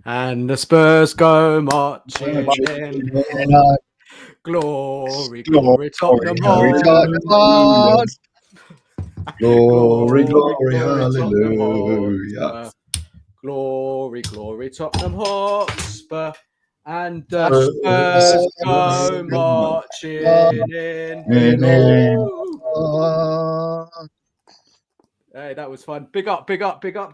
And the Spurs go marching in. Glory, glory, Tottenham Hotspur. Glory, Glory, hallelujah. Glory, glory, Tottenham Hotspur. And the Spurs go marching in. Hey, that was fun. Big up,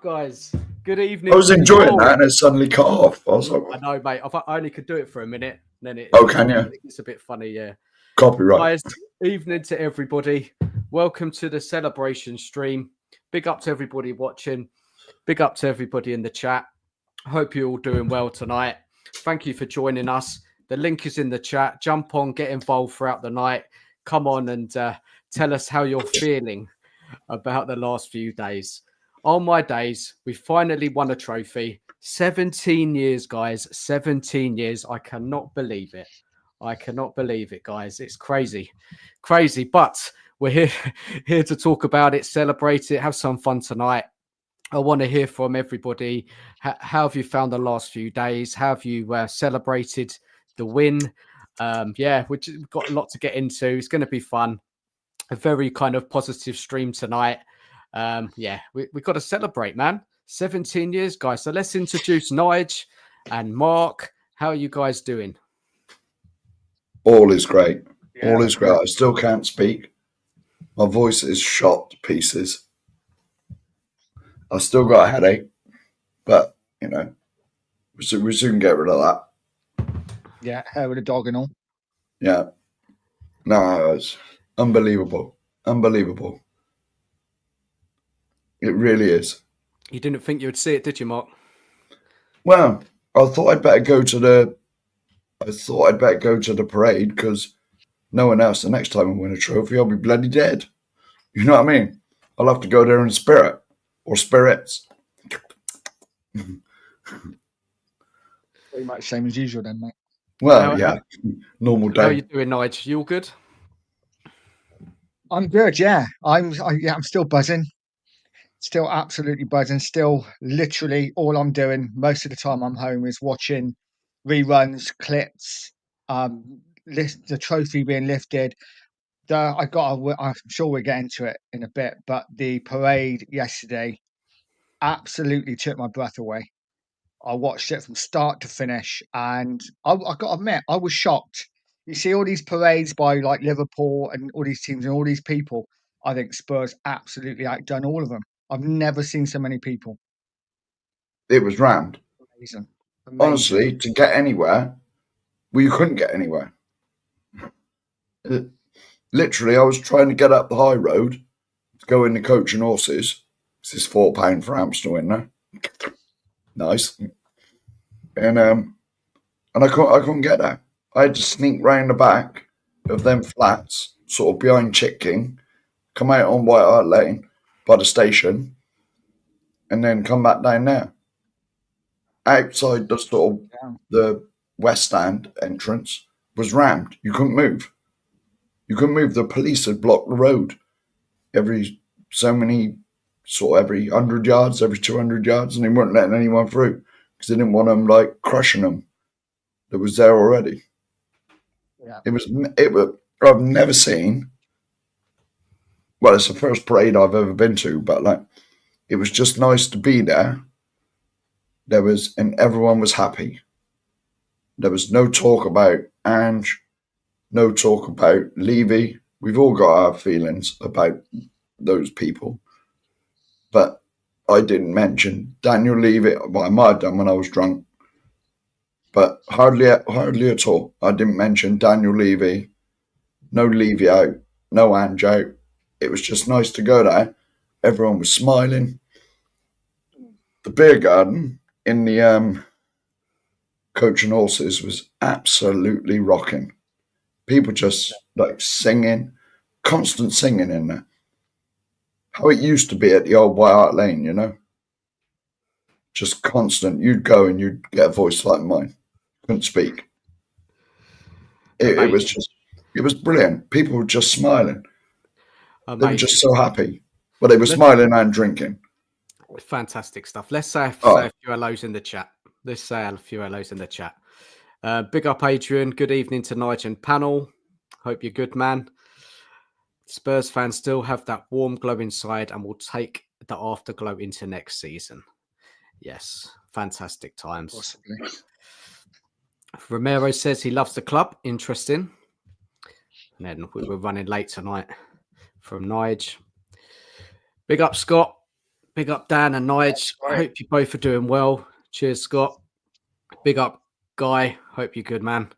guys. Good evening. I was enjoying that and it suddenly cut off. I was like, I know, mate. I only could do it for a minute. Then can you? It's a bit funny, yeah. Copyright. Guys, evening to everybody. Welcome to the celebration stream. Big up to everybody watching. Big up to everybody in the chat. Hope you're all doing well tonight. Thank you for joining us. The link is in the chat. Jump on, get involved throughout the night. Come on and tell us how you're feeling about the last few days. On my days, we finally won a trophy. 17 years, guys. 17 years. I cannot believe it. I cannot believe it, guys. It's crazy. Crazy. But we're here to talk about it, celebrate it, have some fun tonight. I want to hear from everybody. How have you found the last few days? How have you celebrated the win? We've got a lot to get into. It's going to be fun. A very kind of positive stream tonight. We've got to celebrate, man. 17 years, guys. So let's introduce Nige and Mark. How are you guys doing? All is great. Yeah, all is great. I still can't speak. My voice is shot to pieces. I've still got a headache, but, you know, we soon get rid of that. Yeah, hair with a dog and all. Yeah. No, it's unbelievable. Unbelievable. It really is. You didn't think you would see it, did you, Mark? Well, I thought I'd better go to the parade because no one else, the next time I win a trophy, I'll be bloody dead. You know what I mean? I'll have to go there in spirit or spirits. Pretty much same as usual then, mate. Well, normal day. How are you doing, Nige? You all good? I'm good, yeah. I'm still buzzing. Still absolutely buzzing. Still literally all I'm doing most of the time I'm home is watching reruns, clips, the trophy being lifted. I'm sure we'll get into it in a bit, but the parade yesterday absolutely took my breath away. I watched it from start to finish, and I got to admit, I was shocked. You see all these parades by like Liverpool and all these teams and all these people. I think Spurs absolutely outdone all of them. I've never seen so many people. It was rammed. Amazing. Honestly, to get anywhere, you couldn't get anywhere. Literally, I was trying to get up the high road to go in the Coach and Horses. This is £4 for Amstel in there. Nice. And I couldn't get there. I had to sneak round the back of them flats, sort of behind Chick King, come out on White Hart Lane by the station, and then come back down there. Outside the sort of the West Stand entrance was rammed. You couldn't move. You couldn't move. The police had blocked the road every 100 yards, every 200 yards, and they weren't letting anyone through because they didn't want them like crushing them that was there already. Yeah. It was. I've never seen. Well, it's the first parade I've ever been to, but like, it was just nice to be there. And everyone was happy. There was no talk about Ange, no talk about Levy. We've all got our feelings about those people, but I didn't mention Daniel Levy. Well, I might have done when I was drunk, but hardly at all. I didn't mention Daniel Levy. No Levy out, no Ange out. It was just nice to go there. Everyone was smiling. The beer garden in the Coach and Horses was absolutely rocking. People just like singing, constant singing in there. How it used to be at the old White Hart Lane, you know? Just constant. You'd go and you'd get a voice like mine. Couldn't speak. It was brilliant. People were just smiling. Amazing. They were just so happy. But they were smiling and drinking. Fantastic stuff. Let's say a few hellos in the chat. Let's say a few hellos in the chat. Big up, Adrian. Good evening to Nigel and panel. Hope you're good, man. Spurs fans still have that warm glow inside and will take the afterglow into next season. Yes, fantastic times. Possibly. Romero says he loves the club. Interesting. And then we were running late tonight from Nige. Big up, Scott. Big up, Dan and Nige. I hope you both are doing well. Cheers, Scott. Big up, Guy. Hope you're good, man.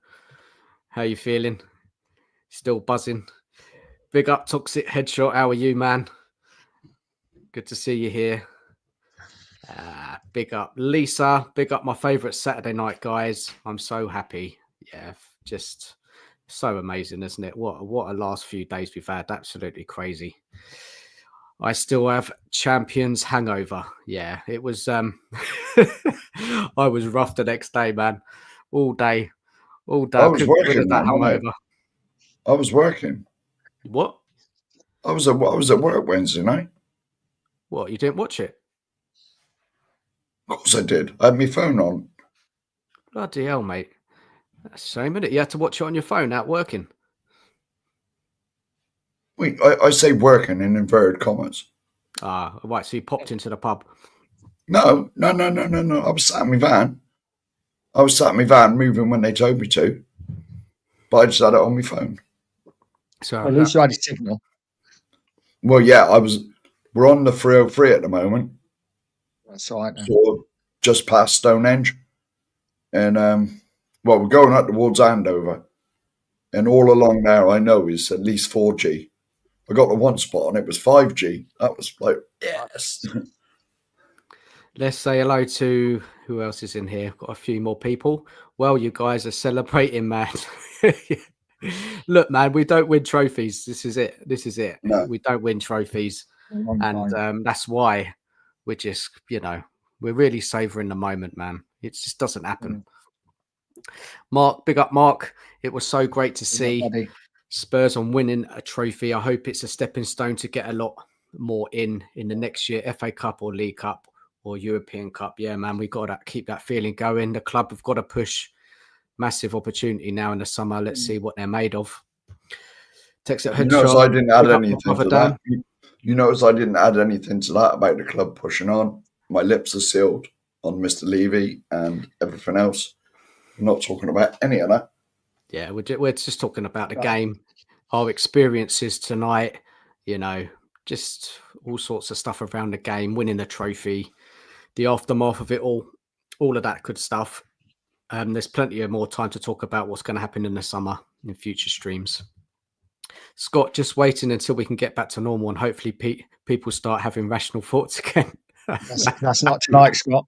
How you feeling? Still buzzing. Big up, Toxic Headshot. How are you, man? Good to see you here. Big up, Lisa. Big up my favourite Saturday night guys. I'm so happy. Yeah, just so amazing, isn't it? What a last few days we've had. Absolutely crazy. I still have champions hangover. Yeah, it was I was rough the next day, man. All day. I was working, man. Hangover. I was working. What? I was at work Wednesday night. What? You didn't watch it? Of course I did. I had my phone on. Bloody hell, mate. That's a shame, isn't it? You had to watch it on your phone out working. Wait, I say working in inverted commas. Ah, right. So you popped into the pub. No. I was sat in my van. Moving when they told me to. But I just had it on my phone. So at least you had a signal. Well, yeah, we're on the 303 at the moment. That's all right. So just past Stonehenge. And, we're going up towards Andover. And all along there, I know is at least 4G. I got the one spot and it was 5G. That was like, yes. Let's say hello to who else is in here. Got a few more people. Well, you guys are celebrating, man. Look, man, we don't win trophies. This is it. No. We don't win trophies. And that's why we're just, we're really savouring the moment, man. It just doesn't happen. Mark, big up, Mark. It was so great to see Spurs on winning a trophy. I hope it's a stepping stone to get a lot more in the next year, FA Cup or League Cup or European Cup. Yeah, man, we got to keep that feeling going. The club have got to push. Massive opportunity now in the summer. Let's see what they're made of. Text it. You notice I didn't add anything to that. You notice I didn't add anything to that about the club pushing on. My lips are sealed on Mr. Levy and everything else. I'm not talking about any of that. Yeah, we're just talking about the game, our experiences tonight, just all sorts of stuff around the game, winning the trophy, the aftermath of it all of that good stuff. There's plenty of more time to talk about what's going to happen in the summer in future streams. Scott, just waiting until we can get back to normal and hopefully people start having rational thoughts again. That's not tonight, Scott.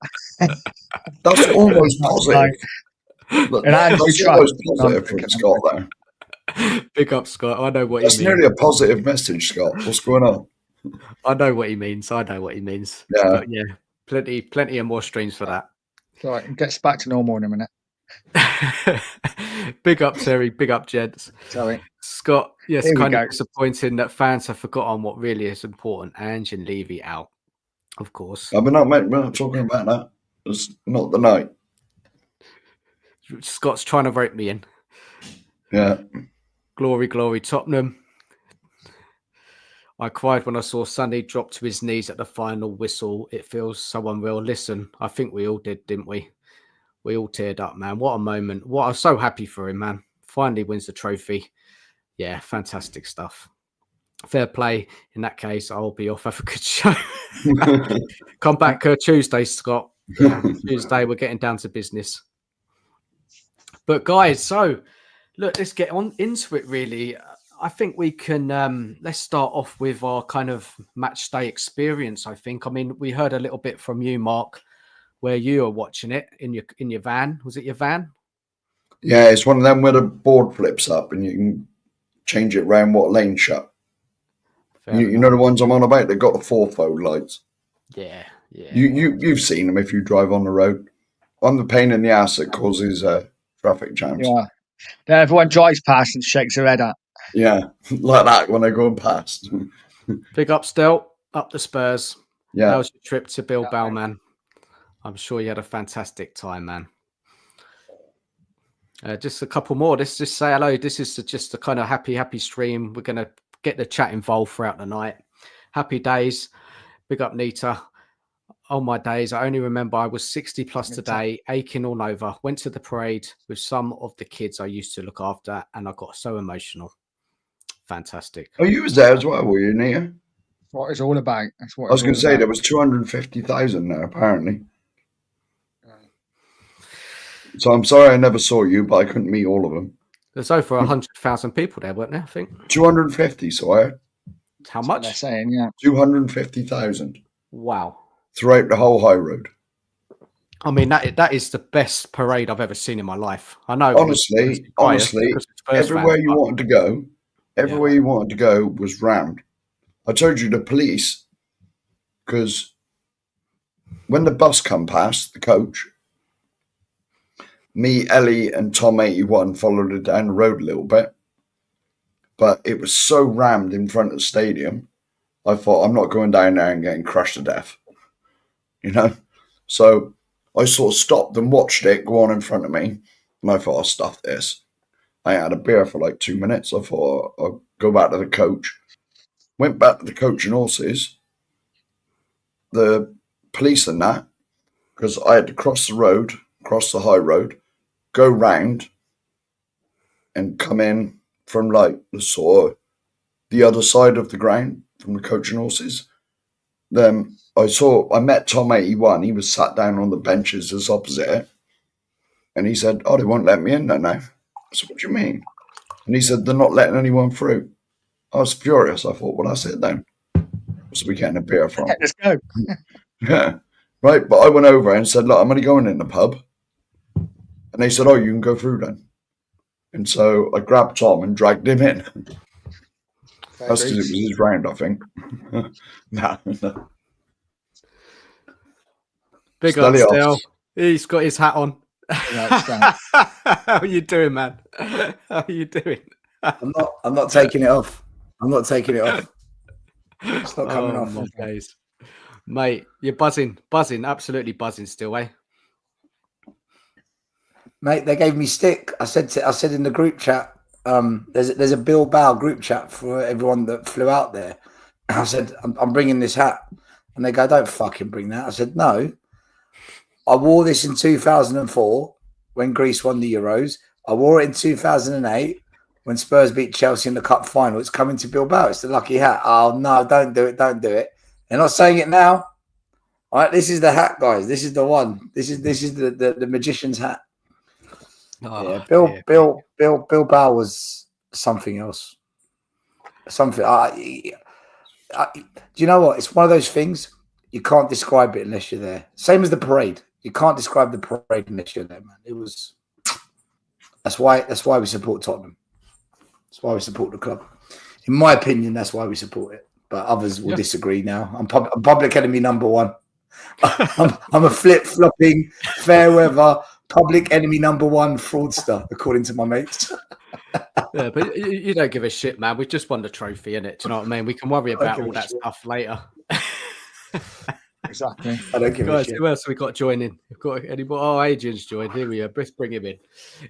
That's almost positive. That's almost positive from Scott there. Big up, Scott. I know what That's you mean. nearly a positive message, Scott. What's going on? I know what he means. Yeah. But yeah, plenty of more streams for that. All right, gets back to normal in a minute. Big up, Terry. Big up, gents. Sorry. Scott, yes, kind of disappointing that fans have forgotten what really is important. Ange and Levy out, of course. We're not talking about that. It's not the night. Scott's trying to vote me in. Yeah. Glory, Tottenham. I cried when I saw Sonny drop to his knees at the final whistle. It feels so unreal. Listen, I think we all did, didn't we? We all teared up, man. What a moment. I'm so happy for him, man. Finally wins the trophy. Yeah, fantastic stuff. Fair play. In that case, I'll be off. Have a good show. Come back Tuesday, Scott. Tuesday, we're getting down to business. But guys, so look, let's get on into it really. I think we can, let's start off with our kind of match day experience, I think. I mean, we heard a little bit from you, Mark, where you were watching it in your van. Was it your van? Yeah, it's one of them where the board flips up and you can change it around what lane shut. You know the ones I'm on about? They've got the fourfold lights. Yeah. You've seen them if you drive on the road. I'm the pain in the ass that causes traffic jams. Yeah. Everyone drives past and shakes their head at. Yeah, like that when they're going past. Big up still, up the Spurs. Yeah. How's your trip to Bilbao, man? I'm sure you had a fantastic time, man. Just a couple more. Let's just say hello. This is just a kind of happy stream. We're going to get the chat involved throughout the night. Happy days. Big up, Nita. On my days, I only remember I was 60 plus today, aching all over. Went to the parade with some of the kids I used to look after, and I got so emotional. Fantastic. Oh, you was there as well, were you, Nia? That's what it's all about. That's what I was going to say there was 250,000 there, apparently. So I'm sorry I never saw you, but I couldn't meet all of them. There's over 100,000 people there, weren't there? I think 250. So I heard. How much? They're saying, yeah, 250,000. Wow. Throughout the whole high road. I mean, that is the best parade I've ever seen in my life. I know. Honestly, everywhere you wanted to go was rammed. I told you the police, because when the bus come past, the coach, me, Ellie, and Tom 81 followed it down the road a little bit. But it was so rammed in front of the stadium, I thought, I'm not going down there and getting crushed to death. You know? So I sort of stopped and watched it go on in front of me. And I thought, I'll stuff this. I had a beer for like 2 minutes. I thought, I'll go back to the coach. Went back to the coach and horses. The police and that, because I had to cross the road, cross the high road, go round and come in from like the other side of the ground from the coach and horses. Then I met Tom 81. He was sat down on the benches just opposite it. And he said, oh, they won't let me in there now. I said, what do you mean? And he said, they're not letting anyone through. I was furious. I thought, well, that's it then. What's we getting a beer from? let's go. Yeah. Right. But I went over and said, look, I'm only going in the pub. And they said, oh, you can go through then. And so I grabbed Tom and dragged him in. That's because it was his round, I think. No. Big up, Still. He's got his hat on. How are you doing, man? How are you doing? I'm not taking it off. I'm not taking it off. It's not coming off. My days. Mate, you're buzzing, absolutely buzzing still, eh? Mate, they gave me stick. I said in the group chat, there's a Bilbao group chat for everyone that flew out there. I said, I'm bringing this hat. And they go, don't fucking bring that. I said, no. I wore this in 2004 when Greece won the Euros. I wore it in 2008 when Spurs beat Chelsea in the cup final. It's coming to Bilbao. It's the lucky hat. Oh, no, don't do it. Don't do it. They're not saying it now. All right, this is the hat, guys. This is the one. This is the magician's hat. Oh, yeah, Bilbao was something else. Something. Do you know what? It's one of those things you can't describe it unless you're there. Same as the parade. You can't describe the parade unless you're there, man. It was. That's why we support Tottenham. That's why we support the club. In my opinion, that's why we support it. But others will disagree now. I'm public enemy number one. I'm a flip-flopping, fair weather, public enemy number one fraudster, according to my mates. Yeah, but you don't give a shit, man. We just won the trophy, innit? Do you know what I mean? We can worry about all that stuff later. Exactly. I don't give a shit. Who else have we got joining? We've got any more? Oh, Adrian's joined. Here we are. Let's bring him in.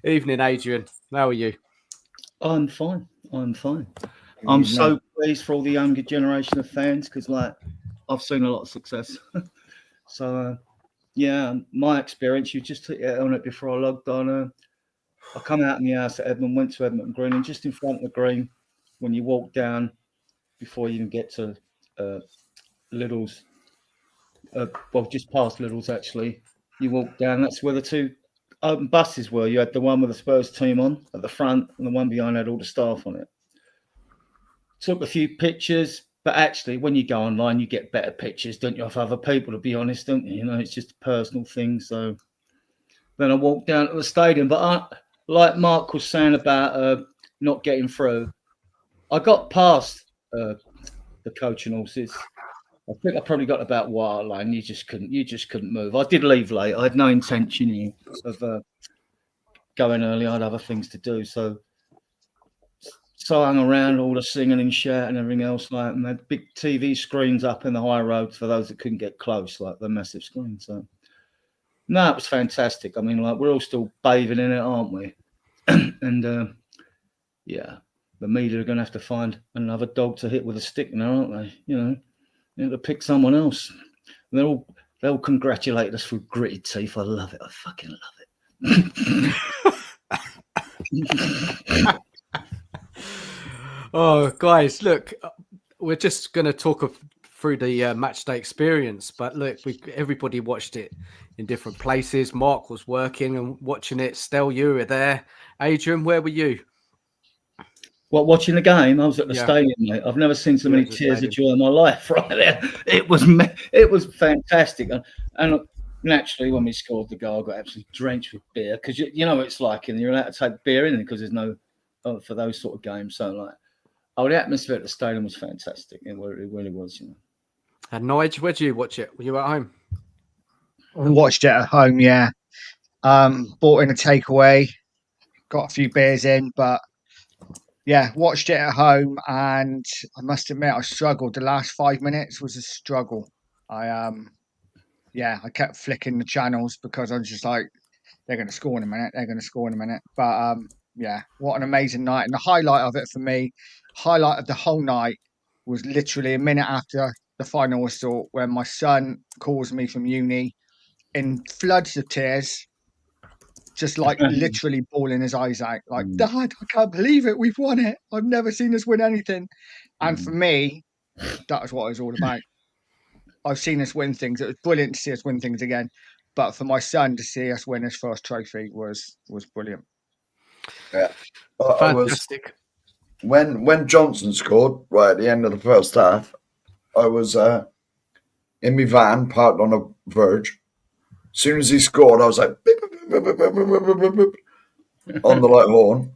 Evening, Adrian. How are you? I'm fine. I'm so pleased for all the younger generation of fans because, like, I've seen a lot of success. So, my experience, you just hit on it before I logged on. I come out in the house at Edmonton, went to Edmonton Green, and just in front of the green, when you walk down, before you even get to Little's, just past Little's actually, you walk down, that's where the two open buses were. You had the one with the Spurs team on at the front, and the one behind had all the staff on it. Took a few pictures, but actually, when you go online, you get better pictures, don't you, of other people, to be honest, don't you? You know, it's just a personal thing. So then I walked down to the stadium. But like Mark was saying about not getting through, I got past the coach and horses. I think I probably got about wire line. You just couldn't move. I did leave late. I had no intention of going early. I had other things to do. So I hung around, all the singing and shouting and everything else, like, and they had big TV screens up in the high road for those that couldn't get close, like the massive screen. So No, it was fantastic. I mean, like, we're all still bathing in it, aren't we? And yeah, the media are going to have to find another dog to hit with a stick now, aren't they? You know, they have to pick someone else. And they'll congratulate us with gritted teeth. I love it. I fucking love it. Oh, guys, look, we're just going to talk through the match day experience, but look, everybody watched it in different places. Mark was working and watching it. Stel, you were there. Adrian, where were you? What, watching the game? I was at the Yeah. stadium, mate. I've never seen so many at the tears of stadium. joy in my life. Right there, it was fantastic. And naturally, when we scored the goal, I got absolutely drenched with beer because you know what it's like, and you're allowed to take beer in because there's no for those sort of games. So like, the atmosphere at the stadium was fantastic. It really was, you know. And Nigel, where did you watch it? Were you at home? I watched it at home, yeah. Bought in a takeaway, got a few beers in, but yeah, watched it at home, and I must admit I struggled. The last 5 minutes was a struggle. I kept flicking the channels because I was just like, they're going to score in a minute. They're going to score in a minute. But yeah, what an amazing night! And the highlight of it for me, highlight of the whole night, was literally a minute after the final whistle when my son calls me from uni in floods of tears, just like literally bawling his eyes out, like, Dad, I can't believe it. We've won it. I've never seen us win anything. And for me, that was what it was all about. I've seen us win things. It was brilliant to see us win things again. But for my son to see us win his first trophy was brilliant. Yeah. I was, Fantastic. when Johnson scored right at the end of the first half, I was in my van parked on a verge. As soon as he scored, I was like, beep, beep, beep, beep, beep, beep, beep, beep, on the light horn.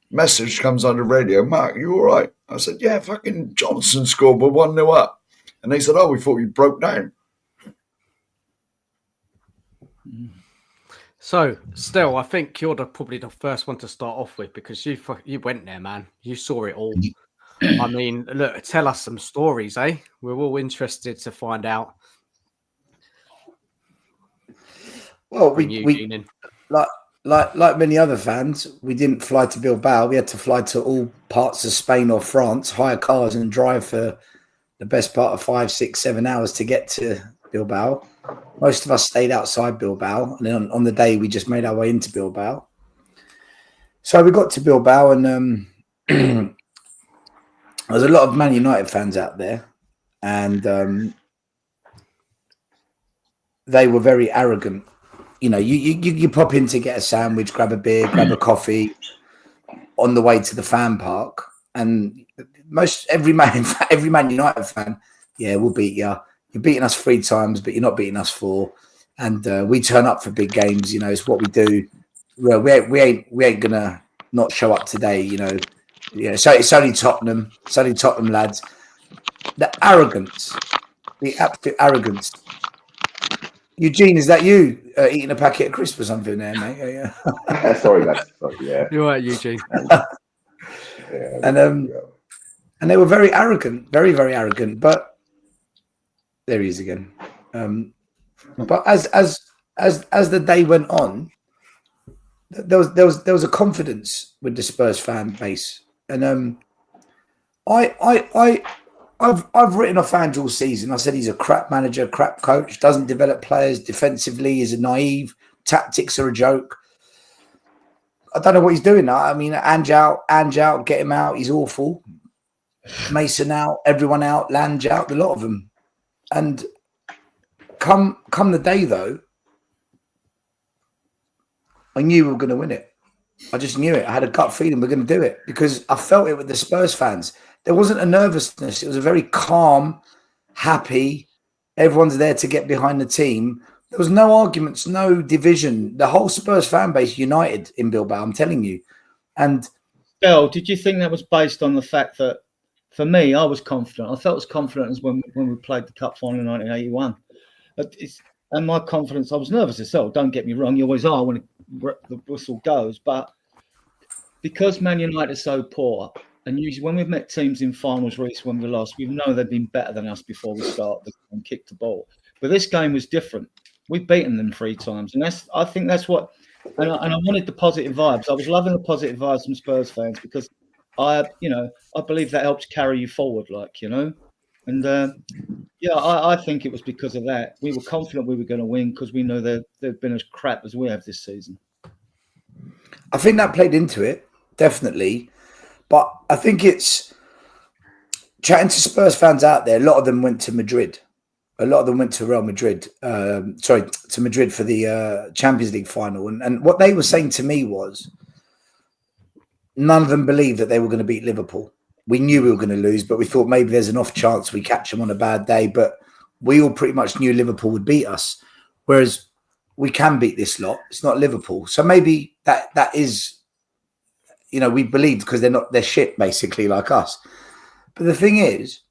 Message comes on the radio, Mark, you all right? I said, yeah, fucking Johnson scored, we're 1-0 up. And they said, oh, we thought you broke down. So, Stel, I think you're probably the first one to start off with because you went there, man. You saw it all. I mean, look, tell us some stories, eh? We're all interested to find out. Well, Bring Eugene in. like many other fans, we didn't fly to Bilbao. We had to fly to all parts of Spain or France, hire cars and drive for the best part of 5, 6, 7 hours to get to Bilbao. Most of us stayed outside Bilbao, and then on the day we just made our way into Bilbao. So we got to Bilbao, and there was a lot of Man United fans out there, and they were very arrogant. You know, you pop in to get a sandwich, grab a beer, grab a coffee on the way to the fan park, and every Man United fan, yeah, we'll beat you. You're beating us 3 times, but you're not beating us 4. And we turn up for big games. You know, it's what we do. Well, we ain't gonna not show up today. You know, yeah. So it's only Tottenham. It's only Tottenham lads. The arrogance, the absolute arrogance. Eugene, is that you eating a packet of crisps or something there, mate? Yeah. Sorry, lads. Sorry, yeah. You're right, Eugene. And they were very arrogant, very, very arrogant. But there he is again. But as the day went on, there was a confidence with the Spurs fan base, and I've written off Ange all season. I said he's a crap manager, crap coach, doesn't develop players defensively, is a naive, tactics are a joke. I don't know what he's doing now. I mean, Ange out, get him out. He's awful. Mason out, everyone out, Lange out, a lot of them. And come the day, though, I knew we were going to win it. I just knew it. I had a gut feeling we're going to do it because I felt it with the Spurs fans. There wasn't a nervousness. It was a very calm, happy. Everyone's there to get behind the team. There was no arguments, no division. The whole Spurs fan base united in Bilbao, I'm telling you. And Bill, did you think that was based on the fact that, for me, I was confident. I felt as confident as when we played the Cup final in 1981. And my confidence, I was nervous as well. Don't get me wrong. You always are when the whistle goes. But because Man United are so poor, and usually when we've met teams in finals recently when we lost, we know they've been better than us before we start and kick the ball. But this game was different. We've beaten them 3 times, and I think that's what. And I wanted the positive vibes. I was loving the positive vibes from Spurs fans because I believe that helps carry you forward, and yeah, I think it was because of that. We were confident we were going to win because we know they've been as crap as we have this season. I think that played into it, definitely. But I think it's chatting to Spurs fans out there. A lot of them went to Madrid. A lot of them went to Real Madrid. To Madrid for the Champions League final. And what they were saying to me was none of them believed that they were going to beat Liverpool. We knew we were going to lose, but we thought maybe there's an off chance we catch them on a bad day. But we all pretty much knew Liverpool would beat us. Whereas we can beat this lot. It's not Liverpool. So maybe that is, we believed because they're shit basically like us. But the thing is,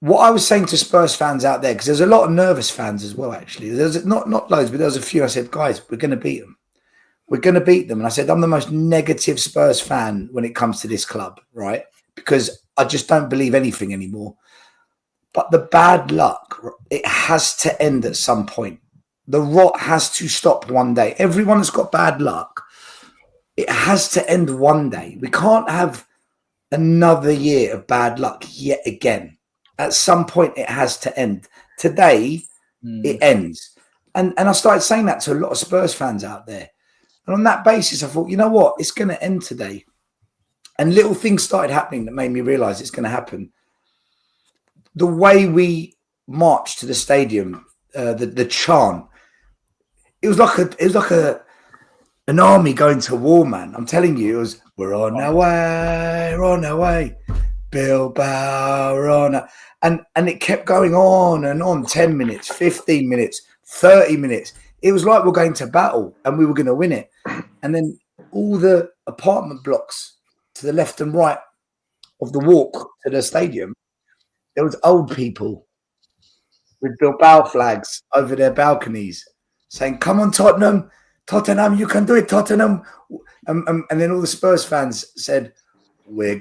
what I was saying to Spurs fans out there, because there's a lot of nervous fans as well, actually. There's not loads, but there was a few. I said, guys, we're going to beat them. We're going to beat them. And I said, I'm the most negative Spurs fan when it comes to this club, right? Because I just don't believe anything anymore. But the bad luck, it has to end at some point. The rot has to stop one day. Everyone that's got bad luck, it has to end one day. We can't have another year of bad luck yet again. At some point, it has to end. Today, it ends. And I started saying that to a lot of Spurs fans out there. And on that basis, I thought, you know what? It's going to end today. And little things started happening that made me realise it's going to happen. The way we marched to the stadium, the chant, it was like an army going to war, man. I'm telling you, it was, we're on our way, Bilbao, we're on our... And it kept going on and on, 10 minutes, 15 minutes, 30 minutes. It was like we're going to battle and we were going to win it. And then all the apartment blocks to the left and right of the walk to the stadium, there was old people with Bilbao flags over their balconies saying, come on, Tottenham, you can do it, Tottenham. And then all the Spurs fans said, we'll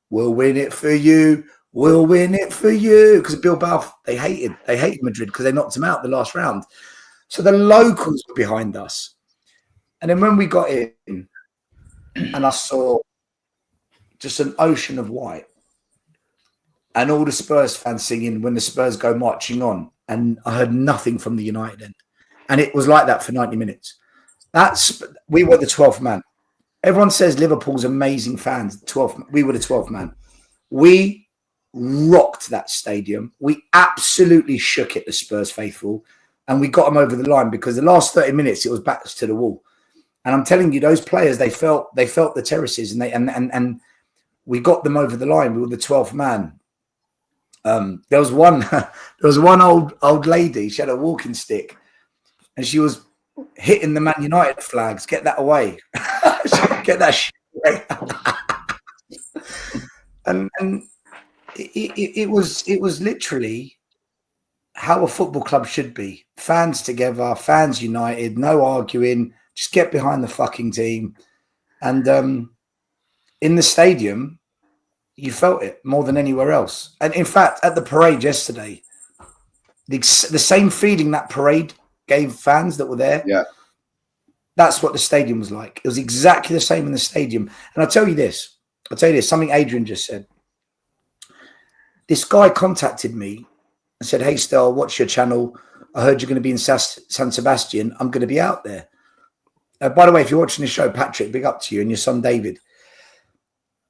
win it for you. We'll win it for you. Because Bilbao, they hated Madrid because they knocked them out the last round. So the locals were behind us. And then when we got in and I saw just an ocean of white and all the Spurs fans singing when the Spurs go marching on, and I heard nothing from the United end. And it was like that for 90 minutes. We were the 12th man. Everyone says Liverpool's amazing fans. We were the 12th man. We rocked that stadium. We absolutely shook it, the Spurs faithful, and we got them over the line because the last 30 minutes it was backs to the wall. And I'm telling you, those players, they felt the terraces, and we got them over the line. We were the 12th man. There was one old lady. She had a walking stick, and she was hitting the Man United flags. Get that away! Get that shit away! and it was literally how a football club should be: fans together, fans united, no arguing. Just get behind the fucking team. And in the stadium, you felt it more than anywhere else. And in fact, at the parade yesterday, the same feeling that parade gave fans that were there. Yeah. That's what the stadium was like. It was exactly the same in the stadium. And I'll tell you this, something Adrian just said. This guy contacted me and said, hey, Stel, what's your channel? I heard you're going to be in San Sebastian. I'm going to be out there. By the way, if you're watching this show, Patrick, big up to you and your son, David.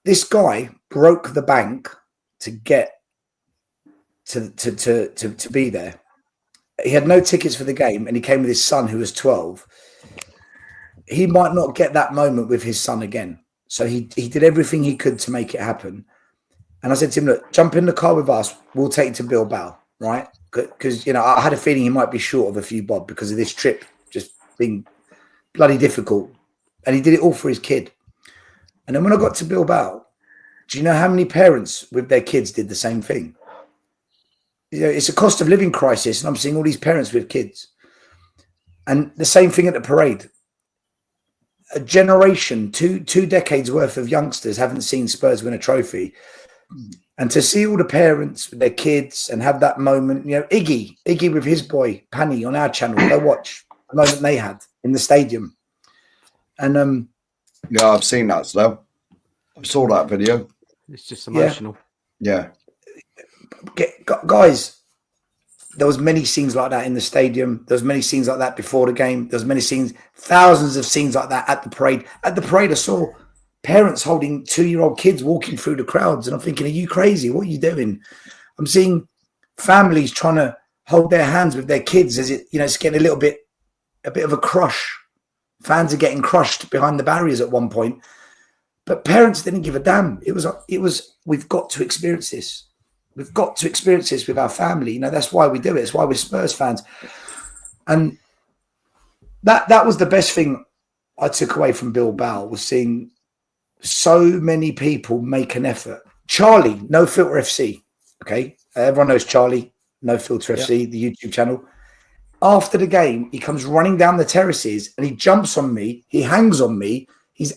This guy broke the bank to get to be there. He had no tickets for the game and he came with his son who was 12. He might not get that moment with his son again. So he did everything he could to make it happen. And I said to him, look, jump in the car with us. We'll take you to Bilbao, right? Because, I had a feeling he might be short of a few bob because of this trip just being bloody difficult. And he did it all for his kid. And then when I got to Bilbao, do you know how many parents with their kids did the same thing? It's a cost of living crisis. And I'm seeing all these parents with kids. And the same thing at the parade. A generation, two decades worth of youngsters haven't seen Spurs win a trophy. And to see all the parents with their kids and have that moment, Iggy with his boy, Panny, on our channel, go watch the moment they had in the stadium. And yeah, I've seen that, so I saw that video. It's just emotional. Yeah. Guys, there was many scenes like that in the stadium. There was many scenes like that before the game. There was many scenes, thousands of scenes like that at the parade. At the parade, I saw parents holding 2-year-old kids walking through the crowds, and I'm thinking, are you crazy? What are you doing? I'm seeing families trying to hold their hands with their kids as it's getting a bit of a crush. Fans are getting crushed behind the barriers at one point, but parents didn't give a damn. It was. We've got to experience this. We've got to experience this with our family. That's why we do it. It's why we're Spurs fans. And that was the best thing I took away from Bilbao, was seeing so many people make an effort. Charlie, No Filter FC. Okay. Everyone knows Charlie, No Filter FC, the YouTube channel. After the game, he comes running down the terraces and he jumps on me. He hangs on me.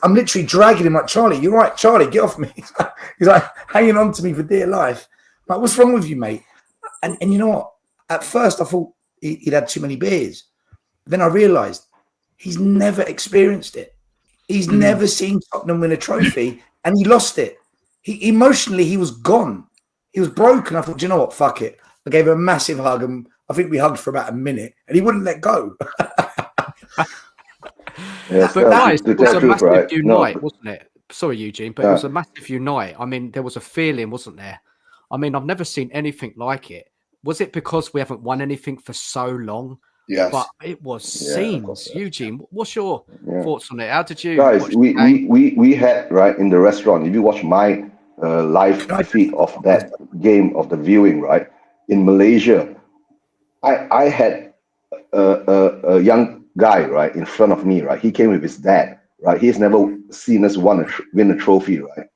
I'm literally dragging him like, Charlie, you're right. Charlie, get off me. He's like hanging on to me for dear life. Like, what's wrong with you, mate? And you know what? At first, I thought he'd had too many beers. Then I realised he's never experienced it. He's never seen Tottenham win a trophy, and he lost it. Emotionally, he was gone. He was broken. I thought, do you know what? Fuck it. I gave him a massive hug, and I think we hugged for about a minute, and he wouldn't let go. But guys, it was a massive unite, wasn't it? Sorry, Eugene, but it was a massive unite. I mean, there was a feeling, wasn't there? I mean, I've never seen anything like it. Was it because we haven't won anything for so long? Yes. But it was scenes. Eugene, what's your thoughts on it? How did you guys, we had, right, in the restaurant, if you watch my live feed of that game, of the viewing, right, in Malaysia, I had a young guy, right, in front of me, right. He came with his dad, right. He's never seen us win a trophy, right.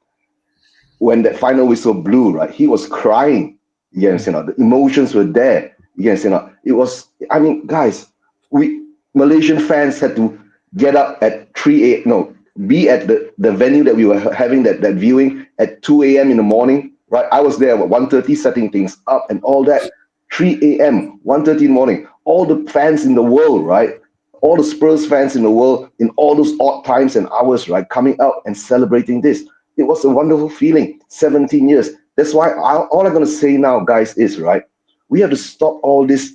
When that final whistle blew, right, he was crying. Yes, the emotions were there. Yes, it was. I mean, guys, we Malaysian fans had to get up at be at the venue that we were having that viewing at 2 a.m. in the morning, right? I was there at 1:30 setting things up and all that. 3 a.m., 1:30 in the morning. All the fans in the world, right? All the Spurs fans in the world in all those odd times and hours, right? Coming out and celebrating this. It was a wonderful feeling. 17 years. That's why all I'm going to say now, guys, is, right, we have to stop all this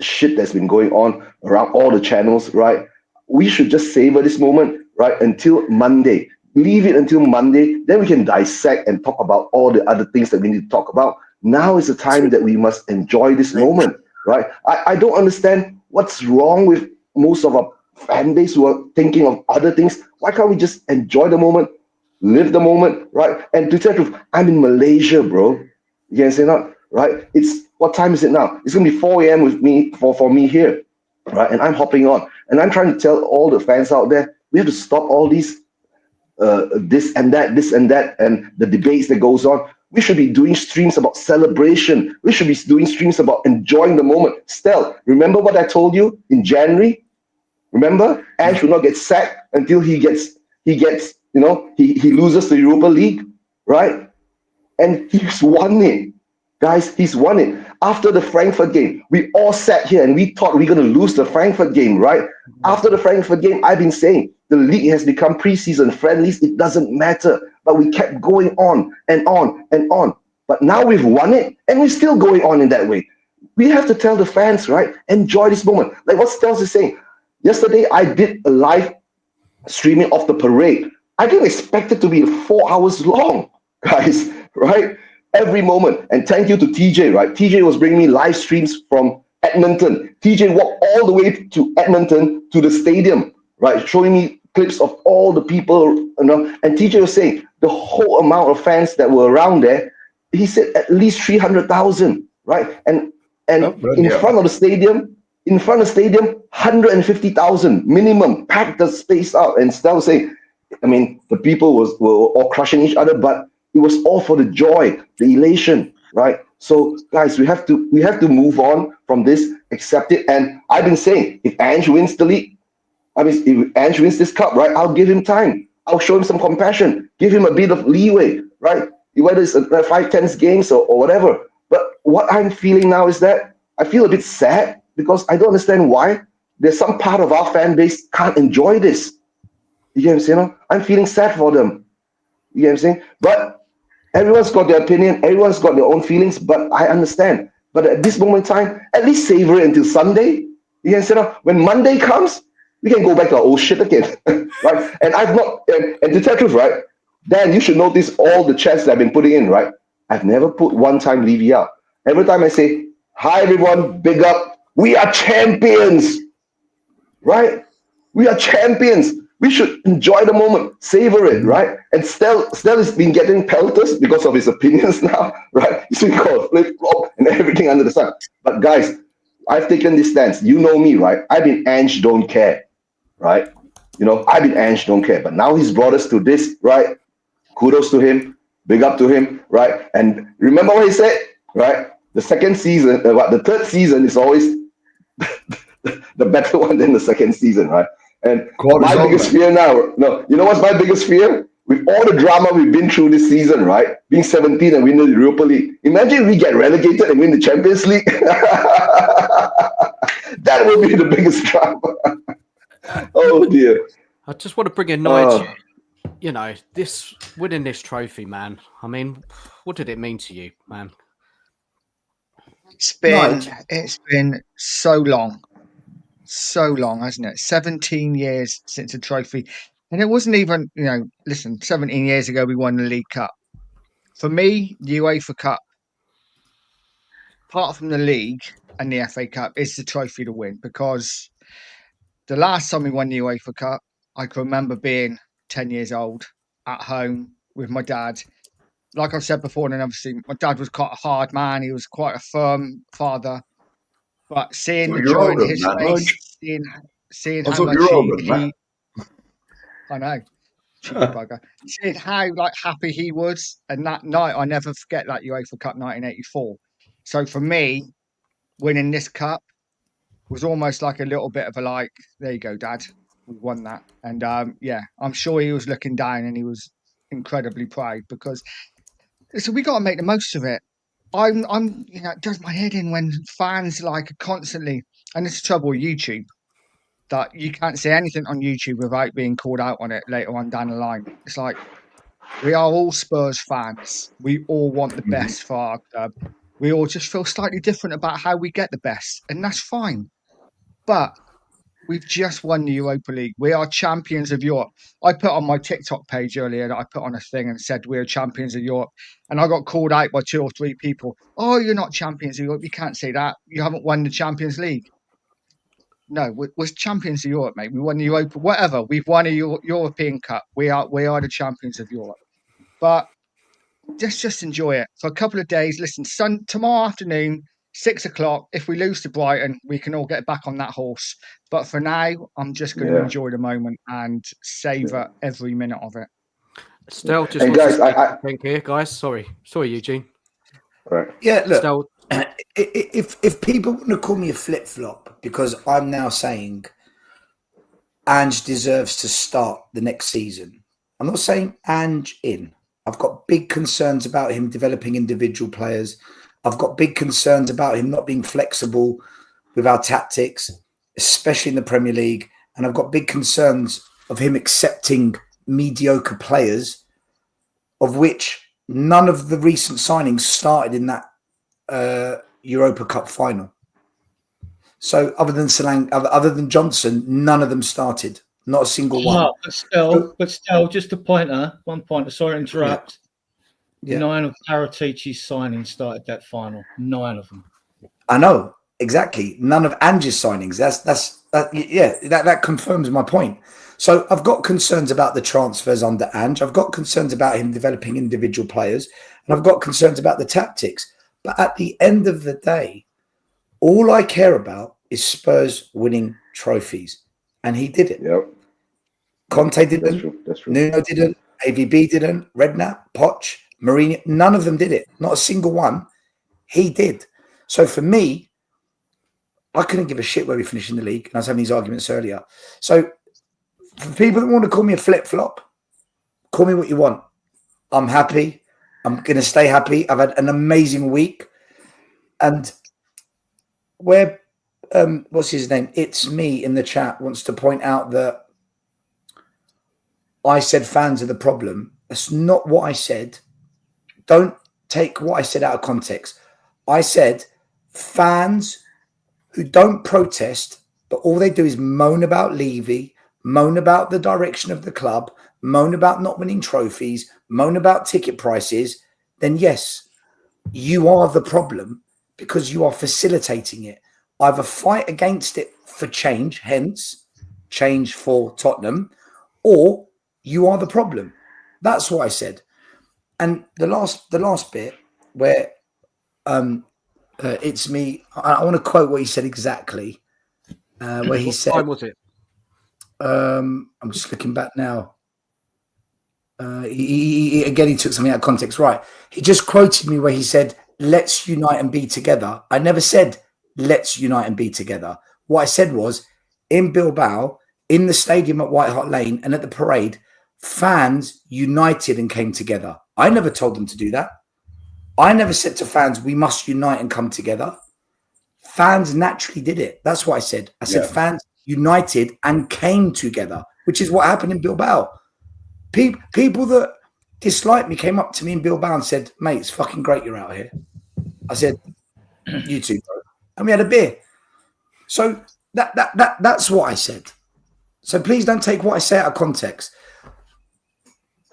shit that's been going on around all the channels, right? We should just savor this moment, right, until Monday. Leave it until Monday. Then we can dissect and talk about all the other things that we need to talk about. Now is the time that we must enjoy this moment, right? I don't understand what's wrong with most of our fan base who are thinking of other things. Why can't we just enjoy the moment? Live the moment, right? And to tell the truth, I'm in Malaysia, bro. You can say not, right? What time is it now? It's gonna be 4 a.m. with me for me here, right? And I'm hopping on, and I'm trying to tell all the fans out there, we have to stop all these this and that, and the debates that goes on. We should be doing streams about celebration. We should be doing streams about enjoying the moment. Stel, remember what I told you in January? Remember, Ash will not get sacked until he loses the Europa League, right? And he's won it. Guys, he's won it. After the Frankfurt game, we all sat here and we thought we were going to lose the Frankfurt game, right? After the Frankfurt game, I've been saying the league has become preseason friendlies. It doesn't matter. But we kept going on and on and on. But now we've won it and we're still going on in that way. We have to tell the fans, right? Enjoy this moment. Like what Stels is saying. Yesterday, I did a live streaming of the parade. I didn't expect it to be 4 hours long, guys, right? Every moment. And thank you to TJ, right? TJ was bringing me live streams from Edmonton. TJ walked all the way to Edmonton to the stadium, right? Showing me clips of all the people, And TJ was saying the whole amount of fans that were around there, he said at least 300,000, right? And in front of the stadium, 150,000 minimum, packed the space out. And Stel was saying, I mean, the people were all crushing each other, but it was all for the joy, the elation, right? So, guys, we have to move on from this, accept it. And I've been saying, if Ange wins the league, if Ange wins this cup, right, I'll give him time. I'll show him some compassion, give him a bit of leeway, right? whether it's 5-10 games or whatever. But what I'm feeling now is that I feel a bit sad because I don't understand why there's some part of our fan base can't enjoy this. You get what I'm saying? I'm feeling sad for them. You get what I'm saying? But everyone's got their opinion. Everyone's got their own feelings. But I understand. But at this moment in time, at least savor it until Sunday. You get what I'm saying? When Monday comes, we can go back to our old shit again, right? And I've not, and to tell the truth, right, Dan, you should notice all the chats that I've been putting in, right? I've never put one time Levy out. Every time I say, hi everyone, big up, we are champions, right? We are champions. We should enjoy the moment, savor it, right? And Stel has been getting pelters because of his opinions now, right? He's been called flip-flop and everything under the sun. But guys, I've taken this stance. You know me, right? I've been Ange don't care, right? I've been Ange don't care. But now he's brought us to this, right? Kudos to him. Big up to him, right? And remember what he said, right? The second season, the third season is always the better one than the second season, right? And my biggest fear now, you know what's my biggest fear? With all the drama we've been through this season, right? Being 17 and winning the Europa League. Imagine we get relegated and win the Champions League. That will be the biggest drama. Oh dear. I just want to bring in Nigel. This winning this trophy, man. I mean, what did it mean to you, man? It's been so long, hasn't it? 17 years since a trophy. And it wasn't even, 17 years ago we won the League Cup. For me, the UEFA Cup, apart from the League and the FA Cup, is the trophy to win. Because the last time we won the UEFA Cup, I can remember being 10 years old at home with my dad. Like I've said before, and obviously my dad was quite a hard man. He was quite a firm father. But seeing the joy in his face, seeing how much I know, seeing how happy he was, and that night I never forget that UEFA Cup 1984. So for me, winning this cup was almost like a little bit of a there you go, Dad, we won that. And I'm sure he was looking down and he was incredibly proud because so we got to make the most of it. It does my head in when fans constantly, and it's the trouble with YouTube, that you can't say anything on YouTube without being called out on it later on down the line. It's like, we are all Spurs fans. We all want the best for our club. We all just feel slightly different about how we get the best, and that's fine. But we've just won the Europa League. We are champions of Europe. I put on my TikTok page earlier that I put on a thing and said we're champions of Europe. And I got called out by 2 or 3 people. Oh, you're not champions of Europe. You can't say that. You haven't won the Champions League. No, we're champions of Europe, mate. We won the Europa, whatever. We've won a European Cup. We are the champions of Europe. But just enjoy it for a couple of days. Listen, tomorrow afternoon, 6 o'clock. If we lose to Brighton, we can all get back on that horse. But for now, I'm just going to enjoy the moment and savor every minute of it. Stel, just wants to think here, guys. Sorry, Eugene. Right. Yeah, look. Stel, if people want to call me a flip flop because I'm now saying Ange deserves to start the next season, I'm not saying Ange in. I've got big concerns about him developing individual players. I've got big concerns about him not being flexible with our tactics, especially in the Premier League. And I've got big concerns of him accepting mediocre players, of which none of the recent signings started in that Europa Cup final. So other than Johnson, none of them started. Not a single one. But still, just a pointer. One pointer. Sorry to interrupt. Yeah. 9 of Paratici's signings started that final. 9 of them. I know exactly. None of Ange's signings. That confirms my point. So I've got concerns about the transfers under Ange. I've got concerns about him developing individual players, and I've got concerns about the tactics. But at the end of the day, all I care about is Spurs winning trophies, and he did it. Yep. Conte didn't. That's true. Nuno didn't. AVB didn't. Redknapp, Poch, Mourinho, none of them did it. Not a single one. He did. So for me, I couldn't give a shit where we finished in the league. And I was having these arguments earlier. So for people that want to call me a flip-flop, call me what you want. I'm happy. I'm going to stay happy. I've had an amazing week. And where, what's his name? It's Me in the chat wants to point out that I said fans are the problem. That's not what I said. Don't take what I said out of context. I said fans who don't protest, but all they do is moan about Levy, moan about the direction of the club, moan about not winning trophies, moan about ticket prices, then yes, you are the problem because you are facilitating it. Either fight against it for change, hence change for Tottenham, or you are the problem. That's what I said. And the last bit where it's me, I want to quote what he said exactly. Where he said, "What time was it?" I'm just looking back now. He took something out of context. Right. He just quoted me where he said, "Let's unite and be together." I never said, "Let's unite and be together." What I said was, in Bilbao, in the stadium at White Hart Lane and at the parade, fans united and came together. I never told them to do that. I never said to fans, we must unite and come together. Fans naturally did it. That's what I said. I said fans united and came together, which is what happened in Bilbao. People that disliked me came up to me in Bilbao and said, "Mate, it's fucking great you're out here." I said, "You too, bro." And we had a beer. So that's what I said. So please don't take what I say out of context.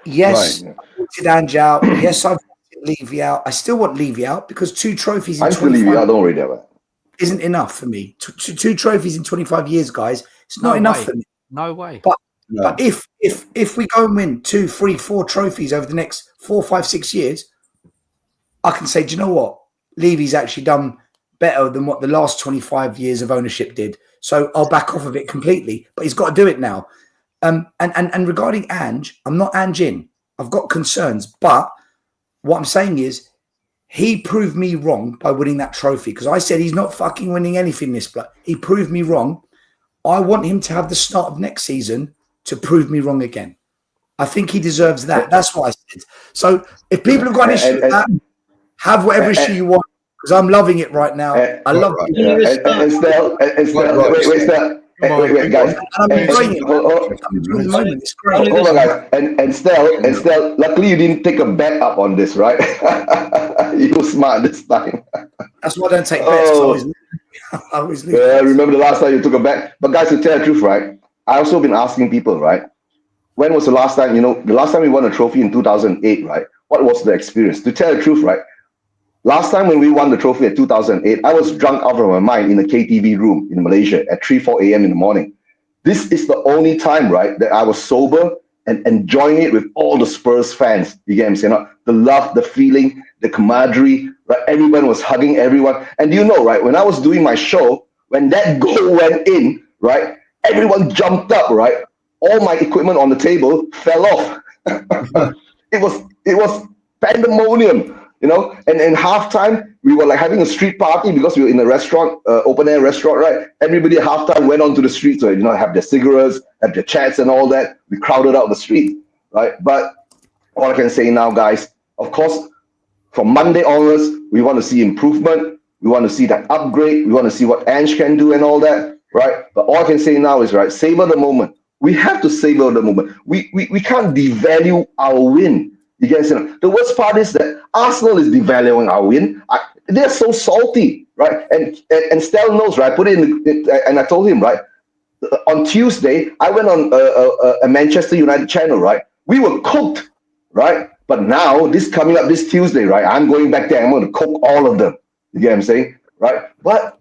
Yes, I wanted Ange out. Yes, I wanted Levy out. I still want Levy out because 2 trophies in 25 I don't worry about it. Isn't enough for me. Two trophies in 25 years, guys. It's not enough for me. No way. But if we go and win 2, 3, 4 trophies over the next 4, 5, 6 years, I can say, do you know what? Levy's actually done better than what the last 25 years of ownership did. So I'll back off of it completely. But he's got to do it now. And regarding Ange, I'm not Ange in. I've got concerns. But what I'm saying is he proved me wrong by winning that trophy because I said he's not fucking winning anything this bloke. He proved me wrong. I want him to have the start of next season to prove me wrong again. I think he deserves that. That's what I said. So if people have got an issue with that, have whatever issue you want because I'm loving it right now. I love it. Wait, guys. I'm enjoying it. I'm enjoying the moment. It's great. Hold on, guys. And Stel, luckily you didn't take a bet up on this, right? You were smart this time. That's why I don't take bets. I always lose. I remember the last time you took a bet. But guys, to tell the truth, right? I also been asking people, right? When was the last time, the last time we won a trophy in 2008, right? What was the experience? To tell the truth, right? Last time when we won the trophy in 2008, I was drunk out of my mind in a KTV room in Malaysia at 3, 4 a.m. in the morning. This is the only time, right, that I was sober and enjoying it with all the Spurs fans. You get what I'm saying? The love, the feeling, the camaraderie, right? Everyone was hugging everyone. And right, when I was doing my show, when that goal went in, right, everyone jumped up, right? All my equipment on the table fell off. It was pandemonium. And in halftime, we were like having a street party because we were in a restaurant, open air restaurant, right? Everybody at halftime went onto the street to, have their cigarettes, have their chats and all that. We crowded out the street, right? But all I can say now, guys, of course, from Monday onwards, we want to see improvement. We want to see that upgrade. We want to see what Ange can do and all that, right? But all I can say now is, right, savor the moment. We have to savor the moment. We can't devalue our win. You guys know the worst part is that Arsenal is devaluing our win. They're so salty, right? And Stel knows, right? I put it in, and I told him, right? On Tuesday, I went on a Manchester United channel, right? We were cooked, right? But now this coming up this Tuesday, right? I'm going back there. I'm going to cook all of them. You get what I'm saying, right? But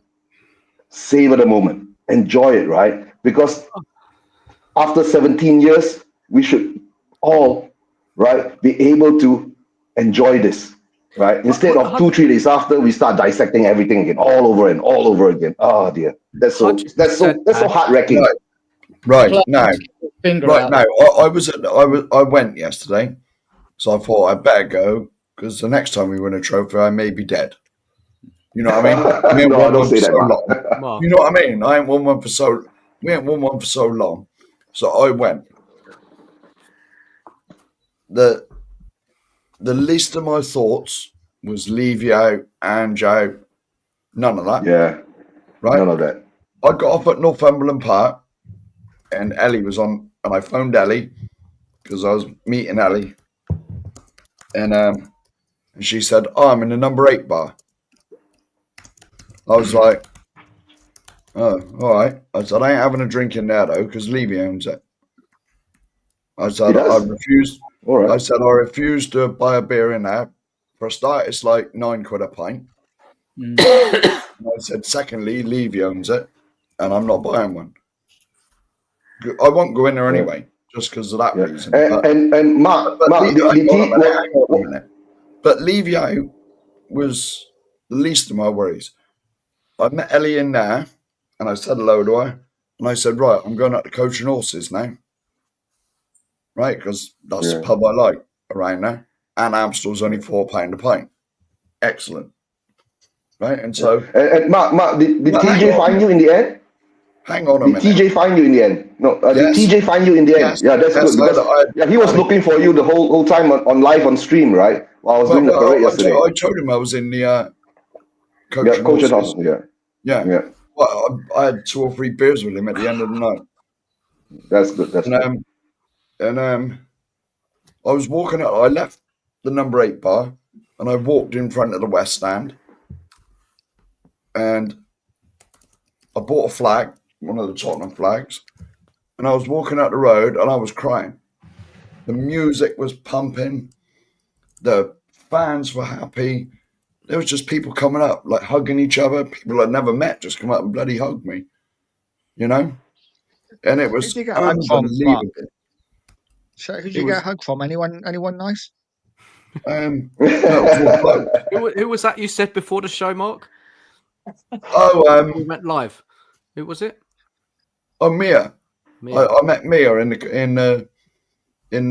savor the moment, enjoy it, right? Because after 17 years, we should all, right, be able to enjoy this, right? Instead of 2-3 days after, we start dissecting everything again, all over again. Oh dear, that's so heart-wrecking. Right now, I went yesterday, so I thought I'd better go because the next time we win a trophy, I may be dead. You know what I mean? No, don't say that. You know what I mean? I ain't won one for so. We ain't won one for so long, so I went. The the least of my thoughts was leave you out, and out, none of that. Yeah. Right. None of that. I got off at Northumberland Park, and Ellie was on, and I phoned Ellie because I was meeting Ellie, and she said, "Oh, I'm in the number 8 bar." I was like, "Oh, all right." I said, "I ain't having a drink in there though, because Levy owns it." I said, "I refused." All right. I said, "I refuse to buy a beer in there. For a start, it's like £9 a pint." And I said, "Secondly, Levy owns it, and I'm not buying one. I won't go in there anyway, just because of that reason." And Mark, hang on a minute. But Levy out was the least of my worries. I met Ellie in there, and I said hello to her, and I said, "Right, I'm going up to Coach and Horses now." Right, because that's the pub I like around there. And Amstel's only £4 a pint. Excellent. Right, and so... And Mark, did TJ find you in the end? Hang on a minute. Did TJ find you in the end? No, yes. Did TJ find you in the end? Yes. Yeah, that's good. Because he was looking for you the whole time on live on stream, right? While I was doing the parade yesterday. I told him I was in the Coach and Horses. Yeah. Well, I had 2 or 3 beers with him at the end of the night. That's good. That's good. And I was walking out. I left the number 8 bar, and I walked in front of the West Stand, and I bought a flag, one of the Tottenham flags, and I was walking out the road, and I was crying. The music was pumping. The fans were happy. There was just people coming up, like hugging each other. People I'd never met just come up and bloody hug me, you know? And it was unbelievable. So who did you get a hug from? Anyone nice? Who was that you said before the show, Mark? We met live. Who was it? Oh, Mia. I met Mia in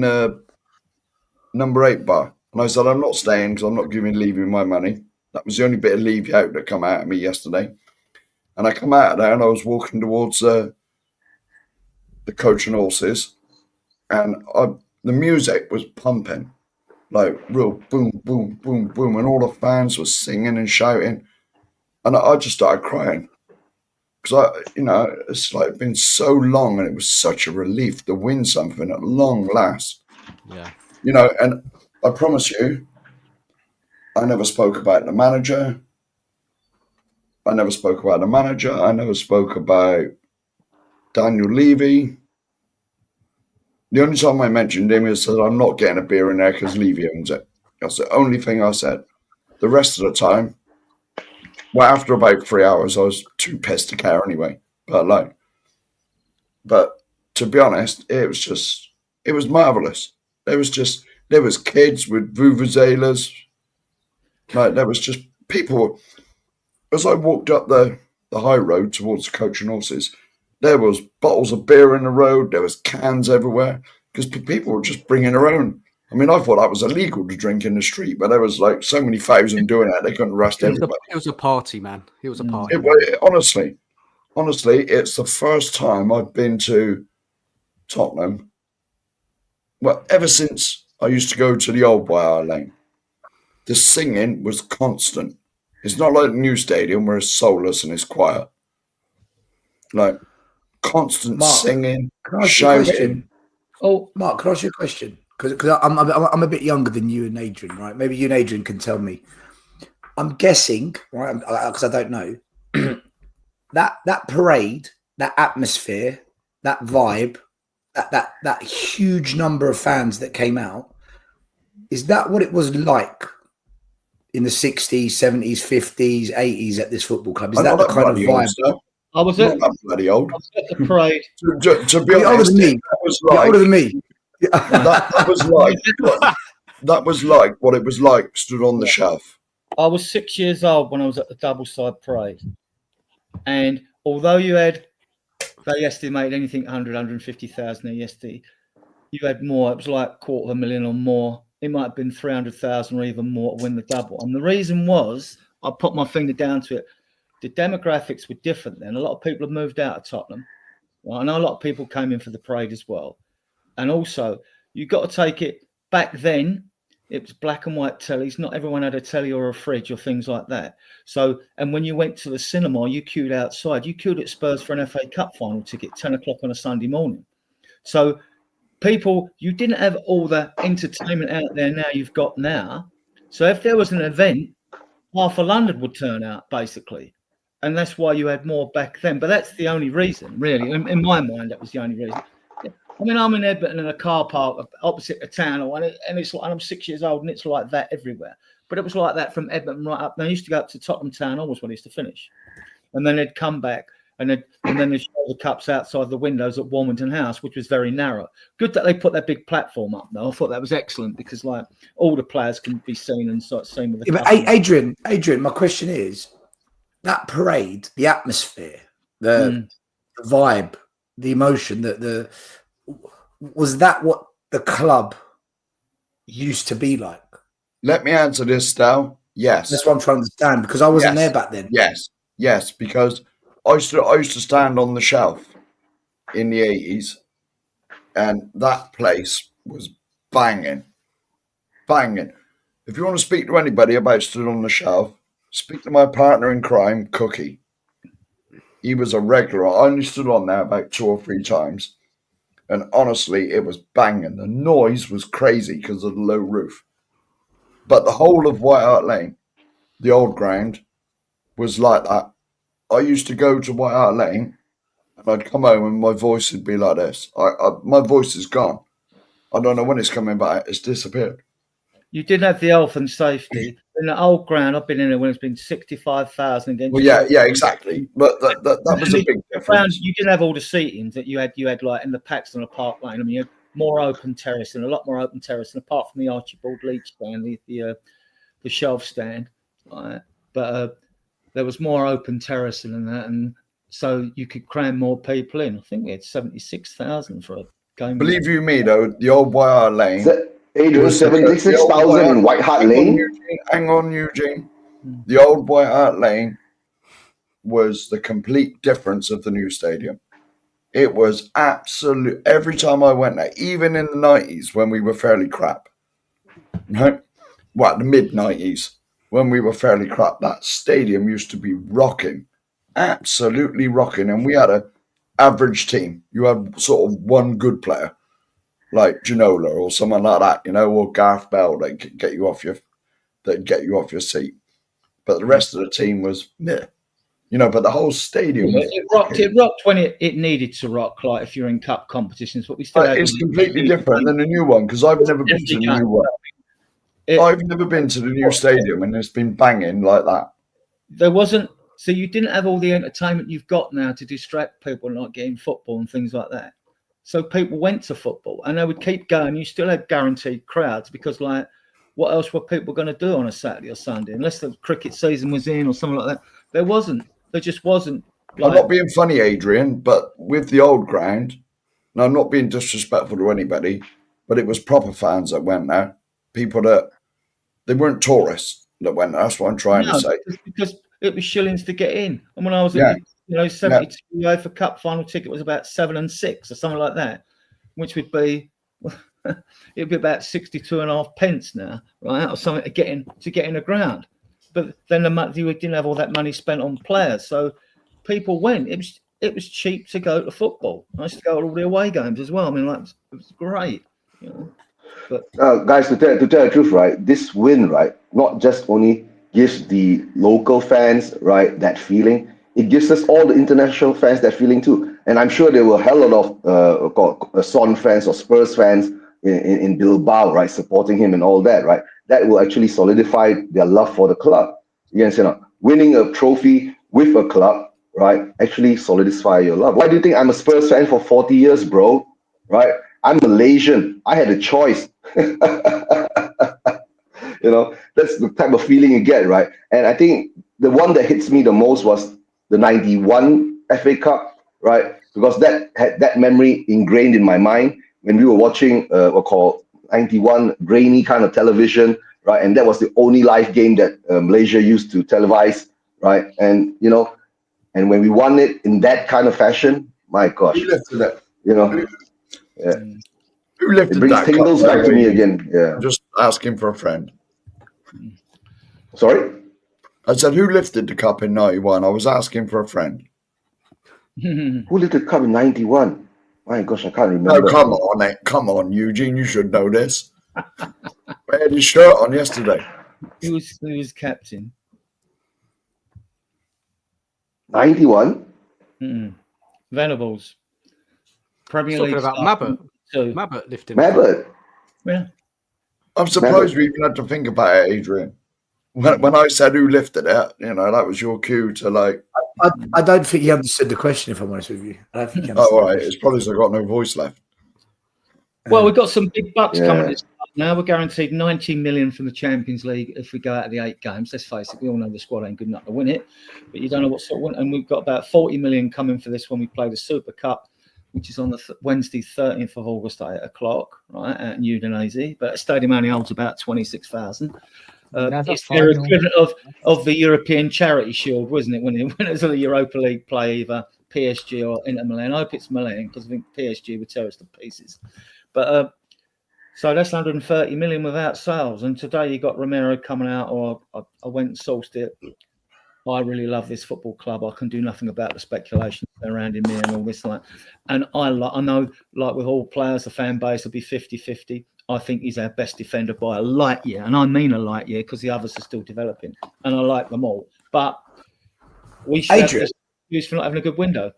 the number 8 bar, and I said, "I'm not staying because I'm not giving Levy my money." That was the only bit of Levy out that come out of me yesterday. And I come out of there, and I was walking towards the Coach and Horses, and the music was pumping, like real boom, boom, boom, boom, and all the fans were singing and shouting, and I just started crying because it's like been so long, and it was such a relief to win something at long last. Yeah, and I promise you, I never spoke about the manager. I never spoke about Daniel Levy. The only time I mentioned him is that I'm not getting a beer in there because Levy owns it. That's the only thing I said. The rest of the time, well, after about 3 hours, I was too pissed to care anyway. But to be honest, it was marvelous. There was kids with vuvuzelas. Like, there was just people. As I walked up the high road towards the Coach and Horses, there was bottles of beer in the road. There was cans everywhere because people were just bringing their own. I mean, I thought that was illegal to drink in the street, but there was like so many thousand doing that they couldn't arrest everybody. It was a party, man. It was a party. Honestly, it's the first time I've been to Tottenham. Well, ever since I used to go to the old Wire Lane, the singing was constant. It's not like the new stadium where it's soulless and it's quiet. Like constant singing, shouting. Oh, Mark, can I ask you a question? Because I'm a bit younger than you and Adrian, right? Maybe you and Adrian can tell me. I'm guessing, right? Because I don't know. that parade, that atmosphere, that vibe, that huge number of fans that came out. Is that what it was like in the 60s, 70s, 50s, 80s at this football club? Is that the kind of vibe? I was at bloody old. the parade. To be honest, older than me. That was like what it was like stood on the shelf. I was 6 years old when I was at the double side parade, and although they estimated anything 100, 150,000 a yesterday, you had more. It was like 250,000 or more. It might have been 300,000 or even more to win the double. And the reason was, I put my finger down to it, the demographics were different then. A lot of people have moved out of Tottenham. Well, I know a lot of people came in for the parade as well. And also, you've got to take it back then. It was black and white tellies. Not everyone had a telly or a fridge or things like that. So, and when you went to the cinema, you queued outside. You queued at Spurs for an FA Cup final ticket, 10 o'clock on a Sunday morning. So people, you didn't have all the entertainment out there now you've got now. So if there was an event, half of London would turn out, basically. And that's why you had more back then. But that's the only reason, really. In my mind, that was the only reason. I mean, I'm in Edmonton in a car park opposite a town, and it's like, and I'm 6 years old, and it's like that everywhere. But it was like that from Edmonton right up. And I used to go up to Tottenham Town almost when I used to finish, and then they'd come back, and then they'd show the cups outside the windows at Warmington House, which was very narrow. Good that they put that big platform up, though. I thought that was excellent because, like, all the players can be seen and sort of seen with the. Yeah, but Adrian, my question is that parade, the atmosphere, the vibe, the emotion, was that what the club used to be like? Let me answer this now. Yes. That's what I'm trying to understand, because I wasn't there back then. Yes, because I used to stand on the shelf in the 80s, and that place was banging. If you want to speak to anybody about stood on the shelf, speak to my partner in crime, Cookie. He was a regular. I only stood on there about 2 or 3 times. And honestly, it was banging. The noise was crazy because of the low roof. But the whole of White Hart Lane, the old ground, was like that. I used to go to White Hart Lane, and I'd come home and my voice would be like this. My voice is gone. I don't know when it's coming back. It's disappeared. You didn't have the health and safety. In the old ground, I've been in there when it's been 65,000 against. Well, yeah, exactly. But that was a big difference. You didn't have all the seatings that you had like in the Paxton or Park Lane. I mean, you had more open terrace and a lot more open terrace, and apart from the Archibald Leach stand, the shelf stand, right? But there was more open terrace than that, and so you could cram more people in. I think we had 76,000 for a game. Believe you me, though, the old White Hart Lane. Adrian, 76,000 in White Hart Lane. Hang on, Eugene. The old White Hart Lane was the complete difference of the new stadium. It was absolute. Every time I went there, even in the 90s when we were fairly crap, right? Well, the mid 90s when we were fairly crap, that stadium used to be rocking, absolutely rocking. And we had an average team. You had sort of one good player, like Ginola or someone like that, or Gareth Bell. They could get you off your seat. But the rest of the team was meh. But the whole stadium. It rocked when it needed to rock, like if you're in cup competitions. But we still. It's completely different than the new one because I've never been to the new one. I've never been to the new stadium, and it's been banging like that. There wasn't. So you didn't have all the entertainment you've got now to distract people, like getting football and things like that. So people went to football, and they would keep going. You still had guaranteed crowds because, like, what else were people going to do on a Saturday or Sunday unless the cricket season was in or something like that? There wasn't. There just wasn't. I'm not being funny, Adrian, but with the old ground, and I'm not being disrespectful to anybody, but it was proper fans that went there. People they weren't tourists that went there. That's what I'm trying to say. Because it was shillings to get in. And when I was at 72 UEFA Cup final ticket was about 7 and 6 or something like that, which would be it'd be about 62.5 pence now, right? Or something to get in a ground. But then you didn't have all that money spent on players, so people went. It was cheap to go to football. I used to go to all the away games as well. I mean, like, it was great, But guys, to tell the truth, right? This win, right, not just only gives the local fans, right, that feeling. It gives us all the international fans that feeling too. And I'm sure there were a hell of Son fans or Spurs fans in Bilbao, right, supporting him and all that, right? That will actually solidify their love for the club. You understand? Winning a trophy with a club, right, actually solidify your love. Why do you think I'm a Spurs fan for 40 years, bro? Right? I'm Malaysian. I had a choice. That's the type of feeling you get, right? And I think the one that hits me the most was the 91 FA Cup, right? Because that had that memory ingrained in my mind when we were watching what called 91 grainy kind of television, right? And that was the only live game that Malaysia used to televise, right? And and when we won it in that kind of fashion, my gosh, Who lifted that? yeah. Who lifted It brings that tingles cup, back to me again. Yeah. asking for a friend. Sorry? I said, who lifted the cup in 91? I was asking for a friend. Who lifted the cup in 91? My gosh, I can't No, remember. come on, Eugene. You should know this. I had his shirt on yesterday. Who was captain? 91? Venables. Premier Talking League. about star. Mabbott. So, Mabbott lifting. the cup. Mabbott. yeah. I'm surprised we even had to think about it, Adrian. When I said who lifted it, that was your cue to like. I don't think he understood the question, if I'm honest with you. I don't think he Oh, understood all the right. question. It's probably because I got no voice left. Well, we've got some big bucks Yeah. coming this month now. We're guaranteed 19 million from the Champions League if we go out of the 8 games. Let's face it, we all know the squad ain't good enough to win it, but you don't know what sort of win. And we've got about 40 million coming for this when we play the Super Cup, which is on the Wednesday, 13th of August at 8 o'clock, right, at Udinese. But the stadium only holds about 26,000. It's their equivalent of the European Charity Shield, wasn't it? When the winners of the Europa League play either PSG or Inter Milan. I hope it's Milan because I think PSG would tear us to pieces. But so that's 130 million without sales. And today you got Romero coming out, or I went and sourced it. I really love this football club. I can do nothing about the speculation around me and all this. And I know, like with all players, the fan base will be 50-50. I think he's our best defender by a light year. And I mean a light year because the others are still developing. And I like them all. But we should have this excuse for not having a good window.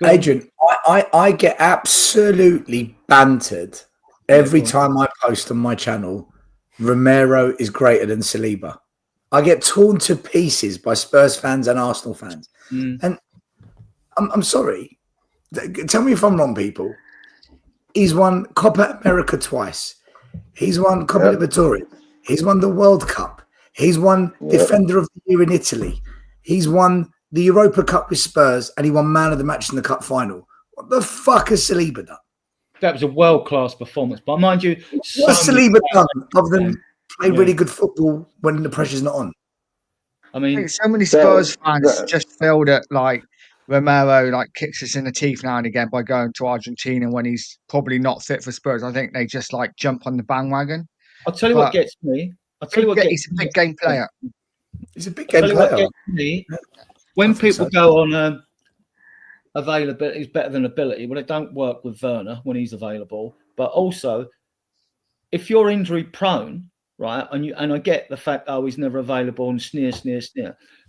Adrian, I get absolutely bantered every time I post on my channel. Romero is greater than Saliba. I get torn to pieces by Spurs fans and Arsenal fans. And I'm sorry. Tell me if I'm wrong, people. He's won Copa America twice. He's won Copa Libertadores. He's won the World Cup. He's won Defender of the Year in Italy. He's won the Europa Cup with Spurs, and he won Man of the Match in the Cup final. What the fuck has Saliba done? That was a world-class performance. But mind you, what's Saliba done other than play really good football when the pressure's not on? I mean, I think so many Spurs fans just feel that like Romero kicks us in the teeth now and again by going to Argentina when he's probably not fit for Spurs. I think they just jump on the bandwagon. I'll tell you what gets me. He's a big game player. He's a big game player. What gets me, when people go on availability is better than ability, well, it don't work with Werner when he's available. But also, if you're injury prone, right, and I get the fact, he's never available and sneer.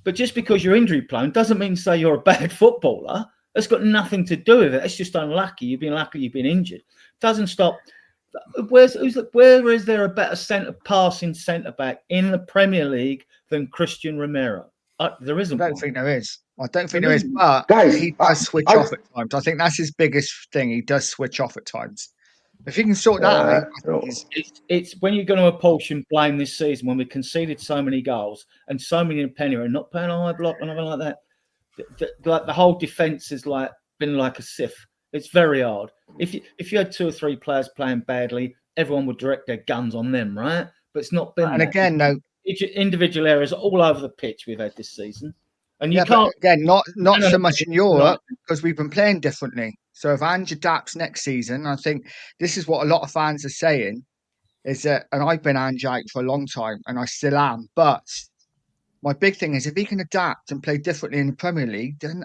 But just because you're injury prone doesn't mean say you're a bad footballer. That's got nothing to do with it. It's just unlucky. You've been lucky. You've been injured. Doesn't stop. Where is there a better passing centre back in the Premier League than Christian Romero? There isn't. I don't think there is. But guys, he does switch off at times. I think that's his biggest thing. He does switch off at times. If he can sort that out, it's when you're going to apportion blame this season when we conceded so many goals and so many in penny and not playing a high block and everything like that. The whole defence has been like a sieve. It's very hard. If you had 2 or 3 players playing badly, everyone would direct their guns on them, right? But it's not been. And again, no individual areas all over the pitch we've had this season, and you can't. Again, not so much in Europe because we've been playing differently. So if Ange adapts next season, I think this is what a lot of fans are saying, is that, and I've been Ange out for a long time, and I still am. But my big thing is if he can adapt and play differently in the Premier League, then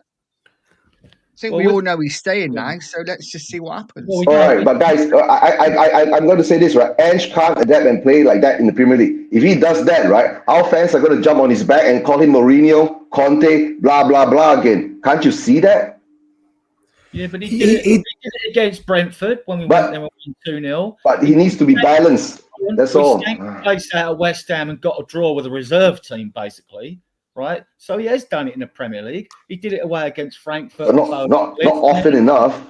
I think we all know he's staying now. So let's just see what happens. All right, but guys, I'm going to say this, right? Ange can't adapt and play like that in the Premier League. If he does that, right, our fans are going to jump on his back and call him Mourinho, Conte, blah, blah, blah again. Can't you see that? Yeah, but he did it against Brentford when we went there and won 2-0. But he needs to be balanced. That's all. He placed out of West Ham and got a draw with a reserve team, basically, right? So he has done it in the Premier League. He did it away against Frankfurt. But not often enough.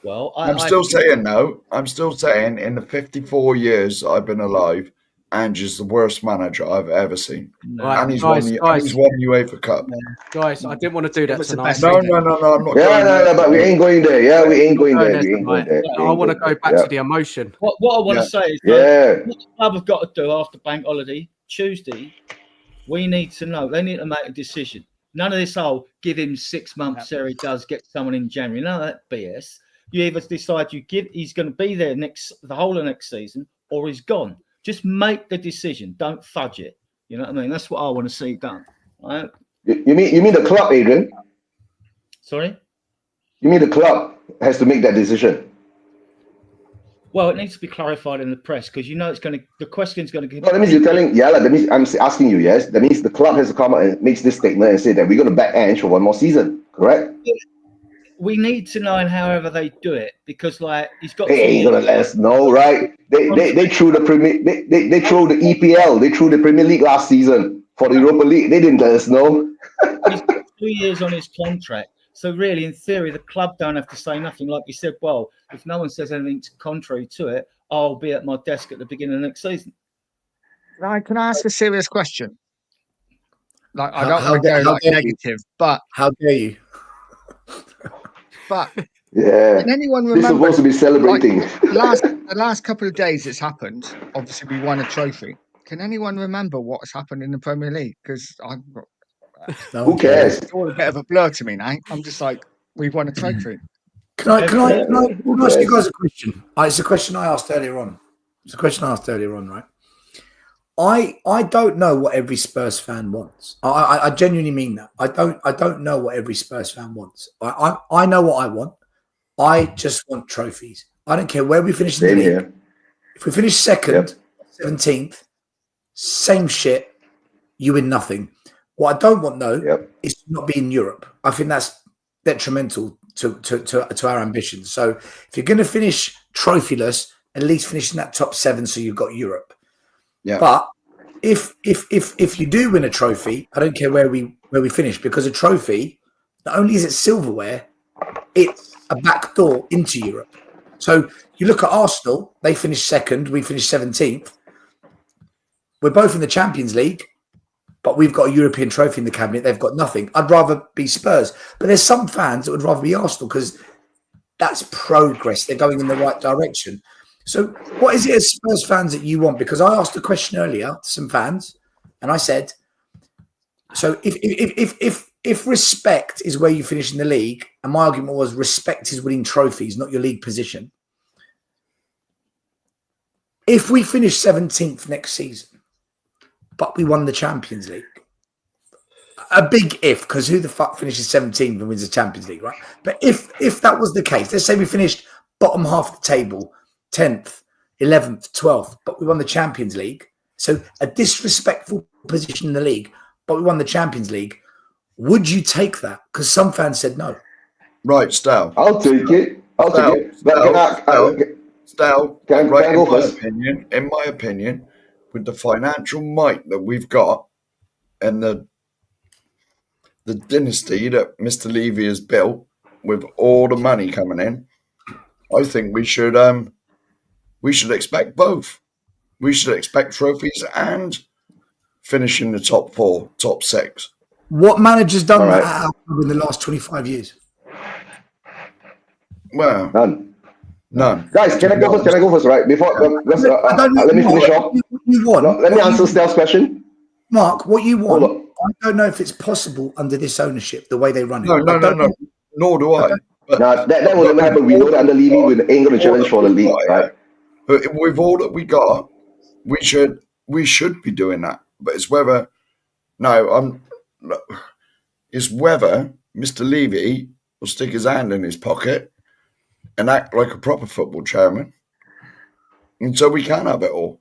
Well, I'm still saying in the 54 years I've been alive, Ange is the worst manager I've ever seen. Right, and he's won UEFA Cup. Guys, I didn't want to do that tonight. No, I'm not. No, but we ain't going there. Yeah, we ain't going there. I want to go back to the emotion. What I want to say is, what the club have got to do after bank holiday, Tuesday, we need to know. They need to make a decision. None of this give him 6 months so he does get someone in January. None of that BS. You either decide he's going to be there the whole of next season, or he's gone. Just make the decision. Don't fudge it. You know what I mean? That's what I want to see done. Right? You mean the club, Adrian? Sorry? You mean the club has to make that decision? Well, it needs to be clarified in the press because it's going to. The question's going to. No, that means you're telling. Yeah, that means I'm asking you. Yes, that means the club has to come out and makes this statement and say that we're going to back Ange for one more season. Correct? We need to know however they do it because, he's got. They ain't gonna let us know, right? They threw the Premier. They threw the EPL. They threw the Premier League last season for the Europa League. They didn't let us know. He's got 2 years on his contract. So really, in theory, the club don't have to say nothing. Like you said, well, if no one says anything contrary to it, I'll be at my desk at the beginning of next season. Can I ask a serious question? I don't want to go negative, but how dare you? But yeah, can anyone remember? They're supposed to be celebrating. The last couple of days it's happened. Obviously, we won a trophy. Can anyone remember what's happened in the Premier League? Because who cares? It's all a bit of a blur to me now. I'm just like, we've won a trophy. Can I ask you guys a question? It's a question I asked earlier on. Right? I don't know what every Spurs fan wants. I genuinely mean that. I don't know what every Spurs fan wants. I know what I want. I just want trophies. I don't care where we finish in the league. Here. If we finish second, 17th, same shit. You win nothing. What I don't want is to not be in Europe. I think that's detrimental to our ambitions. So if you're going to finish trophyless, at least finish in that top 7 so you've got Europe. Yeah. But if you do win a trophy, I don't care where we finish, because a trophy, not only is it silverware, it's a back door into Europe. So you look at Arsenal, they finished second, we finished 17th. We're both in the Champions League, but we've got a European trophy in the cabinet. They've got nothing. I'd rather be Spurs. But there's some fans that would rather be Arsenal because that's progress. They're going in the right direction. So what is it as Spurs fans that you want? Because I asked a question earlier to some fans, and I said, so if respect is where you finish in the league, and my argument was respect is winning trophies, not your league position. If we finish 17th next season, but we won the Champions League, a big if, because who the fuck finishes 17th and wins the Champions League, right? But if that was the case, let's say we finished bottom half of the table, 10th, 11th, 12th, but we won the Champions League. So a disrespectful position in the league, but we won the Champions League. Would you take that? Because some fans said no. Right, Stal. I'll take it. In my opinion, with the financial might that we've got and the dynasty that Mr. Levy has built with all the money coming in, I think we should expect both. We should expect trophies and finish in the top 4, top 6. What manager's done that in the last 25 years? Well, none. Guys, can I go first? Right before let me finish off. You want? Let me answer Stel's question. Mark, what you want? I don't know if it's possible under this ownership, the way they run it. No. Nor do I. That will never happen. We know that under Levy, we ain't going to challenge for the league, right? But with all that we got, we should be doing that. But it's whether Mr. Levy will stick his hand in his pocket and act like a proper football chairman, and so we can have it all.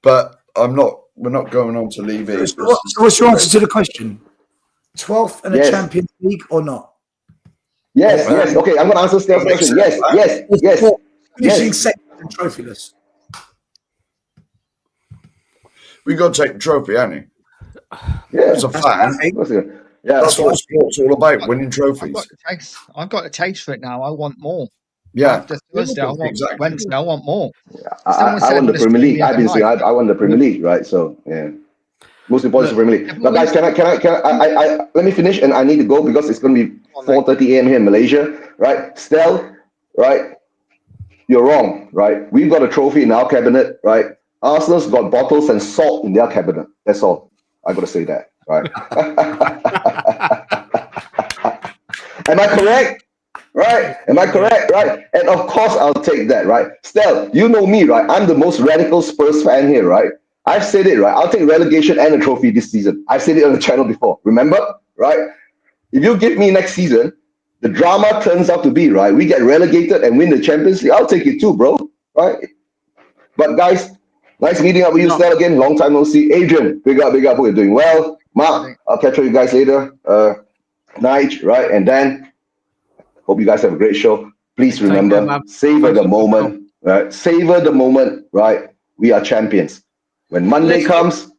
But we're not going on to Levy. So what's your answer to the question? 12th and a Champions League or not? Yes. Okay, I'm going to answer Stel's question. Yes. Finishing second and trophyless. We got to take the trophy, haven't we? Yeah, as a fan. Yeah, that's what sport's all about, winning trophies. I've got a taste for it now. I want more. Yeah. After Thursday, I want Wednesday, I want more. Yeah. I want the Premier League. I've been saying I want the Premier League, right? So yeah. Most important is the Premier League. But guys, can I let me finish, and I need to go because it's going to be 4:30 a.m. here in Malaysia, right? Stel, right? You're wrong, right? We've got a trophy in our cabinet, right? Arsenal's got bottles and salt in their cabinet. That's all. I got to say that, right? Am I correct? Right? Am I correct? Right? And of course, I'll take that. Right? Stel, you know me, right? I'm the most radical Spurs fan here, right? I've said it, right? I'll take relegation and a trophy this season. I've said it on the channel before. Remember? Right? If you give me next season, the drama turns out to be, right, we get relegated and win the Champions League, I'll take it too, bro. Right? But guys, nice meeting up with you, Stel, again. Long time no see. Adrian, big up. Hope you're doing well. Mark, I'll catch up with you guys later. Nige, right? And Dan, hope you guys have a great show. Please remember, savor the moment, right? Savor the moment, right? We are champions. When Monday comes,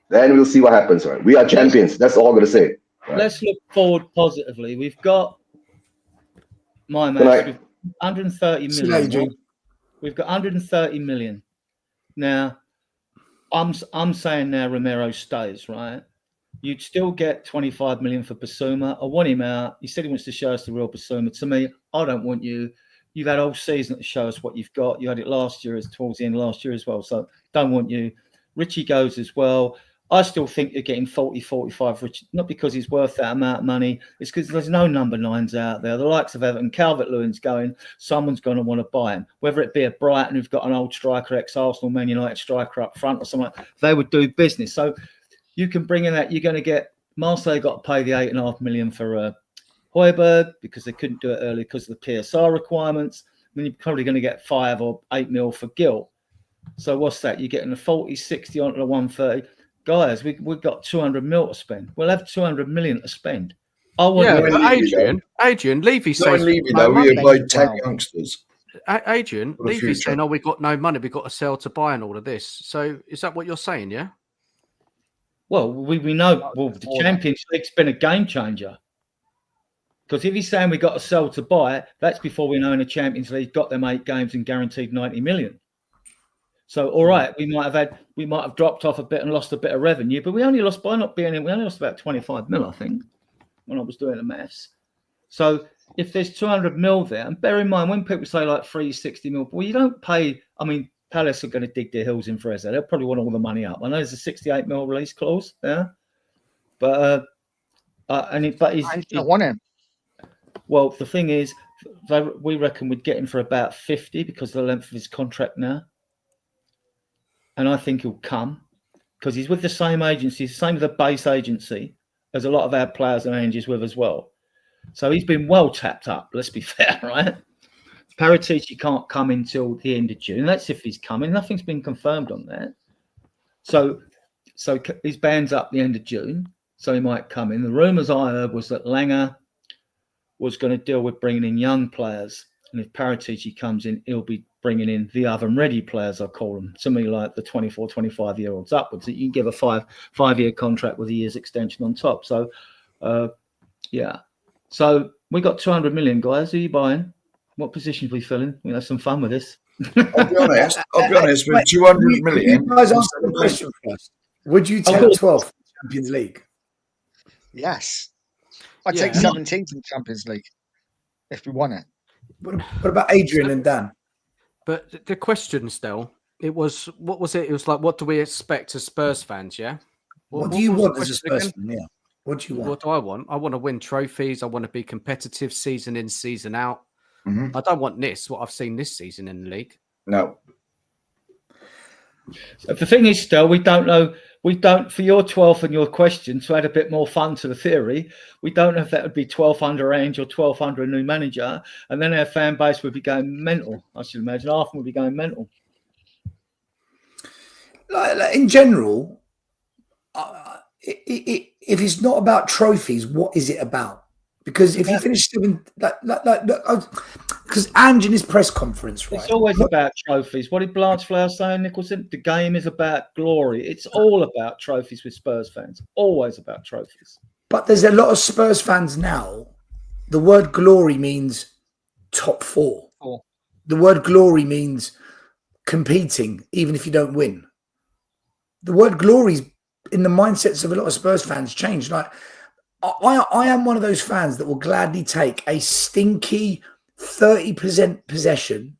then we'll see what happens, right? We are champions. That's all I'm going to say. Right. Let's look forward positively. We've got my match with 130 million. Right? We've got 130 million. Now, I'm saying now Romero stays, right? You'd still get 25 million for Basuma. I want him out. He said he wants to show us the real Basuma. To me, I don't want you. You've had all season to show us what you've got. You had it last year, towards the end of last year as well. So don't want you. Richie goes as well. I still think you're getting 40, 45 Richie, not because he's worth that amount of money. It's because there's no number 9s out there. The likes of Everton, Calvert-Lewin's going, someone's going to want to buy him. Whether it be a Brighton who've got an old striker, ex-Arsenal, Man United striker up front or something, they would do business. So you can bring in that. You're going to get, Marseille got to pay the 8.5 million for Højbjerg because they couldn't do it early because of the PSR requirements. Then you're probably going to get 5 or 8 mil for Gil. So what's that? You're getting the 40, 60 onto the 130. Guys, we've got 200 mil to spend. We'll have 200 million to spend. I want Adrian, Levy says we employed 10 youngsters. Adrian, Levy's saying, we've got no money, we've got to sell to buy and all of this. So is that what you're saying, yeah? Well, we know the Champions League's been a game changer. Because if he's saying we've got to sell to buy, that's before we know in the Champions League got them 8 games and guaranteed 90 million. So, all right, we might have dropped off a bit and lost a bit of revenue, but we only lost by not being in. We only lost about 25 mil, I think, when I was doing the maths. So, if there's 200 mil there, and bear in mind when people say like 360 mil, well, you don't pay. I mean, Palace are going to dig their heels in for Eze. They'll probably want all the money up. I know there's a 68 mil release clause there, but I don't want him. Well, the thing is, we reckon we'd get him for about 50 because of the length of his contract now. And I think he'll come because he's with the same agency, same with the base agency as a lot of our players and managers with as well. So he's been well tapped up, let's be fair, right? Paratici can't come until the end of June. That's if he's coming. Nothing's been confirmed on that. So his band's up the end of June, so he might come in. The rumours I heard was that Langer was going to deal with bringing in young players. And if Paratici comes in, he'll be bringing in the oven-ready players, I call them, something like the 24, 25-year-olds upwards, that you can give a five-year contract with a year's extension on top. So, yeah. So we got 200 million, guys. Who are you buying? What positions are we filling? We'll have some fun with this. I'll be honest, with 200 million. You guys answer the question first. Would you take 12th Champions League? Yes. I'd take 17th in the Champions League if we won it. What about Adrian and Dan? But the question still, what was it? It was like, what do we expect as Spurs fans, yeah? What do you want as a Spurs fan? Yeah. What do you want? What do I want? I want to win trophies. I want to be competitive season in, season out. Mm-hmm. I don't want what I've seen this season in the league. No. The thing is, still, we don't know. We don't, for your 12th and your question, to add a bit more fun to the theory, we don't know if that would be 12th under Ange or 12th under a new manager. And then our fan base would be going mental. I should imagine half of them would be going mental. Like in general, if it's not about trophies, what is it about? Because if you finish doing because Ange in his press conference, right? It's always about trophies. What did Blanchflower say, Nicholson? The game is about glory. It's all about trophies with Spurs fans. Always about trophies. But there's a lot of Spurs fans now. The word glory means top 4. The word glory means competing, even if you don't win. The word glory in the mindsets of a lot of Spurs fans changed. Like, I am one of those fans that will gladly take a stinky 30% possession,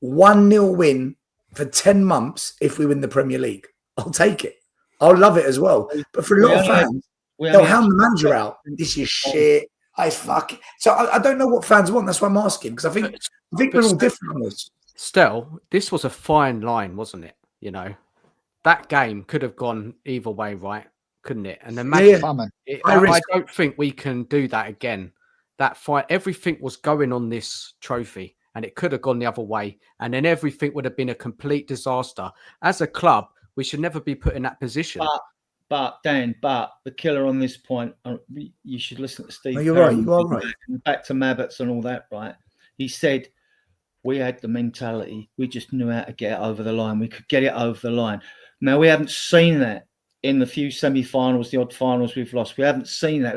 1-0 win for 10 months if we win the Premier League. I'll take it. I'll love it as well. But for a lot of fans, they'll hound the manager out. This is shit. So I don't know what fans want. That's why I'm asking, because I think we're all different on this. Still, this was a fine line, wasn't it? You know, that game could have gone either way, right? Couldn't it? And imagine, I don't think we can do that again. That fight, everything was going on this trophy, and it could have gone the other way, and then everything would have been a complete disaster. As a club, we should never be put in that position. But Dan, the killer on this point, you should listen to Steve. No, you're right. You are right. Back to Mabbotts and all that, right? He said we had the mentality. We just knew how to get it over the line. We could get it over the line. Now, we haven't seen that in the few semi-finals, the odd finals we've lost. We haven't seen that.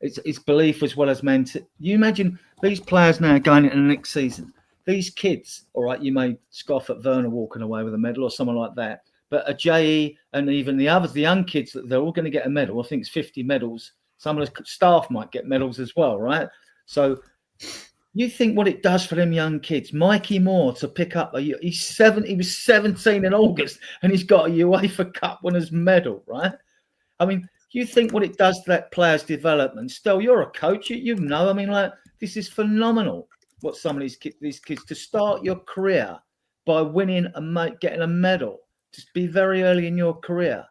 It's belief as well as mentality. You imagine these players now going into the next season. These kids, all right, you may scoff at Werner walking away with a medal or someone like that. But a JE and even the others, the young kids, they're all going to get a medal. I think it's 50 medals. Some of the staff might get medals as well, right? So you think what it does for them young kids. Mikey Moore to pick up he was 17 in August and he's got a UEFA Cup winner's medal, right? I mean, you think what it does to that player's development. Still, you're a coach, you know. I mean, like, this is phenomenal what some of these kids to start your career by winning and getting a medal. Just be very early in your career.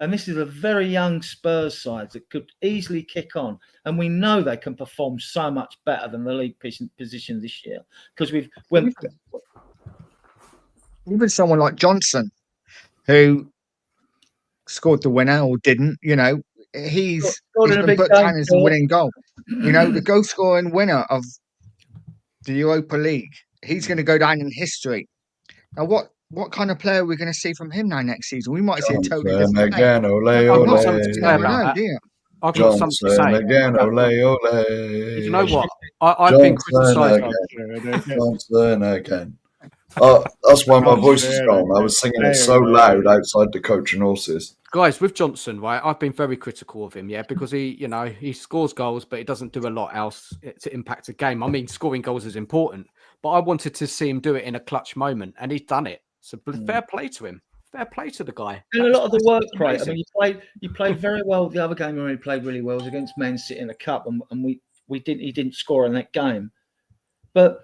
And this is a very young Spurs side that could easily kick on. And we know they can perform so much better than the league position this year. Because even someone like Johnson, who scored the winner or didn't, you know, he's been put down as the winning goal. You know, the goal scoring winner of the Europa League. He's going to go down in history. Now, what kind of player are we going to see from him now next season? We might see a totally different again, player. I've got something to say about that. I've got something to say. Again, ole. You know what? I've been criticised. Johnson again. That's why my voice is gone. I was singing it so loud outside the coach and horses. Guys, with Johnson, right, I've been very critical of him, because he scores goals, but he doesn't do a lot else to impact a game. I mean, scoring goals is important, but I wanted to see him do it in a clutch moment, and he's done it. So fair play to him. Fair play to the guy. And a lot of the work rate. I mean, you played very well. The other game where he played really well was against Man City in the cup, and he didn't score in that game. But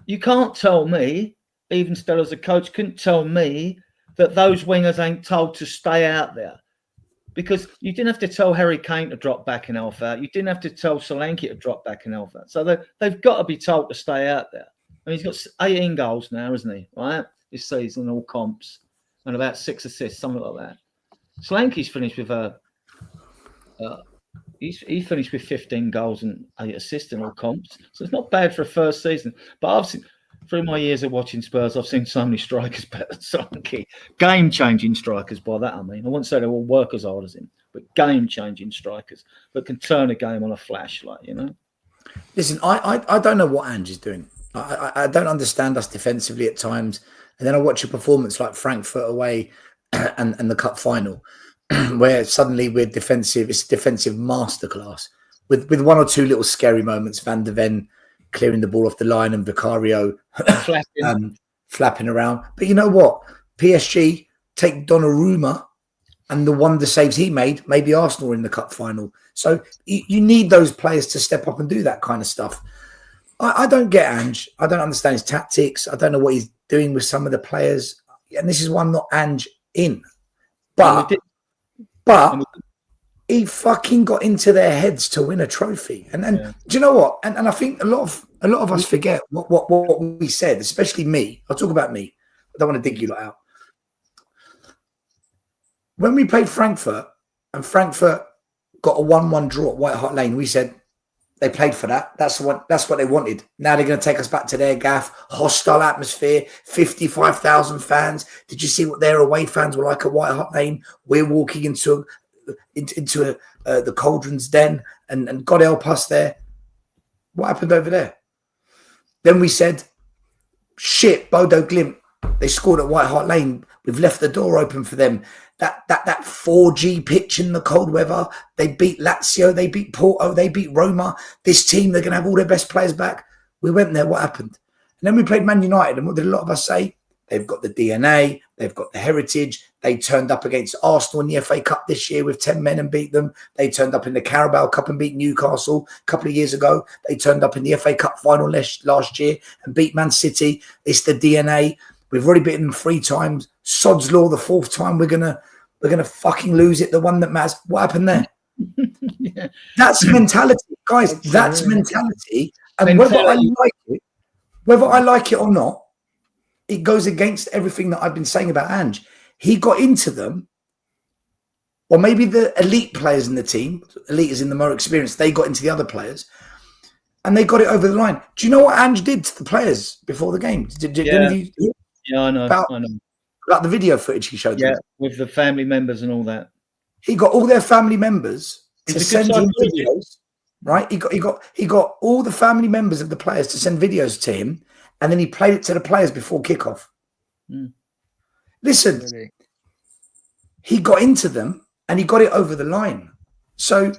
you can't tell me, even still as a coach, couldn't tell me that those wingers ain't told to stay out there. Because you didn't have to tell Harry Kane to drop back and help out. You didn't have to tell Solanke to drop back and help out. So they've got to be told to stay out there. I mean, he's got 18 goals now, isn't he? Right? This season, all comps, and about 6 assists, something like that. Solanke's finished with he finished with 15 goals and 8 assists in all comps. So it's not bad for a first season. But obviously, through my years of watching Spurs, I've seen so many strikers better than Solanke. Game-changing strikers, by that I mean. I wouldn't say they're all work as hard as him, but game-changing strikers that can turn a game on a flash, Listen, I don't know what Ange is doing. I don't understand us defensively at times. And then I watch a performance like Frankfurt away and the cup final, where suddenly we're defensive. It's a defensive masterclass with one or two little scary moments. Van der Ven clearing the ball off the line and Vicario flapping around. But you know what? PSG take Donnarumma and the wonder saves he made, maybe Arsenal in the cup final. So you need those players to step up and do that kind of stuff. I don't get Ange. I don't understand his tactics. I don't know what he's doing with some of the players. And this is why I'm not Ange in. But he fucking got into their heads to win a trophy. And do you know what? And I think a lot of us forget what we said, especially me. I'll talk about me. I don't want to dig you lot out. When we played Frankfurt and Frankfurt got a 1-1 draw at White Hart Lane, we said, they played for that. That's what they wanted. Now they're going to take us back to their gaff. Hostile atmosphere, 55,000 fans. Did you see what their away fans were like at White Hart Lane? We're walking into the Cauldron's Den, and God help us there. What happened over there? Then we said, shit, Bodo Glimt. They scored at White Hart Lane. We've left the door open for them. That 4G pitch in the cold weather. They beat Lazio. They beat Porto. They beat Roma. This team, they're going to have all their best players back. We went there. What happened? And then we played Man United. And what did a lot of us say? they've got the DNA, they've got the heritage. They turned up against Arsenal in the FA Cup this year with 10 men and beat them. They turned up in the Carabao Cup and beat Newcastle a couple of years ago. They turned up in the FA Cup final last year and beat Man City. It's the DNA. We've already beaten them 3 times. Sod's law, the 4th time we're gonna fucking lose it. The one that matters. What happened there? Yeah. That's mentality, guys. That's mentality. And whether I like it or not, it goes against everything that I've been saying about Ange. He got into them, or maybe the elite players in the team, elite is in the more experienced, they got into the other players, and they got it over the line. Do you know what Ange did to the players before the game? Yeah, I know. About the video footage he showed them. With the family members and all that. He got all their family members to send him videos, right? He got all the family members of the players to send videos to him, and then he played it to the players before kickoff. Listen, Really? he got into them and he got it over the line. So,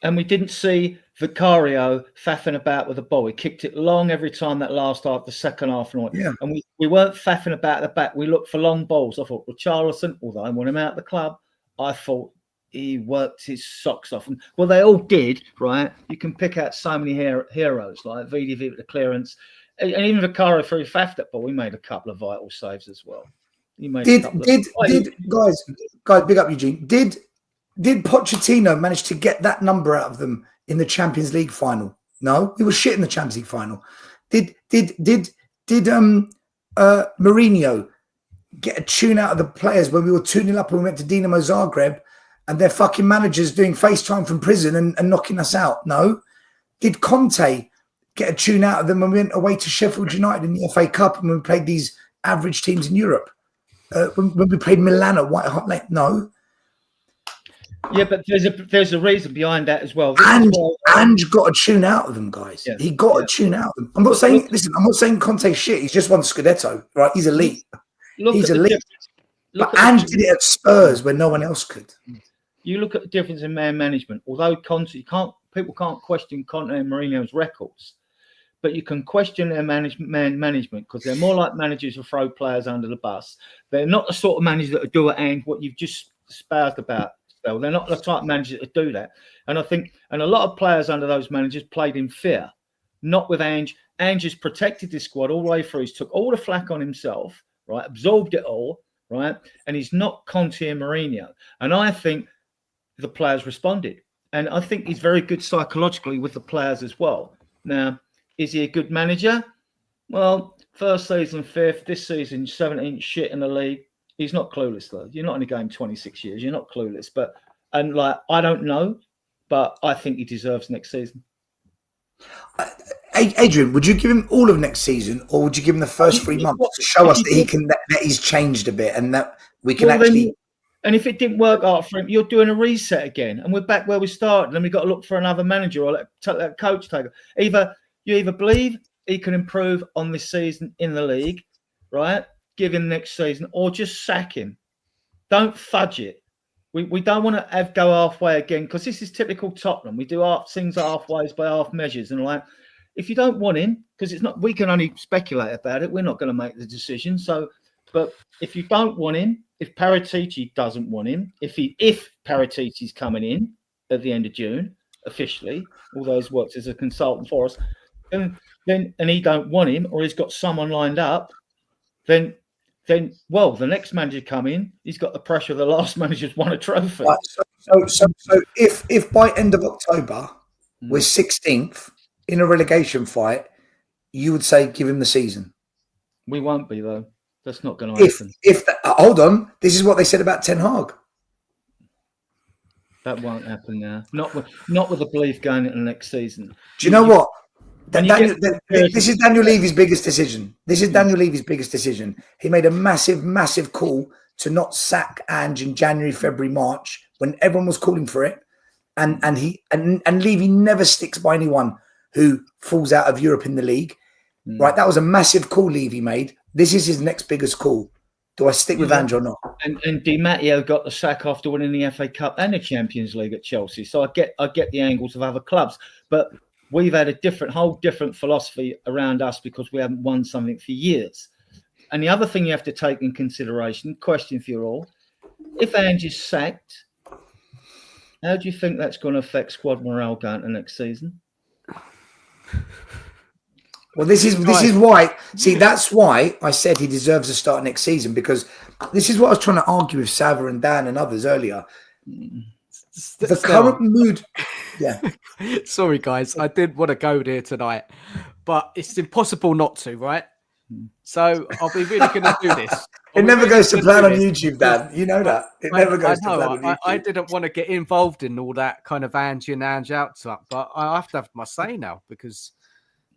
and we didn't see Vicario faffing about with the ball. He kicked it long every time that last half, the second half, and all. Yeah. And we weren't faffing about the back. We looked for long balls. I thought, well, Richarlison, although I want him out of the club, I thought he worked his socks off. And well, they all did, right? You can pick out so many heroes like VDV with the clearance, and even Vicario threw faffed that ball. He made a couple of vital saves as well. He made guys, big up Eugene. Did Pochettino manage to get that number out of them in the Champions League final? No, he was shit in the Champions League final. Did Mourinho get a tune out of the players when we were 2-0 up and we went to Dinamo Zagreb and their fucking managers doing FaceTime from prison and knocking us out? No. Did Conte get a tune out of them when we went away to Sheffield United in the FA Cup and we played these average teams in Europe? When we played Milan at White Hart Lane? No. Yeah, but there's a reason behind that as well. Ange got a tune out of them, guys. Yeah. He got a tune out of them. I'm not saying Conte's shit. He's just won Scudetto, right? He's elite. He's elite. But Ange did it at Spurs when no one else could. You look at the difference in man management. Although people can't question Conte and Mourinho's records, but you can question their management because they're more like managers who throw players under the bus. They're not the sort of managers that do it and what you've just espoused about. So they're not the type of managers that do that. And I think, and a lot of players under those managers played in fear, not with Ange. Ange has protected this squad all the way through. He's took all the flack on himself, right? Absorbed it all, right? And he's not Conte and Mourinho. And I think the players responded. And I think he's very good psychologically with the players as well. Now, is he a good manager? Well, first season 5th, this season 17th, shit in the league. He's not clueless though. You're not in the game 26 years. You're not clueless. I don't know, but I think he deserves next season. Adrian, would you give him all of next season, or would you give him the first 3 months to show us that he's changed a bit and that we can actually? And if it didn't work out for him, you're doing a reset again, and we're back where we started. And we've got to look for another manager or let coach take it. You either believe he can improve on this season in the league, right? Give him next season, or just sack him. Don't fudge it. We don't want to go halfway again, because this is typical Tottenham. We do things halfways by half measures, and like, if you don't want him, because it's not, we can only speculate about it. We're not going to make the decision. So, but if you don't want him, if Paratici doesn't want him, if Paratici's coming in at the end of June officially, although he's worked as a consultant for us, then and he don't want him, or he's got someone lined up, then well, the next manager come in, he's got the pressure of the last manager's won a trophy. Right, so if by end of October we're 16th in a relegation fight, you would say give him the season. We won't be though. That's not going to happen. Hold on, this is what they said about Ten Hag. That won't happen now. Not with the belief going into the next season. Do you know what? This is Daniel Levy's biggest decision. He made a massive call to not sack Ange in January, February, March when everyone was calling for it, and Levy never sticks by anyone who falls out of Europe in the league. Right? That was a massive call Levy made. This is his next biggest call. Do I stick with Ange or not? And Di Matteo got the sack after winning the FA Cup and the Champions League at Chelsea. So I get the angles of other clubs, but we've had a whole different philosophy around us because we haven't won something for years. And the other thing you have to take in consideration, question for you all, if Ange is sacked, how do you think that's going to affect squad morale going to next season? Well, this is why. See, that's why I said he deserves to start next season, because this is what I was trying to argue with Saviour and Dan and others earlier. The current mood. Yeah. Sorry, guys. I did want to go there tonight, but it's impossible not to, right? So I'll be really going to do this. It never goes to plan on YouTube, Dan. You know that. It never goes to plan on YouTube. I didn't want to get involved in all that kind of Ange in, Ange out stuff, but I have to have my say now because,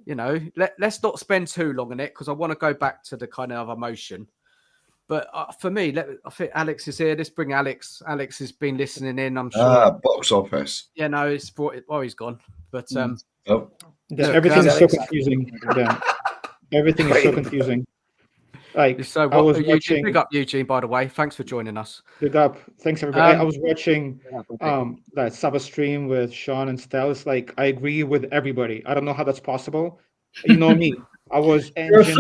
you know, let's not spend too long on it because I want to go back to the kind of emotion. But for me, I think Alex is here. Let's bring Alex. Alex has been listening in, I'm sure. Box office. Yeah, no, it's brought it. Oh, he's gone. But Oh. Yeah, everything is so confusing. Yeah. Everything is so confusing. Like so I was watching. Big up Eugene, by the way. Thanks for joining us. Big up. Thanks everybody. I was watching that Sava stream with Sean and Stel. It's like I agree with everybody. I don't know how that's possible. You know me. I was engine,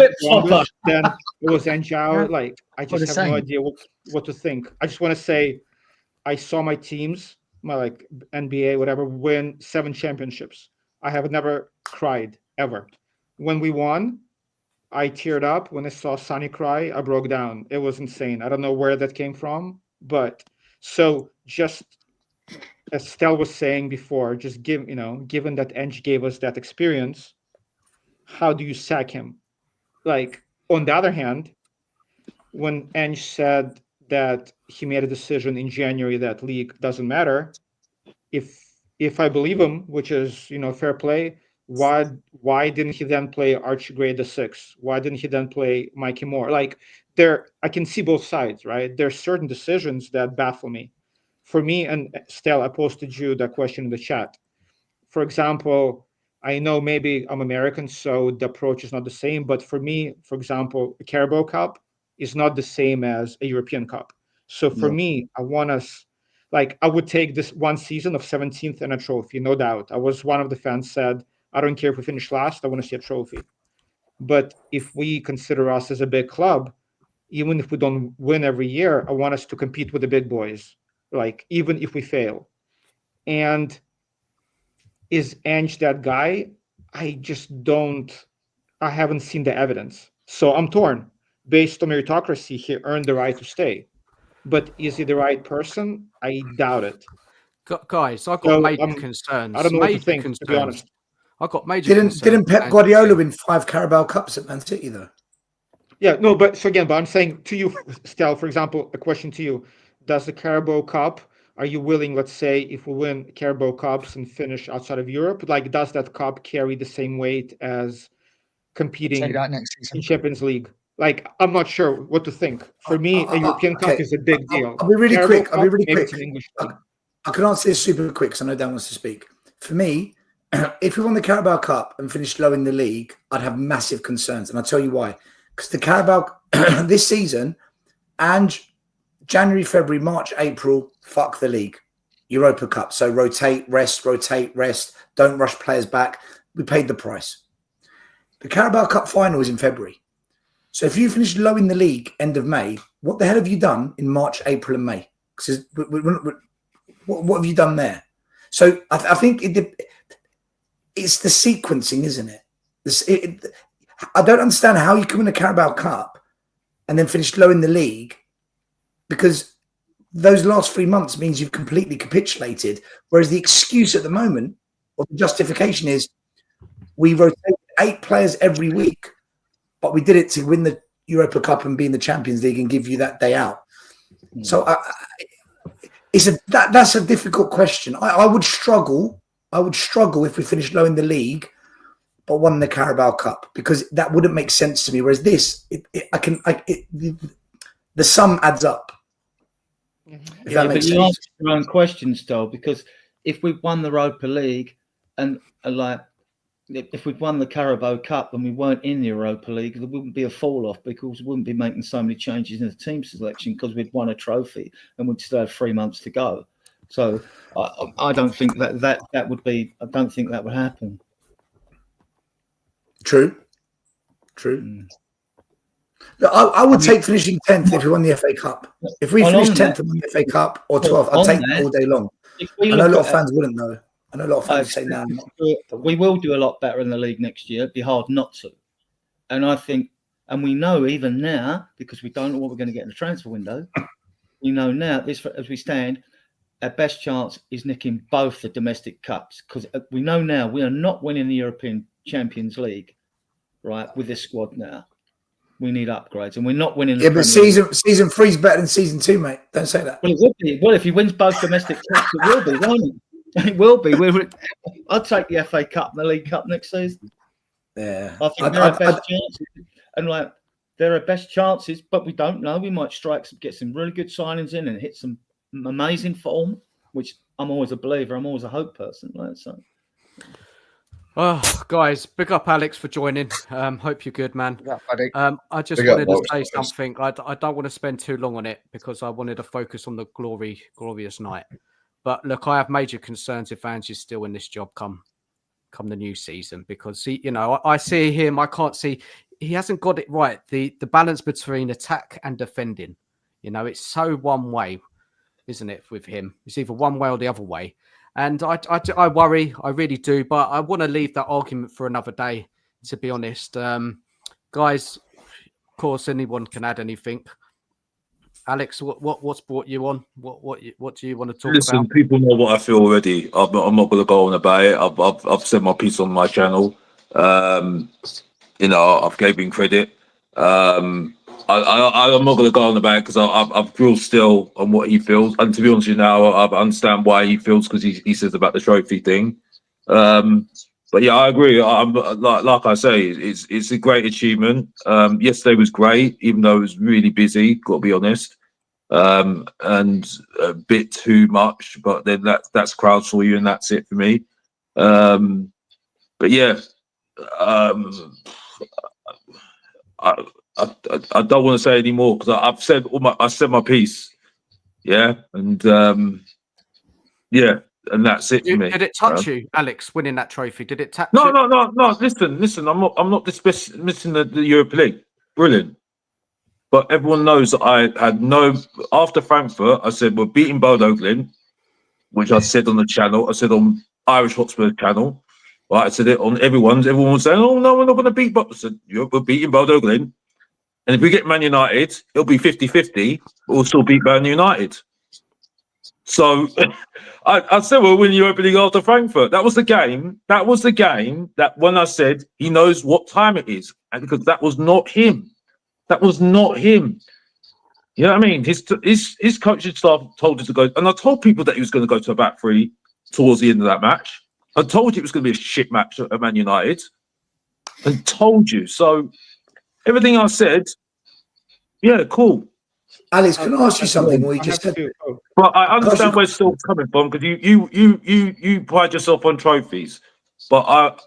then it was Angel. Like I just have no idea what to think. I just want to say I saw my teams, my like NBA, whatever, win 7 championships. I have never cried ever. When we won, I teared up. When I saw Sonny cry, I broke down. It was insane. I don't know where that came from, so just as Stel was saying before, just given that Ange gave us that experience, how do you sack him? Like, on the other hand, when Ange said that he made a decision in January that league doesn't matter, if I believe him, which is, fair play, why didn't he then play Archie Gray the 6? Why didn't he then play Mikey Moore? Like, I can see both sides, right? There are certain decisions that baffle me. For me, and Stel, I posted you that question in the chat. For example, I know maybe I'm American, so the approach is not the same. But for me, for example, the Carabao Cup is not the same as a European Cup. So for me, I want us, like, I would take this one season of 17th and a trophy, no doubt. I was one of the fans said, I don't care if we finish last, I want to see a trophy. But if we consider us as a big club, even if we don't win every year, I want us to compete with the big boys, like, even if we fail. And is Ange that guy? I haven't seen the evidence. So I'm torn. Based on meritocracy, he earned the right to stay. But is he the right person? I doubt it. Guys, I've got major concerns. I don't know what to think, to be honest. I've got major concerns. Didn't Pep Guardiola win 5 Carabao Cups at Man City, though? Yeah, no, but I'm saying to you, Stel, for example, a question to you. Does the Carabao Cup, are you willing, let's say, if we win Carabao Cups and finish outside of Europe, like, does that cup carry the same weight as competing in Champions League? Like, I'm not sure what to think. For me, a European Cup is a big deal. I'll be really quick. English I can answer this super quick because I know Dan wants to speak. For me, if we won the Carabao Cup and finished low in the league, I'd have massive concerns. And I'll tell you why. Because the Carabao, this season, and January, February, March, April, fuck the league. Europa Cup. So rotate, rest. Don't rush players back. We paid the price. The Carabao Cup final is in February. So if you finish low in the league end of May, what the hell have you done in March, April and May? What have you done there? So I think it's the sequencing, isn't it? I don't understand how you can win a Carabao Cup and then finish low in the league, because those last 3 months means you've completely capitulated. Whereas the excuse at the moment, or the justification, is we rotate 8 players every week, but we did it to win the Europa Cup and be in the Champions League and give you that day out. So that's a difficult question. I would struggle. If we finished low in the league, but won the Carabao Cup, because that wouldn't make sense to me. Whereas this, the sum adds up. But you answer your own questions, though, because if we won the Europa League and if we'd won the Carabao Cup and we weren't in the Europa League, there wouldn't be a fall off, because we wouldn't be making so many changes in the team selection, because we'd won a trophy and we'd still have 3 months to go. So I don't think that would be. I don't think that would happen. True. Look, I would take finishing 10th if we won the FA Cup. If we finish 10th and won the FA Cup or 12th, I'd take that all day long. I know a lot of fans wouldn't know. I know a lot of fans say no. We will do a lot better in the league next year. It'd be hard not to. And I think, and we know even now, because we don't know what we're going to get in the transfer window, we know now, as we stand, our best chance is nicking both the domestic cups, because we know now we are not winning the European Champions League, right, with this squad now. We need upgrades, and we're not winning. Yeah, but season 3 is better than season 2, mate. Don't say that. Well, it will be. Well, if he wins both domestic cups, it will be, won't it? It will be. I'd take the FA Cup and the League Cup next season. Yeah, I think they're our best chances, and like there are best chances, but we don't know. We might get some really good signings in and hit some amazing form, which I'm always a believer. I'm always a hope person. Right? So. Oh, guys, big up Alex for joining. Hope you're good, man. Yeah, buddy. I just wanted to say something. I don't want to spend too long on it because I wanted to focus on the glorious night. But look, I have major concerns if Ange is still in this job come the new season because I see him. I can't see he hasn't got it right. The balance between attack and defending. It's so one way, isn't it? With him, it's either one way or the other way. And I worry, I really do, but I want to leave that argument for another day, to be honest. Guys, of course, anyone can add anything. Alex, what's brought you on? What do you want to talk about? Listen, people know what I feel already. I'm not going to go on about it. I've said my piece on my channel. I've given credit. I'm not going to go on about it because I feel still on what he feels. And to be honest with you now, I understand why he feels because he says about the trophy thing. But yeah, I agree. I'm like I say, it's a great achievement. Yesterday was great, even though it was really busy. Got to be honest, and a bit too much. But then that's crowds for you, and that's it for me. But yeah, I don't want to say any more because I said my piece. Yeah, and yeah. And that's it for me. Did it touch you, Alex, winning that trophy? Did it touch you? No. No. Listen. I'm not dismissing the Europa League. Brilliant. But everyone knows that I had after Frankfurt, I said we're beating Bodo Glimt, which I said on the channel. I said on Irish Hotspur channel. Right, I said it on everyone's. Everyone was saying, "Oh no, we're not going to beat." But I said, "We're beating Bodo Glimt, and if we get Man United, it'll be 50-50. We'll still beat Man United." So I said we'll win the Europa League after Frankfurt. That was the game. That when I said he knows what time it is, and because that was not him. That was not him. You know what I mean? His coaching staff told us to go, and I told people that he was going to go to a back three towards the end of that match. I told you it was going to be a shit match at Man United. I told you. So everything I said, yeah, cool. Alex, can I ask you something? What you just said? But I understand where it's still coming from because you pride yourself on trophies, but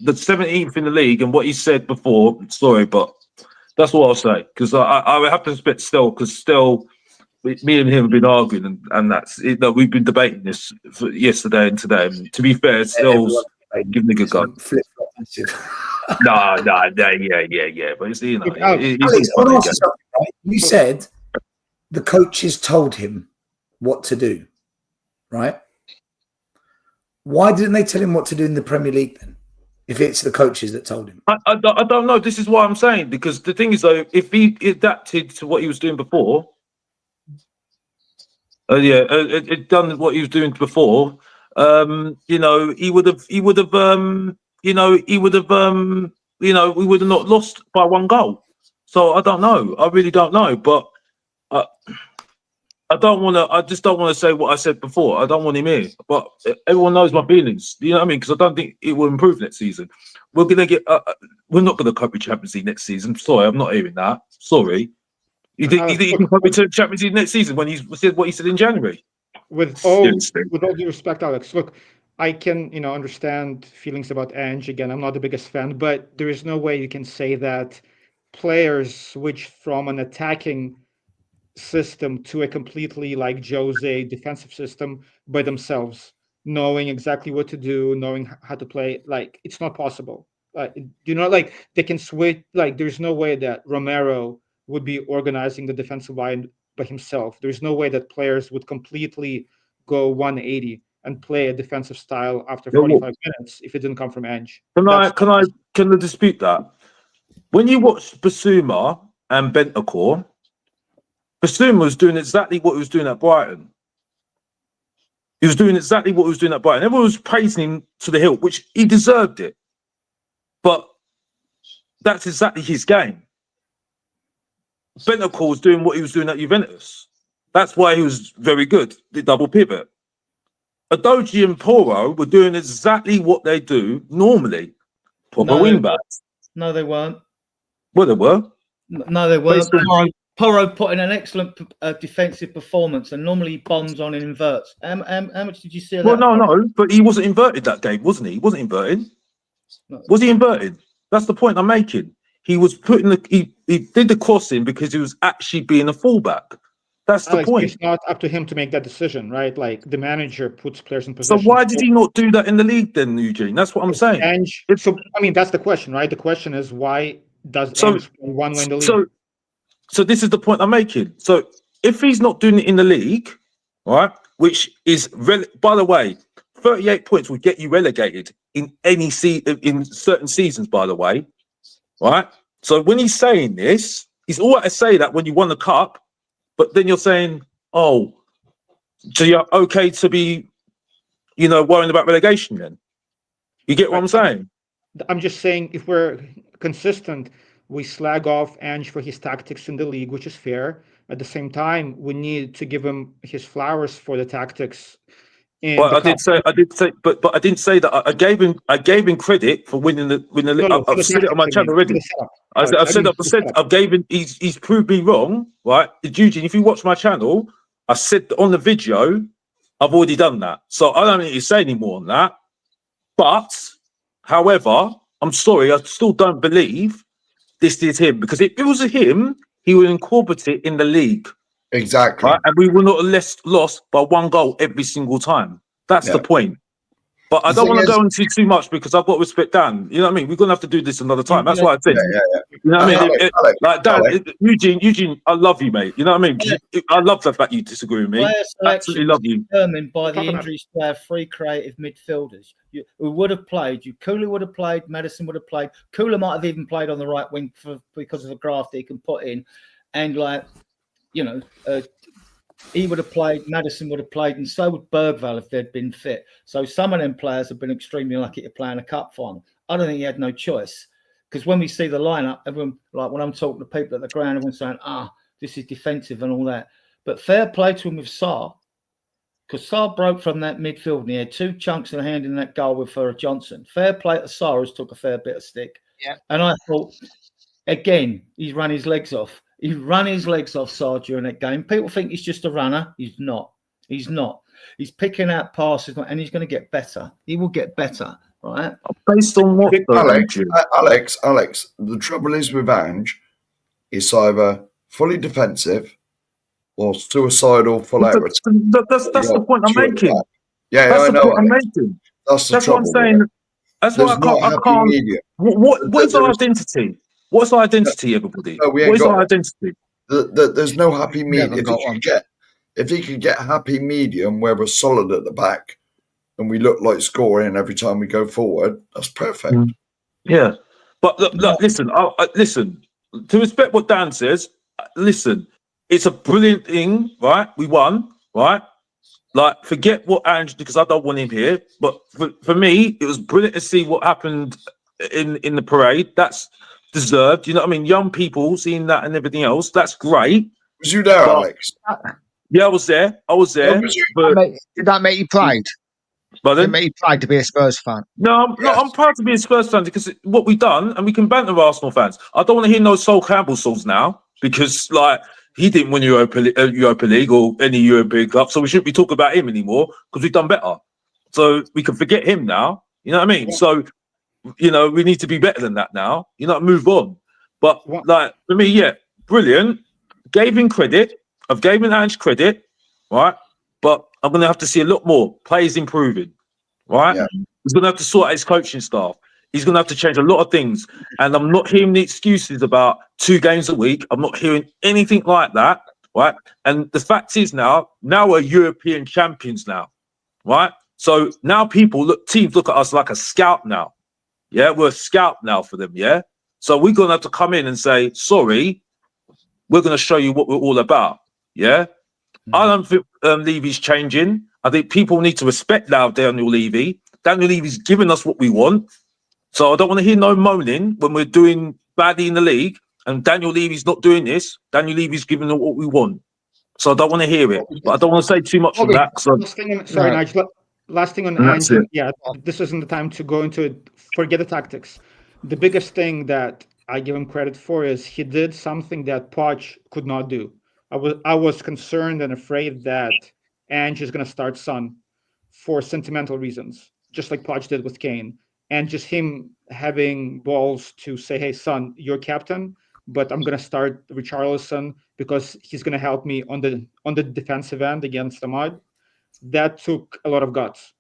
the 17th in the league and what he said before. Sorry, but that's what I'll say because I would have to spit still because still me and him have been arguing and that's it. No, we've been debating this for yesterday and today. And to be fair, still give me a good go. No, yeah. But it's Alex, I want to ask you something. Right? You said the coaches told him what to do, right? Why didn't they tell him what to do in the Premier League then? If it's the coaches that told him, I don't know. This is what I'm saying because the thing is though, if he adapted to what he was doing before, it done what he was doing before. He would have. We would have not lost by one goal. So I don't know. I really don't know. But I don't want to. I just don't want to say what I said before. I don't want him here. But everyone knows my feelings. You know what I mean? Because I don't think it will improve next season. We're gonna get. We're not gonna cope with Champions League next season. Sorry, I'm not hearing that. Sorry. You think he can cope with Champions League next season when he said what he said in January? With all due respect, Alex, look, I can understand feelings about Ange. Again, I'm not the biggest fan, but there is no way you can say that players switch from an attacking system to a completely like Jose defensive system by themselves, knowing exactly what to do, knowing how to play. Like, it's not possible. Like they can switch. Like there's no way that Romero would be organizing the defensive line by himself. There's no way that players would completely go 180 and play a defensive style after 45 minutes if it didn't come from Ange. Can I dispute that? When you watch Basuma and Bentancur, Basuma was doing exactly what he was doing at Brighton. He was doing exactly what he was doing at Brighton. Everyone was praising him to the hilt, which he deserved it. But that's exactly his game. Bentancur was doing what he was doing at Juventus. That's why he was very good, the double pivot. Adoji and Poro were doing exactly what they do normally. Proper wing backs. No, they weren't. Well, they were. No, they weren't. Poro put in an excellent defensive performance and normally bombs on and inverts. How much did you see of that? Well, no, but he wasn't inverted that game, wasn't he? He wasn't inverted. No. Was he inverted? That's the point I'm making. He was putting he did the crossing because he was actually being a fullback. That's the point. It's not up to him to make that decision, right? Like the manager puts players in position. So why did he not do that in the league then, Eugene? That's what I'm saying. So I mean, that's the question, right? The question is why does Ange play one way in the league? So this is the point I'm making. So if he's not doing it in the league, right, which is by the way, 38 points will get you relegated in any in certain seasons, by the way, right? So when he's saying this, he's all right to say that when you won the cup, but then you're saying, oh, so you're okay to be, worrying about relegation then? You get what I'm saying? I'm just saying if we're consistent, we slag off Ange for his tactics in the league, which is fair. At the same time, we need to give him his flowers for the tactics. But I did say, but I didn't say that. I gave him credit for winning the. I've said it on my channel already. I've gave him. He's proved me wrong, right? Eugene, if you watch my channel, I said on the video, I've already done that. So I don't need to say any more on that. But, however, I'm sorry, I still don't believe this is him, because if it was him, he would incorporate it in the league. Exactly. Right? And we will not have lost by one goal every single time. That's the point. But I don't want to go into too much because I've got to respect Dan. You know what I mean? We're going to have to do this another time. That's what I think. You know what I mean? Like Dan, Eugene, I love you, mate. You know what I mean? I love the fact you disagree with me. Absolutely love you. Determined by the injuries to our three creative midfielders. Who would have played? Kula would have played. Madison would have played. Kula might have even played on the right wing because of the graft he can put in. And he would have played, Madison would have played, and so would Bergvall if they'd been fit. So some of them players have been extremely lucky to play in a cup final. I don't think he had no choice, because when we see the lineup, everyone, like when I'm talking to people at the ground, everyone's saying, this is defensive and all that. But fair play to him with Sarr, because Sarr broke from that midfield and he had two chunks in the hand in that goal with Johnson. Fair play to Sarr, who's took a fair bit of stick. Yeah. And I thought, again, he's run his legs off. He ran his legs off, Sarr, during that game. People think he's just a runner. He's not. He's not. He's picking out passes, and he's going to get better. He will get better, right? Based on what? Alex, the trouble is with Ange, it's either fully defensive or suicidal full out. That's the point I'm making. Yeah, that's I know. The point I'm making. That's the trouble. What I'm saying. That's why I can't. What is our identity? What's our identity, everybody? No, what is our identity? There's no happy medium. If he could get a happy medium where we're solid at the back and we look like scoring every time we go forward, that's perfect. Yeah. But look, listen, listen, to respect what Dan says, listen, it's a brilliant thing, right? We won, right? Like, forget what Ange, because I don't want him here. But for me, it was brilliant to see what happened in the parade. That's deserved. You know what I mean? Young people seeing that and everything else. That's great. Was you there, Alex? Yeah, I was there. Did that make you proud? But did it make you proud to be a Spurs fan? No, I'm proud to be a Spurs fan because what we've done, and we can banter Arsenal fans. I don't want to hear no Sol Campbell songs now because, like, he didn't win Europa League or any European Cup, so we shouldn't be talking about him anymore because we've done better. So we can forget him now. You know what I mean? Yeah. So, we need to be better than that now. Move on. But, like, for me, yeah, brilliant. Gave him credit. I've given Ange credit, right? But I'm going to have to see a lot more. Players improving, right? Yeah. He's going to have to sort out his coaching staff. He's going to have to change a lot of things. And I'm not hearing the excuses about 2 games a week. I'm not hearing anything like that, right? And the fact is now we're European champions now, right? So now teams look at us like a scout now. Yeah, we're a scout now for them, yeah? So we're going to have to come in and say, sorry, we're going to show you what we're all about, yeah? I don't think Levy's changing. I think people need to respect now Daniel Levy. Daniel Levy's giving us what we want. So I don't want to hear no moaning when we're doing badly in the league and Daniel Levy's not doing this. Daniel Levy's giving us what we want. So I don't want to hear it. But I don't want to say too much on that. Sorry, Nigel. Last thing on Ange. Yeah, this isn't the time to go into it. Forget the tactics. The biggest thing that I give him credit for is he did something that Poch could not do. I was concerned and afraid that Ange is going to start Son for sentimental reasons, just like Poch did with Kane. And just him having balls to say, hey, Son, you're captain, but I'm going to start Richarlison because he's going to help me on the defensive end against Ahmad. That took a lot of guts.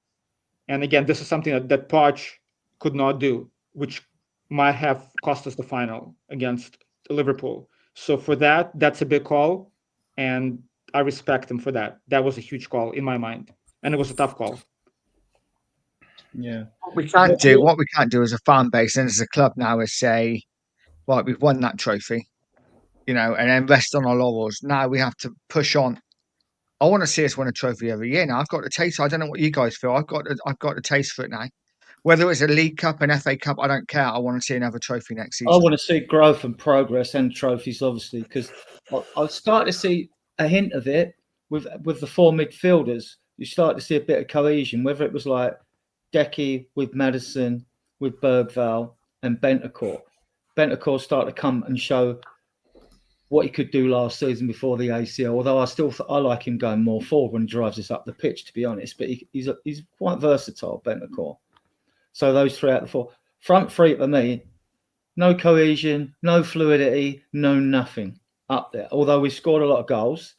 And again, this is something that Poch could not do, which might have cost us the final against Liverpool. So for that, that's a big call. And I respect him for that. That was a huge call in my mind. And it was a tough call. Yeah. What we can't do as a fan base and as a club now is say, right, we've won that trophy, and then rest on our laurels. Now we have to push on. I want to see us win a trophy every year now. I've got the taste. I don't know what you guys feel. I've got the taste for it now. Whether it's a League Cup, an FA Cup, I don't care. I want to see another trophy next season. I want to see growth and progress and trophies, obviously, because I'll start to see a hint of it with the 4 midfielders. You start to see a bit of cohesion, whether it was like Decky with Maddison, with Bergvall and Bentancur. Bentancur started to come and show what he could do last season before the ACL. Although I like him going more forward when he drives us up the pitch, to be honest. But he's quite versatile, Bentancur. So those 3 out of the 4. Front 3 for me, no cohesion, no fluidity, no nothing up there. Although we scored a lot of goals,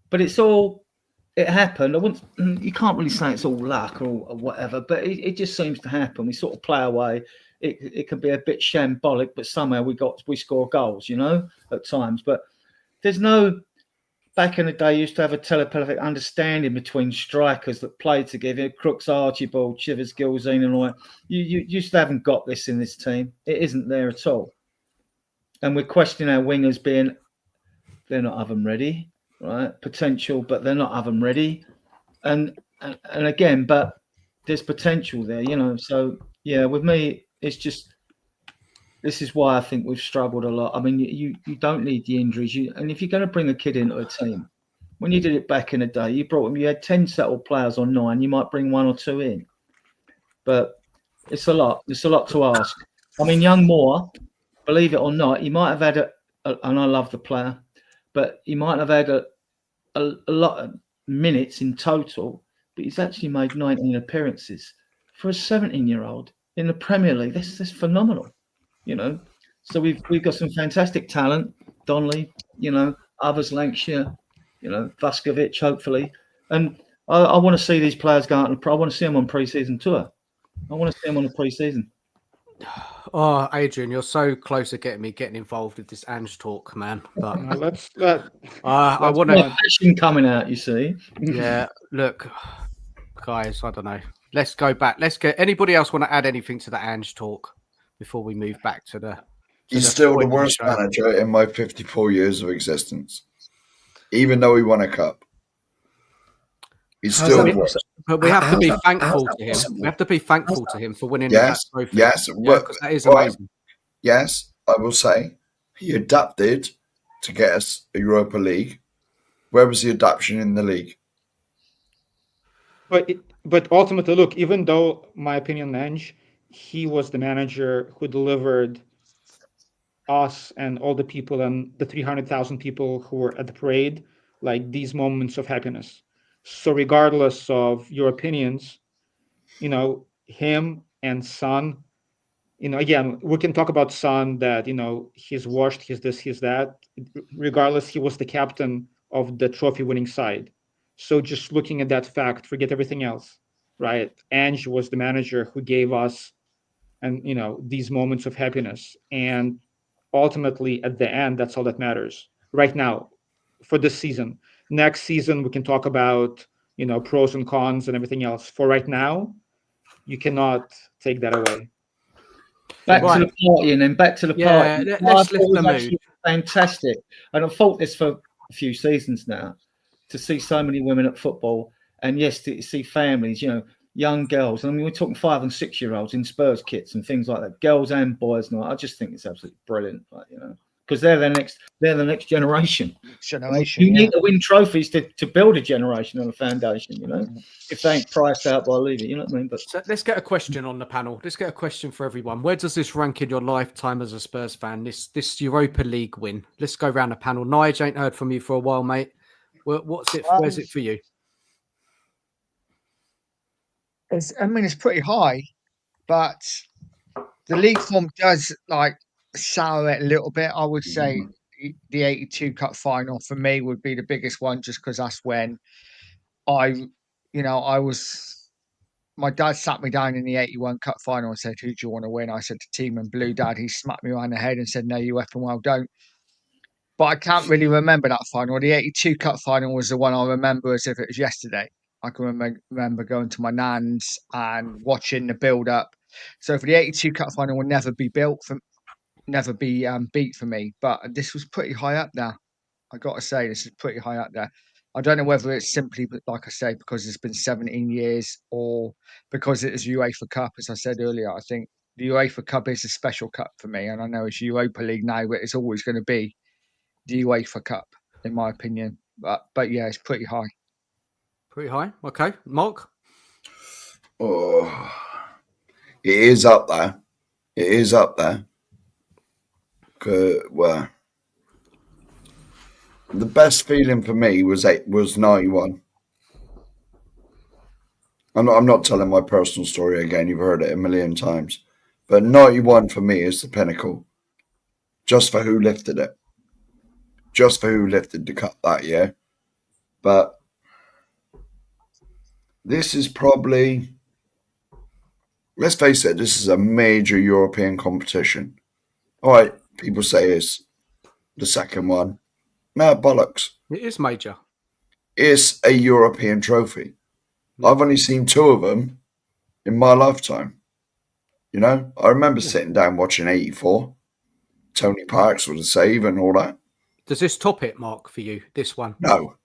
but it happened. You can't really say it's all luck or whatever, but it just seems to happen. We sort of play away. It can be a bit shambolic, but somehow we score goals, at times. But there's no. Back in the day, you used to have a telepathic understanding between strikers that played together. Crooks, Archibald, Chivers, Gilzine, and all that. You just haven't got this in this team. It isn't there at all. And we're questioning our wingers they're not oven ready, right? Potential, but they're not oven ready. And again, but there's potential there, So yeah, with me, it's just. This is why I think we've struggled a lot. I mean, you don't need the injuries. And if you're going to bring a kid into a team, when you did it back in the day, you had 10 settled players on 9. You might bring 1 or 2 in. But it's a lot. It's a lot to ask. I mean, young Moore, believe it or not, he might have had and I love the player, but he might have had a lot of minutes in total, but he's actually made 19 appearances. For a 17-year-old in the Premier League, that's phenomenal. So we've got some fantastic talent, Donnelly, others, Lancashire, Vuskovic, hopefully. And I want to see these players go out I want to see them on pre-season tour. I want to see them on the pre-season. Oh, Adrian, you're so close to getting involved with this Ange talk, man. But I want to passion coming out, you see. Yeah, look, guys, I don't know. Let's go back. Anybody else want to add anything to the Ange talk before we move back to the? He's still the worst manager in my 54 years of existence, even though he won a cup. He's still the worst. But we have to be thankful to him. We have to be thankful to him for winning that trophy. Yes, that is amazing. Yes, I will say he adapted to get us a Europa League. Where was the adaptation in the league? But ultimately, look, even though, my opinion, Ange, he was the manager who delivered us and all the people and the 300,000 people who were at the parade, like these moments of happiness. So regardless of your opinions, him and Son, again, we can talk about Son that, he's washed, he's this, he's that. Regardless, he was the captain of the trophy winning side. So just looking at that fact, forget everything else, right? Ange was the manager who gave us and these moments of happiness. And ultimately, at the end, that's all that matters right now for this season. Next season, we can talk about pros and cons and everything else. For right now, you cannot take that away. Back to the party, and then back to the party. Let's lift the mood. Fantastic, and I've thought this for a few seasons now, to see so many women at football, and yes, to see families, young girls. I mean, we're talking 5 and 6 year olds in Spurs kits and things like that, girls and boys. And I just think it's absolutely brilliant, because they're the next generation. You need to win trophies to build a generation on a foundation, if they ain't priced out by leaving, you know what I mean? But so let's get a question on the panel. Let's get a question for everyone. Where does this rank in your lifetime as a Spurs fan, this Europa League win? Let's go around the panel. Nige, ain't heard from you for a while, mate. Where's it for you? It's pretty high, but the league form does sour it a little bit. I would say the 82 Cup final for me would be the biggest one, just because that's when my dad sat me down in the 81 Cup final and said, "Who do you want to win?" I said, "The team in blue, Dad." He smacked me around the head and said, "No, you effing well don't." But I can't really remember that final. The 82 Cup final was the one I remember as if it was yesterday. I can remember going to my nan's and watching the build-up. So for the 82 Cup final will never be beat for me. But this was pretty high up there. I got to say, this is pretty high up there. I don't know whether it's simply, like I say, because it's been 17 years or because it is UEFA Cup. As I said earlier, I think the UEFA Cup is a special cup for me. And I know it's Europa League now, but it's always going to be the UEFA Cup, in my opinion. But yeah, it's pretty high. Pretty high. Okay. Mark? Oh, it is up there. It is up there. Well, the best feeling for me was 91. I'm not telling my personal story again. You've heard it a million times. But 91 for me is the pinnacle. Just for who lifted it. Just for who lifted the cup that year. But this is probably, let's face it, this is a major European competition. All right, people say it's the second one. No, bollocks. It is major. It's a European trophy. I've only seen 2 of them in my lifetime. I remember sitting down watching 84. Tony Parks with a save and all that. Does this top it, Mark, for you, this one? No.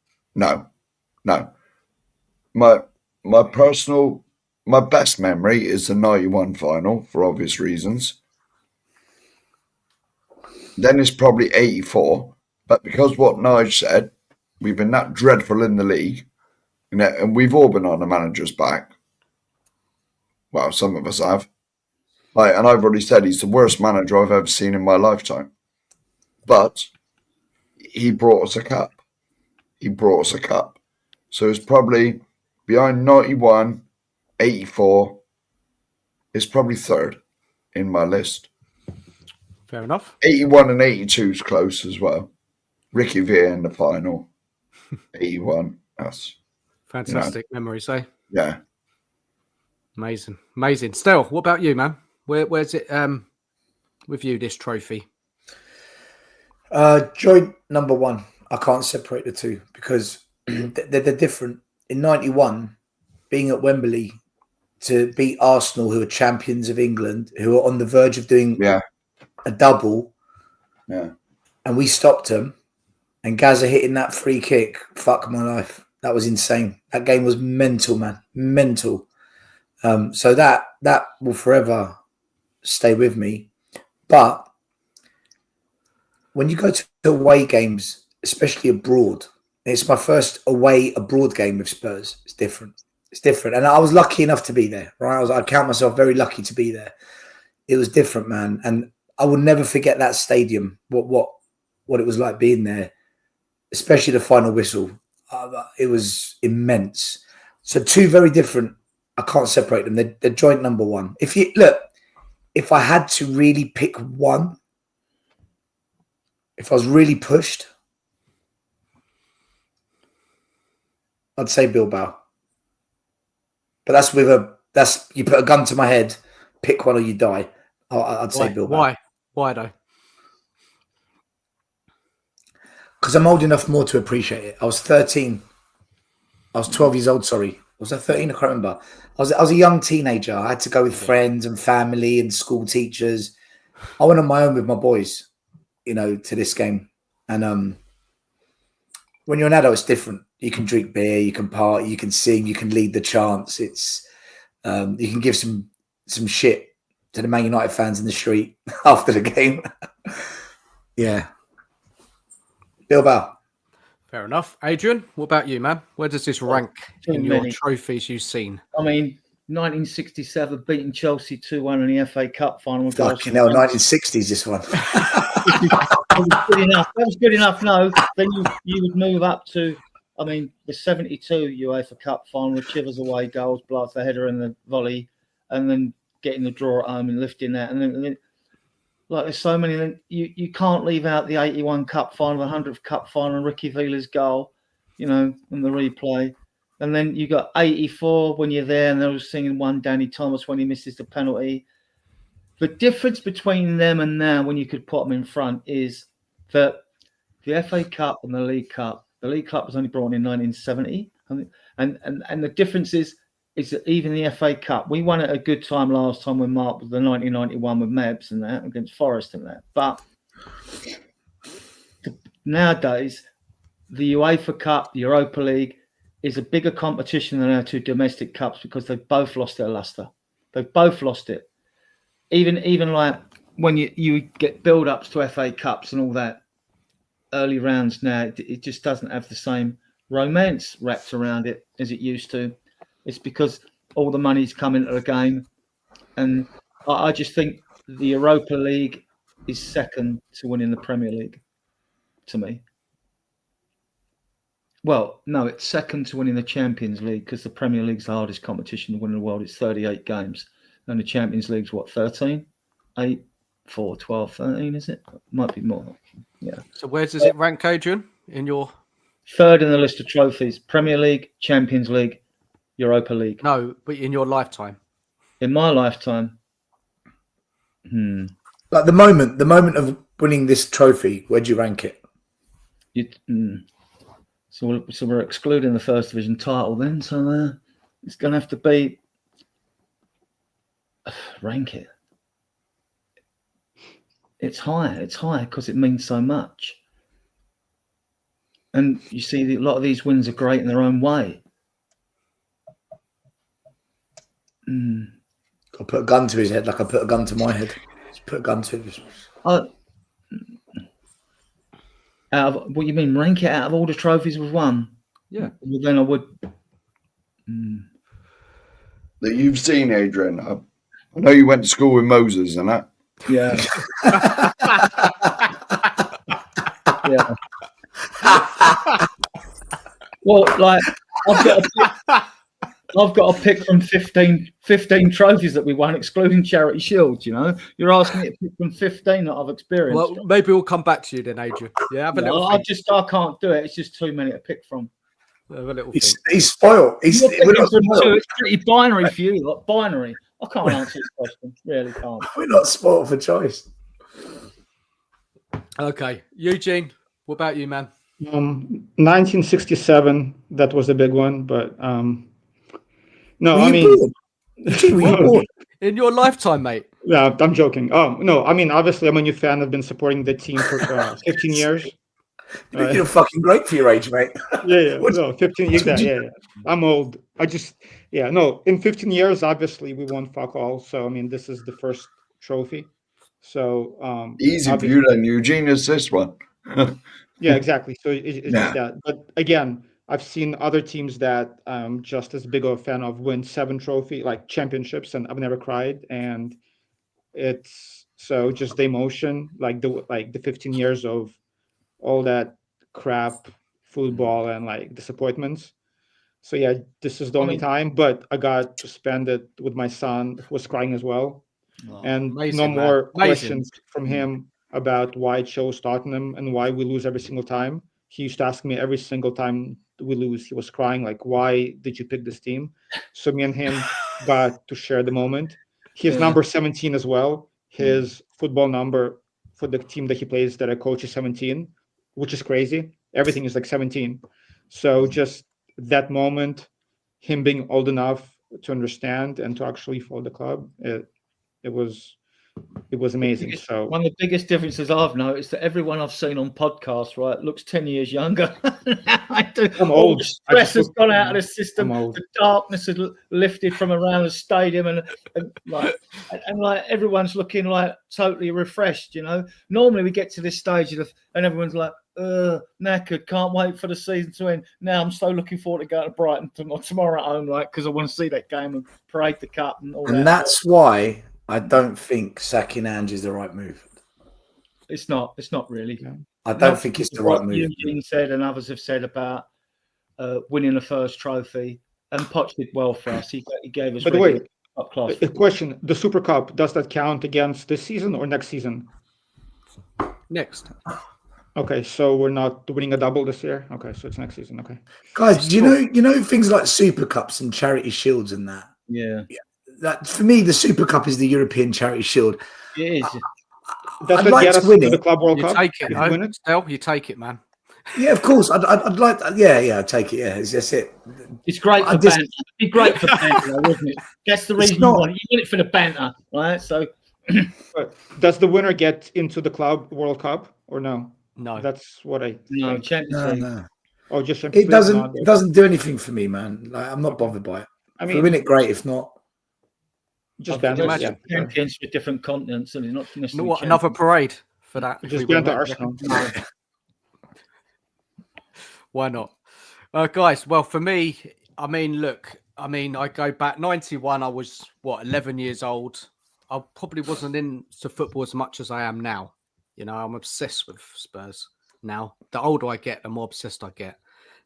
My best memory is the 91 final for obvious reasons. Then it's probably 84. But because what Nige said, we've been that dreadful in the league, and we've all been on the manager's back. Well, some of us have. And I've already said he's the worst manager I've ever seen in my lifetime. But he brought us a cup. So it's probably behind 91, 84. It's probably third in my list. Fair enough. 81 and 82 is close as well. Ricky Villa in the final. 81. That's fantastic memories, eh? Yeah. Amazing. Stel, what about you, man? Where's it with you, this trophy? Joint number one. I can't separate the two because they're different. In 91, being at Wembley to beat Arsenal, who are champions of England, who are on the verge of doing a double, and we stopped them, and Gaza hitting that free kick, fuck my life. That was insane. That game was mental, man. Mental. So that will forever stay with me. But when you go to away games, especially abroad, it's my first away abroad game with Spurs. It's different. And I was lucky enough to be there, right? I count myself very lucky to be there. It was different, man. And I will never forget that stadium, what it was like being there, especially the final whistle. It was immense. So 2 very different. I can't separate them. They're joint number one. If I had to really pick one, if I was really pushed, I'd say Bilbao. But that's you put a gun to my head, pick one or you die. I'd say Bilbao. Why though? Because I'm old enough more to appreciate it. I was 13. I was 12 years old, sorry. Was I 13? I can't remember. I was a young teenager. I had to go with friends and family and school teachers. I went on my own with my boys, to this game. And when you're an adult, it's different. You can drink beer, you can party, you can sing, you can lead the chants. It's you can give some shit to the Man United fans in the street after the game. Yeah. Bilbao. Fair enough. Adrian, what about you, man? Where does this rank in your trophies you've seen? I mean, 1967 beating Chelsea 2-1 in the FA Cup final. Fucking hell, 1960s this one. That was good enough. That was good enough. No, then you would move up to, I mean, the 72 UEFA Cup final, the Chivers away goals, blast the header and the volley, and then getting the draw at home and lifting that. And then like there's so many, then you can't leave out the 81 Cup final, the 100th Cup final, and Ricky Vila's goal, and the replay. And then you got 84 when you're there, and they were singing one Danny Thomas when he misses the penalty. The difference between them and now, when you could put them in front, is that the FA Cup and the League Cup. The League Cup was only brought in 1970, and the difference is that even the FA Cup, we won at a good time last time when Mark was the 1991 with Mebs and that against Forest and that. But nowadays, the UEFA Cup, the Europa League, is a bigger competition than our two domestic cups because they've both lost their luster. They've both lost it. Even like when you get build-ups to FA Cups and all that, early rounds now, it just doesn't have the same romance wrapped around it as it used to. It's because all the money's come into the game. And I just think the Europa League is second to winning the Premier League, to me. Well, no, it's second to winning the Champions League because the Premier League's the hardest competition to win in the world. It's 38 games. And the Champions League's what, 13? 8, 4, 12, 13, is it? Might be more. Yeah. So where does it rank, Adrian, in your... Third in the list of trophies. Premier League, Champions League, Europa League. No, but in your lifetime. In my lifetime. Like the moment of winning this trophy, where'd you rank it? So we're excluding the First Division title then. So it's going to have to be... rank it. It's high because it means so much. And you see, a lot of these wins are great in their own way. I'll put a gun to his head like I put a gun to my head. Just put a gun to his. What you mean? Rank it out of all the trophies we've won? Yeah. Well, then I would. That you've seen, Adrian. I know you went to school with Moses and that. Yeah. Yeah. Well, like I've got to pick from 15 trophies that we won, excluding Charity Shields. You're asking me to pick from 15 that I've experienced. Well, maybe we'll come back to you then, Adrian. Yeah, have a little. I can't do it. It's just too many to pick from. Have a little. He's spoiled. It's pretty binary for you. Like binary. I can't answer this question. Really can't. We're not spoiled for choice. Okay, Eugene. What about you, man? 1967. That was a big one, but no, I mean, in your lifetime, mate. Yeah, I'm joking. Oh no, I mean, obviously, I'm a new fan. I've been supporting the team for 15 years. You're fucking great for your age, mate. Yeah. No, 15 years. Yeah. I'm old. In 15 years, obviously, we won fuck all. So, I mean, this is the first trophy. So, easy for you then, Eugene, is this one. Yeah, exactly. So it's just that. But again, I've seen other teams that just as big of a fan of win 7 trophy, like championships, and I've never cried. And it's so just the emotion, like the 15 years of all that crap football and like disappointments. So yeah, this is the only time, but I got to spend it with my son, who was crying as well. And no more questions from him about why I chose Tottenham and why we lose every single time. He used to ask me every single time we lose, he was crying like, why did you pick this team? So me and him got to share the moment. His number 17 as well. His football number for the team that he plays that I coach is 17, which is crazy. Everything is like 17. So just that moment, him being old enough to understand and to actually follow the club, it was amazing. So one of the biggest differences I've noticed that everyone I've seen on podcasts, right, looks 10 years younger. I'm All old. the stress has gone out of the system. old. The darkness has lifted from around the stadium, and everyone's looking like totally refreshed. Normally we get to this stage and everyone's like, knackered, can't wait for the season to end. Now I'm so looking forward to going to Brighton tomorrow at home, like, because I want to see that game and parade the cup and all that. And that's why I don't think sacking Ange is the right move. It's not really. I don't think it's the right move. Eugene said and others have said about winning the first trophy, and Poch did well for us. He gave us. By the way, top class. a question: the Super Cup, does that count against this season or next season? Next. Okay, so we're not winning a double this year. Okay, so it's next season. Okay, guys, do you know things like Super Cups and Charity Shields and that? Yeah. That for me, the Super Cup is the European Charity Shield. It is. Does that get us to the Club World Cup? Take it, Stel, you take it, man. Yeah, of course. I'd like. Yeah, I'd take it. Yeah, that's it. It's great for banter. It'd be great for banter, wouldn't it? That's the reason you want it. You want it for the banter, right? So, does the winner get into the Club World Cup or no? No, that's what I. No, Champions League. No. Oh, just Champions League. It doesn't do anything for me, man. Like, I'm not bothered by it. I mean, if we win it, great. If not, just banter. Champions with different continents, and it's not necessarily. What, another parade for that? Just banter Arsenal. Why not, guys? Well, for me, I mean, I go back 91. I was 11 years old. I probably wasn't into football as much as I am now. I'm obsessed with Spurs now. The older I get, the more obsessed I get.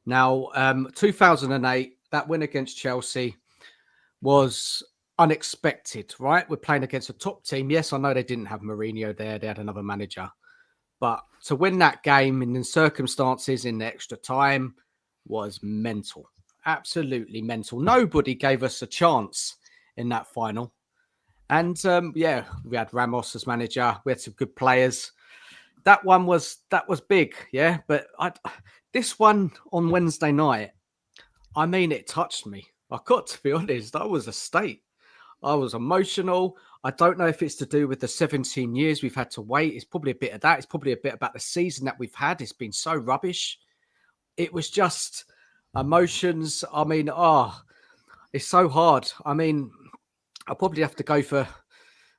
Now, 2008, that win against Chelsea was unexpected, right? We're playing against a top team. Yes, I know they didn't have Mourinho there. They had another manager. But to win that game in the circumstances in the extra time was mental. Absolutely mental. Nobody gave us a chance in that final. And, we had Ramos as manager. We had some good players. That was big, yeah. But this one on Wednesday night, I mean, it touched me. I got to be honest. I was a state. I was emotional. I don't know if it's to do with the 17 years we've had to wait. It's probably a bit of that. It's probably a bit about the season that we've had. It's been so rubbish. It was just emotions. I mean, it's so hard. I mean, I'll probably have to go for,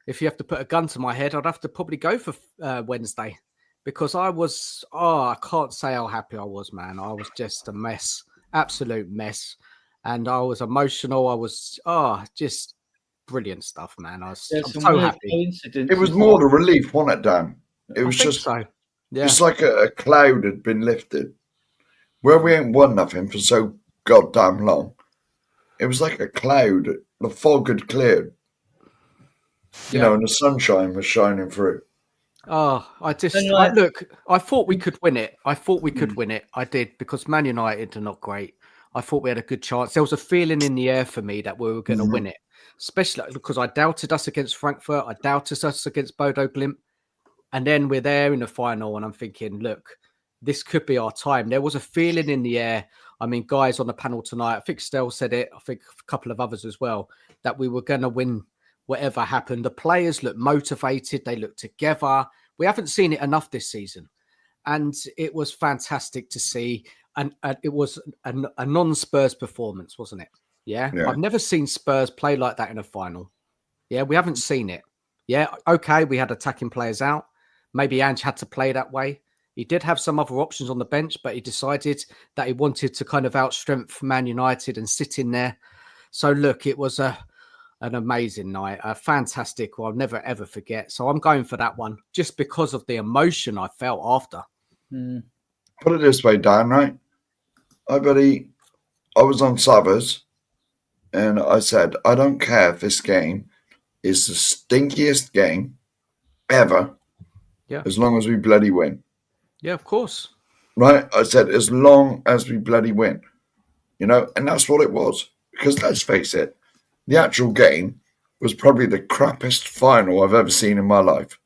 if you have to put a gun to my head, I'd have to probably go for Wednesday, because I can't say how happy I was, man. I was just a mess, absolute mess. And I was emotional. I was, just brilliant stuff, man. I'm so happy. It was more the relief, wasn't it, Dan? It was just so. Yeah. It's like a cloud had been lifted. Where we ain't won nothing for so goddamn long, it was like a cloud. The fog had cleared. You know, and the sunshine was shining through. Oh, look, I thought we could win it. I did, because Man United are not great. I thought we had a good chance. There was a feeling in the air for me that we were going to win it, especially because I doubted us against Frankfurt. I doubted us against Bodo Glimt. And then we're there in the final, and I'm thinking, look, this could be our time. There was a feeling in the air. I mean, guys on the panel tonight, I think Stel said it, I think a couple of others as well, that we were going to win whatever happened. The players looked motivated. They looked together. We haven't seen it enough this season. And it was fantastic to see. And it was a non-Spurs performance, wasn't it? Yeah? I've never seen Spurs play like that in a final. Yeah, we haven't seen it. Yeah, okay, we had attacking players out. Maybe Ange had to play that way. He did have some other options on the bench, but he decided that he wanted to kind of outstrength Man United and sit in there. So, look, it was an amazing night, a fantastic one. I'll never, ever forget. So I'm going for that one just because of the emotion I felt after. Put it this way, Dan, right? I was on Saviour, and I said, I don't care if this game is the stinkiest game ever, as long as we bloody win. Yeah, of course. Right? I said, as long as we bloody win. And that's what it was. Because let's face it, the actual game was probably the crappiest final I've ever seen in my life.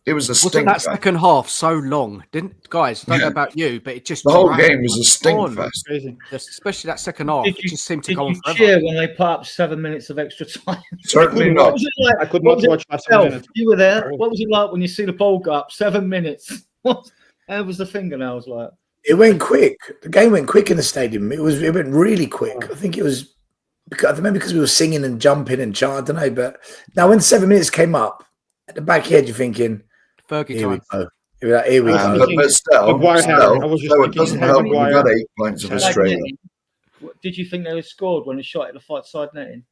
It was a Wasn't stink that fest. second half so long? Didn't guys? Don't know about you, but it just The whole dragged game was a stink on. fest. Crazy. Especially that second half. It just seemed to Did go on you forever. cheer when they put up 7 minutes of extra time? Certainly couldn't not. What was it like? I could What not was it watch last yourself? minute. You were there. What was it like when you see the ball go up 7 minutes? How was the fingernails like? It went quick. The game went quick in the stadium. It went really quick. I think it was because we were singing and jumping and chanting. I don't know, but now when 7 minutes came up at the back edge, you're thinking, Fergie "Here we time. go. Here we go." But still, I was just it thinking, doesn't help when we Maguire. got 8 points of Like Australia. netting. Did you think they had scored when they shot at the fight side netting?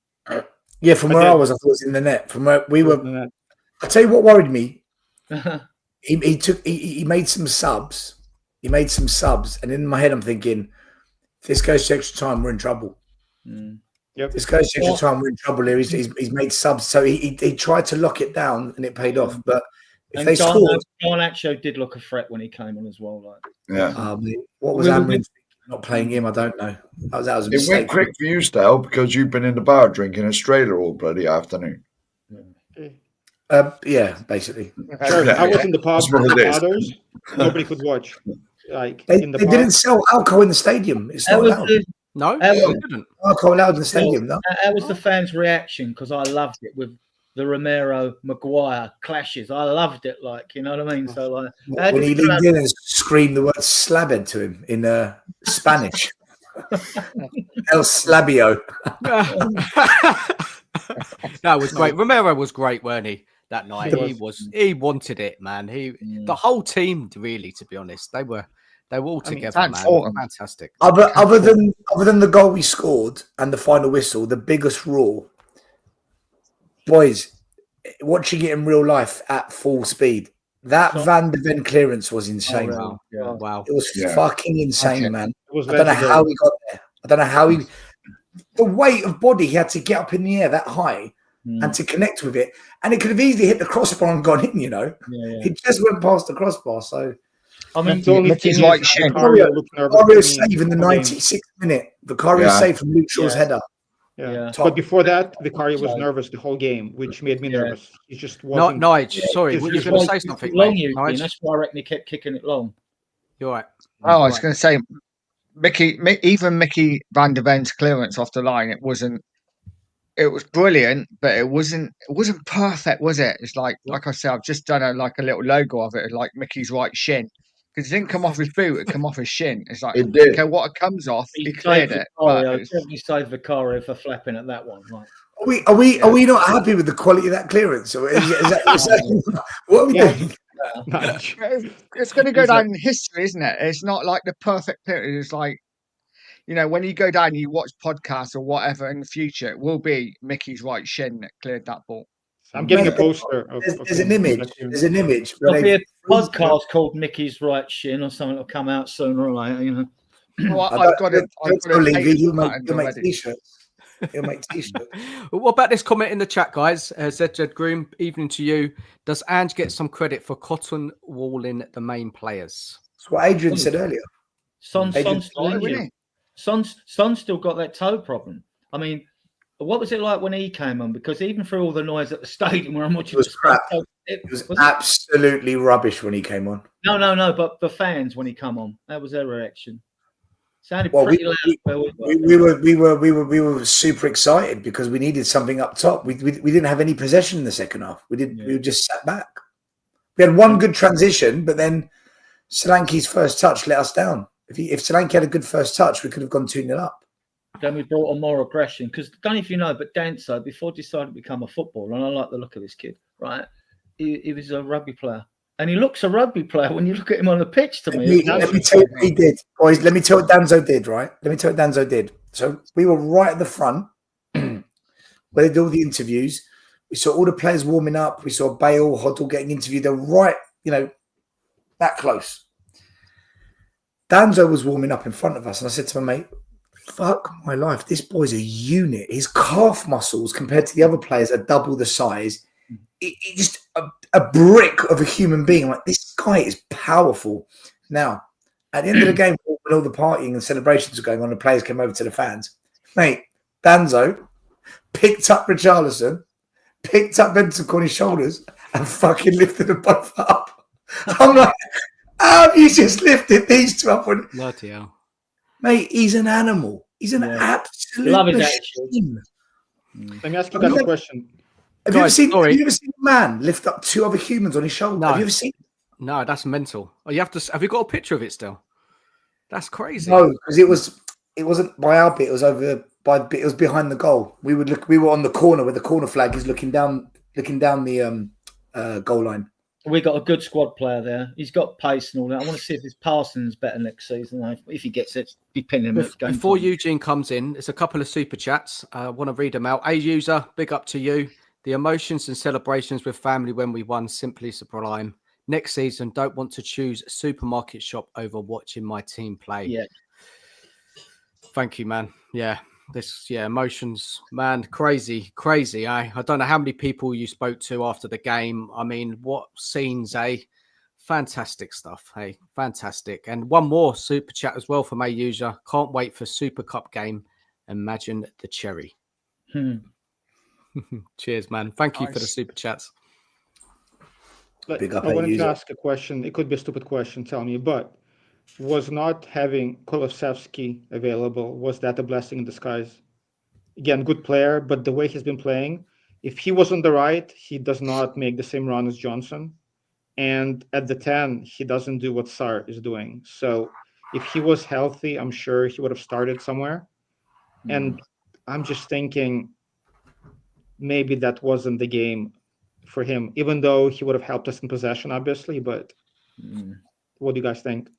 Yeah, from I where did. I was, I thought it was in the net. From where we were, Wasn't it? I'll tell you what worried me. He made some subs. He made some subs, and in my head, I'm thinking, if this goes to extra time, we're in trouble. Yep. If this goes to extra time, we're in trouble here. He's made subs, so he tried to lock it down, and it paid off. But if they scored, Garnacho did look a threat when he came on as well. Like, Yeah. what was Amrin thinking, not playing him? I don't know. That was a It mistake. went quick for you, Stel, because you've been in the bar drinking Australia all bloody afternoon. Yeah, basically. Sure, I was in the pub That's what with it is. others. Nobody could watch. Like They in the didn't pub. sell alcohol in the stadium. It's how not was allowed. No, How they was- didn't. Alcohol allowed in the stadium, no. How was the fans' reaction? Because I loved it with the Romero Maguire clashes. I loved it, like, you know what I mean. So like, how When did he the crowd- leaned in and screamed the word slabhead to him in Spanish. El Slabio. That was great. Romero was great, weren't he? That night, he wanted it, man. The whole team, really, to be honest, they were all together, man. Fantastic. Other than the goal we scored and the final whistle, the biggest roar, boys, watching it in real life at full speed. That Van de Ven clearance was insane. Wow. Yeah. Wow. It was fucking insane, man. Was I don't know legendary. how he got there. I don't know how the weight of body he had to get up in the air that high and to connect with it. And it could have easily hit the crossbar and gone in, you know. It just went past the crossbar. So I mean, the only Mickey's thing is right shin. Vicario looked nervous Vicario to me save in the all game. 96th minute. Vicario save from Luke Shaw's header. Yeah. Top. But before that, Vicario was nervous the whole game, which made me nervous. He just Not wasn't. Nige. Sorry, It's were you just going to like say something, long, mate? Eugene. Nige? That's why I reckon he kept kicking it long. You're right. Oh, I was going to say, even Mickey Van de Ven's clearance off the line, it was brilliant, but it wasn't perfect, was it? It's like I said, I've just done a little logo of it, like Mickey's right shin, because it didn't come off his boot, it come off his shin. It's like, It did. okay, what it comes off, he cleared it. Definitely saved Vicario for flapping at that one. Right. Are we not happy with the quality of that clearance? Or is that what are we doing? It's going to go down in history, isn't it? It's not like the perfect clearance. It's like, you know, when you go down, you watch podcasts or whatever in the future, it will be Mickey's right shin that cleared that ball. I'm getting a poster. There's an image. There's an image. There'll be a podcast called Mickey's Right Shin or something that'll come out sooner or later, you know. Well, I've got it. He'll make t-shirts. He'll make t-shirts. What about this comment in the chat, guys? ZZ Groom, evening to you. Does Ange get some credit for cotton walling the main players? That's what Adrian said earlier. Son's still got that toe problem. I mean, what was it like when he came on? Because even through all the noise at the stadium where I'm watching, It was crap. It was absolutely rubbish when he came on. No. But the fans when he come on, that was their reaction. Sounded Well, pretty loud. we were super excited because we needed something up top. We didn't have any possession in the second half. We just sat back. We had one good transition, but then Solanke's first touch let us down. If Solanke had a good first touch, we could have gone 2-0 up. Then we brought on more aggression because I don't know if you know, but Danso, before he decided to become a footballer, and I like the look of this kid, right? He was a rugby player. And he looks a rugby player when you look at him on the pitch to me. Let me tell you what he did. Boys, let me tell you what Danzo did, right? Let me tell you what Danzo did. So we were right at the front where they did all the interviews. We saw all the players warming up. We saw Bale, Hoddle getting interviewed. They're right, that close. Danzo was warming up in front of us. And I said to my mate, fuck my life. This boy's a unit. His calf muscles compared to the other players are double the size. He's just a brick of a human being. Like, this guy is powerful. Now, at the end of the game, when all the partying and celebrations were going on, the players came over to the fans. Mate, Danzo picked up Richarlison, picked up Benton on his shoulders, and fucking lifted them both up. I'm like, how have you just lifted these two up? Bloody hell. Mate, he's an animal. He's an absolute Love his machine. Let me ask you guys a question. Have you ever seen a man lift up two other humans on his shoulder? No. Have you ever seen? No, that's mental. Oh, you have to. Have you got a picture of it still? That's crazy. No, because it wasn't by our bit. It was over by. It was behind the goal. We were on the corner where the corner flag is looking down the goal line. We got a good squad player there. He's got pace and all that. I want to see if his passing's better next season. If he gets it, be pinning him. Before Eugene comes in, there's a couple of super chats. I want to read them out. A user, big up to you. The emotions and celebrations with family when we won, simply sublime. Next season, don't want to choose a supermarket shop over watching my team play. Yeah. Thank you, man. Yeah. Emotions, man, crazy. I don't know how many people you spoke to after the game. I mean, what scenes, fantastic stuff, fantastic. And one more super chat as well from a user. Can't wait for Super Cup game. Imagine the cherry. Cheers, man. Thank you for the super chats. I wanted to ask a question. It could be a stupid question, tell me, but was not having Kulusevski available, was that a blessing in disguise? Again, good player, but the way he's been playing, if he was on the right, he does not make the same run as Johnson. And at the 10, he doesn't do what Sarr is doing. So if he was healthy, I'm sure he would have started somewhere. And I'm just thinking maybe that wasn't the game for him, even though he would have helped us in possession, obviously. But what do you guys think?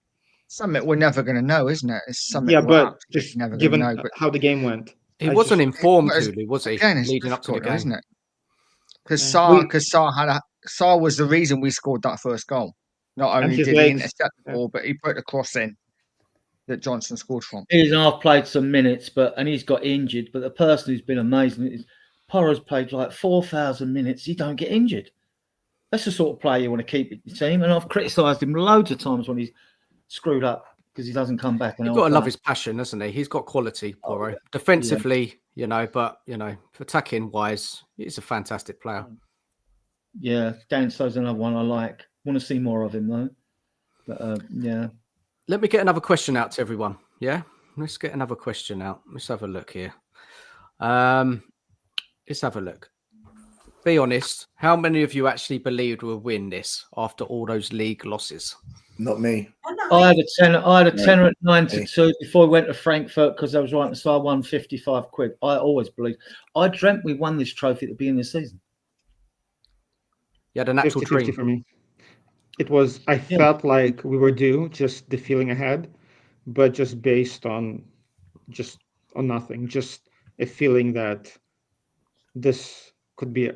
Something we're never going to know, isn't it? It's something. Yeah, but just never given know, but how the game went, he wasn't informed, truly, was he? Again, leading up to the game, isn't it? Because Sarr was the reason we scored that first goal. Not only did he intercept the ball, but he put the cross in that Johnson scored from. He's half played some minutes, and he's got injured. But the person who's been amazing is Porro's played like 4,000 minutes. He don't get injured. That's the sort of player you want to keep in your team. And I've criticised him loads of times when he's screwed up because he doesn't come back. You've got to love his passion, hasn't he? He's got quality, Porro. Defensively, but attacking wise, he's a fantastic player. Yeah, Dansto's another one I like. Want to see more of him though. But yeah. Let me get another question out to everyone. Yeah, let's get another question out. Let's have a look here. Let's have a look. Be honest. How many of you actually believed we'll win this after all those league losses? Not me. I had a tenner at 9-2 before we went to Frankfurt because I was right, so I won 55 quid. I always believed. I dreamt we won this trophy at the beginning of the season. You had an actual dream for me. It was. I felt like we were due, just the feeling I had, but just based on nothing, just a feeling that this could be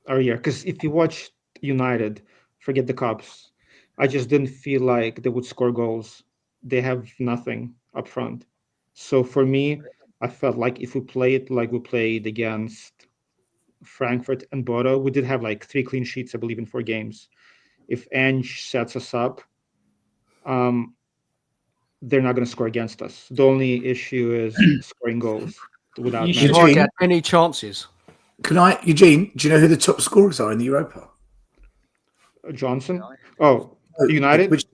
our year. Because if you watch United, forget the Cups, I just didn't feel like they would score goals. They have nothing up front. So for me, I felt like if we played like we played against Frankfurt and Bodo, we did have like 3 clean sheets, I believe, in 4 games. If Ange sets us up, they're not going to score against us. The only issue is scoring goals without get any chances. Eugene, do you know who the top scorers are in the Europa? Johnson? Oh, United?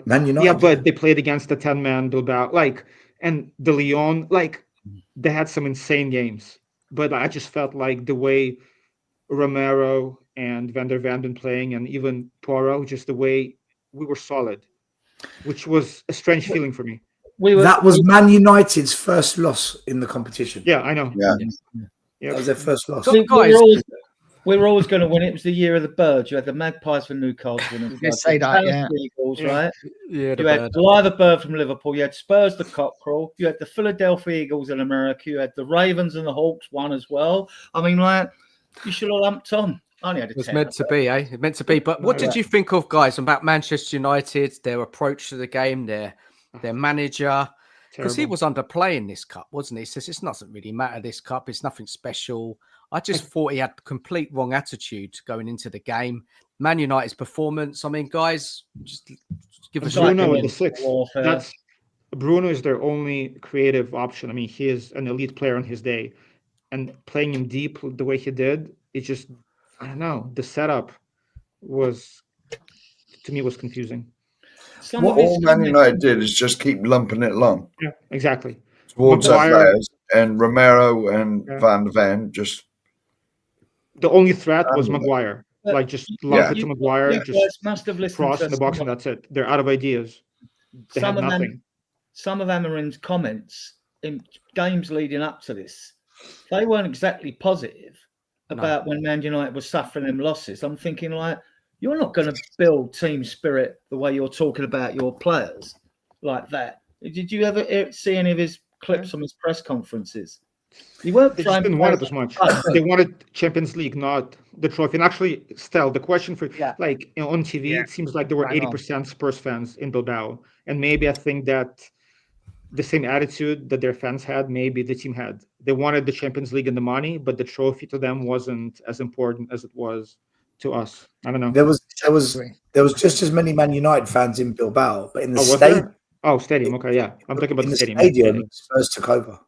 Man United. Yeah, but they played against the 10-man Bilbao. And the Lyon, they had some insane games. But I just felt like the way Romero and Van der Ven been playing, and even Porro, just the way we were solid, which was a strange feeling for me. That was Man United's first loss in the competition. Yeah, I know. Yeah. That was their first loss. We were always going to win. It was the year of the birds. You had the Magpies for Newcastle. You did say that, yeah. Eagles, right? Yeah, you had Bly the Bird from Liverpool. You had Spurs the Cockerel. You had the Philadelphia Eagles in America. You had the Ravens and the Hawks won as well. I mean, you should have lumped on. I only had a 10. It's meant to be, eh? It's meant to be. But what did you think of, guys, about Manchester United, their approach to the game, their manager? Because he was underplaying this cup, wasn't he? He says, it doesn't really matter, this cup. It's nothing special. I just thought he had complete wrong attitude going into the game. Man United's performance, I mean, guys, just give us Bruno at the 6th. Bruno is their only creative option. I mean, he is an elite player on his day. and playing him deep the way he did, it just, I don't know, the setup was, to me, was confusing. What all Man United did is just keep lumping it along. Yeah, exactly. Towards our players, and Romero and Van de Ven just. The only threat was Maguire. Like, just lump it to Maguire, just must have listened cross to in the box, and that's it. They're out of ideas. They have nothing. Some of Amarin's comments in games leading up to this, they weren't exactly positive about when Man United was suffering them losses. I'm thinking, like, you're not going to build team spirit the way you're talking about your players like that. Did you ever see any of his clips from his press conferences? They just didn't want it as much. They wanted Champions League, not the trophy. And actually, Stel, the question for like, you know, on TV, it seems like there were 80% Spurs fans in Bilbao, and maybe I think that the same attitude that their fans had, maybe the team had. They wanted the Champions League and the money, but the trophy to them wasn't as important as it was to us. I don't know. There was just as many Man United fans in Bilbao, but in the stadium. Oh, stadium. Okay, yeah, I'm talking about in the stadium. Stadium, Spurs took over.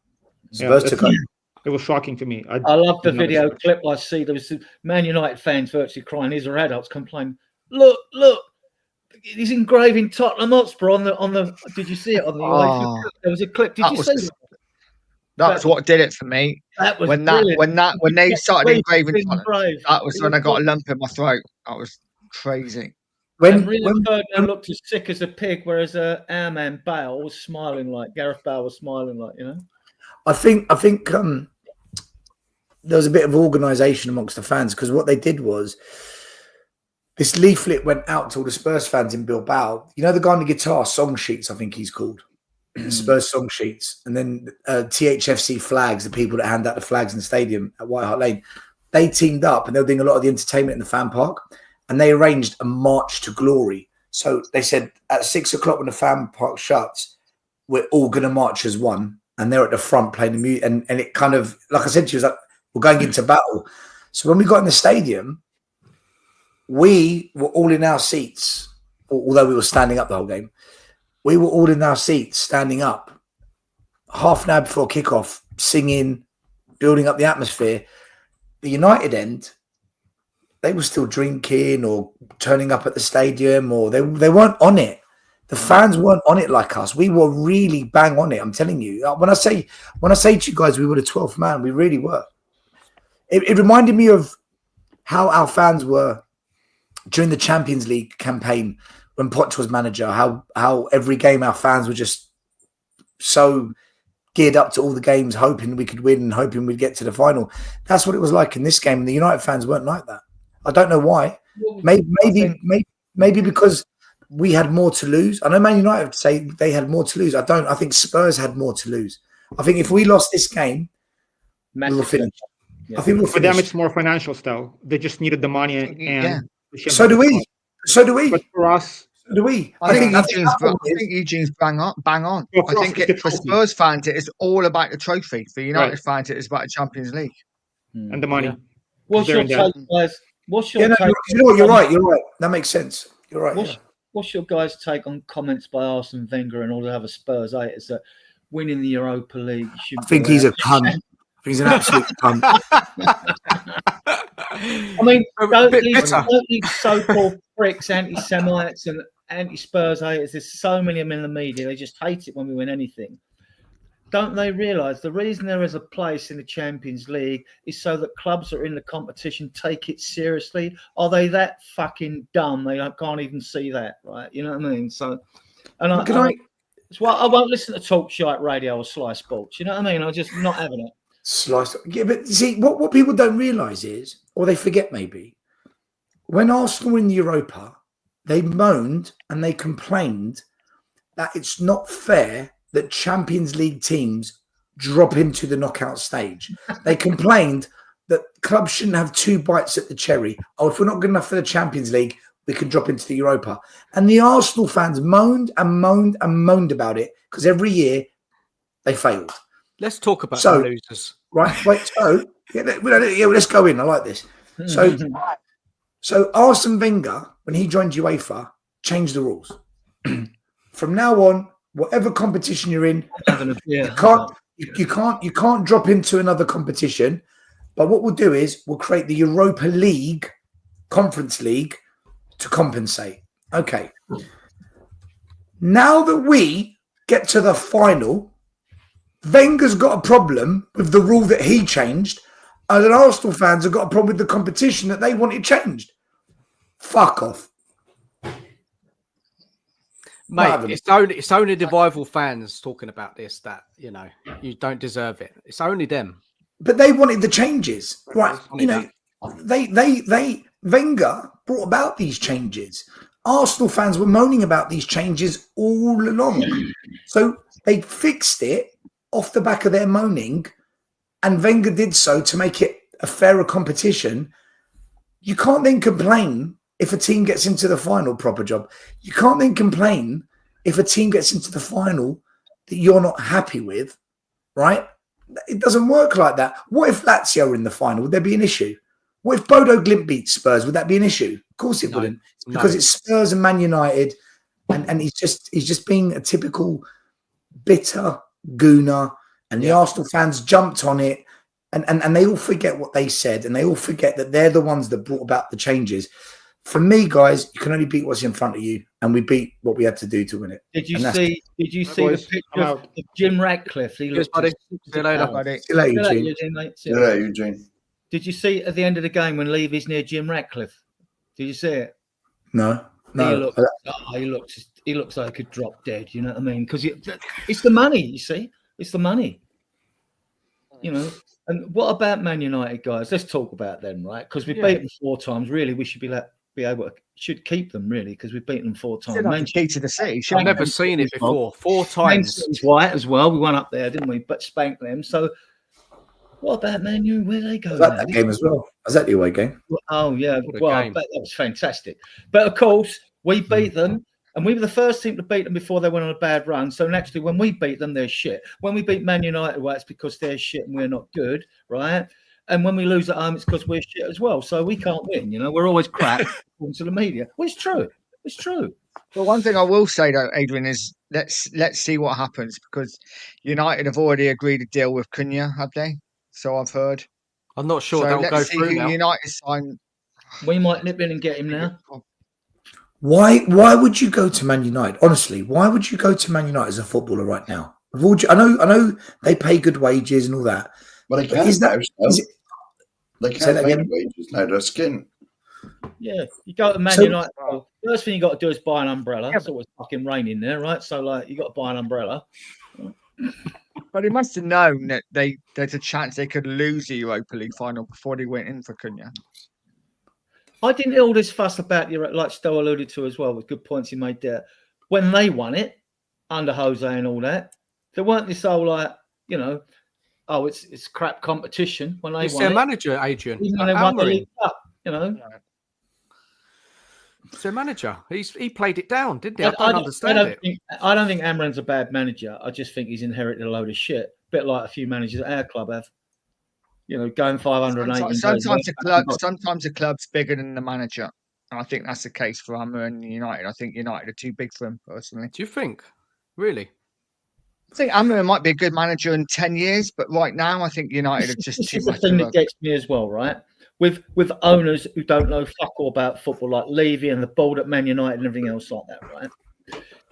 It was shocking to me. I love the video clip I see. There was Man United fans virtually crying. These are adults complaining. Look! He's engraving Tottenham Hotspur on the. Did you see it on the? There was a clip. Did you see it? That's what did it for me. That was when they started engraving Tottenham. That was when I got a lump in my throat. That was crazy. When Ferdinand looked as sick as a pig, whereas our man Bale was smiling like Gareth Bale was smiling like, you know. I think there was a bit of organisation amongst the fans, because what they did was this leaflet went out to all the Spurs fans in Bilbao. You know the guy on the guitar, Song Sheets, I think he's called. Spurs Song Sheets. And then THFC Flags, the people that hand out the flags in the stadium at White Hart Lane, they teamed up and they were doing a lot of the entertainment in the fan park. And they arranged a march to glory. So they said at 6 o'clock when the fan park shuts, we're all going to march as one. And they're at the front playing the music. And it kind of, like I said to you, it was like, we're going into battle. So when we got in the stadium, we were all in our seats, although we were standing up the whole game. We were all in our seats, standing up, half an hour before kickoff, singing, building up the atmosphere. The United end, they were still drinking or turning up at the stadium, or they weren't on it. The fans weren't on it like us. We were really bang on it. I'm telling you. When I say to you guys, we were the 12th man. We really were. It reminded me of how our fans were during the Champions League campaign when Poch was manager. How every game our fans were just so geared up to all the games, hoping we could win and hoping we'd get to the final. That's what it was like in this game. And the United fans weren't like that. I don't know why. Maybe because we had more to lose. I know Man United say they had more to lose. I don't. I think Spurs had more to lose. I think if we lost this game, we were finished. Yeah. I think we're for them it's more financial style. They just needed the money, and so do we. But for us, so do we. I think Eugene's bang on. Well, I think for Spurs fans, it is all about the trophy. For United fans, it is about the Champions League and the money. Yeah. What's your take, guys? What's your take? You know what? You're right. That makes sense. You're right. What's your guys' take on comments by Arsene Wenger and all the other Spurs haters that winning the Europa League? I think he's a cunt. He's an absolute cunt. I mean, don't these so-called pricks, anti-Semites and anti-Spurs haters, there's so many of them in the media, they just hate it when we win anything. Don't they realise the reason there is a place in the Champions League is so that clubs that are in the competition take it seriously? Are they that fucking dumb? They can't even see that, right? You know what I mean? So, and that's why I won't listen to Talk Shite Radio or Sly Sports. You know what I mean? I'm just not having it. Slice. Yeah, but see, what people don't realise is, or they forget maybe, when Arsenal were in the Europa, they moaned and they complained that it's not fair that Champions League teams drop into the knockout stage. They complained that clubs shouldn't have two bites at the cherry. Oh, if we're not good enough for the Champions League, we can drop into the Europa. And the Arsenal fans moaned and moaned and moaned about it because every year they failed. Let's talk about the losers. Right, wait. So let's go in. I like this. So Arsene Wenger, when he joined UEFA, changed the rules. From now on, whatever competition you're in, you You can't drop into another competition. But what we'll do is we'll create the Europa League, Conference League, to compensate. Okay. Now that we get to the final, Wenger's got a problem with the rule that he changed, and then Arsenal fans have got a problem with the competition that they wanted changed. Fuck off. Mate, it's only the rival fans talking about this that, you know, you don't deserve it. It's only them. But they wanted the changes. Right. You know, Wenger brought about these changes. Arsenal fans were moaning about these changes all along. So they fixed it off the back of their moaning, and Wenger did so to make it a fairer competition. You can't then complain if a team gets into the final, proper job. You can't then complain if a team gets into the final that you're not happy with, right? It doesn't work like that. What if Lazio were in the final? Would there be an issue? What if Bodo Glimt beat Spurs? Would that be an issue? Of course it wouldn't. It's because it's Spurs and Man United, and he's just being a typical bitter gooner, and the Arsenal fans jumped on it, and they all forget what they said, and they all forget that they're the ones that brought about the changes. For me, guys, you can only beat what's in front of you, and we beat what we had to do to win it. Did you see the picture of Jim Ratcliffe? He looked. Buddy. See you later. See you later, Eugene. Did you see at the end of the game when Levy's near Jim Ratcliffe? Did you see it? No. He looks like he could drop dead. You know what I mean? Because it's the money. You see, it's the money. You know. And what about Man United, guys? Let's talk about them, right? Because we beat them 4 times. Really, we should should keep them, really, because we've beaten them 4 times. Key to the city. I've never seen it before. 4 times. White as well. We went up there, didn't we? But spanked them. So, what about Man U? Where they go? Was that game as well? Was that the away game? Oh yeah. Well, I bet that was fantastic. But of course, we beat them. And we were the first team to beat them before they went on a bad run. So naturally, when we beat them, they're shit. When we beat Man United, well, it's because they're shit and we're not good, right? And when we lose at home, it's because we're shit as well. So we can't win, you know. We're always crap according to the media. Well, it's true. It's true. Well, one thing I will say though, Adrian, is let's see what happens, because United have already agreed a deal with Cunha, have they? So I've heard. I'm not sure so that'll go through now. United sign. We might nip in and get him now. Why would you go to Man United? Honestly, why would you go to Man United as a footballer right now? I know they pay good wages and all that. But they can't. They can't pay wages now. They're skin. Yeah, you go to Man United. Well, first thing you got to do is buy an umbrella. It's always fucking raining there, right? So like, you got to buy an umbrella. But he must have known that there's a chance they could lose the Europa League final before they went in for Cunha. I didn't hear all this fuss about you, like Stowe alluded to as well, with good points he made there. When they won it, under Jose and all that, there weren't this whole like, you know, oh, it's crap competition when they He's won their it. manager, Adrian. Even when they won the League Cup, you know. It's their manager. He played it down, didn't he? I don't understand it. I don't think Amran's a bad manager. I just think he's inherited a load of shit. A bit like a few managers at our club have. You know, going 580. Sometimes the club's bigger than the manager. And I think that's the case for Amra and United. I think United are too big for him, personally. Do you think? Really? I think Amra might be a good manager in 10 years, but right now I think United are just too much. The thing that gets me as well, right? With owners who don't know fuck all about football, like Levy and the board at Man United and everything else like that, right?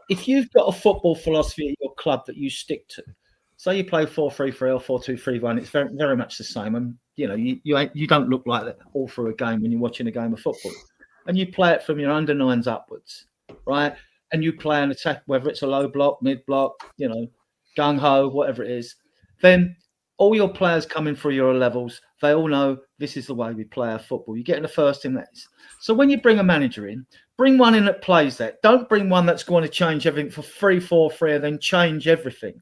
If you've got a football philosophy at your club that you stick to, say you play 4-3-3 or 4-2-3-1, it's very, very much the same. And you know, you don't look like that all through a game when you're watching a game of football. And you play it from your under 9s upwards, right? And you play an attack, whether it's a low block, mid block, you know, gung ho, whatever it is. Then all your players coming through your levels, they all know this is the way we play our football. You get in the first team that is. So when you bring a manager in, bring one in that plays that. Don't bring one that's going to change everything for 3-4-3 and then change everything.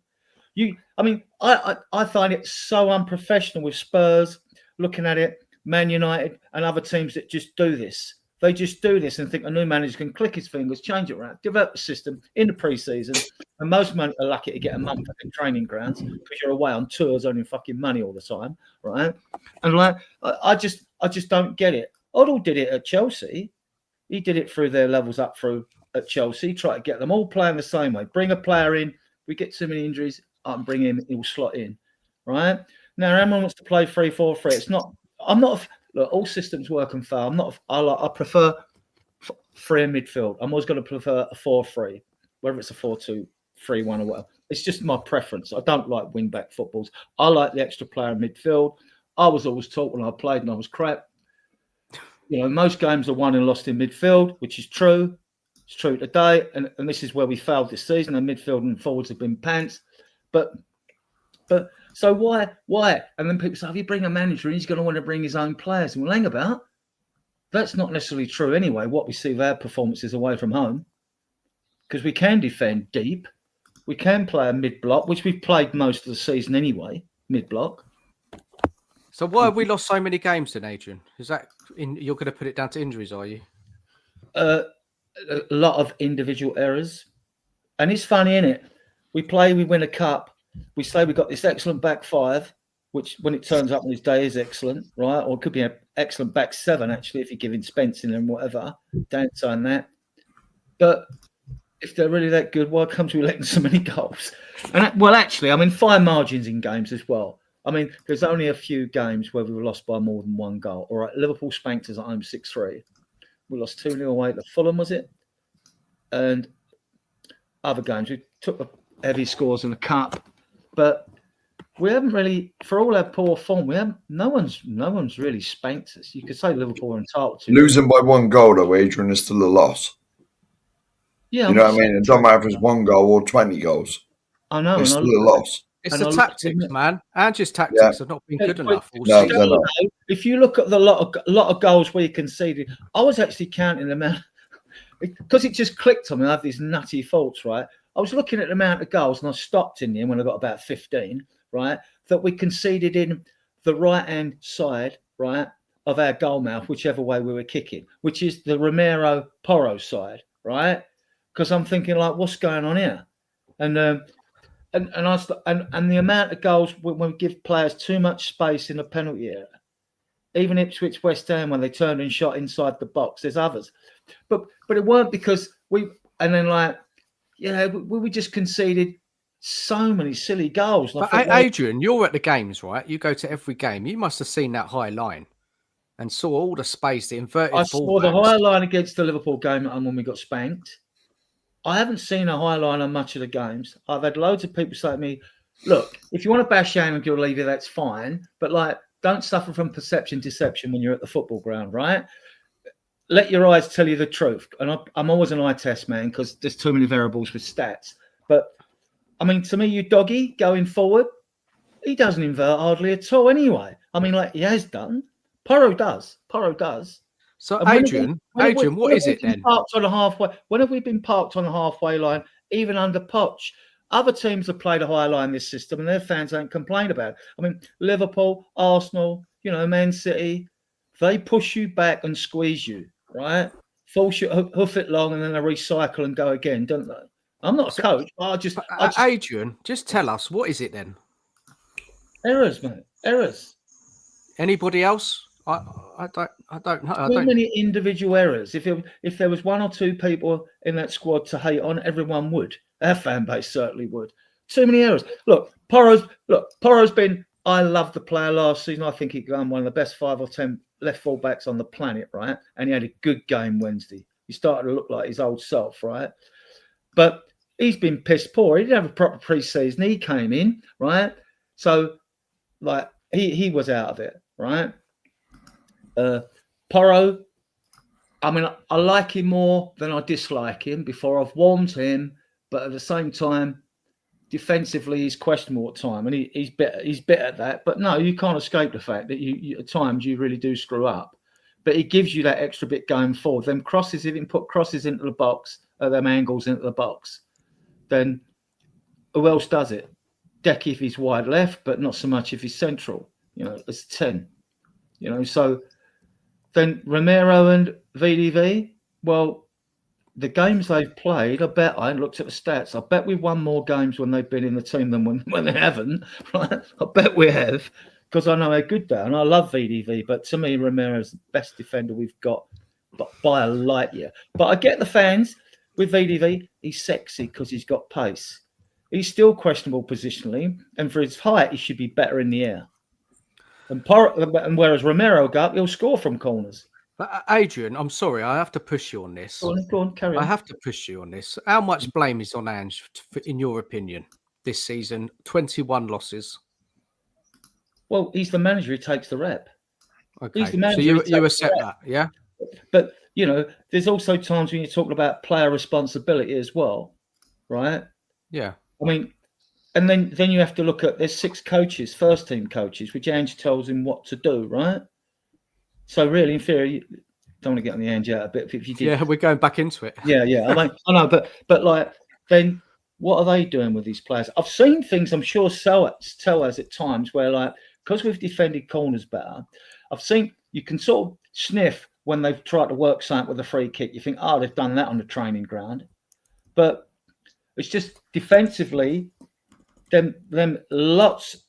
I find it so unprofessional with Spurs looking at it, Man United and other teams that just do this. They just do this and think a new manager can click his fingers, change it around, develop the system in the pre-season. And most men are lucky to get a month in training grounds because you're away on tours earning fucking money all the time, right? And like, I just don't get it. Oddle did it at Chelsea. He did it through their levels up through at Chelsea. Try to get them all playing the same way. Bring a player in. We get too many injuries. I can bring him, he'll slot in, right? Now, everyone wants to play 3-4-3. It's not, I'm not, look, all systems work and fail. I prefer 3 in midfield. I'm always going to prefer a 4-3, whether it's a 4-2-3-1 or whatever. It's just my preference. I don't like wing-back footballs. I like the extra player in midfield. I was always taught when I played and I was crap. Most games are won and lost in midfield, which is true. It's true today, and this is where we failed this season. And midfield and forwards have been pants. But so why? And then people say, if you bring a manager in, he's going to want to bring his own players. And well, hang about. That's not necessarily true anyway, what we see with our performances away from home. Because we can defend deep. We can play a mid-block, which we've played most of the season anyway, mid-block. So why have we lost so many games then, Adrian? Is that you're going to put it down to injuries, are you? A lot of individual errors. And it's funny, isn't it? We win a cup. We say we've got this excellent back five, which when it turns up on his day is excellent, right? Or it could be an excellent back seven, actually, if you're giving Spence in and whatever. Don't sign that. But if they're really that good, why come we letting so many goals? And well, actually, fine margins in games as well. There's only a few games where we were lost by more than one goal. All right, Liverpool spanked us at home 6-3. We lost 2-0 away to Fulham, was it? And other games, we took the heavy scores in the cup. But we haven't really, for all our poor form, no one's really spanked us. You could say Liverpool are entitled to. Losing by 1 goal, though, Adrian, is still a loss. Yeah, you know what I mean? It doesn't matter if it's 1 goal or 20 goals. I know. It's still a loss. It's the tactics, man. And just tactics have not been good enough. No, if you look at the lot of goals we conceded, I was actually counting them out because it just clicked on me. I have these nutty thoughts, right? I was looking at the amount of goals, and I stopped in the end when I got about 15, right? That we conceded in the right-hand side, right, of our goal mouth, whichever way we were kicking, which is the Romero Porro side, right? Because I'm thinking, like, what's going on here? And the amount of goals when we give players too much space in the penalty area, even Ipswich, West Ham, when they turned and shot inside the box, there's others, but it weren't because we just conceded so many silly goals. But Adrian, you're at the games, right? You go to every game. You must have seen that high line and saw all the space, the inverted. I saw the high line against the Liverpool game and when we got spanked. I haven't seen a high line on much of the games. I've had loads of people say to me, look, if you want to bash Shane or Levy, that's fine. But don't suffer from deception when you're at the football ground, right? Let your eyes tell you the truth. And I'm always an eye test man because there's too many variables with stats. But to me, you doggy going forward, he doesn't invert hardly at all anyway. He has done. Porro does. So, Adrian, what is it then? When have we been parked on the halfway line, even under Poch? Other teams have played a higher line this system, and their fans don't complain about it. Liverpool, Arsenal, Man City, they push you back and squeeze you, right? Force you, hoof it long, and then they recycle and go again, don't they? I'm not a coach. Adrian, just tell us, what is it then? Errors, mate. Errors. Anybody else? I don't know. Too many individual errors. If there was 1 or 2 people in that squad to hate on, everyone would. Our fan base certainly would. Too many errors. Porro's been. I loved the player last season. I think he got one of the best 5 or 10 left fullbacks on the planet, right? And he had a good game Wednesday. He started to look like his old self, right? But he's been piss poor. He didn't have a proper pre-season. He came in, right? So, he was out of it, right? Porro, I like him more than I dislike him. Before I've warmed him, but at the same time, defensively he's questionable at time, and he's better at that. But no, you can't escape the fact that you at times you really do screw up. But he gives you that extra bit going forward. Them crosses, if you can put crosses into the box, them angles into the box, then who else does it? Decky if he's wide left, but not so much if he's central. It's 10. So. Then Romero and VDV, well, the games they've played, I haven't looked at the stats. I bet we've won more games when they've been in the team than when they haven't. Right? I bet we have, because I know how good they are. And I love VDV, but to me, Romero's the best defender we've got by a light year. But I get the fans with VDV. He's sexy because he's got pace. he's still questionable positionally, and for his height, he should be better in the air. And whereas Romero go up, he'll score from corners. But Adrian, I'm sorry, I have to push you on this. Go on, carry on. I have to push you on this. How much blame is on Ange, in your opinion, this season? 21 losses. Well, he's the manager. He takes the rep. Okay, He's the manager, so you accept that, yeah? But, you know, there's also times when you're talking about player responsibility as well, right? Yeah. I mean, and then you have to look at, there's 6 coaches, first team coaches, which Ange tells him what to do, right? So really, in theory, you don't want to get on the Ange out a bit. If you did, yeah, we're going back into it. Yeah. I mean, I know, but like, then what are they doing with these players? I've seen things, I'm sure tell us at times where, like, because we've defended corners better, I've seen, you can sort of sniff when they've tried to work something with a free kick. You think, oh, they've done that on the training ground. But it's just defensively, them lots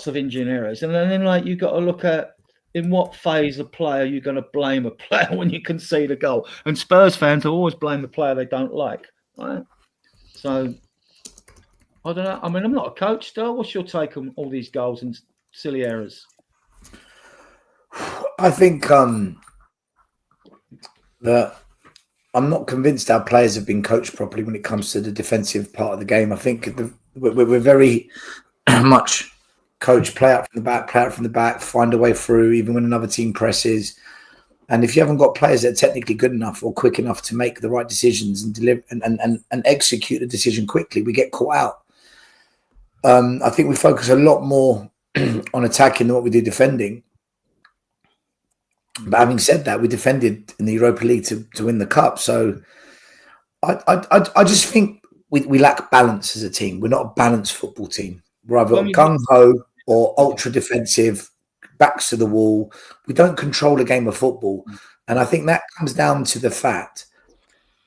of injury errors. And then like, you've got to look at in what phase of play are you going to blame a player when you concede a goal. And Spurs fans always blame the player they don't like, right? So, I don't know. I mean, I'm not a coach, though. What's your take on all these goals and silly errors? I think that I'm not convinced our players have been coached properly when it comes to the defensive part of the game. I think we're very much coach, play out from the back, find a way through, even when another team presses. And if you haven't got players that are technically good enough or quick enough to make the right decisions and deliver and execute the decision quickly, we get caught out. I think we focus a lot more on attacking than what we do defending. But having said that, we defended in the Europa League to win the cup. So I just think we lack balance as a team. We're not a balanced football team. We're either gung-ho or ultra-defensive, backs to the wall. We don't control a game of football. And I think that comes down to the fact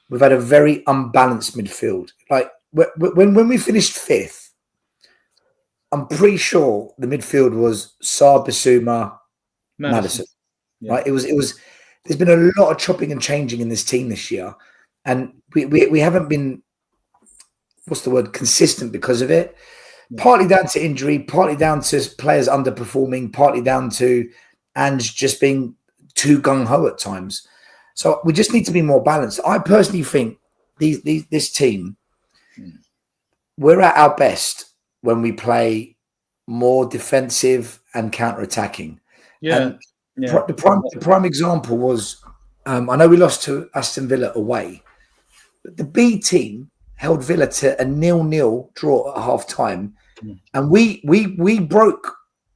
we've had a very unbalanced midfield. Like when we finished 5th, I'm pretty sure the midfield was Sarr, Bissouma, Maddison. Yeah. Right? It was. There's been a lot of chopping and changing in this team this year, and we haven't been, what's the word, consistent because of it. Partly down to injury, partly down to players underperforming, partly down to Ange just being too gung-ho at times. So we just need to be more balanced. I personally think this team, we're at our best when we play more defensive and counter-attacking. Yeah. The prime example was, I know we lost to Aston Villa away, but the B team held Villa to a 0-0 draw at half time. And we broke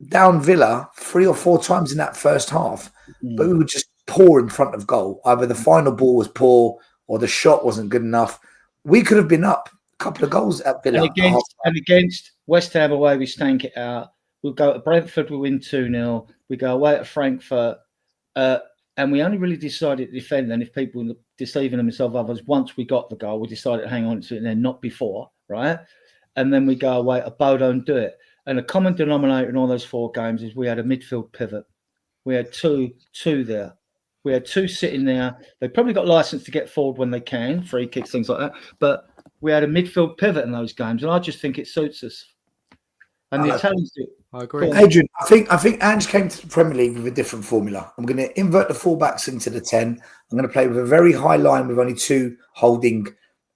down Villa 3 or 4 times in that first half, but we were just poor in front of goal. Either the final ball was poor or the shot wasn't good enough. We could have been up a couple of goals at Villa. And against West Ham away, we stank it out. We'll go to Brentford, we win 2-0. We go away to Frankfurt. And we only really decided to defend then if people were deceiving themselves others. Once we got the goal, we decided to hang on to it and then not before, right? And then we go away to Bodo and do it. And the common denominator in all those 4 games is we had a midfield pivot. We had two there. We had 2 sitting there. They probably got license to get forward when they can, free kicks, things like that. But we had a midfield pivot in those games, and I just think it suits us. And the Italians do. I agree. Adrian, I think Ange came to the Premier League with a different formula. I'm going to invert the fullbacks into the 10. I'm going to play with a very high line with only 2 holding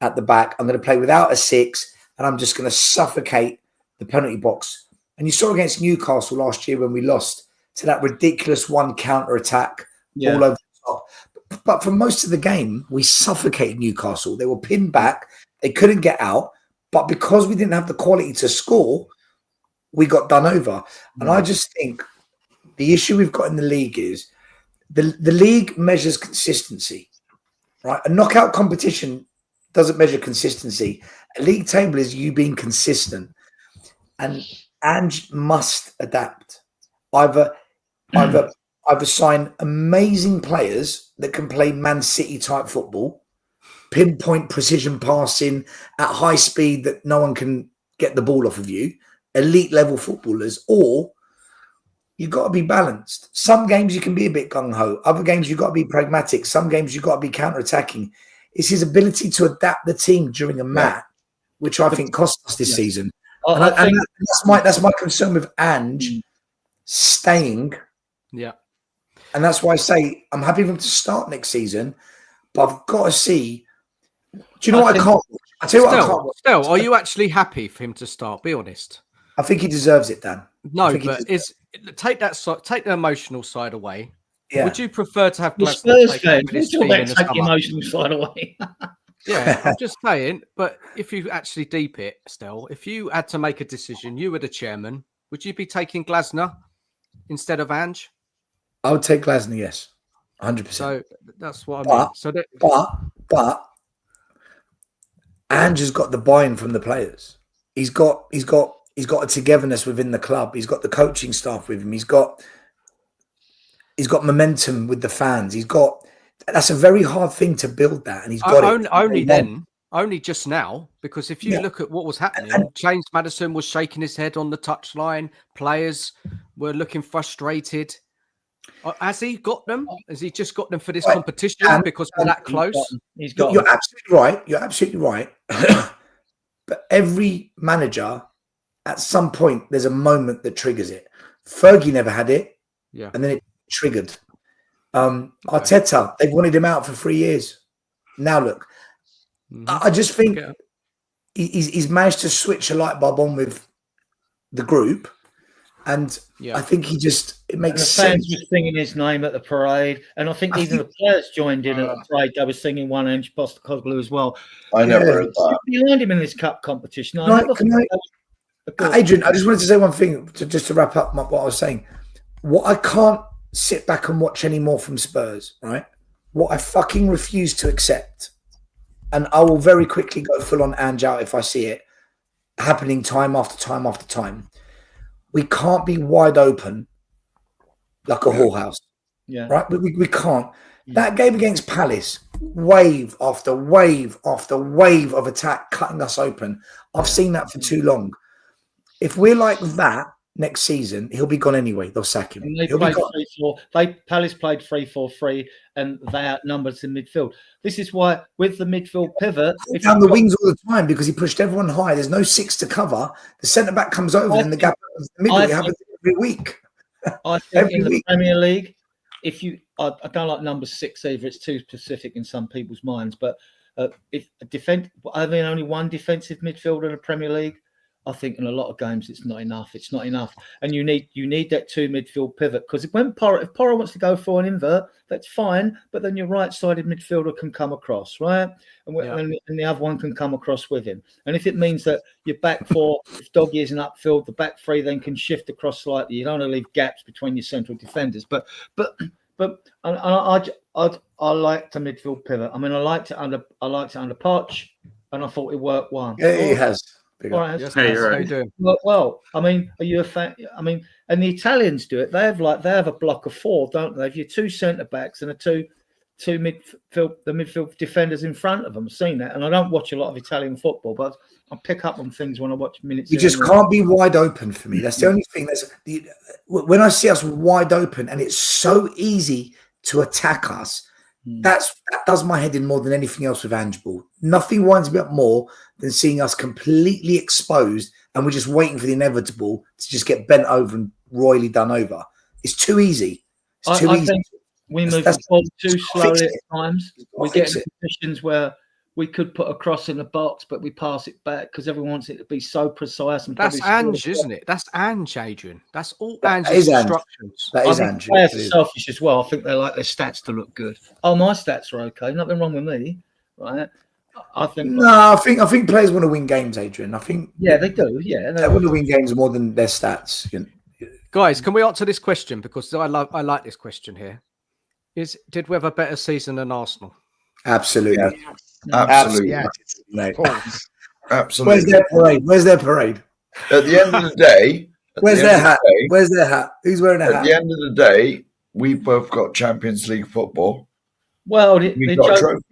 at the back. I'm going to play without a 6, and I'm just going to suffocate the penalty box. And you saw against Newcastle last year when we lost to that ridiculous 1 counter-attack all over the top. But for most of the game, we suffocated Newcastle. They were pinned back. They couldn't get out. But because we didn't have the quality to score, we got done over. And I just think the issue we've got in the league is the league measures consistency, right? A knockout competition doesn't measure consistency. A league table is you being consistent. And Ange must adapt. Either sign amazing players that can play Man City type football, pinpoint precision passing at high speed that no one can get the ball off of you, elite level footballers, or you've got to be balanced. Some games you can be a bit gung-ho. Other games you've got to be pragmatic. Some games you've got to be counter-attacking. It's his ability to adapt the team during a match which I think cost us this season. I think That's my concern with Ange staying. Yeah. And that's why I say I'm happy for him to start next season, but I've got to see. Do you know what I can't watch? I tell you what I can't watch. Still, are you actually happy for him to start? Be honest. I think he deserves it, Dan. No, but take the emotional side away. Yeah. Would you prefer to have the Glasner Spurs take over fans? this We'll team in the take the summer? emotional side away. Yeah, I'm just saying. But if you actually deep it, still, if you had to make a decision, you were the chairman. Would you be taking Glasner instead of Ange? I would take Glasner, yes, 100%. So that's what I mean. So but Ange has got the buy-in from the players. He's got a togetherness within the club. He's got the coaching staff with him. He's got momentum with the fans. That's a very hard thing to build that, and he's got it. Only just now, because if you look at what was happening, James Maddison was shaking his head on the touchline. Players were looking frustrated. Has he got them? Has he just got them for this competition because we're that close? You're absolutely right. You're absolutely right. But every manager, at some point, there's a moment that triggers it. Fergie never had it, and then it triggered. Arteta, they've wanted him out for 3 years. Now look, I just think he's managed to switch a light bulb on with the group, and I think it makes the sense. fans were singing his name at the parade, and I think the players joined in at the parade. They were singing one Ange Postecoglou as well. I never heard that. Behind him in this cup competition. Adrian, I just wanted to say one thing just to wrap up what I was saying. What I can't sit back and watch anymore from Spurs, right? What I fucking refuse to accept, and I will very quickly go full on Ange out if I see it happening time after time after time. We can't be wide open like a whorehouse. Yeah. Right? We can't. That game against Palace, wave after wave after wave of attack cutting us open. I've seen that for too long. If we're like that next season, he'll be gone anyway. They'll sack him. And Palace played 3-4-3 and they outnumbered us in midfield. This is why with the midfield pivot, down the wings all the time because he pushed everyone high. There's no six to cover. The centre back comes over and the gap in the middle. It happens every week. I think in the Premier League, I don't like number 6 either. It's too specific in some people's minds. But if only one defensive midfielder in the Premier League, I think in a lot of games it's not enough. It's not enough, and you need that 2 midfield pivot because if Porro wants to go for an invert, that's fine. But then your right-sided midfielder can come across, right, and the other one can come across with him. And if it means that your back 4, if Doggy isn't upfield, the back 3 then can shift across slightly. You don't want to leave gaps between your central defenders. But I like the midfield pivot. I mean, I liked it under Poch, and I thought it worked well. Yeah, it has. All right. Yes, hey, how you doing? Well, I mean, are you a fan? I mean, and the Italians do it. They have a block of 4, don't they? If you're 2 centre backs and the midfield defenders in front of them. I've seen that, and I don't watch a lot of Italian football, but I pick up on things when I watch minutes. You just can't be wide open for me. That's the only thing. When I see us wide open, and it's so easy to attack us. That does my head in more than anything else with Ange Ball. Nothing winds me up more than seeing us completely exposed and we're just waiting for the inevitable to just get bent over and royally done over. It's too easy. It's too easy. Think we move the ball too slowly at times. We get in positions where we could put a cross in the box, but we pass it back because everyone wants it to be so precise. And that's Ange, isn't it? That's Ange, Adrian. That's all Ange's instructions. That is Ange. Players are selfish as well. I think they like their stats to look good. Oh, my stats are okay. Nothing wrong with me, right? I think. I think players want to win games, Adrian. I think. Yeah, they do. Yeah, they want to win games more than their stats. Guys, can we answer this question because I like this question here? Did we have a better season than Arsenal? Absolutely. Yeah. Absolutely. Absolutely. Where's their parade? At the end of the day, where's their hat? Where's their hat? Who's wearing a hat? At the end of the day, we both got Champions League football. Well, we got a trophy.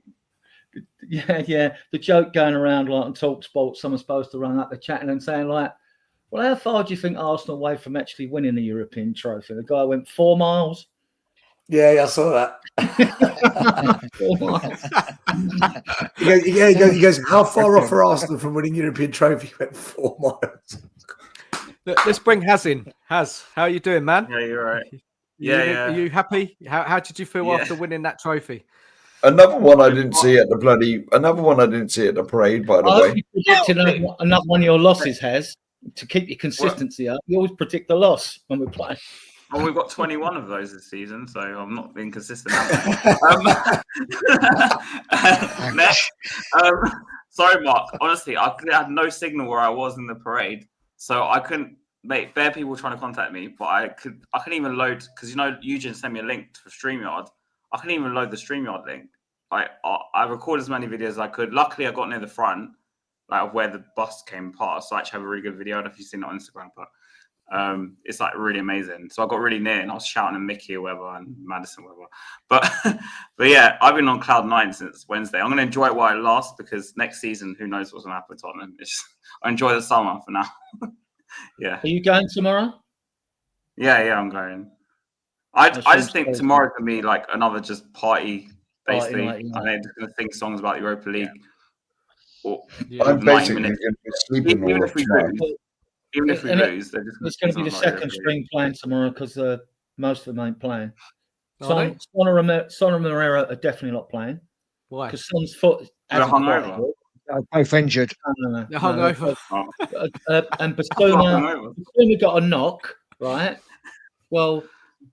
Yeah. The joke going around like on TalkSport, someone's supposed to run up the chatting and saying like, well, how far do you think Arsenal away from actually winning the European trophy? The guy went 4 miles. Yeah, I saw that. He goes, how far off are Arsenal from winning European trophy? He went 4 miles. Let's bring Haz in. Haz, how are you doing, man? Yeah, you're right. Yeah. Are you happy? How did you feel after winning that trophy? Another one I didn't see at the parade, by the I hope way. you predicted another one of your losses, Has, to keep your consistency up. You always predict the loss when we play. Well, we've got 21 of those this season, so I'm not being consistent. Next. Sorry, Mark. Honestly, I had no signal where I was in the parade, so I couldn't. Mate, bare people trying to contact me, but I couldn't even load because Eugene sent me a link for StreamYard. I couldn't even load the StreamYard link. I recorded as many videos as I could. Luckily, I got near the front, of where the bus came past. So I actually have a really good video. I don't know if you've seen it on Instagram, but it's really amazing. So I got really near and I was shouting at Mickey or whatever and Madison or whatever. But yeah, I've been on cloud 9 since Wednesday. I'm going to enjoy it while it lasts because next season, who knows what's going to happen with Tottenham. I enjoy the summer for now. Yeah. Are you going tomorrow? Yeah, I'm going. I just think tomorrow's going to be like another just party. Basically, night, yeah. and they're just going to sing songs about the Europa League. I'm basically going to be sleeping even all if we tomorrow. lose, they're just it's going to be the second string playing tomorrow because most of them ain't playing. Are they? Son and Moreira are definitely not playing. Why? Because Son's foot They're hungover. Both injured. No. They're hungover. And Basuma got a knock, right? Well,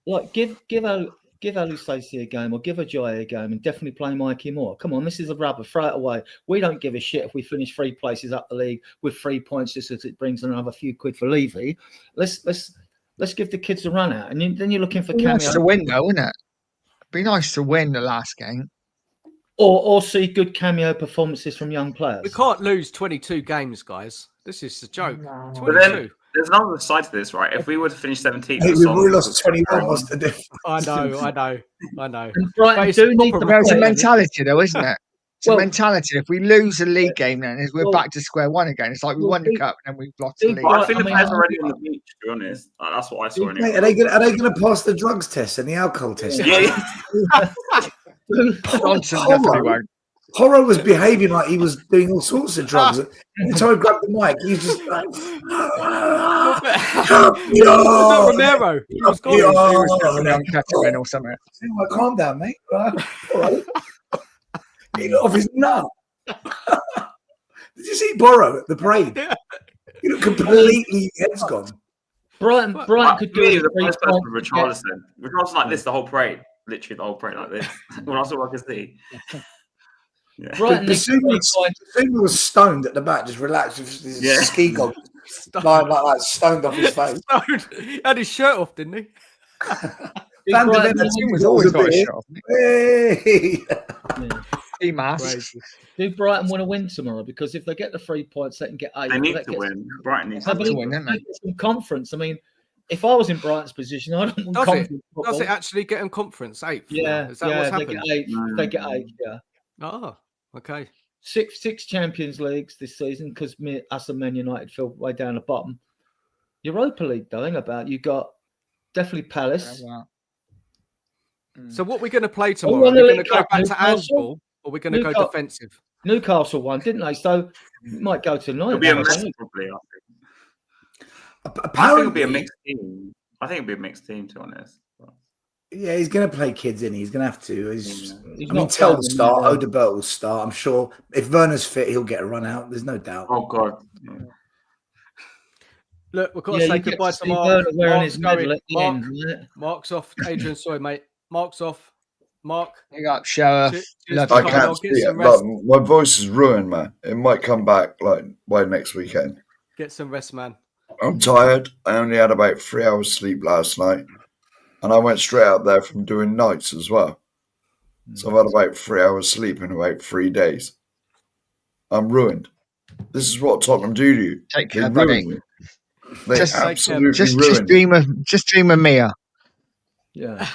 like give Alusasi a game or give Ajayi a game and definitely play Mikey Moore. Come on, this is a rubber. Throw it away. We don't give a shit if we finish 3 places up the league with 3 points just as it brings another few quid for Levy. Let's give the kids a run out. And then you're looking for cameo. Nice to win though, isn't it? Be nice to win the last game. Or see good cameo performances from young players. We can't lose 22 games, guys. This is a joke. No. 22. But then there's another side to this, right? If we were to finish 17th, We've already lost 21. What's the difference? I know. And Brighton do need the It's a play. mentality though, isn't it? It's a mentality. If we lose a league game, then we're back to square one again. It's like we won the cup and then we've lost the league. But I think the players are already on the beach, to be honest. That's what I saw anyway. Mate, are they going to pass the drugs test and the alcohol test? Yeah. Johnson definitely won't. Horror was behaving like he was doing all sorts of drugs. Every time he grabbed the mic, he was just like, Not Romero. He was gone. He was definitely on ketamine or something. calm down, mate. All right. He got off his nut. Did you see Borrow at the parade? He looked completely head's gone. Brighton could do the first person with Richarlison. Richarlison like this the whole parade. Literally the whole parade like this. Well, that's all I can see. Yeah. Brighton Basuma was stoned at the back, just relaxed with his ski goggles. Like stoned off his face. He had his shirt off, didn't he? Was always got a shot. Do Brighton want to win tomorrow? Because if they get the 3 points, they can get 8. They need to win. Brighton needs to win, don't they? Some conference. I mean, if I was in Brighton's position, I don't want conference. Does it actually get them conference 8th? Yeah, Is that what's happening? They get 8. Yeah. Oh, okay. Six Champions Leagues this season because us and Man United fell way down the bottom. Europa League, though, ain't about. You got definitely Palace. So what are we going to play tomorrow? Are we going to go back to Ansball or are we going to go defensive? Newcastle won, didn't they? So we might go to 9. It'll be a mess, probably. I think it'll be a mixed team. I think it'll be a mixed team, to be honest. Yeah, he's going to play kids in. He's going to have to. Tell will start. Odebert will start. I'm sure if Werner's fit, he'll get a run out. There's no doubt. Oh, God. Yeah. Look, we've got to say goodbye to Mark. Mark's off. Adrian, sorry, mate. Mark's off. Mark. Big up, Sheriff. I can't speak it. My voice is ruined, man. It might come back by next weekend. Get some rest, man. I'm tired. I only had about 3 hours sleep last night. And I went straight out there from doing nights as well. So I've had about 3 hours sleep in about 3 days. I'm ruined. This is what Tottenham do to you. Take care, buddy. They absolutely ruined. Just dream of Mia. Yeah.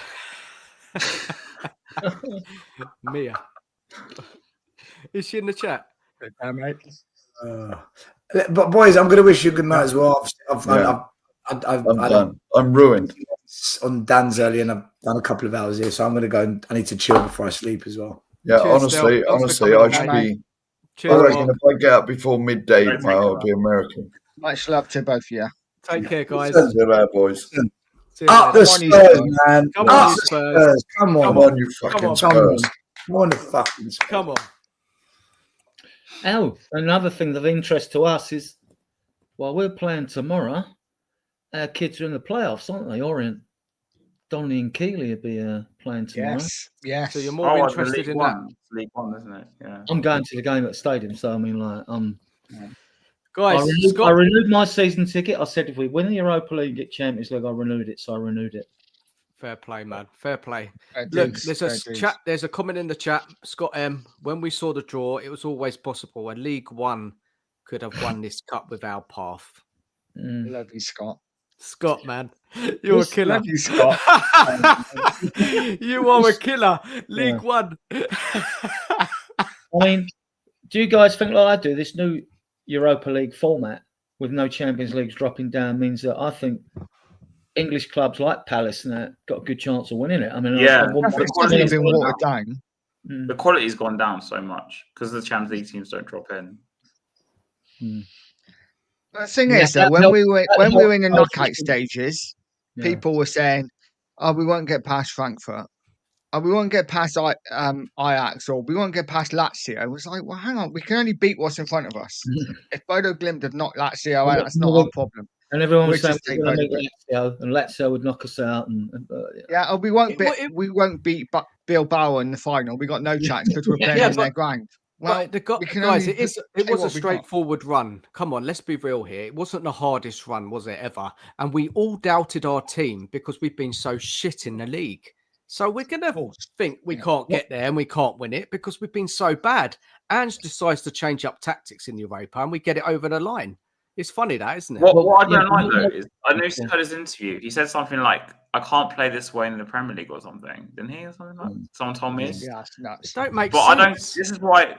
Mia. Is she in the chat? Mate. But boys, I'm going to wish you good night as well. I'm done. I'm ruined. on Dan's early, and I've done a couple of hours here, so I'm going to go and I need to chill before I sleep as well. Yeah, Cheers, honestly, Del. Thanks for I coming should on, mate. be. I Cheers, reckon Mark. if I get up before midday, Don't mate, take I'll it be American. Much love to both of you. Take care, guys. See you later, boys. See you Up later. the on, you Spurs, Spurs. man. Come Up on, you the Spurs. Come on. Come on, you Come fucking on. Spurs. Come on, the fucking Spurs. Come on. Oh, another thing of interest to us is while we're playing tomorrow, our kids are in the playoffs, aren't they? Orient, Donny and Keeley will be playing tomorrow. Yes. So you're more the interested League in One. It's League One, isn't it? Yeah. I'm going to the game at the stadium, so I mean, like, that. Guys, I Scott, renewed my season ticket. I said if we win the Europa League, get Champions League, I renewed it, so I renewed it. fair play, man. Fair play. Fair Look, dues, there's fair a dues. chat. There's a comment in the chat. Scott M. When we saw the draw, it was always possible. A League One could have won this cup with our path. Love you, Scott. Scott, man, you're a killer. Love you, Scott. You are a killer. League One. I mean, do you guys think like I do? This new Europa League format with no Champions Leagues dropping down means that I think English clubs like Palace and that got a good chance of winning it. I mean, Yeah. I wouldn't It's quality never is been gone watered down. The quality's gone down so much because the Champions League teams don't drop in. The thing Yeah, is, though, that when helped- we were that in the helped knockout us. stages, Yeah. people were saying, "Oh, we won't get past Frankfurt. Oh, we won't get past Ajax, or we won't get past Lazio." It was like, well, hang on, we can only beat what's in front of us. If Bodo Glimt have knocked Lazio out, that's not our problem. And everyone was We'll saying just we're take going to Bodo meet Lazio, and Lazio would knock us out. Yeah, we won't It- beat Bilbao in the final. We got no chance because we're playing Yeah, on their ground. Well, but we can guys, only it play was a what we got. straightforward run. Come on, let's be real here. It wasn't the hardest run, was it ever? And we all doubted our team because we've been so shit in the league. So we're gonna think we can't get there and we can't win it because we've been so bad. Ange decides to change up tactics in Europa and we get it over the line. It's funny that, isn't it? What I don't like though is I know he heard his interview. He said something like, "I can't play this way in the Premier League" or something. Didn't he? Or something like that? Someone told me. Yeah, it's nuts. It don't make But sense. I don't.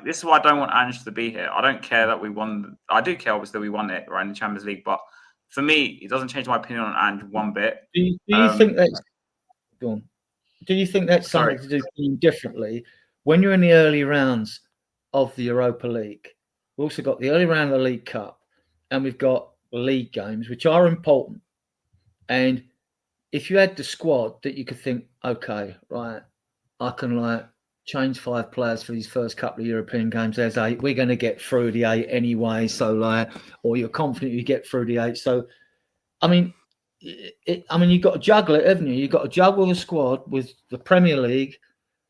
This is why I don't want Ange to be here. I don't care that we won. I do care obviously we won it right in the Champions League, but for me, it doesn't change my opinion on Ange one bit. Do you think that's go on? Do you think that's something to do differently when you're in the early rounds of the Europa League? We've also got the early round of the League Cup, and we've got league games, which are important. And if you had the squad that you could think, okay, right, I can change 5 players for these first couple of European games. There's 8. We're going to get through the 8 anyway. So or you're confident you get through the 8. So, I mean, you've got to juggle it, haven't you? You've got to juggle the squad with the Premier League,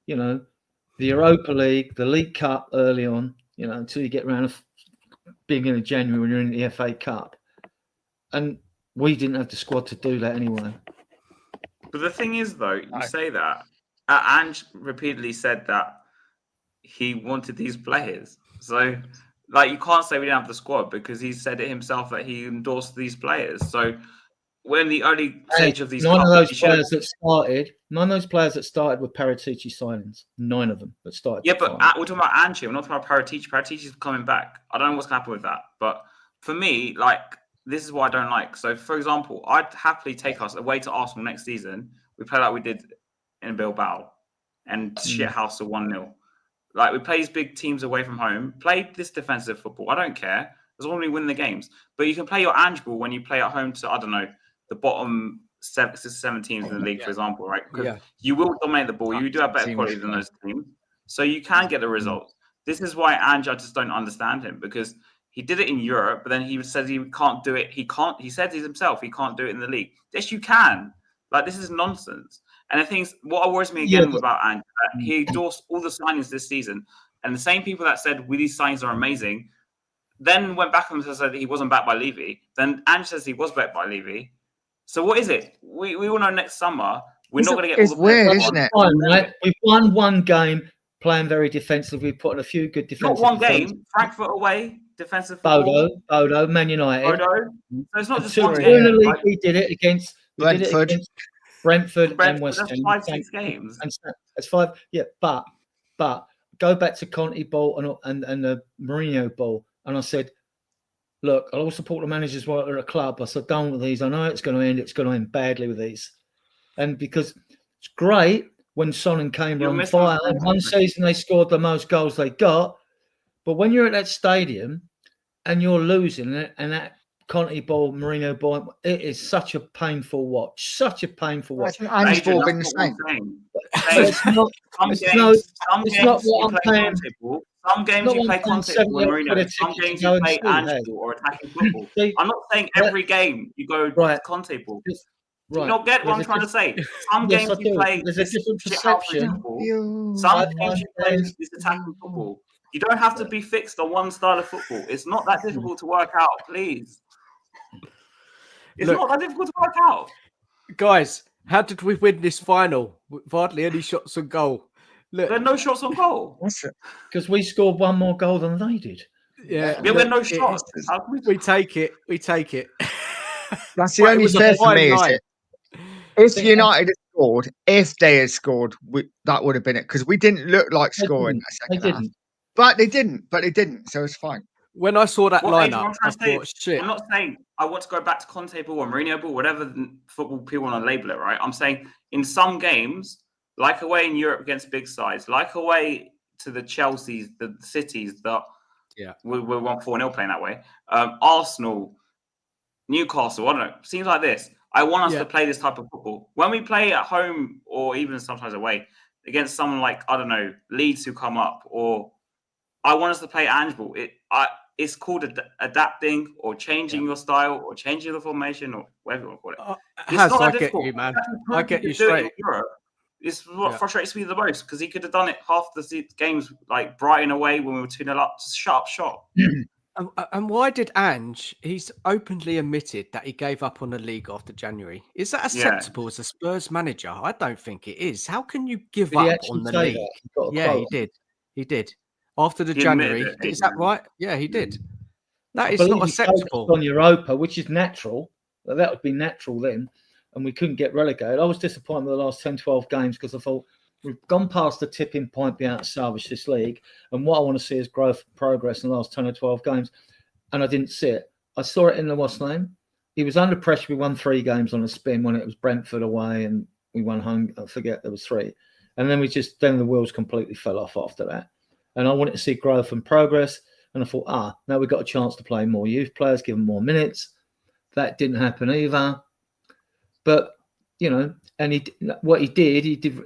the Europa League, the League Cup early on, until you get around beginning of January when you're in the FA Cup. And we didn't have the squad to do that anyway. But the thing is, though, you say that Ange repeatedly said that he wanted these players. So, you can't say we didn't have the squad because he said it himself that he endorsed these players. So, when the early stage of these none of cups, those players that started were Paratici signings. 9 of them that started. Yeah, but we're talking about Ange. We're not talking about Paratici. Paratici's coming back. I don't know what's going to happen with that. But for me, this is what I don't like. So, for example, I'd happily take us away to Arsenal next season. We play like we did in Bilbao and shithouse a 1-0. We play these big teams away from home. Play this defensive football. I don't care. As long as we win the games. But you can play your Ange ball when you play at home to, I don't know, the bottom 7 teams in the league, for example, right? Because you will dominate the ball. You do have better quality than those teams. So you can get the results. This is why Ange, I just don't understand him because he did it in Europe, but then he said he can't do it. He said himself, he can't do it in the league. Yes, you can. This is nonsense. And I think what worries me again about Ange, that he endorsed all the signings this season. And the same people that said, these signings are amazing, then went back and said that he wasn't backed by Levy. Then Ange says he was backed by Levy. So what is it? We will know next summer. We're not going to get all the players. It's weird, isn't it? Fine, right? We've won one game playing very defensively. We've put in a few good defensive. Not one game. Frankfurt away, defensive football. Bodo, Man United. Bodo. So it's not just two one in game. the league. We did it against Brentford and West That's Ham. 5-6 games. And that's 5. Yeah, but go back to Conte ball and the Mourinho ball, and I said, look, I'll support the managers while they're at a club. I said, done with these. I know it's going to end. It's going to end badly with these. And because it's great when Son and Kane were You're on missing fire. the And point. one season they scored the most goals they got. But when you're at that stadium and you're losing it, and that Conte ball, Mourinho ball, it is such a painful watch. Such a painful watch. Ange Adrian, ball been the that's not same. what I'm saying. But it's not. Some It's games, no. some It's games not you what I'm play paying. Conte ball. Some games not you what play I'm paying Conte ball and 70 Mourinho. quid a Some ticket games to go you and play see, Ange hey. ball or attacking football. See, I'm not saying that- every game you go Right. Conte ball. Just- Do you right. not get what I'm There's a trying to say? Some Yes, games I you do. play There's a this different shithouse perception. football. Some games you play this attacking football. You don't have to be fixed on one style of football. It's not that difficult to work out, please. It's Look, not that difficult to work out. Guys, how did we win this final? With hardly any shots on goal. Look, There are no shots on goal. Because we scored one more goal than they did. yeah, We had no look, shots. How can we take it. We take it. That's the But it only was a fair for fine me, is night. it? If think United had scored, if they had scored, that would have been it, because we didn't look like They scoring didn't. that They second half. didn't. But they didn't, so it's fine. When I saw that What, Adrian, lineup, what I I'm trying to say thought, is, shit. I'm not saying I want to go back to Conte ball or Mourinho ball, whatever the football people want to label it, right? I'm saying in some games, like away in Europe against big sides, like away to the Chelseas, the cities that we won 4-0 playing that way, Arsenal, Newcastle, I don't know, seems like this. I want us to play this type of football. When we play at home or even sometimes away against someone like, I don't know, Leeds who come up, or I want us to play Ange ball. It's called adapting or changing your style or changing the formation or whatever you want to call it. Has, I get you, man. I get you straight. It's what frustrates me the most, because he could have done it half the games, like Brighton away when we were 2-0 up. Just shut up shop. And why did Ange? He's openly admitted that he gave up on the league after January. Is that acceptable as a Spurs manager? I don't think it is. How can you give Did he up actually on the say league? that? Yeah, he did. He did. After the He admitted January, it, is that right? Yeah, he did. That I is believe not he focused acceptable. on Europa, which is natural. That would be natural then, and we couldn't get relegated. I was disappointed with the last 10, 12 games, because I thought we've gone past the tipping point, be able to salvage this league. And what I want to see is growth and progress in the last 10 or 12 games. And I didn't see it. I saw it in the what's name. He was under pressure. We won 3 games on a spin when it was Brentford away, and we won home. I forget, there was 3. And then then the wheels completely fell off after that. And I wanted to see growth and progress. And I thought, now we've got a chance to play more youth players, give them more minutes. That didn't happen either. But, and he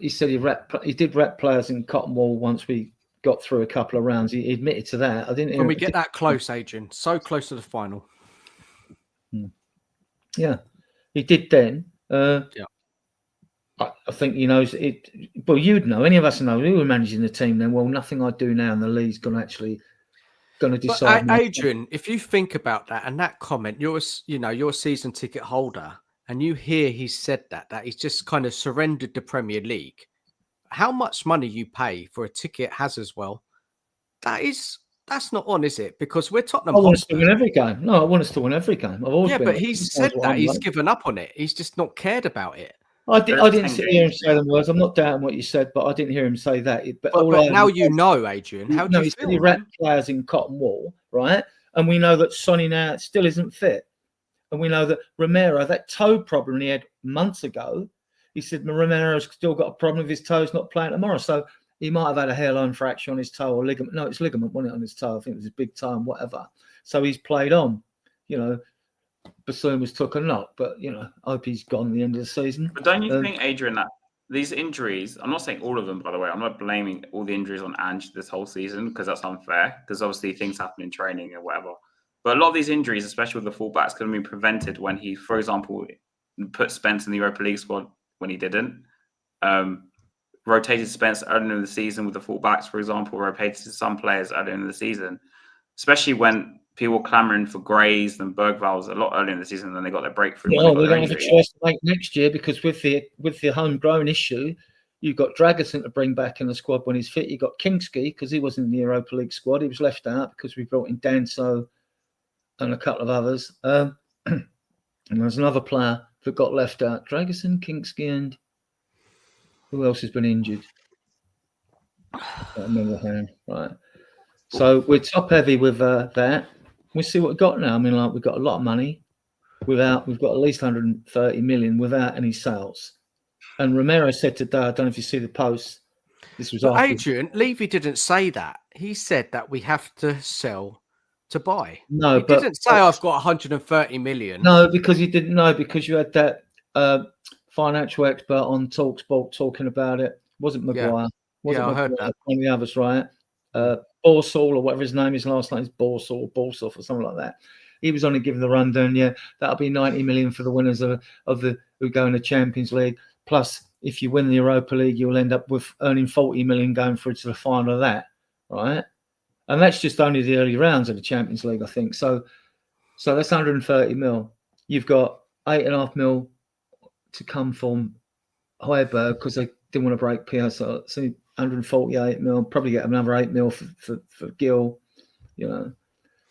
said he did rep players in Cotton Wall once we got through a couple of rounds. He admitted to that. I didn't. When we get that close, Adrian, so close to the final. Yeah, he did then. I think he knows it. Well, you'd know. Any of us know. We were managing the team then. Well, nothing I do now in the league's going to decide. But Adrian, if you think about that and that comment, you're a season ticket holder, and you hear he said that he's just kind of surrendered the Premier League. How much money you pay for a ticket has as well. That's not on, is it? Because we're Tottenham Hotspur. I want us to win every game. No, I want us to win every game. I've always been. But he's said that he's given up on it. He's just not cared about it. I didn't hear him say them words. I'm not doubting what you said, but I didn't hear him say that. But now you know, Adrian. How do you feel? He wrapped players in Cotton Wool, right? And we know that Sonny now still isn't fit. And we know that Romero, that toe problem he had months ago, he said Romero's still got a problem with his toes, not playing tomorrow. So he might have had a hairline fracture on his toe or ligament. No, it's ligament, wasn't it, on his toe? I think it was his big toe and whatever. So he's played on. Bassoon was took a knock, but I hope he's gone at the end of the season. But don't you think, Adrian, that these injuries, I'm not saying all of them, by the way, I'm not blaming all the injuries on Ange this whole season, because that's unfair, because obviously things happen in training and whatever. But a lot of these injuries, especially with the fullbacks, could have been prevented when he, for example, put Spence in the Europa League squad when he didn't. Rotated Spence earlier in the season with the fullbacks, for example, rotated some players earlier in the season, especially when people were clamoring for Grays and Bergvals a lot earlier in the season, and then they got their breakthrough. Well, we're going to have a choice to make next year, because with the homegrown issue, you've got Dragusin to bring back in the squad when he's fit. You've got Kingski, because he wasn't in the Europa League squad. He was left out because we brought in Danso and a couple of others. And there's another player that got left out. Dragusin, Kingski, and who else has been injured? I can't remember hand. Right. So we're top heavy with that. We see what we've got now. I mean, we've got a lot of money. We've got at least 130 million without any sales. And Romero said today, I don't know if you see the post. This was But after. Adrian, Levy didn't say that. He said that we have to sell to buy. No, he didn't say I've got 130 million. No, because you didn't know, because you had that financial expert on TalkSport talking about it. Wasn't Maguire? Wasn't I heard that. One of the others, right? Borsall or whatever his name is, last name is Borsall or something like that. He was only giving the rundown. Yeah, that'll be 90 million for the winners of the who go in the Champions League. Plus, if you win the Europa League, you'll end up with earning 40 million going through to the final of that, right? And that's just only the early rounds of the Champions League, I think. So that's 130 mil. You've got 8.5 mil to come from Højbjerg because they didn't want to break PSR. So 148 mil, probably get another 8 mil for Gil, you know.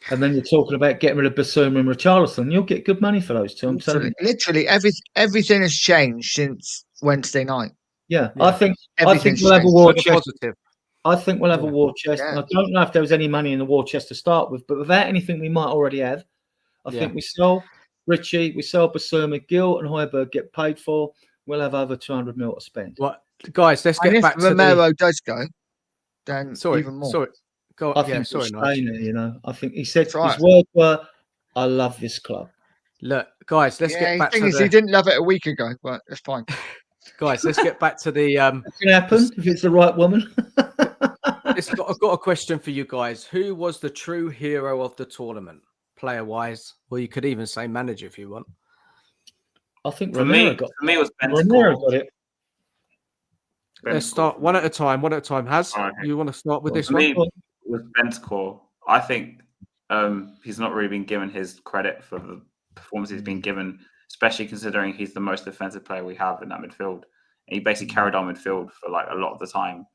And then you're talking about getting rid of Basuma and Richarlison. You'll get good money for those two. I'm telling you. Literally, everything has changed since Wednesday night. Yeah. I think Everything's we'll have a war chest. Positive. I think we'll have a war chest. Yeah. And I don't know if there was any money in the war chest to start with, but without anything we might already have, I think we sell Richie, we sell Basuma, Gil and Højbjerg get paid for. We'll have over 200 mil to spend. What, guys? Let's get back to Romero does go, then even more. Sorry. Go, I think sorry, Nigel. You know, I think he said his right. words were, "I love this club." Look, guys, let's get back to he didn't love it a week ago, but it's fine. Guys, let's get back to the. That can happen if it's the right woman. I've got a question for you guys. Who was the true hero of the tournament, player-wise? Well, you could even say manager if you want. I think For me, it was Ben Romero got it. Let's start one at a time. Has you want to start with this for one? me, with Ben's core, I think he's not really been given his credit for the performance he's been given, especially considering he's the most defensive player we have in that midfield. And he basically carried our midfield for like a lot of the time,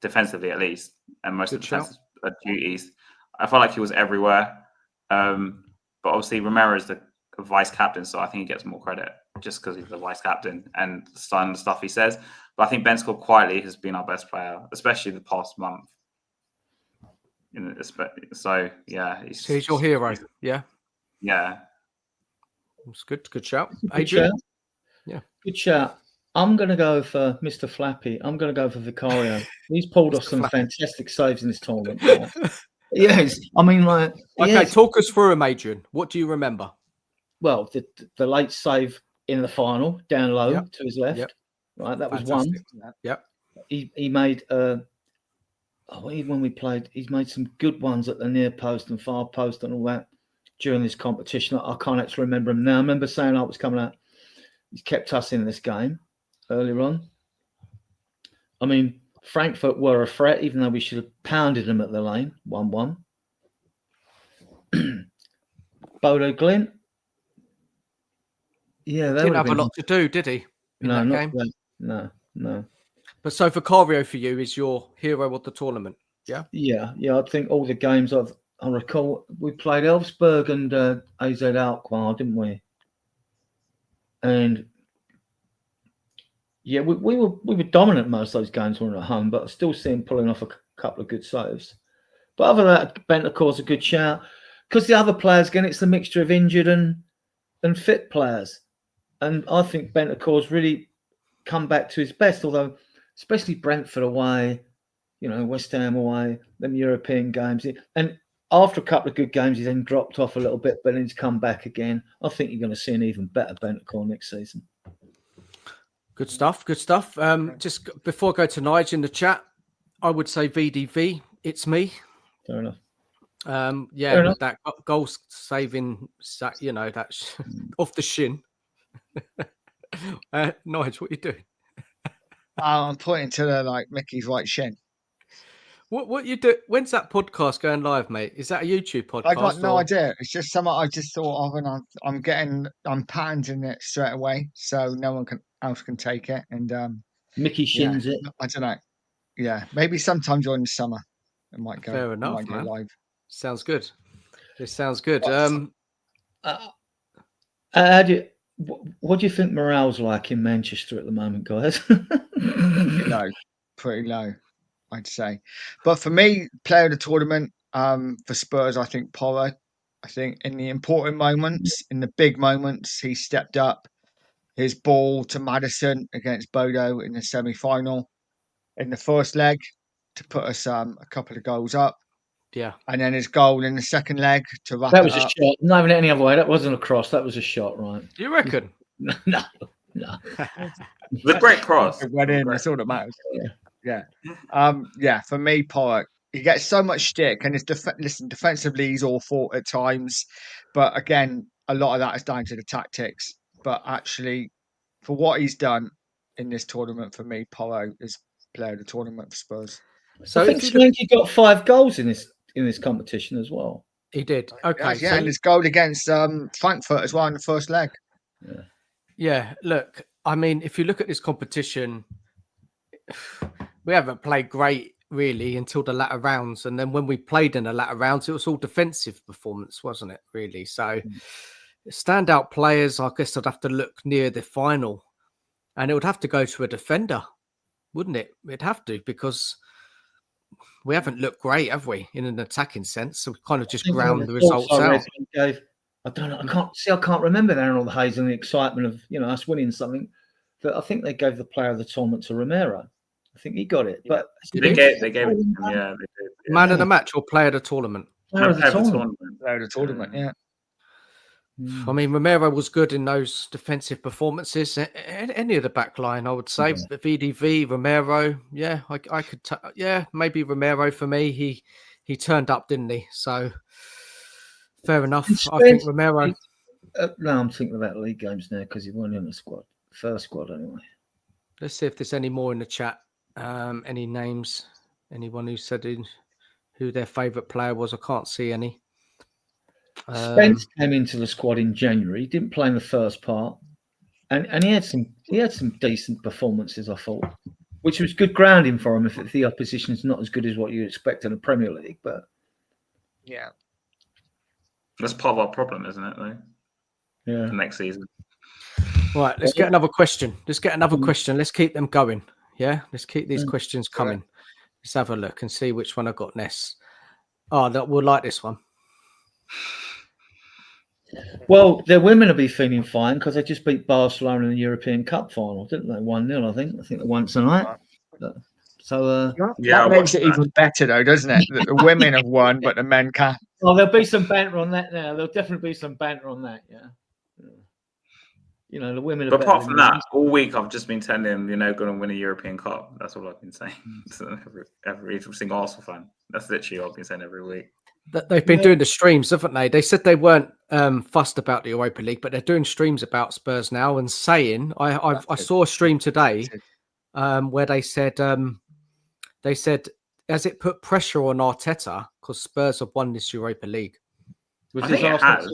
defensively at least, and most of the defensive duties. I felt like he was everywhere. But obviously Romero is the vice captain, so I think he gets more credit just because he's the vice captain and the stuff he says. But I think Ben Score quietly has been our best player, especially the past month. So yeah, he's your hero. Yeah. It's good. Good shout. Adrian. Yeah. Good shout. I'm going to go for Mr. Flappy. I'm going to go for Vicario. He's pulled off some fantastic saves in this tournament. Yes. I mean, like. Okay, talk us through him, Adrian. What do you remember? Well, the late save in the final, down low to his left. Right, that was one. Yep. He made even when we played, he's made some good ones at the near post and far post and all that during this competition. I can't actually remember him now. I remember saying I was coming out. He's kept us in this game earlier on. I mean, Frankfurt were a threat, even though we should have pounded them at the lane, 1-1. Bodo Glint. Yeah, didn't have a lot to do, did he? No, not that. No. But so Vicario for you is your hero of the tournament, yeah? Yeah. I think all the games I recall, we played Elfsberg and AZ Alkmaar, didn't we? And yeah, we were dominant most of those games when we were at home, but I still see him pulling off a couple of good saves. But other than that, Bentancur's a good shout because the other players, again, it's a mixture of injured and fit players. And I think Bentancur's really come back to his best, although especially Brentford away, West Ham away, them European games. And after a couple of good games, he then dropped off a little bit, but then he's come back again. I think you're going to see an even better Bentancur next season. Good stuff. Just before I go to Nigel in the chat, I would say VDV, it's me. Fair enough. That goal saving, that's off the shin. Nigel, what are you doing? I'm pointing to the Mickey's right shin. What you do? When's that podcast going live, mate? Is that a YouTube podcast? I got no idea. It's just something I just thought of, and I'm patenting it straight away, so no one else can take it. And Mickey shins it. I don't know. Yeah, maybe sometime during the summer it might go. Fair enough, go live. Sounds good. This sounds good. What do you think morale's like in Manchester at the moment, guys? Pretty low, I'd say. But for me, player of the tournament for Spurs, I think Porro. I think in the important moments, in the big moments, he stepped up. his ball to Maddison against Bodo in the semi-final in the first leg to put us a couple of goals up. Yeah. And then his goal in the second leg to wrap That it was a up. shot. Not even any other way. That wasn't a cross. That was a shot, right? Do you reckon? No. The great cross. It went in. That's all that matters. Yeah. For me, Porrick, he gets so much stick, and his defensively he's awful at times, but again, a lot of that is down to the tactics. But actually, for what he's done in this tournament, for me, Porro is player of the tournament for Spurs. So I think Swanky got 5 goals in this competition as well. He did. Okay. Yeah, and his goal against Frankfurt as well in the first leg. Yeah. Look, I mean, if you look at this competition, we haven't played great really until the latter rounds, and then when we played in the latter rounds, it was all defensive performance, wasn't it? Really. So, standout players, I guess I'd have to look near the final, and it would have to go to a defender, wouldn't it? It'd have to, because we haven't looked great, have we, in an attacking sense? So we kind of just ground the results out. I don't know. I can't remember there and all the haze and the excitement of us winning something. But I think they gave the player of the tournament to Romero. I think he got it. But they gave it to him. Yeah, they did. Yeah. Man of the match or player of the tournament? Player of the tournament. Player of the tournament. Yeah. I mean, Romero was good in those defensive performances. Any of the back line, I would say. VDV, Romero. Yeah, I could. Maybe Romero for me. He turned up, didn't he? So fair enough. I think Romero. No, I'm thinking about league games now because he won in the squad, first squad anyway. Let's see if there's any more in the chat. Any names? Anyone who said who their favourite player was? I can't see any. Spence came into the squad in January. He didn't play in the first part, and he had some decent performances, I thought, which was good grounding for him if the opposition's not as good as what you expect in the Premier League. But yeah, that's part of our problem, isn't it? Though. Yeah. For next season. Right, let's get another question. Let's keep them going. Yeah, let's keep these questions coming. Right. Let's have a look and see which one I got next. We'll like this one. Well, their women will be feeling fine because they just beat Barcelona in the European Cup final, didn't they? 1-0, I think. I think they won tonight. So that makes it even better, though, doesn't it? That the women have won, but the men can't. Oh, there'll be some banter on that now. There'll definitely be some banter on that. Yeah. The women. But apart from that, all week I've just been telling them, going to win a European Cup. That's all I've been saying. So every single Arsenal fan. That's literally what I've been saying every week. They've been doing the streams, haven't they? They said they weren't fussed about the Europa League, but they're doing streams about Spurs now and saying, I saw a stream today where they said, has it put pressure on Arteta because Spurs have won this Europa League? I think it has.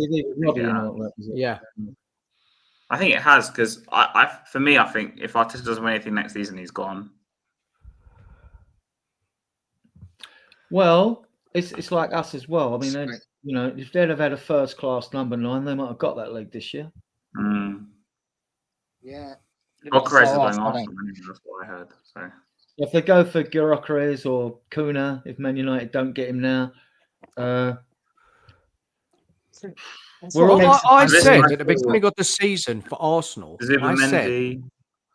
Yeah. I think it has because for me, I think if Arteta doesn't win anything next season, he's gone. Well, it's like us as well. I mean, if they'd have had a first-class number 9, they might have got that league this year. Yeah. Gyökeres is going Arsenal. That's what I heard. So if they go for Gyökeres or Kuna, if Man United don't get him now, I said at the beginning of the season for Arsenal,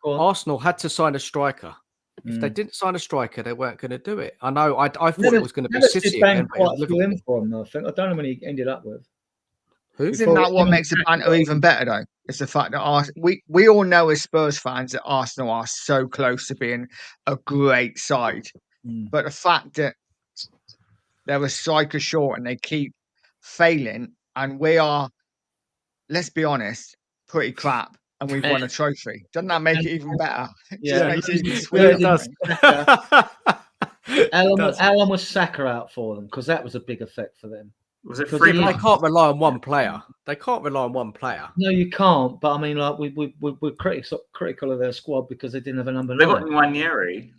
Arsenal had to sign a striker. If they didn't sign a striker, they weren't going to do it. I know. I thought it was going to be City again. For him for him, I think. I don't know when he ended up with. Isn't that what makes the banter even better, though? It's the fact that we all know as Spurs fans that Arsenal are so close to being a great side. But the fact that they're a striker short and they keep failing, and we are, let's be honest, pretty crap, and we've won a trophy. Doesn't that make it even better? Yeah, it makes it even sweeter. It does. Alan was Saka out for them because that was a big effect for them. Was it free? They can't rely on one player. No, you can't. But I mean, like we're critical of their squad because they didn't have a number 9. They got Nwaneri.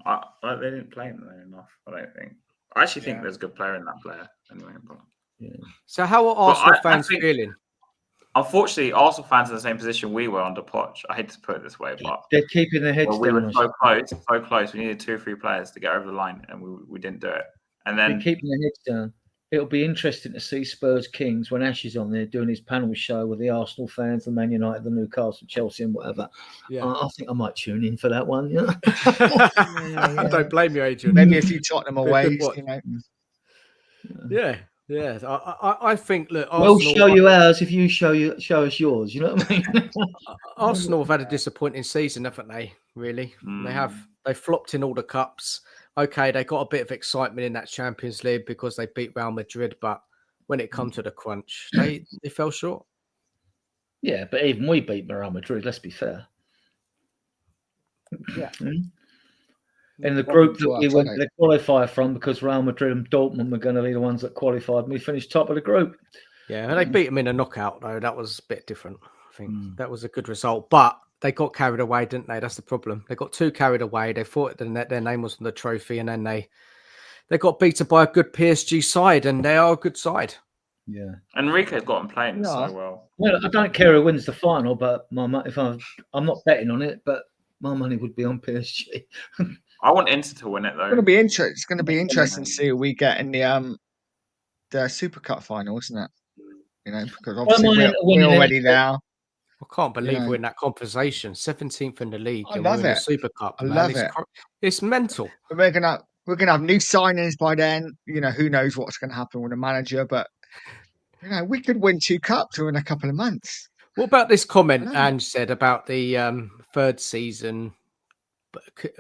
They didn't play him enough. I don't think. I actually think there's a good player in that player. Anyway. But, So how are Arsenal fans feeling? Unfortunately, Arsenal fans are in the same position we were under Poch. I hate to put it this way, but they're keeping their heads down. We were so close. We needed 2 or 3 players to get over the line, and we didn't do it. And then they're keeping their heads down. it'll be interesting to see Spurs Kings when Ash is on there doing his panel show with the Arsenal fans, the Man United, the Newcastle, Chelsea, and whatever. Yeah. I think I might tune in for that one. Yeah. I don't blame you, Adrian. Maybe a few Tottenham Be a away, good watch. you know. Yeah. I think look, We'll Arsenal, show you ours if you show us yours. You know what I mean? Arsenal have had a disappointing season, haven't they? Really, they have. They flopped in all the cups. Okay, they got a bit of excitement in that Champions League because they beat Real Madrid, but when it come to the crunch, they fell short. Yeah, but even we beat Real Madrid. Let's be fair. Yeah. In the group that we went to qualify from, because Real Madrid and Dortmund were going to be the ones that qualified, and we finished top of the group. Yeah, they beat them in a knockout, though. That was a bit different. I think that was a good result. But they got carried away, didn't they? That's the problem. They got too carried away. They thought that their name was on the trophy, and then they got beaten by a good PSG side, and they are a good side. Yeah. Enrique's got them playing so well. Well, I don't care who wins the final, but I'm not betting on it, but my money would be on PSG. I want Inter to win it though. It's going to be interesting to see who we get in the Super Cup final, isn't it? You know, because obviously we're already there. I can't believe we're in that conversation. 17th in the league, I and love we're in it. the Super Cup. I love it. It's mental. We're gonna have new signings by then. You know, who knows what's going to happen with the manager, but you know, we could win 2 cups in a couple of months. What about this comment Ange said about the third season,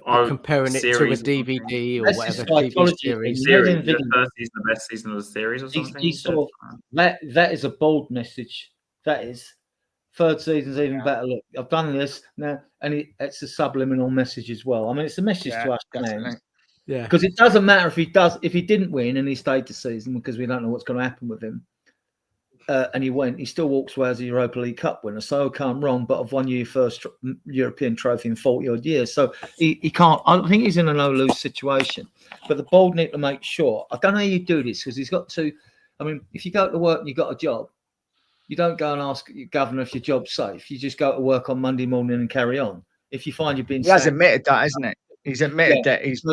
comparing it to a DVD or whatever TV series? The first season, the best season of the series, or something. That is a bold message. That is. Third season's even better. Look, I've done this now, and it's a subliminal message as well. I mean, it's a message to us fans. Yeah. Because it doesn't matter if he didn't win and he stayed the season, because we don't know what's going to happen with him. And he still walks away as a Europa League Cup winner. So come wrong, but I've won your first European trophy in 40 odd years. So he can't. I think he's in a no lose situation. But the bold need to make sure. I don't know how you do this, because he's got to. I mean, if you go to work and you got a job, you don't go and ask your governor if your job's safe. You just go to work on Monday morning and carry on. If you find you've been he has admitted that, isn't it? He's admitted that he's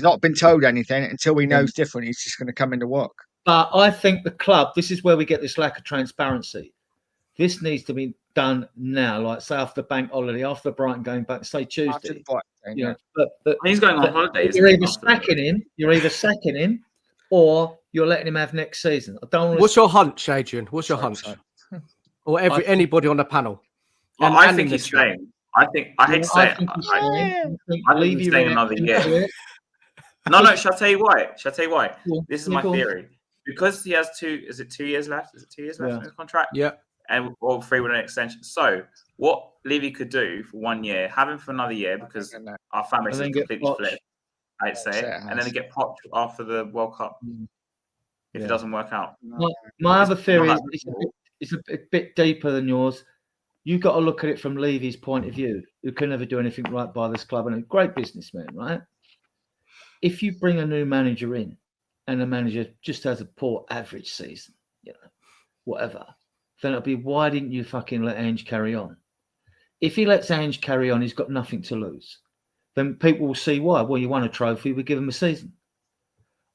not been told anything until he knows different. He's just going to come into work. But I think the club, this is where we get this lack of transparency. This needs to be done now, like say after the bank holiday, after Brighton going back, say Tuesday. But he's going on holiday. You're either sacking him, or you're letting him have next season. I don't. What's your hunch, Adrian? What's your hunch? Or anybody on the panel? I think he's staying. I hate to say it. I think he's staying another year. No. Shall I tell you why? This is my theory. Because he has 2 years left? Is it 2 years left in his contract? Yeah. And or 3 with an extension. So what Levy could do for 1 year, have him for another year, because our fan base is completely split. I'd say, and then get popped after the World Cup if it doesn't work out. My other theory is a bit deeper than yours. You've got to look at it from Levy's point of view, who can never do anything right by this club and a great businessman, right? If you bring a new manager in and the manager just has a poor average season, whatever, then it'll be, why didn't you fucking let Ange carry on? If he lets Ange carry on, he's got nothing to lose. Then people will see why. Well, you won a trophy, we give him a season.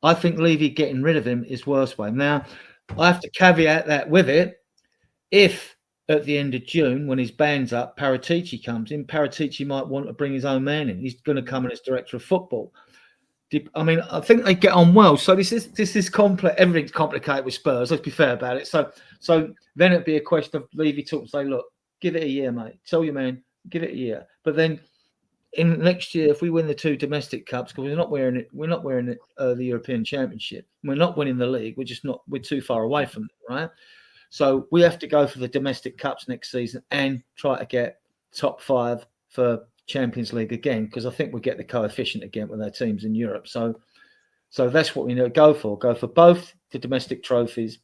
I think Levy getting rid of him is worse way. Now, I have to caveat that with it. If at the end of June, when his band's up, Paratici comes in, Paratici might want to bring his own man in. He's going to come in as director of football. I mean, I think they get on well. So this is complex. Everything's complicated with Spurs. Let's be fair about it. So then it'd be a question of Levy talk and say, look, give it a year, mate. Tell your man, give it a year. But then in next year, if we win the 2 domestic cups, because we're not wearing the European Championship, we're not winning the league. We're too far away from it, right? So we have to go for the domestic cups next season and try to get top 5 for Champions League again, because I think we'll get the coefficient again with our teams in Europe. So that's what we need to go for. Go for both the domestic trophies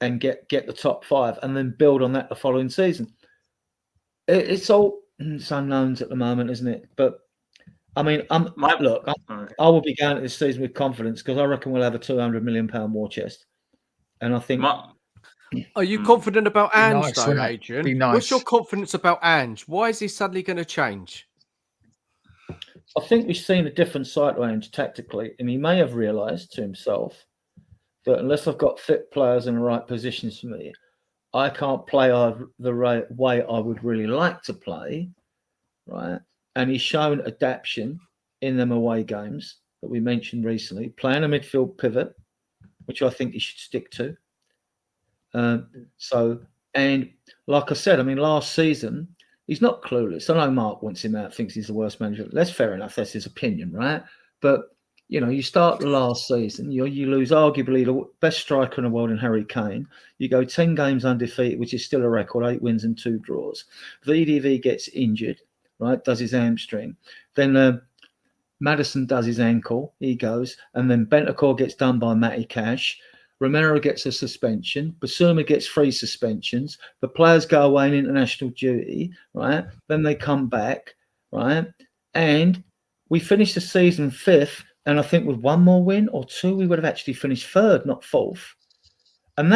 and get the top 5, and then build on that the following season. It's unknowns at the moment, isn't it? But I mean, I will be going to this season with confidence, because I reckon we'll have a £200 million war chest, and I think. Are you confident about Ange, though, Adrian? Be nice. What's your confidence about Ange? Why is he suddenly going to change? I think we've seen a different side to Ange tactically, and he may have realised to himself But unless I've got fit players in the right positions for me, I can't play the way I would really like to play, right? And he's shown adaptation in them away games that we mentioned recently, playing a midfield pivot, which I think he should stick to. And like I said, I mean, last season, he's not clueless. I know Mark wants him out, thinks he's the worst manager. That's fair enough. That's his opinion, right? But, you know, you start the last season, you lose arguably the best striker in the world in Harry Kane. You go 10 games undefeated, which is still a record, 8 wins and 2 draws. VDV gets injured, right, does his hamstring. Then Maddison does his ankle, he goes. And then Bentancur gets done by Matty Cash. Romero gets a suspension. Basuma gets 3 suspensions. The players go away in international duty, right? Then they come back, right? And we finished the season 5th. And I think with 1 more win or 2, we would have actually finished 3rd, not 4th. And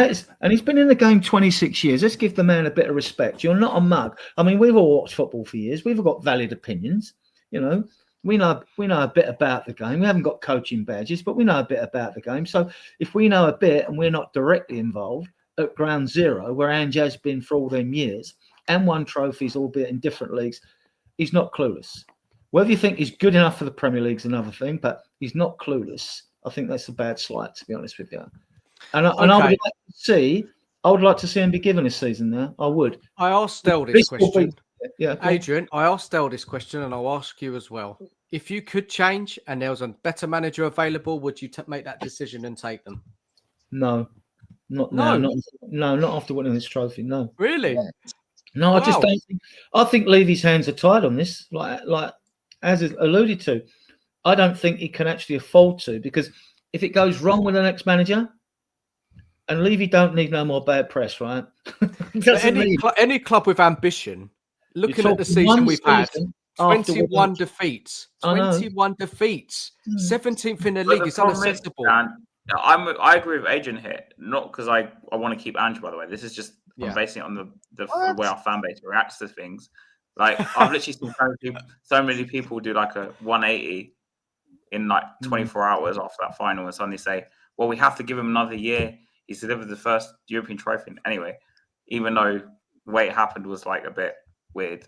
he's been in the game 26 years. Let's give the man a bit of respect. You're not a mug. I mean, we've all watched football for years. We've all got valid opinions. You know, we know a bit about the game. We haven't got coaching badges, but we know a bit about the game. So if we know a bit and we're not directly involved at ground zero, where Ange has been for all them years and won trophies, albeit in different leagues, he's not clueless. Whether you think he's good enough for the Premier League is another thing, but he's not clueless. I think that's a bad slight, to be honest with you. And I would like to see him be given a season there. I would. I asked Del this question. Yeah, Adrian, I asked Del this question, and I'll ask you as well. If you could change and there was a better manager available, would you make that decision and take them? No, not after winning this trophy. No, really? No, I just don't think. I think Levy's hands are tied on this. Like as is alluded to, I don't think he can actually afford to, because if it goes wrong with the next manager, and Levy don't need no more bad press, right? Any club with ambition, looking at the season we've had, 21 defeats, 21 defeats, 17th in the league is unacceptable. I agree with Adrian here, not because I want to keep Ange, by the way. This is just I'm basing it on the way our fan base reacts to things. Like, I've literally seen so many people do like a 180 in like 24 hours after that final and suddenly say, well, we have to give him another year. He's delivered the first European trophy. Anyway, even though the way it happened was like a bit weird.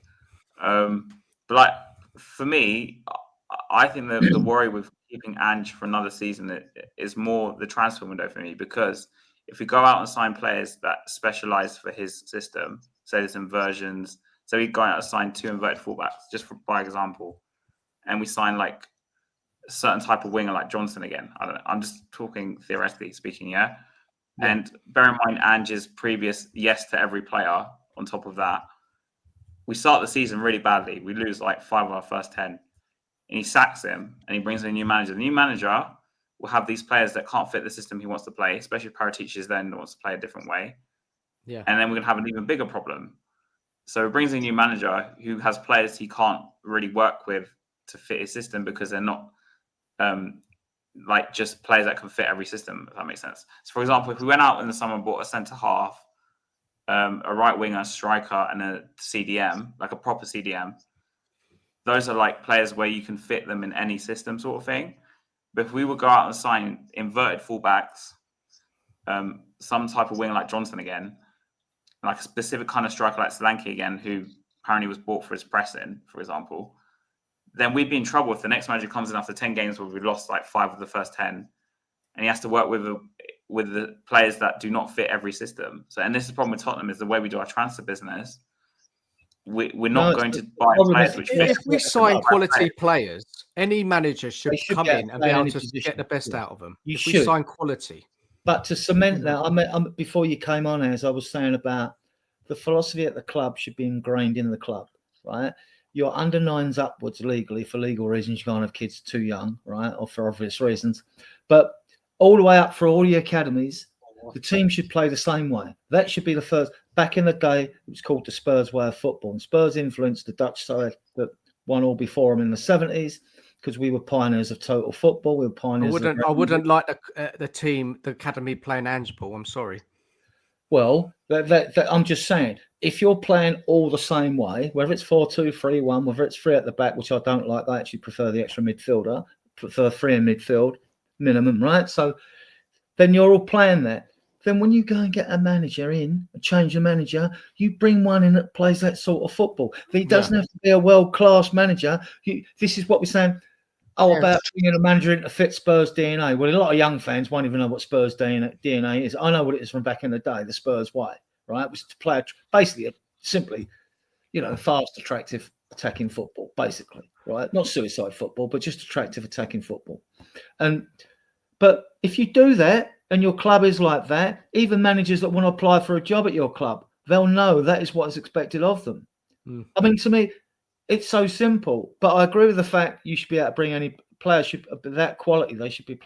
But like, for me, I think the worry with keeping Ange for another season is more the transfer window for me, because if we go out and sign players that specialize for his system, say there's inversions, so we go out and sign 2 inverted fullbacks, just by example, and we sign like a certain type of winger like Johnson again. I don't know. I'm just talking theoretically speaking, yeah? And bear in mind Ange's previous yes to every player on top of that. We start the season really badly. We lose like 5 of our first 10. And he sacks him and he brings in a new manager. The new manager will have these players that can't fit the system he wants to play, especially Paratici is then wants to play a different way. Yeah. And then we're going to have an even bigger problem. So it brings in a new manager who has players he can't really work with to fit his system, because they're not like just players that can fit every system, if that makes sense. So, for example, if we went out in the summer and bought a centre-half, a right winger, a striker, and a CDM, like a proper CDM, those are like players where you can fit them in any system sort of thing. But if we would go out and sign inverted fullbacks, some type of winger like Johnson again, like a specific kind of striker like Solanke again, who apparently was bought for his pressing, for example, then we'd be in trouble if the next manager comes in after 10 games where we lost like 5 of the first 10, and he has to work with the players that do not fit every system. So, and this is the problem with Tottenham, is the way we do our transfer business. We're not going to buy players which fit. If we sign quality players, any manager should come in and be able to get the best out of them. We sign quality. But to cement that, before you came on, as I was saying about the philosophy at the club should be ingrained in the club, right? You're under 9s upwards legally. For legal reasons, you can't have kids too young, right? Or for obvious reasons. But all the way up for all the academies, the team should play the same way. That should be the first. Back in the day, it was called the Spurs way of football. And Spurs influenced the Dutch side that won all before them in the 70s, because we were pioneers of total football. We were pioneers. I wouldn't like the academy playing Ange ball. I'm sorry. Well, I'm just saying, if you're playing all the same way, whether it's 4-2-3-1, whether it's 3 at the back, which I don't like, I actually prefer the extra midfielder, prefer 3 in midfield minimum, right? So then you're all playing that. Then when you go and get a manager in, change the manager, you bring one in that plays that sort of football. He doesn't have to be a world-class manager. This is what we're saying. About bringing a manager in to fit Spurs DNA. Well, a lot of young fans won't even know what Spurs DNA is. I know what it is from back in the day, the Spurs way, right? It was to play basically, simply, fast, attractive, attacking football, basically, right? Not suicide football, but just attractive, attacking football. But if you do that and your club is like that, even managers that want to apply for a job at your club, they'll know that is what is expected of them. I mean, to me, it's so simple, but I agree with the fact you should be able to bring any player that quality. They should be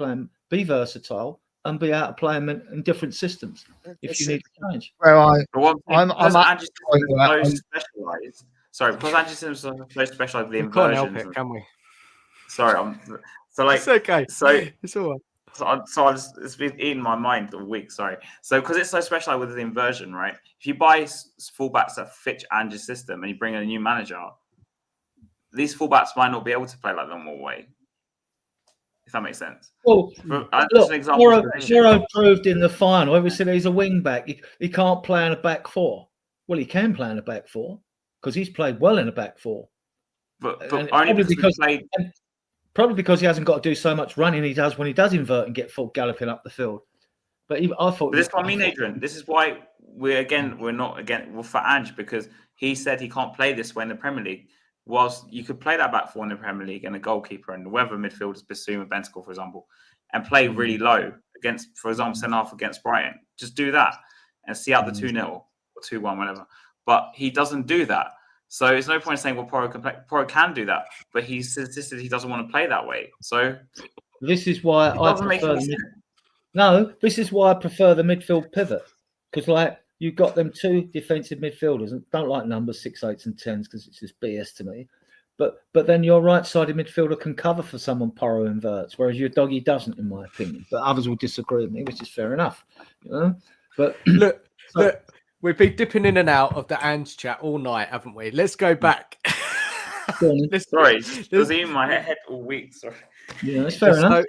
versatile and be able to play them in different systems if you need to change. Well, because Ange is so specialised. Sorry, because Ange is so specialised with the inversions. Can't help it, can we? Sorry, it's okay. So it's all right. It's been eating my mind all week. Sorry. So because it's so specialised with the inversion, right? If you buy fullbacks that fit Ange's system and you bring in a new manager, these fullbacks might not be able to play like the normal way. If that makes sense. Well, look, Moro proved in the final. We said he's a wing back. He can't play in a back four. Well, he can play in a back four because he's played well in a back four. But probably because he hasn't got to do so much running he does when he does invert and get full galloping up the field. But I thought. But this is what I mean, Adrian. This is why we're not for Ange, because he said he can't play this way in the Premier League. Whilst you could play that back four in the Premier League and a goalkeeper and whether midfielders, Basuma, Bentacle, for example, and play really low against, for example, centre half against Brighton. Just do that and see out the 2-0 or 2-1, whatever. But he doesn't do that. So there's no point in saying, well, Porro can do that. But he insisted he doesn't want to play that way. So this is why this is why I prefer the midfield pivot. Because you've got them two defensive midfielders, and don't like numbers 6, 8s, and 10s because it's just BS to me. But then your right-sided midfielder can cover for someone Porro inverts, whereas your doggy doesn't, in my opinion. But others will disagree with me, which is fair enough. But look, we've been dipping in and out of the Ange chat all night, haven't we? Let's go back. Sorry, it was in my head all week. Sorry. Yeah, that's fair enough.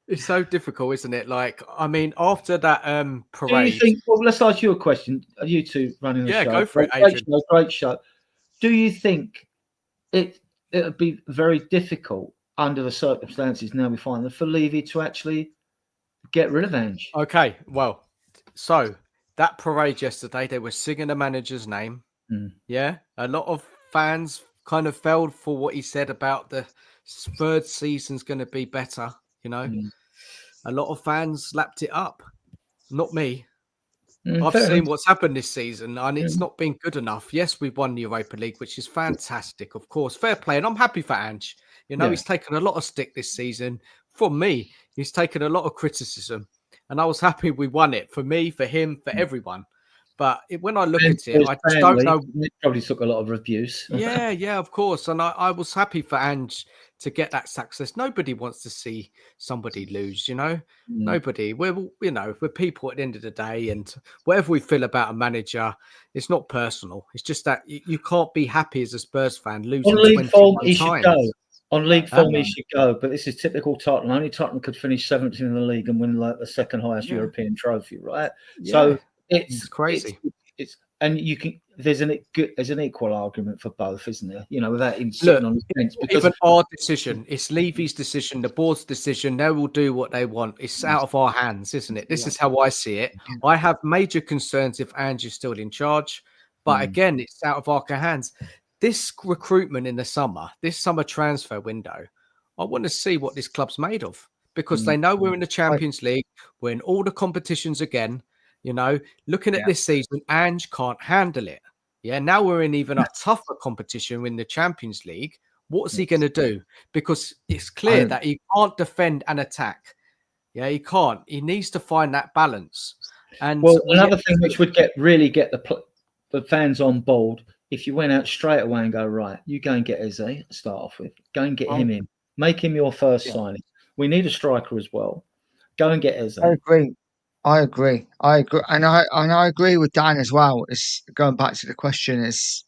It's so difficult, isn't it? After that parade. Do you think? Well, let's ask you a question. Are you two running the show? Yeah, go for it, Adrian. Great show. Do you think it would be very difficult under the circumstances now we find for Levy to actually get rid of Ange? Okay, well, so that parade yesterday, they were singing the manager's name. Yeah, a lot of fans kind of fell for what he said about the third season's going to be better. A lot of fans lapped it up. Not me. I've seen what's happened this season, and it's not been good enough. Yes, we've won the Europa League, which is fantastic, of course. Fair play, and I'm happy for Ange. He's taken a lot of stick this season. From me, he's taken a lot of criticism, and I was happy we won it. For me, for him, for everyone. But when I look at it, I just don't know. It probably took a lot of abuse. Yeah, of course. And I was happy for Ange to get that success. Nobody wants to see somebody lose, Nobody. We're people at the end of the day, and whatever we feel about a manager, it's not personal. It's just that you can't be happy as a Spurs fan losing. On league form, he should go. On league form, he should go. But this is typical Tottenham. Only Tottenham could finish 7th in the league and win the second highest European trophy, right? Yeah. So it's crazy. And you can. There's an equal argument for both, isn't there? Without him sitting on the bench. Even our decision, it's Levy's decision, the board's decision. They will do what they want. It's out of our hands, isn't it? This is how I see it. I have major concerns if Ange is still in charge, but again, it's out of our hands. This recruitment in the summer, this summer transfer window, I want to see what this club's made of, because they know we're in the Champions League, we're in all the competitions again. Looking at this season, Ange can't handle it. Yeah, now we're in even a tougher competition in the Champions League. What's he going to do? Because it's clear that he can't defend and attack. Yeah, he can't. He needs to find that balance. And another thing which would get the fans on board, if you went out straight away and go, right, you go and get Eze to start off with. Go and get him in. Make him your first signing. We need a striker as well. Go and get Eze. I agree, and I agree with Dan as well. It's going back to the question. It's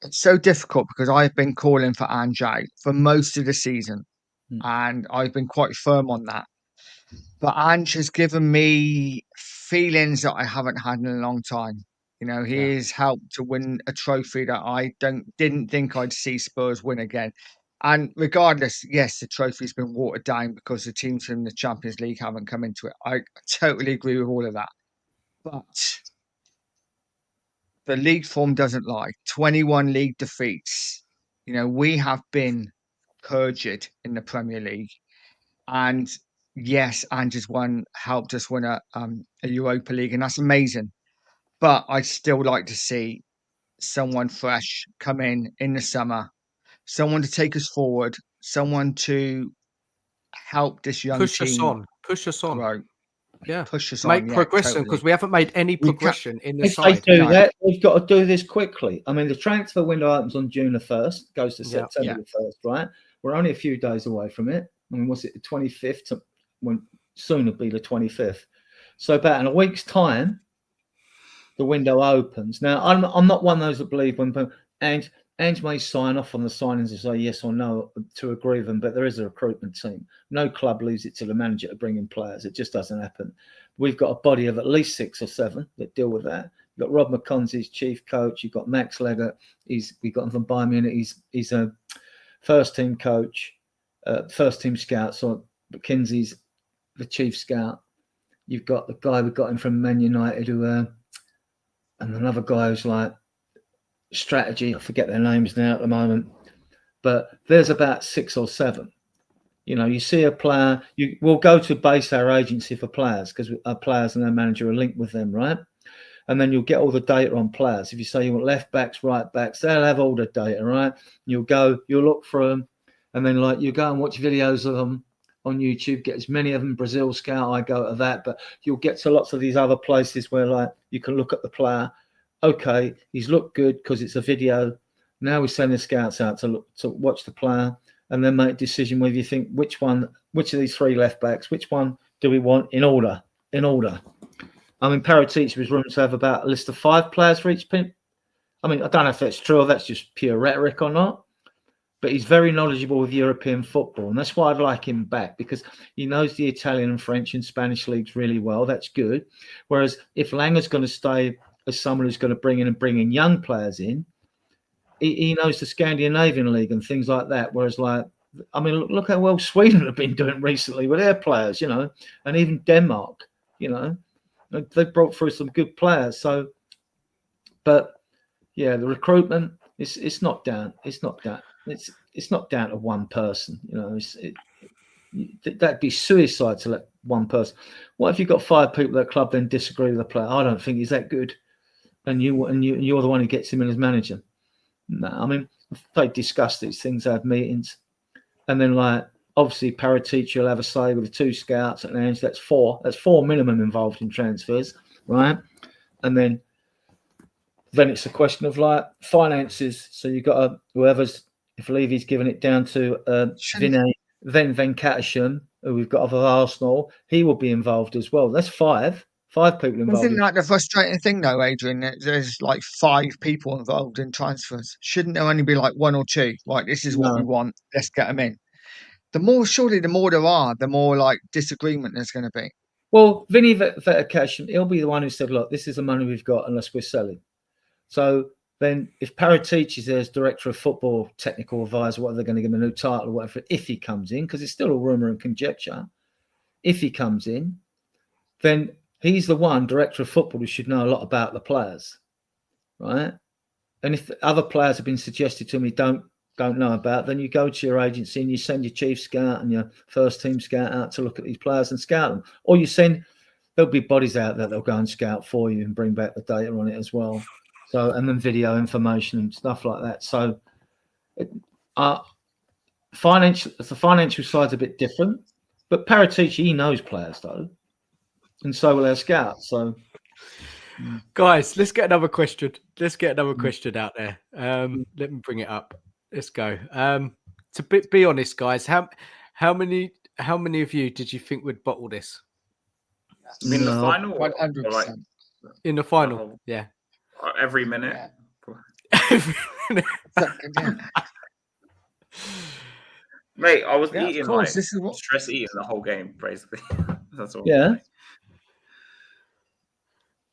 so difficult because I've been calling for Ange for most of the season, and I've been quite firm on that. But Ange has given me feelings that I haven't had in a long time. He has helped to win a trophy that I didn't think I'd see Spurs win again. And regardless, yes, the trophy's been watered down because the teams from the Champions League haven't come into it. I totally agree with all of that. But the league form doesn't lie. 21 league defeats. We have been perjured in the Premier League. And yes, Ange's helped us win a Europa League, and that's amazing. But I'd still like to see someone fresh come in the summer, someone to take us forward, someone to help this young push team push us on. grow. Yeah, push us make on. progression, because we haven't made any progression in the if side. they do that, we've got to do this quickly. I mean, the transfer window opens on June the 1st, goes to September the 1st, right? We're only a few days away from it. I mean, was it the 25th? Soon it'll be the 25th. So about in a week's time, the window opens. Now, I'm not one of those that believe when Ange may sign off on the signings and say yes or no to agree with them, but there is a recruitment team. No club leaves it to the manager to bring in players. It just doesn't happen. We've got a body of at least 6 or 7 that deal with that. You've got Rob McConzie's chief coach. You've got Max Leggett. We got him from Bayern Munich. He's a first team coach, first team scout. So McKinsey's the chief scout. You've got the guy we got him from Man United, and another guy who's like strategy. I forget their names now at the moment, but there's about 6 or 7. You see a player, we'll go to base our agency for players because our players and their manager are linked with them, right? And then you'll get all the data on players. If you say you want left backs, right backs, they'll have all the data, right? You'll look for them, and then you go and watch videos of them on YouTube, get as many of them. Brazil Scout, I go to that, but you'll get to lots of these other places where you can look at the player. Okay, he's looked good because it's a video. Now we send the scouts out to watch the player and then make a decision whether you think which of these 3 left backs, which one do we want in order. I mean, Paratici was rumored to have about a list of 5 players for each team. I mean, I don't know if that's true or that's just pure rhetoric or not, but he's very knowledgeable with European football, and that's why I'd like him back, because he knows the Italian and French and Spanish leagues really well. That's good. Whereas if Langer's going to stay as someone who's going to bring in young players in, he knows the Scandinavian league and things like that. Whereas, look how well Sweden have been doing recently with their players, and even Denmark, they brought through some good players. So, but yeah, the recruitment it's not down. It's not down to one person. That'd be suicide to let one person. What if you've got 5 people at the club then disagree with the player? I don't think he's that good, and you're the one who gets him in as manager. No, I mean, they discuss these things, have meetings, and then obviously Paratici will have a say with the 2 scouts and Ange. That's 4. That's 4 minimum involved in transfers, right? And then it's a question of finances. So you've got if Levy's given it down to Vinay, then Venkatesham, who we've got over Arsenal, he will be involved as well. That's 5 people involved. Isn't that the frustrating thing, though, Adrian? There's 5 people involved in transfers. Shouldn't there only be 1 or 2? Right, this is what we want. Let's get them in. The more there are, the more disagreement there's going to be. Well, Vinny Venkatesham, he'll be the one who said, "Look, this is the money we've got unless we're selling." So then, if Paratici is there as director of football, technical advisor, what are they going to give him a new title or whatever? If he comes in, because it's still a rumor and conjecture. If he comes in, then he's the one director of football who should know a lot about the players, right? And if other players have been suggested to me don't know about, then you go to your agency and you send your chief scout and your first team scout out to look at these players and scout them. Or there'll be bodies out there that'll go and scout for you and bring back the data on it as well. So, and then video information and stuff like that. So, the financial side's a bit different, but Paratici, he knows players though, and so will our scouts. So, guys, let's get another question. Out there. Let me bring it up. Let's go. To be honest, guys, how many of you did you think would bottle this? In the final, 100%. In the final, yeah. Every minute. Mate, I was Yeah, eating of course. like This is what. stress eating the whole game, basically. That's all. Yeah.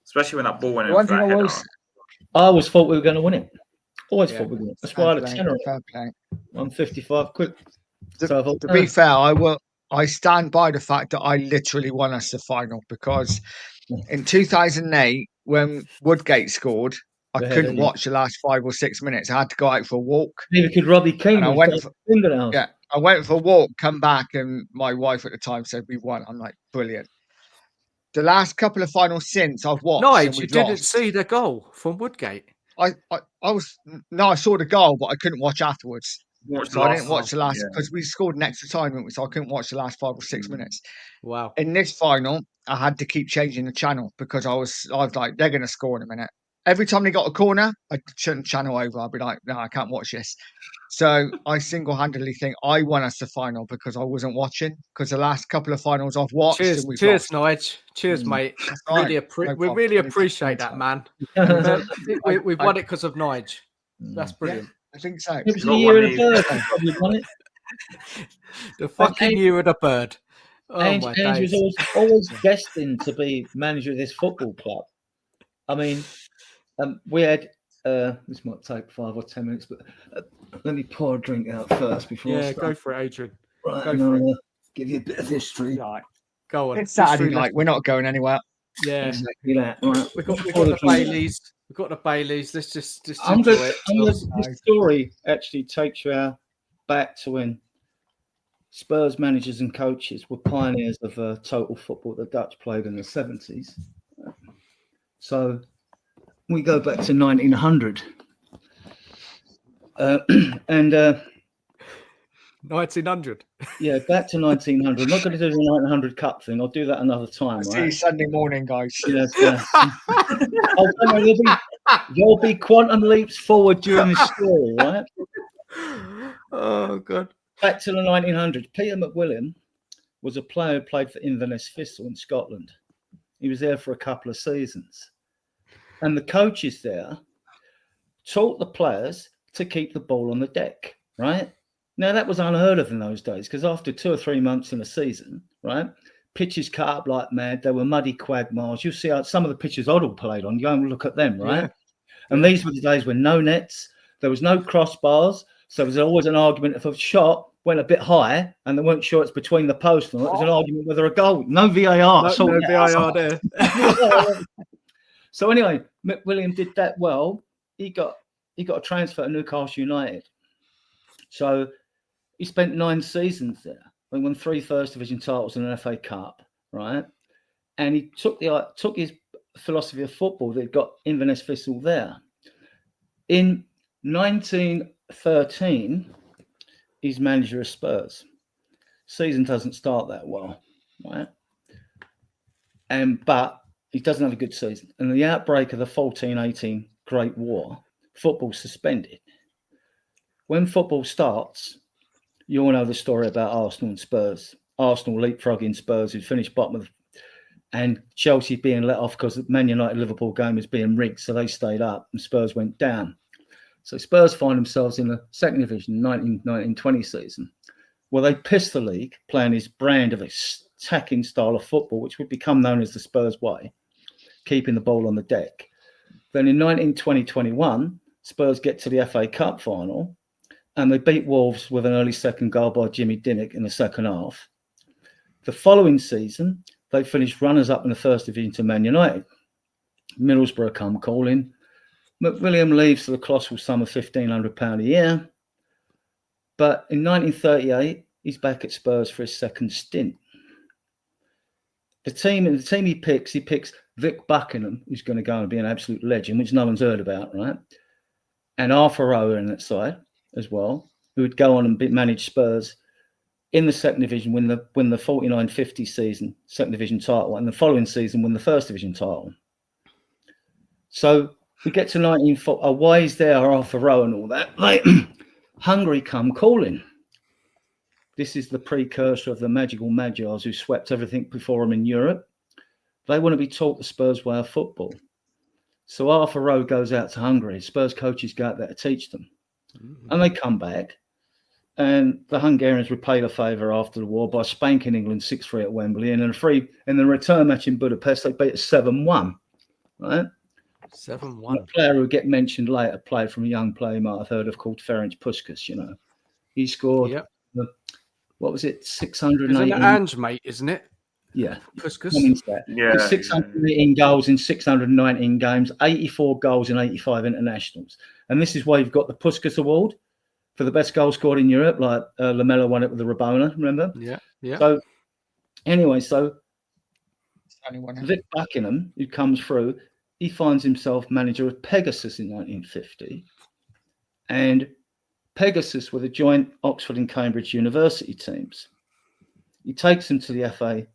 Especially when that ball went The in one for thing that I header. was. I always thought we were going to win it. Always Yeah, thought we were going to. That's fair why I had a play. tenner Fair play. on 55 quid. To, So I thought, to be fair, I stand by the fact that I literally won us the final because in 2008, when Woodgate scored, I They had couldn't it, yeah. watch the last 5 or 6 minutes. I had to go out for a walk. Neither could Robbie Keane. And I with went those for, fingernails. yeah, I went for a walk, come back, and my wife at the time said we won. I'm like, brilliant. The last couple of finals since I've watched and Nige, you we've didn't lost. see the goal from Woodgate. I saw the goal, but I couldn't watch afterwards. Watch the So I last didn't watch the last yeah. because we scored an extra time, didn't we? So I couldn't watch the last 5 or 6 minutes. Wow. In this final, I had to keep changing the channel because I was like, they're going to score in a minute. Every time they got a corner, I'd turn the channel over. I'd be like, no, I can't watch this. So I single-handedly think I won us the final because I wasn't watching. Because the last couple of finals I've watched and we've Cheers, lost. Nige. Cheers, mate. That's right. Really, No we problem. really Anytime, appreciate that, anytime. man. We've won it because of Nige. That's brilliant. I think so. It was You the got year one of the of bird. these. You probably won it. The fucking year of the bird. Oh Ange my was days. always destined to be manager of this football club. I mean, we had this might take 5 or 10 minutes, but let me pour a drink out first before I Yeah, start. go for it, Adrian. Right, Go and for I'll give you a bit of history. Right. Go on. It's Saturday History night. We're not going anywhere. Yeah, Exactly that. Right. we got Pour the drink out. Baileys. We've got the Baileys. Let's just I'm enjoy gonna, it. this story actually takes you back to when Spurs managers and coaches were pioneers of total football the Dutch played in the 70s. So we go back to 1900. And 1900. yeah, back to 1900. I'm not going to do the 1900 Cup thing. I'll do that another time, See right? you Sunday morning, guys. Yes, there'll be quantum leaps forward during this story, right? Oh god. Back to the 1900s. Peter McWilliam was a player who played for Inverness Thistle in Scotland. He was there for a couple of seasons. And the coaches there taught the players to keep the ball on the deck, right? Now, that was unheard of in those days because after 2 or 3 months in a season, right, pitches cut up like mad. There were muddy quagmires. You'll see how some of the pitches Oddle played on. You go and look at them, right? Yeah. And these were the days when no nets, there was no crossbars. So there was always an argument if a shot went a bit high and they weren't sure it's between the post or not. It was an argument whether a goal. No VAR. No VAR there. So anyway, McWilliam did that well. He got a transfer to Newcastle United. So he spent 9 seasons there. He won 3 First Division titles and an FA Cup, right? And he took his philosophy of football that got Inverness Thistle there. In 1913, he's manager of Spurs. Season doesn't start that well, right? But he doesn't have a good season. And the outbreak of the 14-18 Great War, football's suspended. When football starts, you all know the story about Arsenal and Spurs. Arsenal leapfrogging Spurs, who finished bottom of, and Chelsea being let off because the Man United-Liverpool game was being rigged, so they stayed up and Spurs went down. So Spurs find themselves in the second division, 1919-20 season, where they pissed the league, playing his brand of attacking style of football, which would become known as the Spurs way, keeping the ball on the deck. Then in 1920-21, Spurs get to the FA Cup final, and they beat Wolves with an early second goal by Jimmy Dimmick in the second half. The following season, they finished runners-up in the first division to Man United. Middlesbrough come calling. McWilliam leaves for the colossal sum of £1,500 a year. But in 1938, he's back at Spurs for his second stint. The team he picks Vic Buckingham, who's going to go and be an absolute legend, which no one's heard about, right? And Arthur Rowe in that side as well, who would go on and manage Spurs in the second division, win the 49-50 season second division title, and the following season win the first division title. So we get to 1940. Why is there Arthur Rowe and all that? Like, Hungary come calling. This is the precursor of the magical Magyars who swept everything before them in Europe. They want to be taught the Spurs way of football. So Arthur Rowe goes out to Hungary. Spurs coaches go out there to teach them. And they come back and the Hungarians repaid a favour after the war by spanking England 6-3 at Wembley, and in the return match in Budapest, they beat us 7-1. Right, 7-1. A player who would get mentioned later played from a young player you might have heard of called Ferenc Puskas. You know, he scored. Yep. What was it? 618. Isn't it Ange, mate? Isn't it? Yeah, Puskas. Yeah, 618 goals in 619 games, 84 goals in 85 internationals, and this is why you've got the Puskas Award for the best goal scored in Europe. Like Lamela won it with the Rabona, remember? Yeah, yeah. So anyway, Anyone else? Vic Buckingham, who comes through, he finds himself manager of Pegasus in 1950, and Pegasus were the joint Oxford and Cambridge University teams. He takes them to the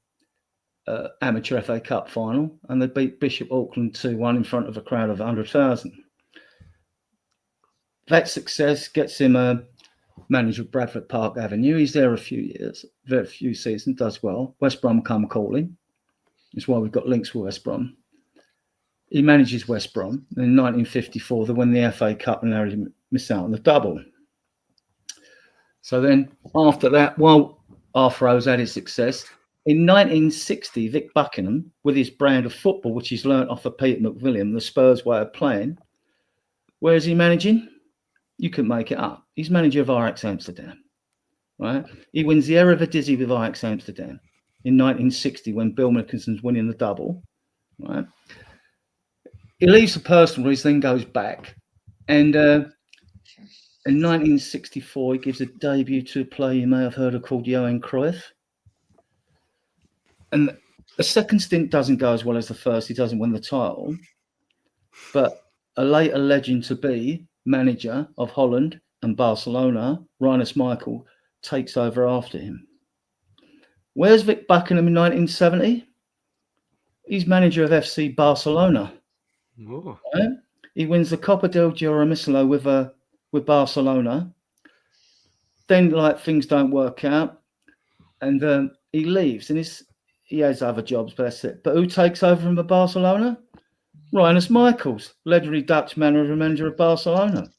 amateur FA Cup final, and they beat Bishop Auckland 2-1 in front of a crowd of 100,000. That success gets him a manager of Bradford Park Avenue. He's there a few seasons, does well. West Brom come calling. That's why we've got links with West Brom. He manages West Brom. In 1954, they win the FA Cup and narrowly miss out on the double. So then after that, while Arthur Rose had his success, in 1960, Vic Buckingham, with his brand of football, which he's learnt off of Peter McWilliam, the Spurs way of playing, where is he managing? You can make it up. He's manager of Ajax Amsterdam, right? He wins the Eredivisie with Ajax Amsterdam in 1960 when Bill Mickelsen's winning the double, right? He leaves for personal reasons, then goes back. And in 1964, he gives a debut to a player you may have heard of called Johan Cruyff. And the second stint doesn't go as well as the first. He doesn't win the title. But a later legend to be manager of Holland and Barcelona, Rinus Michel, takes over after him. Where's Vic Buckingham in 1970? He's manager of FC Barcelona. Right? He wins the Copa del Joramislo with Barcelona. Then, like, things don't work out, and he leaves. And he has other jobs, but that's it. But who takes over from Barcelona? Rinus Michels, legendary Dutch manager of Barcelona.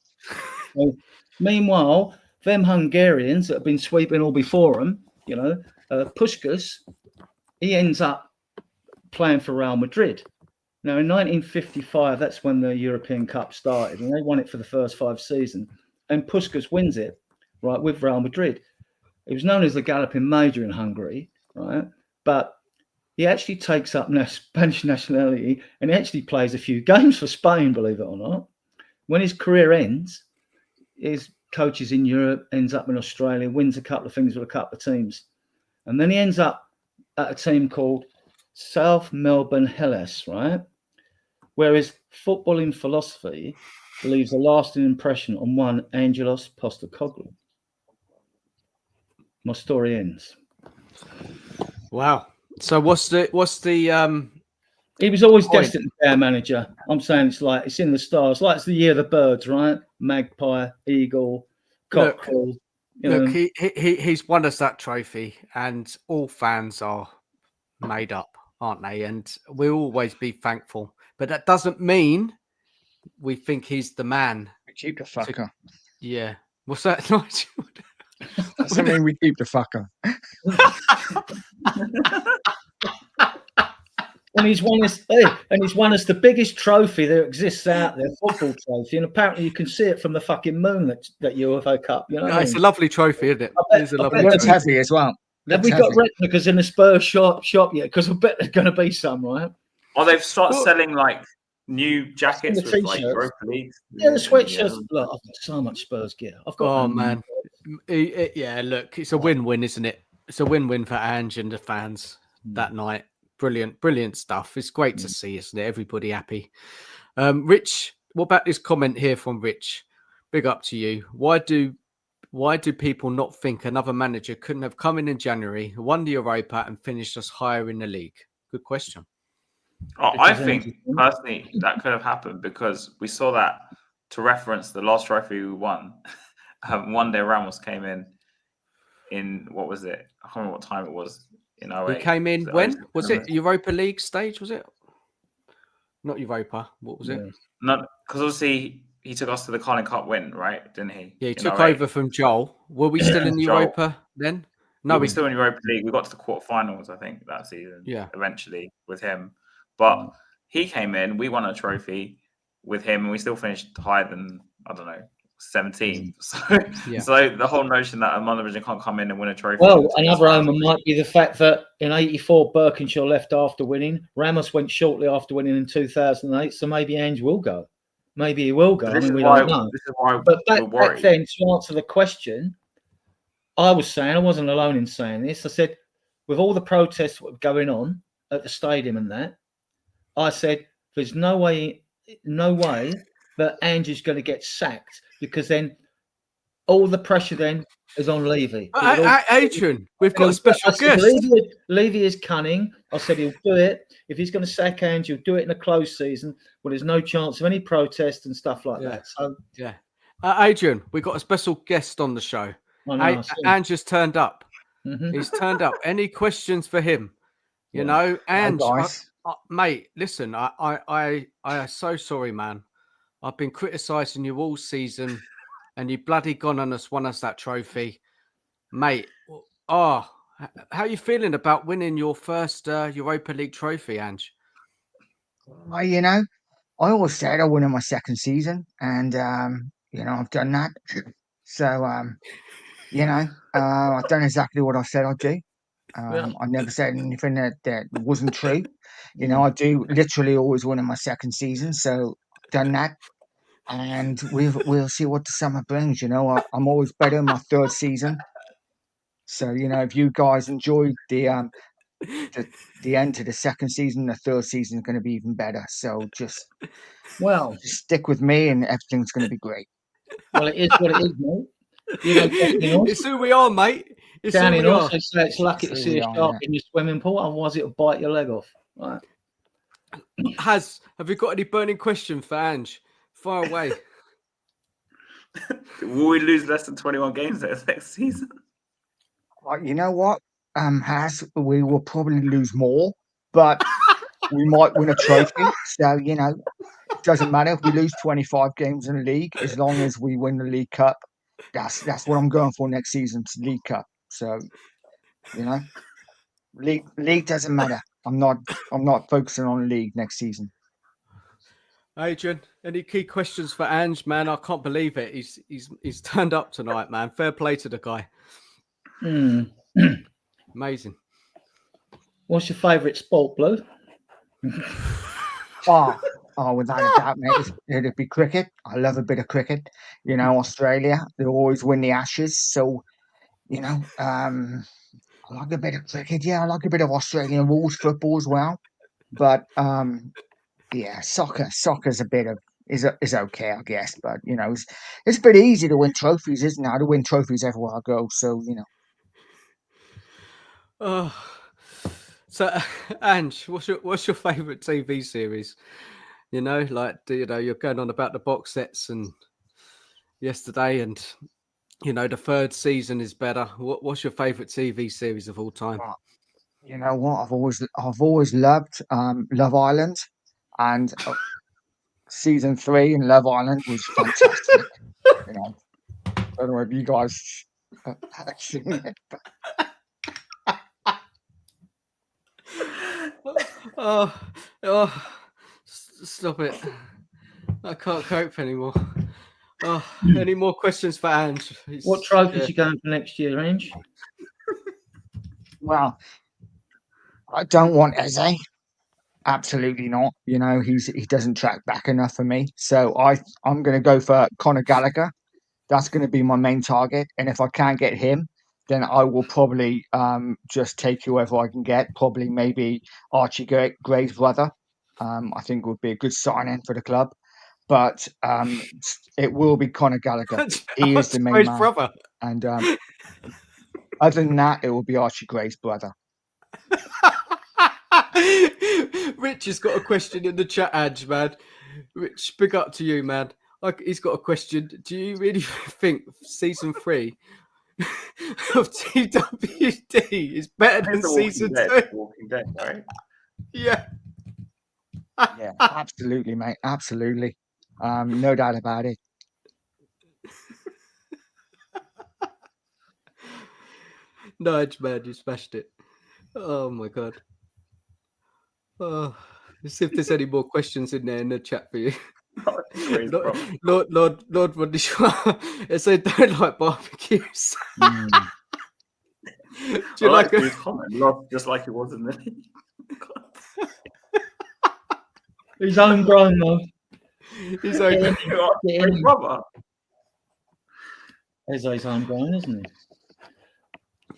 So, meanwhile, them Hungarians that have been sweeping all before him, you know, Puskas, he ends up playing for Real Madrid. Now, in 1955, that's when the European Cup started, and they won it for the first 5 seasons. And Puskas wins it, right, with Real Madrid. It was known as the Galloping Major in Hungary, right? But he actually takes up Spanish nationality, and he actually plays a few games for Spain, believe it or not. When his career ends, his coaches in Europe, ends up in Australia, wins a couple of things with a couple of teams. And then he ends up at a team called South Melbourne Hellas, right? Whereas footballing philosophy leaves a lasting impression on one Angelos Postecoglou. My story ends. Wow. So what's the He was always point? destined to be our manager. I'm saying it's in the stars. Like it's the year of the birds, right? Magpie, eagle, cockerel. Look, he's won us that trophy, and all fans are made up, aren't they? And we'll always be thankful. But that doesn't mean we think he's the man. We keep the fucker. Yeah. What's that? Doesn't mean we keep the fucker. And he's won us, the biggest trophy that exists out there, football trophy. And apparently you can see it from the fucking moon that UFO Cup. You know, no, it's a lovely trophy, isn't it? It's a lovely It's trophy. heavy as well. Have we got replicas in the Spurs shop yet? Because I bet there's going to be some, right? Or they've started selling like new jackets The with like t-shirts. Europa League. Yeah, the sweatshirts. Look, I've got so much Spurs gear. I've got. Oh man, yeah. Look, it's a win-win, isn't it? It's a win-win for Ange and the fans that night. Brilliant stuff. It's great to see, isn't it? Everybody happy. Rich, what about this comment here from Rich? Big up to you. Why do people not think another manager couldn't have come in January, won the Europa, and finished us higher in the league? Good question. Oh, I think personally that could have happened because we saw that, to reference the last trophy we won. One day Ramos came in what was it? I can't remember what time it was. In 08. He came in when? Was it Europa League stage? Was it? Not Europa. What was it? Not because obviously he took us to the Carling Cup win, right? Didn't he? Yeah, he In took 08? over from Joel. Were we still in Joel. Europa then? No, we were still in Europa League. We got to the quarterfinals, I think, that season. Yeah. Eventually with him, but he came in. We won a trophy with him, and we still finished higher than 17th. So the whole notion that a monovision can't come in and win a trophy. Well, another omen might be the fact that in '84 Birkinshaw left after winning. Ramos went shortly after winning in 2008. So maybe Ange will go. Maybe he will go. I mean, we don't know. This is why but we're worried. back then, to answer the question, I was saying, I wasn't alone in saying this. I said, with all the protests that were going on at the stadium and that, I said, there's no way that Ange is going to get sacked, because then all the pressure then is on Levy. Adrian, we've got a special guest. Levy is cunning. I said he'll do it. If he's going to sack Ange, he'll do it in a closed season. Well, there's no chance of any protest and stuff like that. So Adrian, we've got a special guest on the show. Ange just turned up. Mm-hmm. He's turned up. Any questions for him? You know, Ange, mate, listen, I am so sorry, man. I've been criticising you all season, and you bloody gone on us, won us that trophy, mate. How are you feeling about winning your first Europa League trophy, Ange? Well, I always said I won in my second season, and I've done that. So I've done exactly what I said I'd do. I never said anything that wasn't true. I do literally always win in my second season, so I've done that. And we'll see what the summer brings. I'm always better in my third season. So if you guys enjoyed the end to the second season, the third season is going to be even better. So just stick with me, and everything's going to be great. Well, it is what it is, mate. It's who we are, mate. Danny also say it's lucky to see a shark in your swimming pool, otherwise it'll bite your leg off. Right. Have you got any burning questions for Ange? Far away. Will we lose less than 21 games next season? Well, you know what, we will probably lose more, but we might win a trophy. So it doesn't matter if we lose 25 games in the league, as long as we win the League Cup. That's what I'm going for next season, to League Cup. So league doesn't matter. I'm not focusing on the league next season. Adrian, any key questions for Ange, man? I can't believe it. He's turned up tonight, man. Fair play to the guy. Amazing. What's your favourite sport, Blue? Without a doubt, mate, it'd be cricket. I love a bit of cricket. Australia, they always win the Ashes, so I like a bit of cricket. Yeah, I like a bit of Australian rules football as well. But soccer's a bit of is okay, I guess. But it's a bit easy to win trophies, isn't it? I win trophies everywhere I go, so So, Ange, what's your favourite TV series? You're going on about the box sets and yesterday, and the third season is better. What's your favourite TV series of all time? You know what? I've always loved Love Island, and season 3 in Love Island was fantastic. I don't know if you guys have seen it. Stop it! I can't cope anymore. Any more questions for Ange? What trophies you going for next year, Ange? Well, I don't want Eze. Absolutely not. He doesn't track back enough for me. So I'm going to go for Conor Gallagher. That's going to be my main target. And if I can't get him, then I will probably just take whoever I can get. Probably maybe Archie Gray's brother. I think would be a good sign-in for the club. But it will be Conor Gallagher. He is the main man. Brother. And other than that, it will be Archie Gray's brother. Rich has got a question in the chat, Ange, man. Rich, big up to you, man. He's got a question. Do you really think season 3 of TWD is better than season 2? Walking Dead, right? Yeah. Yeah, absolutely, mate. Absolutely. No doubt about it. Nudge, man, you smashed it. Oh my god. Oh, let's see if there's any more questions in there in the chat for you. Crazy, bro. Lord, what did you? It said don't like barbecues. Do you I like like his comment, not just like it was in the He's homegrown though. He's like, Big brother. He's homegrown, isn't he?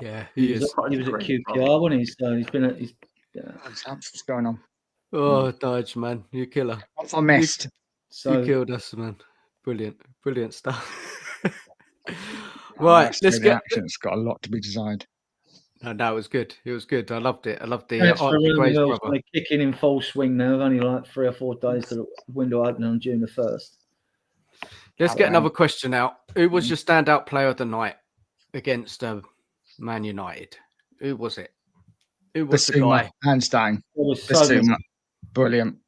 yeah, he is. He was at QPR, wasn't he? So he's been at. What's going on? Oh, Dodge, man, you killer. What I missed? You killed us, man. Brilliant stuff. Right, let's get. It's got a lot to be designed. No, that was good. It was good. I loved it. I loved the Thanks for Gray's They're brother. kicking in full swing now. Only like 3 or 4 days to the window opening on June the 1st. Let's get another question out. Who was your standout player of the night against Man United? Who was it? Who was the guy? Hands down. It was so Brilliant.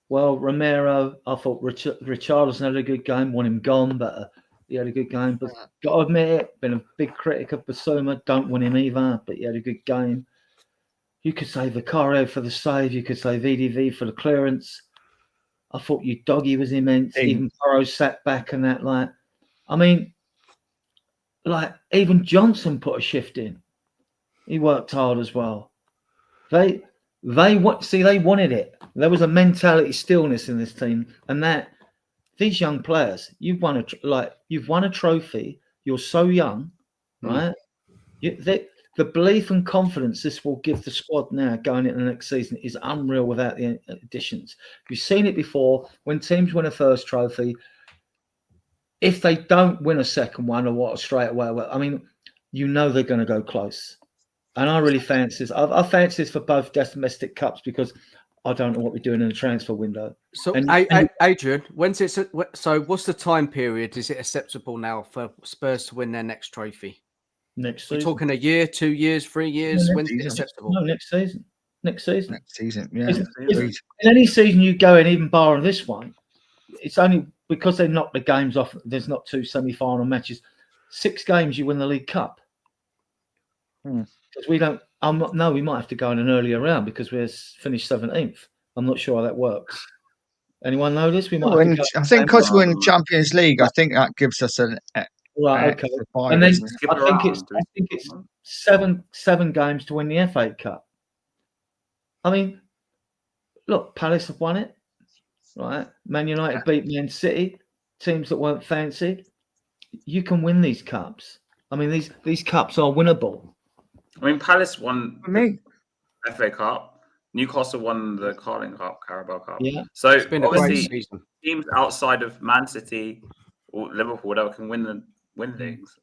Well, Romero, I thought Richarlison had a good game. Want him gone, but he had a good game. But got to admit it, been a big critic of Basuma. Don't want him either, but he had a good game. You could say Vicario for the save. You could say VDV for the clearance. I thought Doggy was immense. Even Burrows sat back and that. I mean, even Johnson put a shift in. He worked hard as well. They wanted it. There was a mentality stillness in this team, and that these young players, you've won a trophy. You're so young, right? The belief and confidence this will give the squad now going into the next season is unreal without the additions. You've seen it before when teams win a first trophy. If they don't win a second one or straight away, I mean, they're going to go close. And I really fancy this. I fancy this for both domestic cups because I don't know what we're doing in the transfer window. So, Adrian, what's the time period? Is it acceptable now for Spurs to win their next trophy? Next season. We're talking a year, 2 years, 3 years. When's it acceptable? No, next season. Yeah. In any season you go in, even barring this one, it's only because they knocked the games off. There's not 2 semi-final matches. 6 games, you win the League Cup. Because we don't. We might have to go in an earlier round because we're finished 17th. I'm not sure how that works. Anyone know this? We might. I think because we're in Champions League, I think that gives us an. Right. Okay. And then I think it's 7 games to win the FA Cup. I mean, look, Palace have won it, right? Man United beat Man City, teams that weren't fancy. You can win these cups. I mean, these cups are winnable. I mean, Palace won the FA Cup. Newcastle won the Carling Cup, Carabao Cup. Yeah. So it's been obviously teams outside of Man City or Liverpool, whatever, can win things.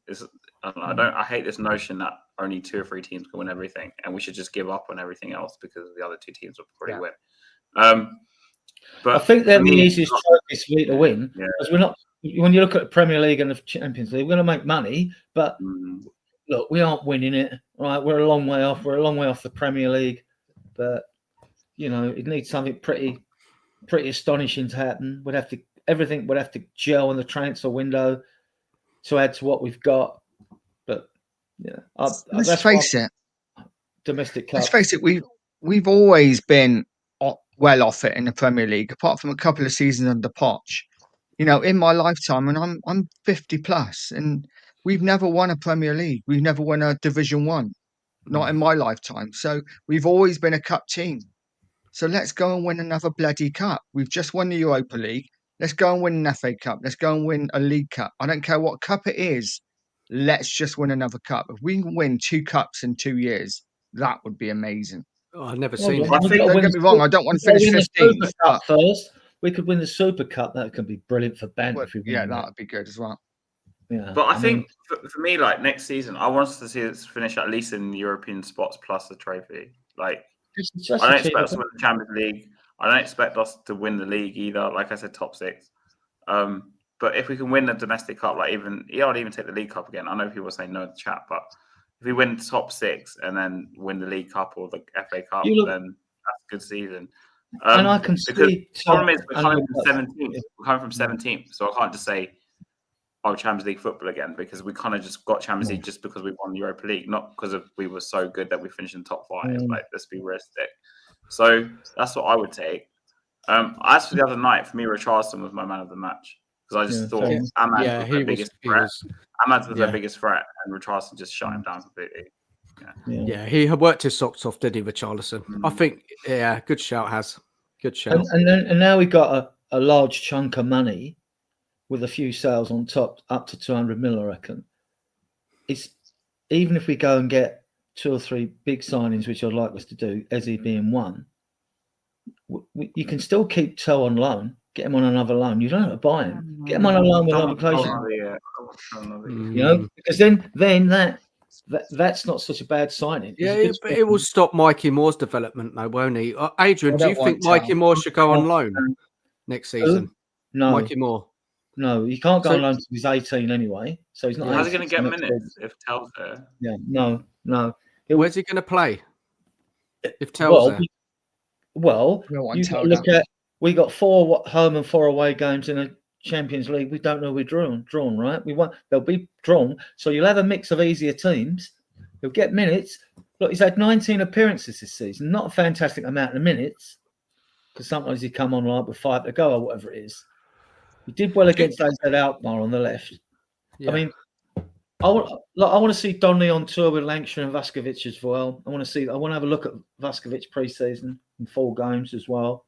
I hate this notion that only 2 or 3 teams can win everything, and we should just give up on everything else because the other 2 teams will probably win. But I think they're the easiest trophies for me to win because we're not. When you look at the Premier League and the Champions League, we're going to make money, but look, we aren't winning it. Right, we're a long way off. We're a long way off the Premier League, but it needs something pretty astonishing to happen. Everything would have to gel in the transfer window to add to what we've got. But let's face it. Domestic cup. Let's face it. We've always been well off it in the Premier League, apart from a couple of seasons under Poch. In my lifetime, and I'm 50 plus, and we've never won a Premier League. We've never won a Division 1, not in my lifetime. So we've always been a cup team. So let's go and win another bloody cup. We've just won the Europa League. Let's go and win an FA Cup. Let's go and win a League Cup. I don't care what cup it is. Let's just win another cup. If we can win 2 cups in 2 years, that would be amazing. Oh, I've never seen it. Don't get me wrong. I don't want to finish 15th. First, we could win the Super Cup. That could be brilliant for Ben. That would be good as well. Yeah, but I think for me, next season, I want us to see us finish at least in European spots plus the trophy. I don't expect us to win the Champions League. I don't expect us to win the league either. Like I said, top 6. But if we can win the domestic cup, I'd even take the League Cup again. I know people are saying no in the chat, but if we win top 6 and then win the League Cup or the FA Cup, then that's a good season. And I can because see. the problem is we're coming from 17th. We're coming from 17th, so I can't just say, "Oh, Champions League football again," because we kind of just got Champions League just because we won the Europa League, not because we were so good that we finished in top 5. Like, let's be realistic. So that's what I would take. As for the other night, for me, Richarlison was my man of the match because I just thought Ahmad was their biggest threat. Ahmad was their biggest threat, and Richarlison just shut him down completely. Yeah, he had worked his socks off, did he, Richarlison? I think, good shout, Has. Good shout. And now we got a large chunk of money with a few sales on top, up to 200 mil, I reckon. It's even if we go and get 2 or 3 big signings, which I'd like us to do, Eze being one, you can still keep Toe on loan, get him on another loan. You don't have to buy him. Get him on a loan with obligation. You know, because then that's not such a bad signing. Yeah, but it will stop Mikey Moore's development, though, won't he? Adrian, do you think Mikey Moore should go on loan next season? No, Mikey Moore. No, he can't go on loan until he's 18 anyway. So he's not. How's he going to get minutes if Tell's there? Yeah, no. Where's he going to play if Tell's there? Well, you look at we got 4 home and 4 away games in a Champions League. We don't know we're drawn, right? They'll be drawn. So you'll have a mix of easier teams. He'll get minutes. Look, he's had 19 appearances this season. Not a fantastic amount of minutes, because sometimes he come on like with 5 to go or whatever it is. He did well against AZ Alkmaar on the left. Yeah. I mean, I want to see Donnelly on tour with Lancashire and Vaskovic as well. I want to have a look at Vaskovic pre-season in 4 games as well.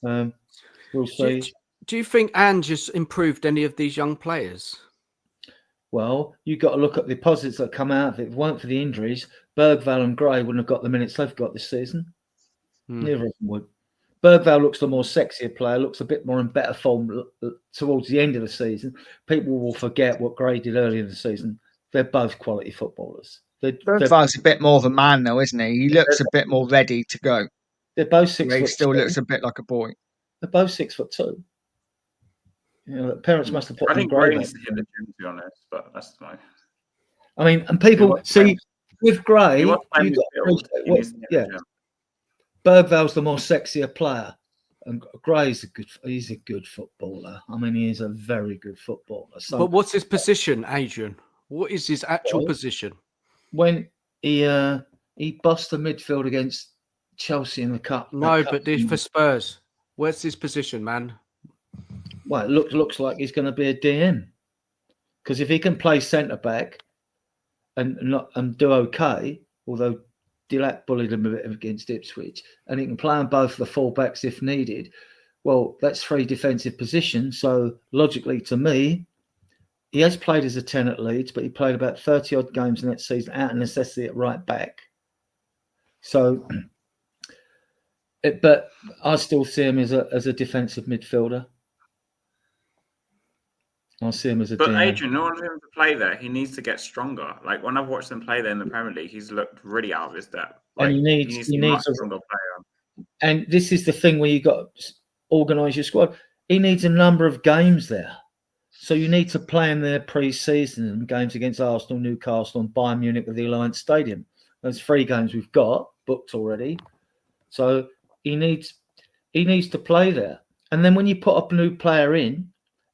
We'll see. Do you think Ange has improved any of these young players? Well, you've got to look at the positives that come out of it. If it weren't for the injuries, Bergvall and Gray wouldn't have got the minutes they've got this season. Neither of them would. Bergvall looks the more sexier player, looks a bit more in better form towards the end of the season. People will forget what Gray did earlier in the season. They're both quality footballers. Bergvall's a bit more of a man, though, isn't he? He looks a bit more ready to go. They're both 6 foot. He still looks a bit like a boy. They're both 6'2". You know, parents must have put. I think Gray needs to hit the gym, to be honest, but that's fine. I mean, and people see with Gray, Bergvall's the more sexier player, and Gray's he's a good footballer. I mean, he is a very good footballer. So, but what's his position, Adrian? What is his actual position? When he bossed the midfield against Chelsea in the cup. No, but for Spurs, where's his position, man? Well, it looks like he's going to be a DM, because if he can play centre back and do okay, although Dillak bullied him a bit against Ipswich, and he can play on both the full backs if needed. Well, that's 3 defensive positions. So logically, to me, he has played as a 10 at Leeds, but he played about 30 odd games in that season out of necessity at right back. So, but I still see him as a defensive midfielder. I see him as a. But DM. Adrian, in order for him to play there, he needs to get stronger. Like when I've watched him play there in the Premier League, he's looked really out of his depth. Like, and he needs to be a stronger player. And this is the thing where you got to organise your squad. He needs a number of games there, so you need to play in their pre-season games against Arsenal, Newcastle, and Bayern Munich at the Alliance Stadium. Those 3 games we've got booked already. So he needs to play there. And then when you put up a new player in,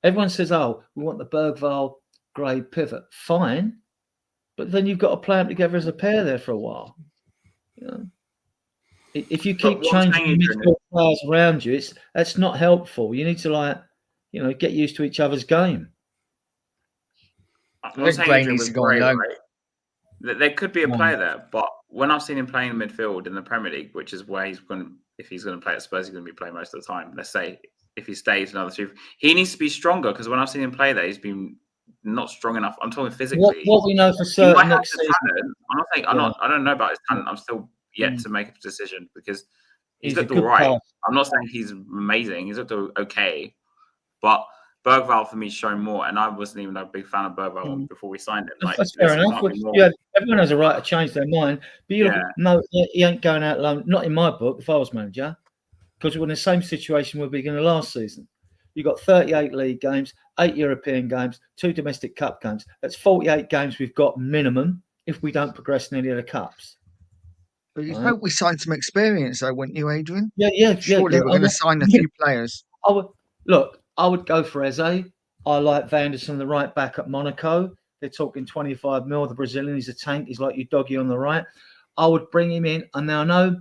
everyone says, "Oh, we want the Bergvall Gray pivot." Fine, but then you've got to play them together as a pair there for a while. You know, if you keep changing midfield players around you, that's not helpful. You need to get used to each other's game. I'm not saying Adrian was Gray, right? There could be a player there, but when I've seen him playing midfield in the Premier League, which is where if he's going to play at Spurs, he's going to be playing most of the time. Let's say if he stays another 2, he needs to be stronger, because when I've seen him play there, he's been not strong enough. I'm talking physically. What we know for certain next season. I'm not saying I don't know about his talent. I'm still yet to make a decision, because he's looked all right. Player. I'm not saying he's amazing. He's looked okay, but Bergvall for me is showing more, and I wasn't even a big fan of Bergvall before we signed him. That's fair enough. Everyone has a right to change their mind, but no, he ain't going out alone. Not in my book. If I was manager, because we're in the same situation we were beginning last season. You got 38 league games, 8 European games, 2 domestic cup games. That's 48 games we've got minimum if we don't progress in any of the cups. But you'd Right. hope we signed some experience, though, wouldn't you, Adrian? Yeah. Surely we're going to sign a few players. I would go for Eze. I like Vanderson, the right back at Monaco. They're talking 25 mil. The Brazilian, he's a tank. He's like your doggy on the right. I would bring him in. And now I know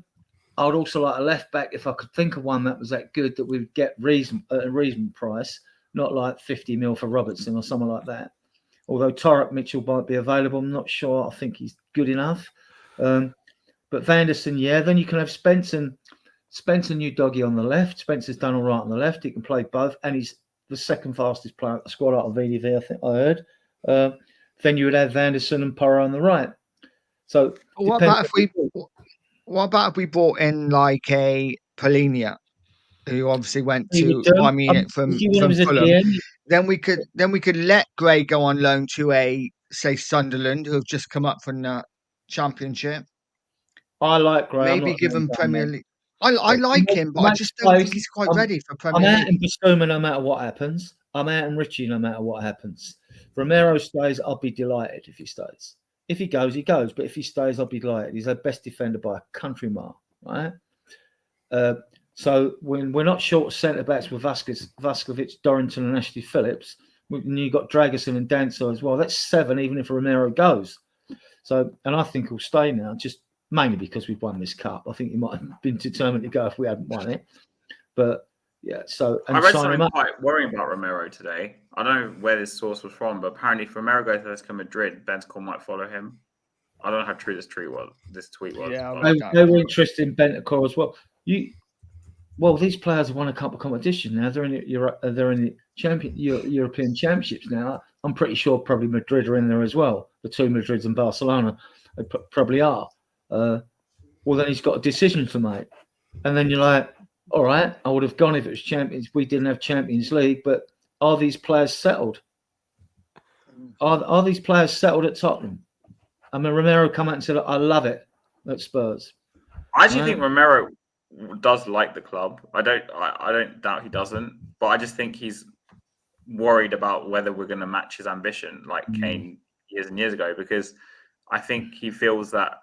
I would also like a left back if I could think of one that was that good that we would get at a reasonable price, not like 50 mil for Robertson or someone like that. Although Torek Mitchell might be available, I'm not sure. I think he's good enough. But Vanderson, yeah. Then you can have Spencer new doggy on the left. Spencer's done all right on the left. He can play both, and he's the second fastest player at the squad out of VDV, I think I heard. Then you would have Vanderson and Porro on the right. So what about if we brought in like a Polinia, who obviously went to Bayern Munich from Fulham? Then we could let Gray go on loan to say Sunderland, who have just come up from the Championship. I like Gray. Maybe give him Premier League. I like him, but I just don't think he's quite ready for Premier League. I'm out in Basuma no matter what happens. I'm out in Richie no matter what happens. Romero stays, I'll be delighted if he stays. If he goes, he goes. But if he stays, I'll be delighted. He's our best defender by a country mile, right? So when we're not short of centre-backs with Vasquez, Dorrington and Ashley Phillips, and you've got Dragerson and Dancer as well, that's 7 even if Romero goes. So, and I think he'll stay now, just mainly because we've won this cup. I think he might have been determined to go if we hadn't won it. But yeah, so I read something quite worrying about Romero today. I don't know where this source was from, but apparently if Romero goes to Atletico Madrid, Bentancur might follow him. I don't know how true this tweet was. Yeah, they were interested in Bentancur as well. These players have won a couple of competitions now. They're in the European Championships now. I'm pretty sure probably Madrid are in there as well. The two Madrids and Barcelona, they probably are. Well, then he's got a decision to make, and then you're like, all right, I would have gone if it was Champions. We didn't have Champions League, but are these players settled? Are these players settled at Tottenham? I mean, Romero come out and said, I love it at Spurs. I actually think Romero does like the club. I don't doubt he doesn't, but I just think he's worried about whether we're going to match his ambition like Kane years and years ago, because I think he feels that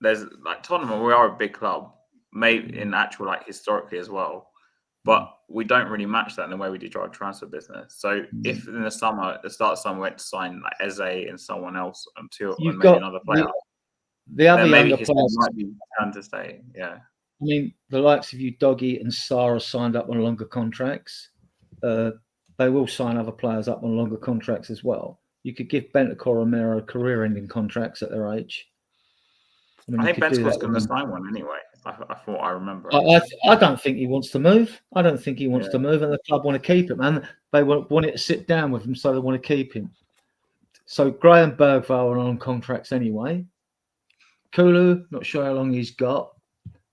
there's like Tottenham, we are a big club, maybe in actual like historically as well, but we don't really match that in the way we do our transfer business. So if in the summer, at the start of summer, we went to sign like Eze and someone else until maybe another player, the other maybe younger his players might be turned to stay. Yeah. I mean, the likes of you, Doggy and Sarah, signed up on longer contracts. They will sign other players up on longer contracts as well. You could give Bentancur, Romero career-ending contracts at their age. I think Bentancur's going to sign one anyway. I thought I remember. I don't think he wants to move. I don't think he wants to move, and the club want to keep him, and they want it to sit down with him, so they want to keep him. So Graham Bergvall are on contracts anyway. Kulu, not sure how long he's got,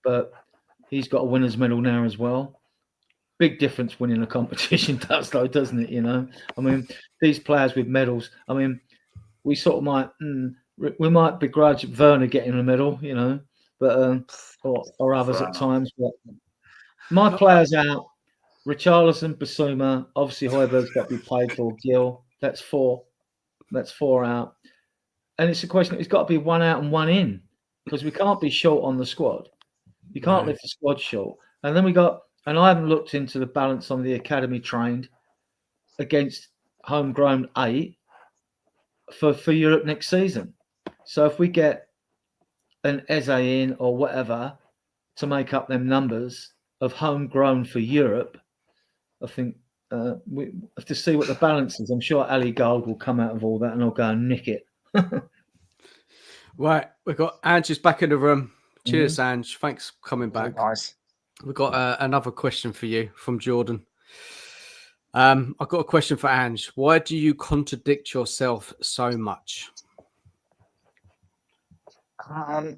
but he's got a winner's medal now as well. Big difference winning a competition does, though, doesn't it? You know, I mean, these players with medals. I mean, we sort of might begrudge Werner getting a medal, you know, but or others at times. But my players out: Richarlison, Basuma. Obviously, Højbjerg's got to be paid for. Gil, that's 4. That's 4 out. And it's a question. It's got to be 1 out and 1 in, because we can't be short on the squad. You can't lift the squad short. And then we got. And I haven't looked into the balance on the academy trained against homegrown 8 for Europe next season. So if we get an Eze in or whatever to make up them numbers of homegrown for Europe, I think we have to see what the balance is. I'm sure Ali Gold will come out of all that and I'll go and nick it. Right. We've got Ange is back in the room. Cheers, Ange. Thanks for coming back. Nice. We've got another question for you from Jordan. I've got a question for Ange. Why do you contradict yourself so much? I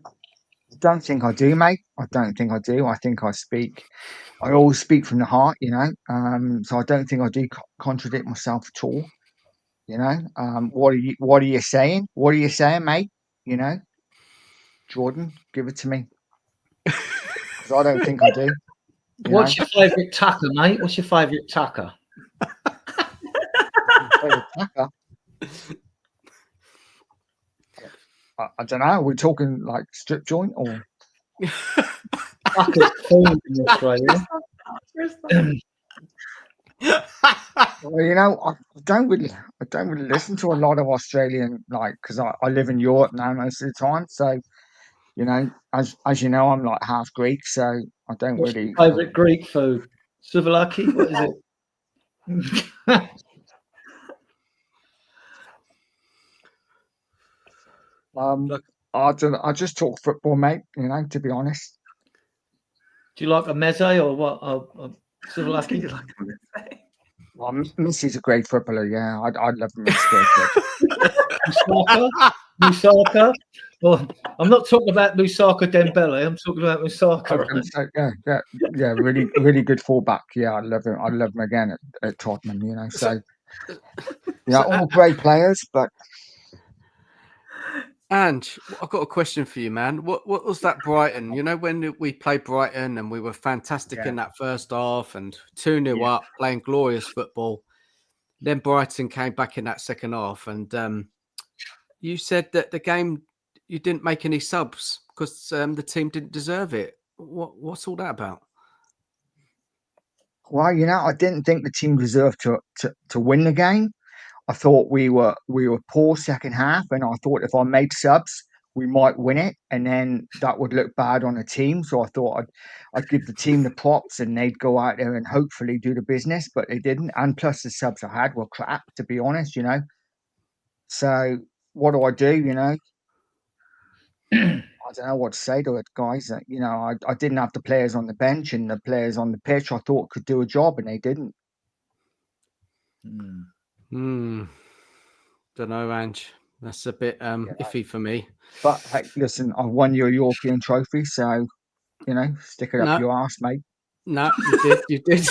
don't think I do, mate. I don't think I do. I think I always speak from the heart, you know. So I don't think I do contradict myself at all. You know, what are you saying? What are you saying, mate? You know, Jordan, give it to me. Because I don't think I do. What's your favourite tucker, mate? What's your favourite tucker? Favourite tucker? I don't know. We're talking like strip joint or Fuck it's formed in Australia. Well, you know, I don't really listen to a lot of Australian, like, because I live in Europe now most of the time. So, you know, as you know, I'm like half Greek, so I don't What's really. your favourite Greek food? Souvlaki? What is it? I just talk football, mate. You know, to be honest. Do you like a meze or what? Souvlaki? Well, Messi's a great footballer. Yeah, I'd love him at Spurs. Musaka? Well, I'm not talking about Musaka Dembele. I'm talking about Musaka. Right? Yeah, really good fullback. Yeah, I love him. I love him again at Tottenham. You know, so yeah, all great players, but. Ange, I've got a question for you, man. What was that Brighton? You know, when we played Brighton and we were fantastic in that first half and 2-0 up, playing glorious football. Then Brighton came back in that second half, and you said that the game you didn't make any subs because the team didn't deserve it. What's all that about? Well, you know, I didn't think the team deserved to win the game. I thought we were poor second half, and I thought if I made subs, we might win it, and then that would look bad on the team. So I thought I'd give the team the props, and they'd go out there and hopefully do the business, but they didn't. And plus, the subs I had were crap, to be honest. You know, so what do? You know, I don't know what to say to it, guys. You know, I didn't have the players on the bench, and the players on the pitch I thought could do a job, and they didn't. Don't know, Ange. That's a bit iffy for me. But hey, listen, I won your European trophy, so you know, stick it up your arse, mate. No, you did. You did.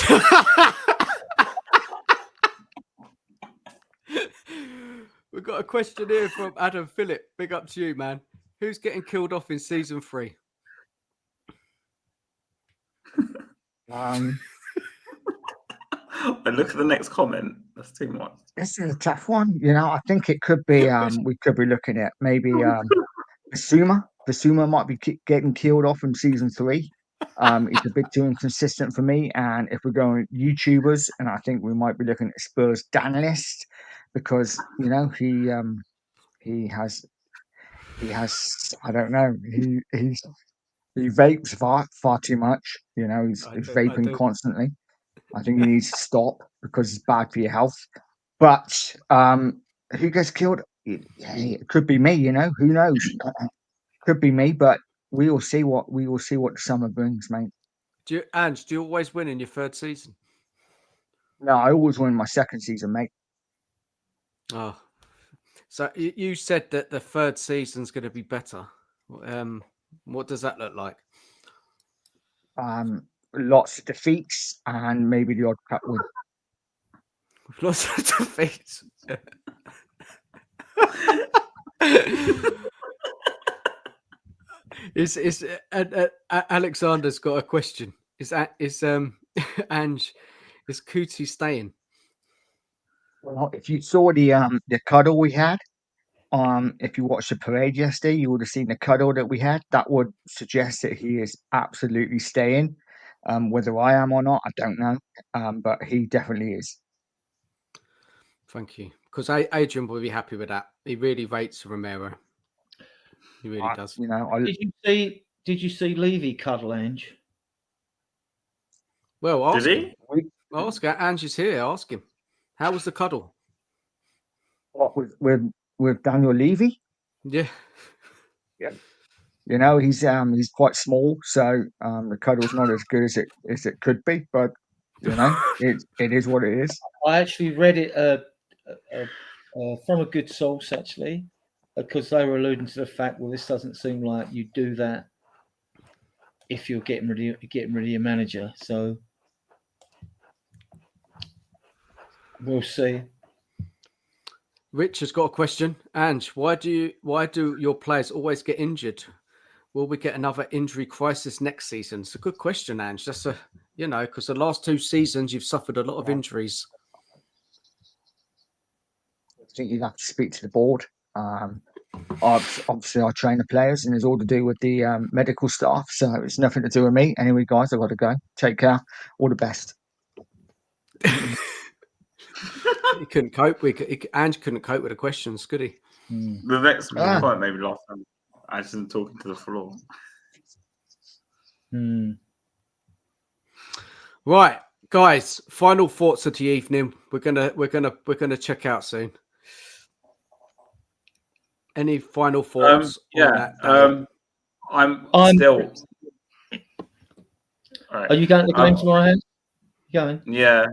We've got a question here from Adam Phillip. Big up to you, man. Who's getting killed off in season 3? And look at the next comment. That's too much. This is a tough one. You know, I think it could be. We could be looking at maybe Basuma. Basuma might be getting killed off in season 3. He's a bit too inconsistent for me. And if we're going YouTubers, and I think we might be looking at Spurs Danlist because you know he has I don't know he vapes far too much. You know, he's vaping constantly. I think he needs to stop because it's bad for your health. But who gets killed? It could be me. You know, who knows? Could be me, but we will see what the summer brings, mate. Do you always win in your 3rd season? No, I always win my 2nd season, mate. Oh, so you said that the 3rd season's going to be better. What does that look like? Lots of defeats and maybe the odd cut win. Lots of defeats. Alexander's got a question. Is Ange, is Kuti staying? Well, if you saw the cuddle we had, if you watched the parade yesterday, you would have seen the cuddle that we had. That would suggest that he is absolutely staying. Whether I am or not, I don't know. But he definitely is. Thank you. Because Adrian will be happy with that. He really rates Romero. He really does. You know, Did you see Levy cuddle Ange? Well, ask Did he? him. Ask Ange is here. Ask him. How was the cuddle? What with Daniel Levy? Yeah. You know, he's quite small, so the cuddle's not as good as it could be. But you know, it is what it is. I actually read it from a good source, actually, because they were alluding to the fact, well, this doesn't seem like you do that if you're getting rid of your manager. So we'll see. Rich has got a question. Ange, why do your players always get injured? Will we get another injury crisis next season? It's a good question, Ange. That's because the last 2 seasons you've suffered a lot of injuries. I think you'd have to speak to the board. Obviously, I train the players, and it's all to do with the medical staff. So it's nothing to do with me. Anyway, guys, I've got to go. Take care. All the best. He couldn't cope. Ange couldn't cope with the questions, could he? The next point maybe last time. I just talking to the floor. Right, guys. Final thoughts of the evening. We're gonna check out soon. Any final thoughts? I'm still. Are you going to the game tomorrow? Hen? You going? Yeah.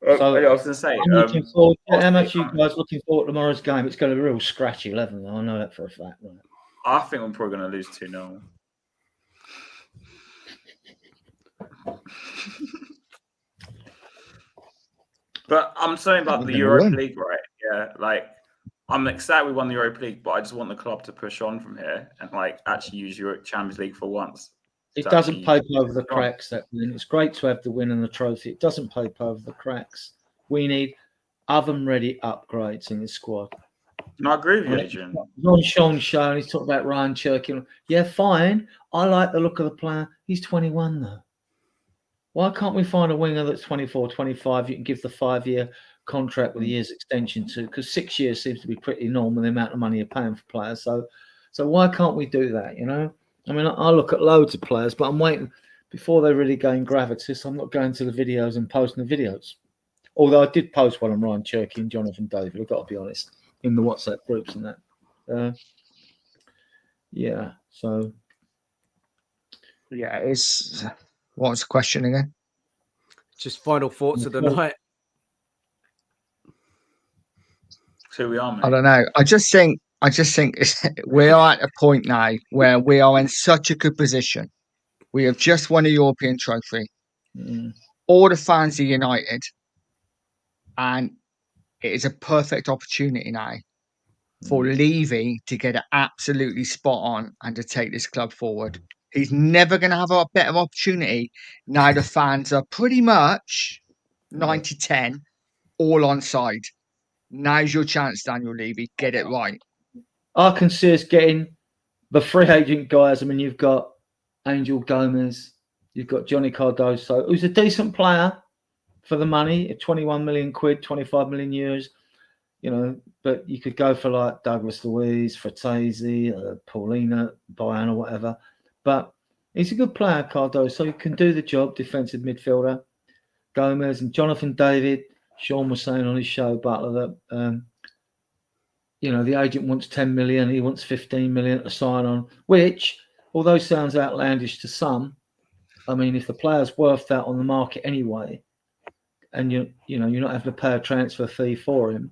So I was going to say, I'm looking forward. How much you guys looking forward to tomorrow's game? It's going to be a real scratchy 11. I know that for a fact. Right? I think I'm probably going to lose 2-0. But I'm saying about the Europa League, right? Yeah, like I'm excited we won the Europa League, but I just want the club to push on from here and like actually use your Champions League for once. It doesn't paper over the cracks. That win. It's great to have the win and the trophy. It doesn't paper over the cracks. We need oven-ready upgrades in this squad. No, I agree with you, Adrian. On Sean's show, and he's talking about Ryan Cherkin. Yeah, fine. I like the look of the player. He's 21, though. Why can't we find a winger that's 24, 25? You can give the 5-year contract with a year's extension to, because 6 years seems to be pretty normal, the amount of money you're paying for players. So why can't we do that, you know? I mean, I look at loads of players, but I'm waiting before they really gain gravitas. I'm not going to the videos and posting the videos. Although I did post one on Ryan Cherky and Jonathan David, I've got to be honest, in the WhatsApp groups and that. Yeah, so. Yeah, it's. What was the question again? Just final thoughts of the night. So we are, mate. I don't know. I just think we are at a point now where we are in such a good position. We have just won a European trophy. All the fans are united, and it is a perfect opportunity now for Levy to get it absolutely spot on and to take this club forward. He's never going to have a better opportunity. Now the fans are pretty much 90-10 all on side. Now's your chance, Daniel Levy. Get it right. I can see us getting the free agent guys. I mean, you've got Angel Gomez, you've got Johnny Cardoso, who's a decent player for the money, at 21 million quid, 25 million euros, you know, but you could go for like Douglas Luiz, Fratesi, Paulina, Bayern or whatever. But he's a good player, Cardoso. He can do the job, defensive midfielder. Gomez and Jonathan David. Sean was saying on his show, Butler, that, you know, the agent wants 10 million. He wants 15 million to sign on, which, although sounds outlandish to some, I mean, if the player's worth that on the market anyway, and you're not having to pay a transfer fee for him,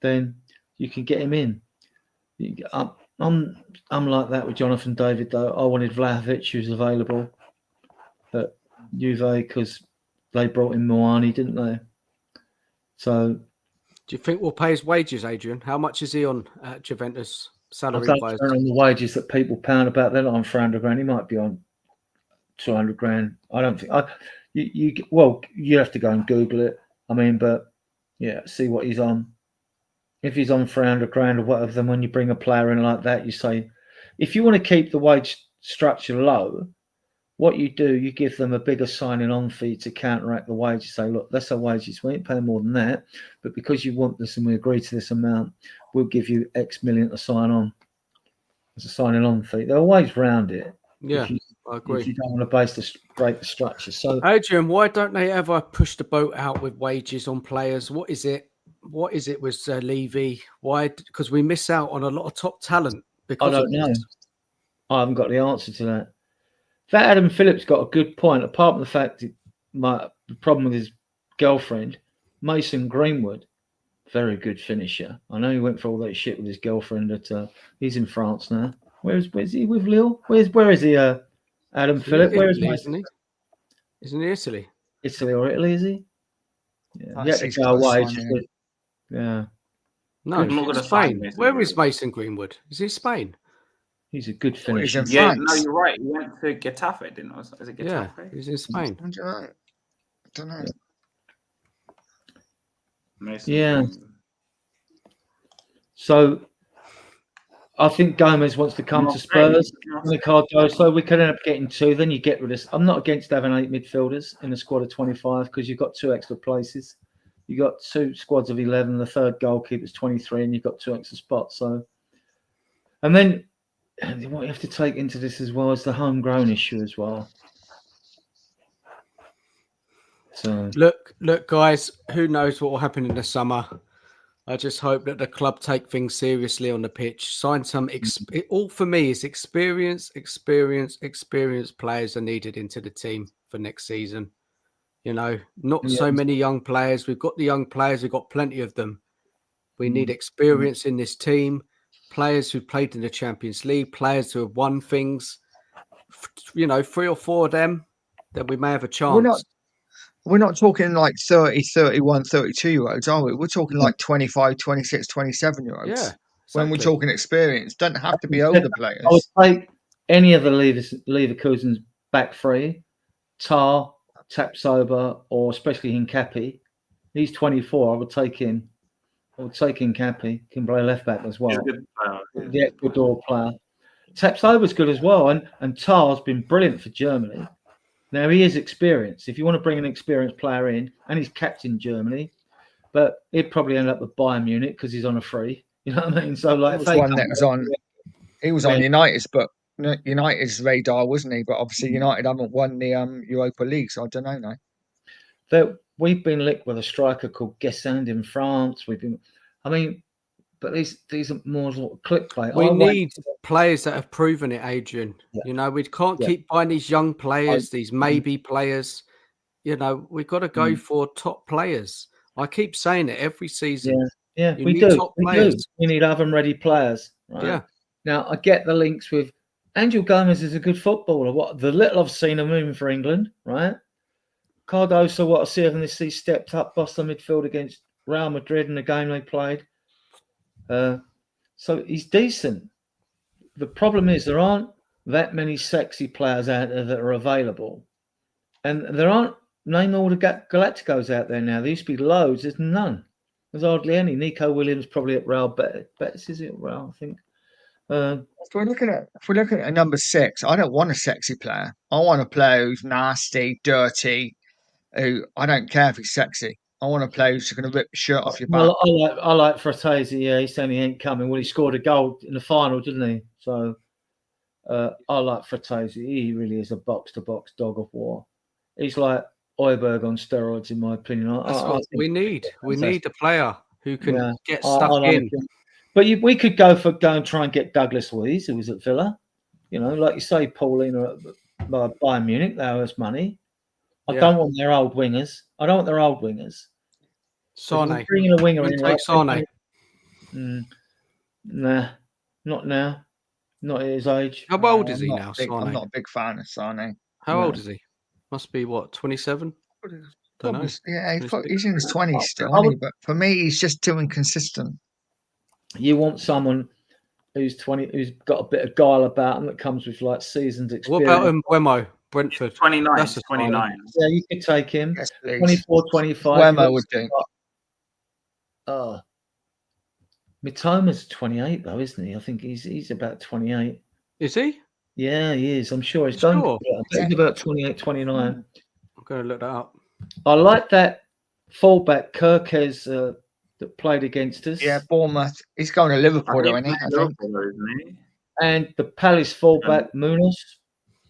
then you can get him in. I'm like that with Jonathan David, though. I wanted Vlahovic, who's available at Juve, because they brought in Moani, didn't they? So, do you think we'll pay his wages, Adrian? How much is he on Juventus salary wise? On the wages that people pound about, they're not on 400 grand. He might be on 200 grand. I don't think. You have to go and Google it. I mean, but yeah, see what he's on. If he's on 300 grand or whatever, then when you bring a player in like that, you say, if you want to keep the wage structure low, what you do, you give them a bigger signing on fee to counteract the wage. You say, look, that's our wages. We ain't paying more than that. But because you want this and we agree to this amount, we'll give you X million to sign on as a signing on fee. There are ways around it. Yeah, I agree. If you don't want to break the structure. So, Adrian, why don't they ever push the boat out with wages on players? What is it? What is it with Levy? Why? Because we miss out on a lot of top talent. Because I don't know. I haven't got the answer to that. That Adam Phillips got a good point. Apart from the fact that the problem with his girlfriend, Mason Greenwood, very good finisher. I know he went for all that shit with his girlfriend. He's in France now. Where's he with Lille? Where is he? Adam Phillips. Where is Mason? Isn't he Italy? Italy or Italy? Is he? Yeah, he had to go away. Yeah. No, I'm not going to Spain. Where is Mason Greenwood? Is he Spain? He's a good finisher. Yeah, no, you're right. He went to Getafe, didn't he? Is it Getafe? Yeah, he's in Spain. I don't know. Yeah. So I think Gomez wants to come to Spurs. So we could end up getting 2. Then you get rid of. I'm not against having 8 midfielders in a squad of 25 because you've got 2 extra places. You've got 2 squads of 11. The third goalkeeper's 23, and you've got 2 extra spots. So, and then what you have to take into this as well is the homegrown issue as well. So look, guys. Who knows what will happen in the summer? I just hope that the club take things seriously on the pitch. Sign some. All for me is experienced players are needed into the team for next season. You know, not so many young players. We've got the young players. We've got plenty of them. We need experience in this team. Players who played in the Champions League. Players who have won things. You know, 3 or 4 of them. Then we may have a chance. We're not talking like 30, 31, 32-year-olds, are we? We're talking like 25, 26, 27-year-olds. Yeah. Exactly. When we're talking experience, don't have to be older players. I would take any of the Leverkusen's back 3, Tar, Tapsoba, or especially Hincapi. He's 24. I would take him. I would take Hincapi. Can play left back as well. The Ecuador player. Tapsoba's good as well, and Tar's been brilliant for Germany. Now, he is experienced. If you want to bring an experienced player in, and he's captain Germany, but he'd probably end up with Bayern Munich because he's on a free. You know what I mean? So, like, he was on United's radar, wasn't he? But obviously, United haven't won the Europa League, so I don't know now. We've been licked with a striker called Guessand in France. But these are more sort of clickbait. We need players that have proven it, Adrian. Yeah. You know, we can't keep buying these young players, these maybe players. You know, we've got to go for top players. I keep saying it every season. Yeah, we do. Top players. We need oven-ready players. Right? Yeah. Now, I get the links with Angel Gomez is a good footballer. What the little I've seen him moving for England, right? Cardoso, what I see of him this season, stepped up, bossed the midfield against Real Madrid in the game they played. So he's decent. The problem is there aren't that many sexy players out there that are available. And there aren't, name all the Galacticos out there now. There used to be loads. There's none. There's hardly any. Nico Williams probably at Real Betis, is it? Real, I think. If we're looking at a number 6, I don't want a sexy player. I want a player who's nasty, dirty, who I don't care if he's sexy. I want a player who's going to rip the shirt off your back. Well, I like Fratesi. Yeah, he's saying he ain't coming. Well, he scored a goal in the final, didn't he? So I like Fratesi. He really is a box-to-box dog of war. He's like Højbjerg on steroids, in my opinion. That's what we need. We need a player who can get stuck in. But we could go and try and get Douglas Luiz, who was at Villa. You know, like you say, Paulina at Bayern Munich. They owe us money. I don't want their old wingers. Sane. Bringing a winger in. Take Sane. Nah, not now. Not at his age. How old is he now, Sane? I'm not a big fan of Sane. How old is he? Must be, what, 27? Don't know. Yeah, he's in his 20s still, but for me, he's just too inconsistent. You want someone who's 20, who's got a bit of guile about him that comes with like seasoned experience. What about Wemo? Brentford. 29. That's 29. Yeah, you could take him. Yes, 24, 25. Wemo would do. Mitoma's 28 though, isn't he? I think he's about 28. Is he? Yeah, he is. I'm sure he's done. He's about 28, 29. I'm going to look that up. I like that fullback Kirkes that played against us. Yeah, Bournemouth. He's going to Liverpool, isn't he? And the Palace fullback Munoz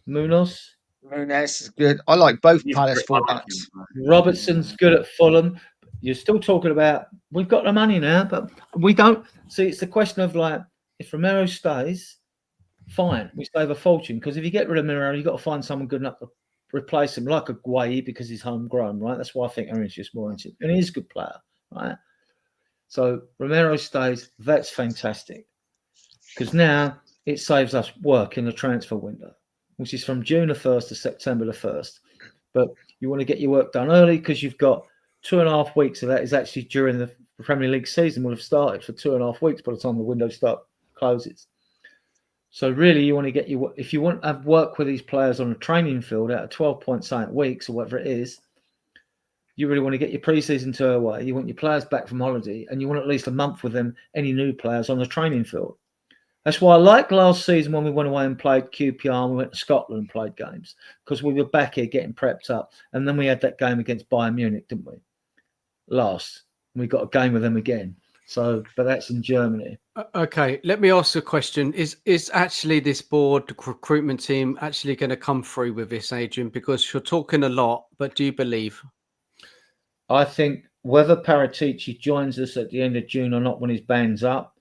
is good. I like both Palace fullbacks. Robertson's good at Fulham. You're still talking about we've got the money now, but we don't. See, it's the question of like if Romero stays, fine, we save a fortune. Because if you get rid of Romero, you've got to find someone good enough to replace him, like a Guay, because he's homegrown, right? That's why I think Aaron's just more into it. And he's a good player, right? So Romero stays, that's fantastic. Because now it saves us work in the transfer window, which is from June the 1st to September the 1st. But you want to get your work done early because you've got 2.5 weeks of that is actually during the Premier League season will have started for 2.5 weeks by the time the window closes. So really you want to get if you want to have work with these players on a training field out of 12.8 weeks or whatever it is, you really want to get your pre-season tour away. You want your players back from holiday, and you want at least a month with them, any new players on the training field. That's why I liked last season when we went away and played QPR and we went to Scotland and played games, because we were back here getting prepped up. And then we had that game against Bayern Munich, didn't we? Last. And we got a game with them again. So, but that's in Germany. Okay, let me ask a question. Is actually this board, the recruitment team, actually going to come through with this, Adrian? Because you're talking a lot, but do you believe? I think whether Paratici joins us at the end of June or not when his band's up,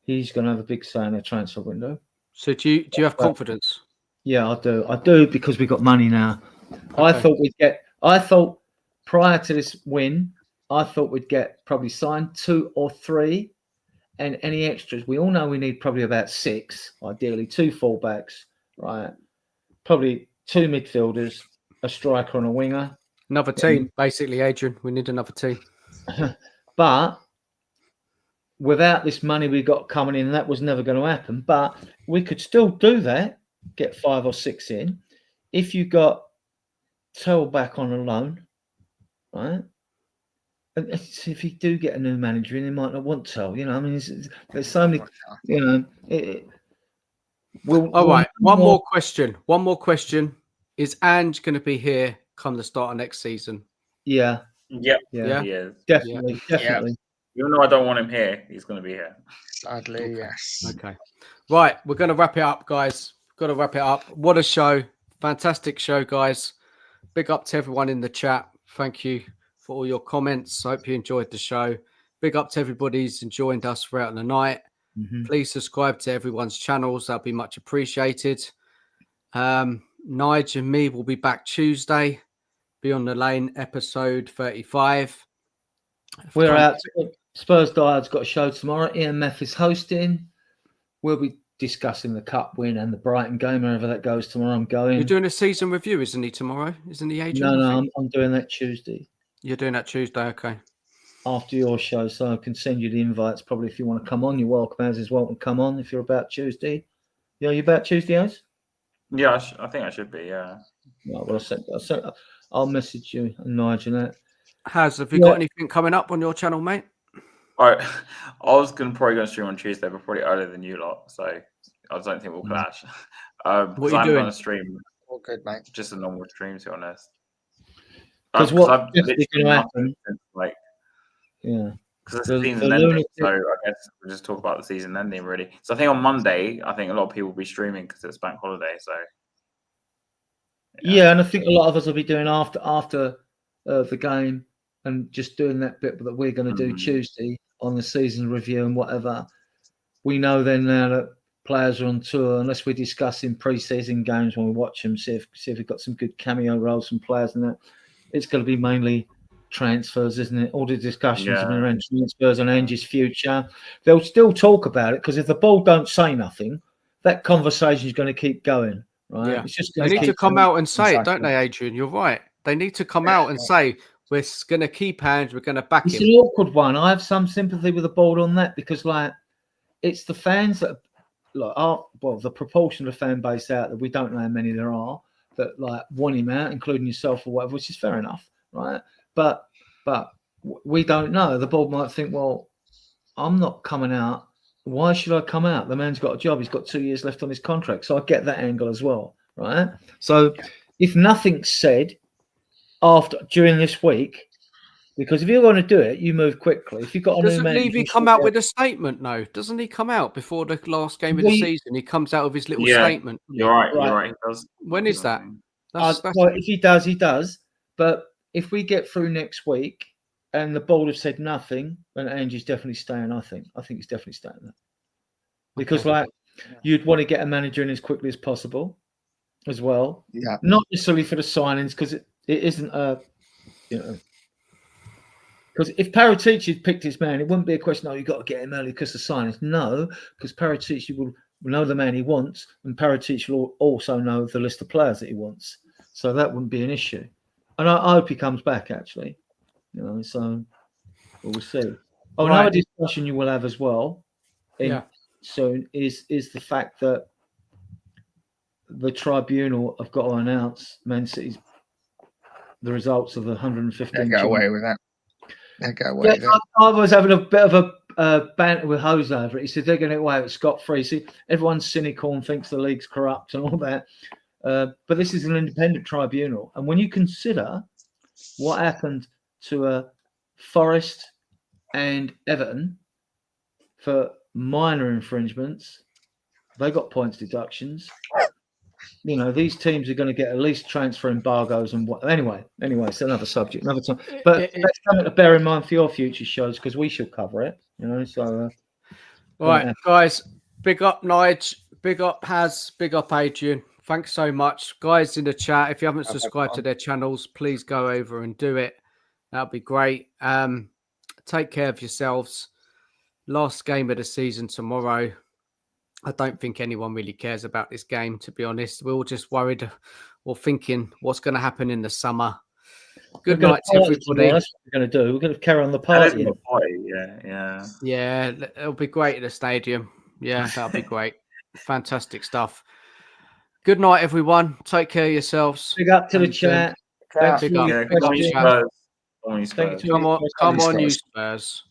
he's going to have a big say in the transfer window. So do you have confidence? Yeah, I do. I do, because we've got money now. Okay. I thought prior to this win, I thought we'd get probably signed 2 or 3 and any extras. We all know we need probably about 6, ideally 2 fullbacks, right? Probably 2 midfielders, a striker and a winger. Another team, basically, Adrian. We need another team. But without this money we got coming in, that was never going to happen. But we could still do that, get 5 or 6 in. If you got Tell back on a loan, right? And if you do get a new manager in, they might not want Tell. You know, I mean, there's so many, you know. All right. One more question. Is Ange going to be here come the start of next season? Yeah. Yep. Yeah. He is. Definitely. Even though I don't want him here, he's going to be here. Sadly, yes. Okay. Right. We're going to wrap it up, guys. Got to wrap it up. What a show. Fantastic show, guys. Big up to everyone in the chat. Thank you for all your comments. I hope you enjoyed the show. Big up to everybody who's joined us throughout the night. Mm-hmm. Please subscribe to everyone's channels. That'll be much appreciated. Nigel and me will be back Tuesday. Be on the Lane, episode 35. We're out. Spurs Diet's got a show tomorrow. EMF is hosting. We'll be discussing the cup win and the Brighton game, wherever that goes tomorrow. I'm going. You're doing a season review, isn't he, tomorrow? Isn't he, Adrian? No, I'm doing that Tuesday. You're doing that Tuesday, okay. After your show, so I can send you the invites. Probably if you want to come on, you're welcome. As is welcome to come on if you're about Tuesday. Yeah, you about Tuesday, Az? Yeah, I think I should be, yeah. Right, well, I'll message you and Nigel that. Have you got anything coming up on your channel, mate? All right. I was probably going to stream on Tuesday, but probably earlier than you lot, so I don't think we'll clash. What are you doing? Going to stream. All good, mate. Just a normal stream, to be honest. Because what's going to happen? Like, yeah. Because the season ending, so I guess we'll just talk about the season ending, really. So I think on Monday, I think a lot of people will be streaming because it's bank holiday, so. Yeah, and I think a lot of us will be doing after the game and just doing that bit that we're going to do Tuesday on the season review and whatever. We know then now that players are on tour, unless we're discussing pre-season games when we watch them, see if we've got some good cameo roles from players and that. It's going to be mainly transfers, isn't it? All the discussions have been around transfers and Ange's future. They'll still talk about it because if the board don't say nothing, that conversation is going to keep going, right? Yeah. It's just they need to come out and say it, don't they, Adrian? You're right. They need to come out and say, we're going to keep Ange, we're going to back him. It's an awkward one. I have some sympathy with the board on that because, like, it's the fans that, the proportion of the fan base out there, we don't know how many there are, that, like, want him out, including yourself or whatever, which is fair enough, right? But we don't know. The board might think, well, I'm not coming out. Why should I come out? The man's got a job. He's got 2 years left on his contract. So I get that angle as well, right? So if nothing's said during this week, because if you're going to do it, you move quickly. If you've got Doesn't Levy come out with a statement? No, doesn't he come out before the last game of the season? He comes out with his little statement. You're right. You're right. He does. When is that? Well, if he does, he does. But if we get through next week and the board have said nothing, then Angie's definitely staying. I think he's definitely staying there because, you'd want to get a manager in as quickly as possible, as well. Yeah. Not necessarily for the signings because it isn't because if Paratici picked his man, it wouldn't be a question, you've got to get him early because of signings. No, because Paratici will know the man he wants, and Paratici will also know the list of players that he wants. So that wouldn't be an issue. And I hope he comes back, actually. So we'll see. Another discussion you will have as well soon is the fact that the tribunal have got to announce Man City's the results of the 115. They go away with that. They go away with that. I was having a bit of a banter with Jose over it. He said they're going to get away with scot-free. See, everyone's cynical and thinks the league's corrupt and all that. But this is an independent tribunal. And when you consider what happened to Forest and Everton for minor infringements, they got points deductions. You know, these teams are going to get at least transfer embargoes and what. Anyway, it's another subject, another time. But that's something to bear in mind for your future shows because we should cover it. You know, so. All right, guys. Big up, Nige. Big up, Haz. Big up, Adrian. Thanks so much, guys, in the chat. If you haven't subscribed to their channels, please go over and do it. That'd be great. Take care of yourselves. Last game of the season tomorrow. I don't think anyone really cares about this game, to be honest. We're all just worried or thinking what's going to happen in the summer. Good night to everybody. That's what we're going to do. We're going to carry on the party. Yeah, it'll be great at the stadium. Yeah, that'll be great. Fantastic stuff. Good night, everyone. Take care of yourselves. Big up to the chat. Big up. Come on, you Spurs.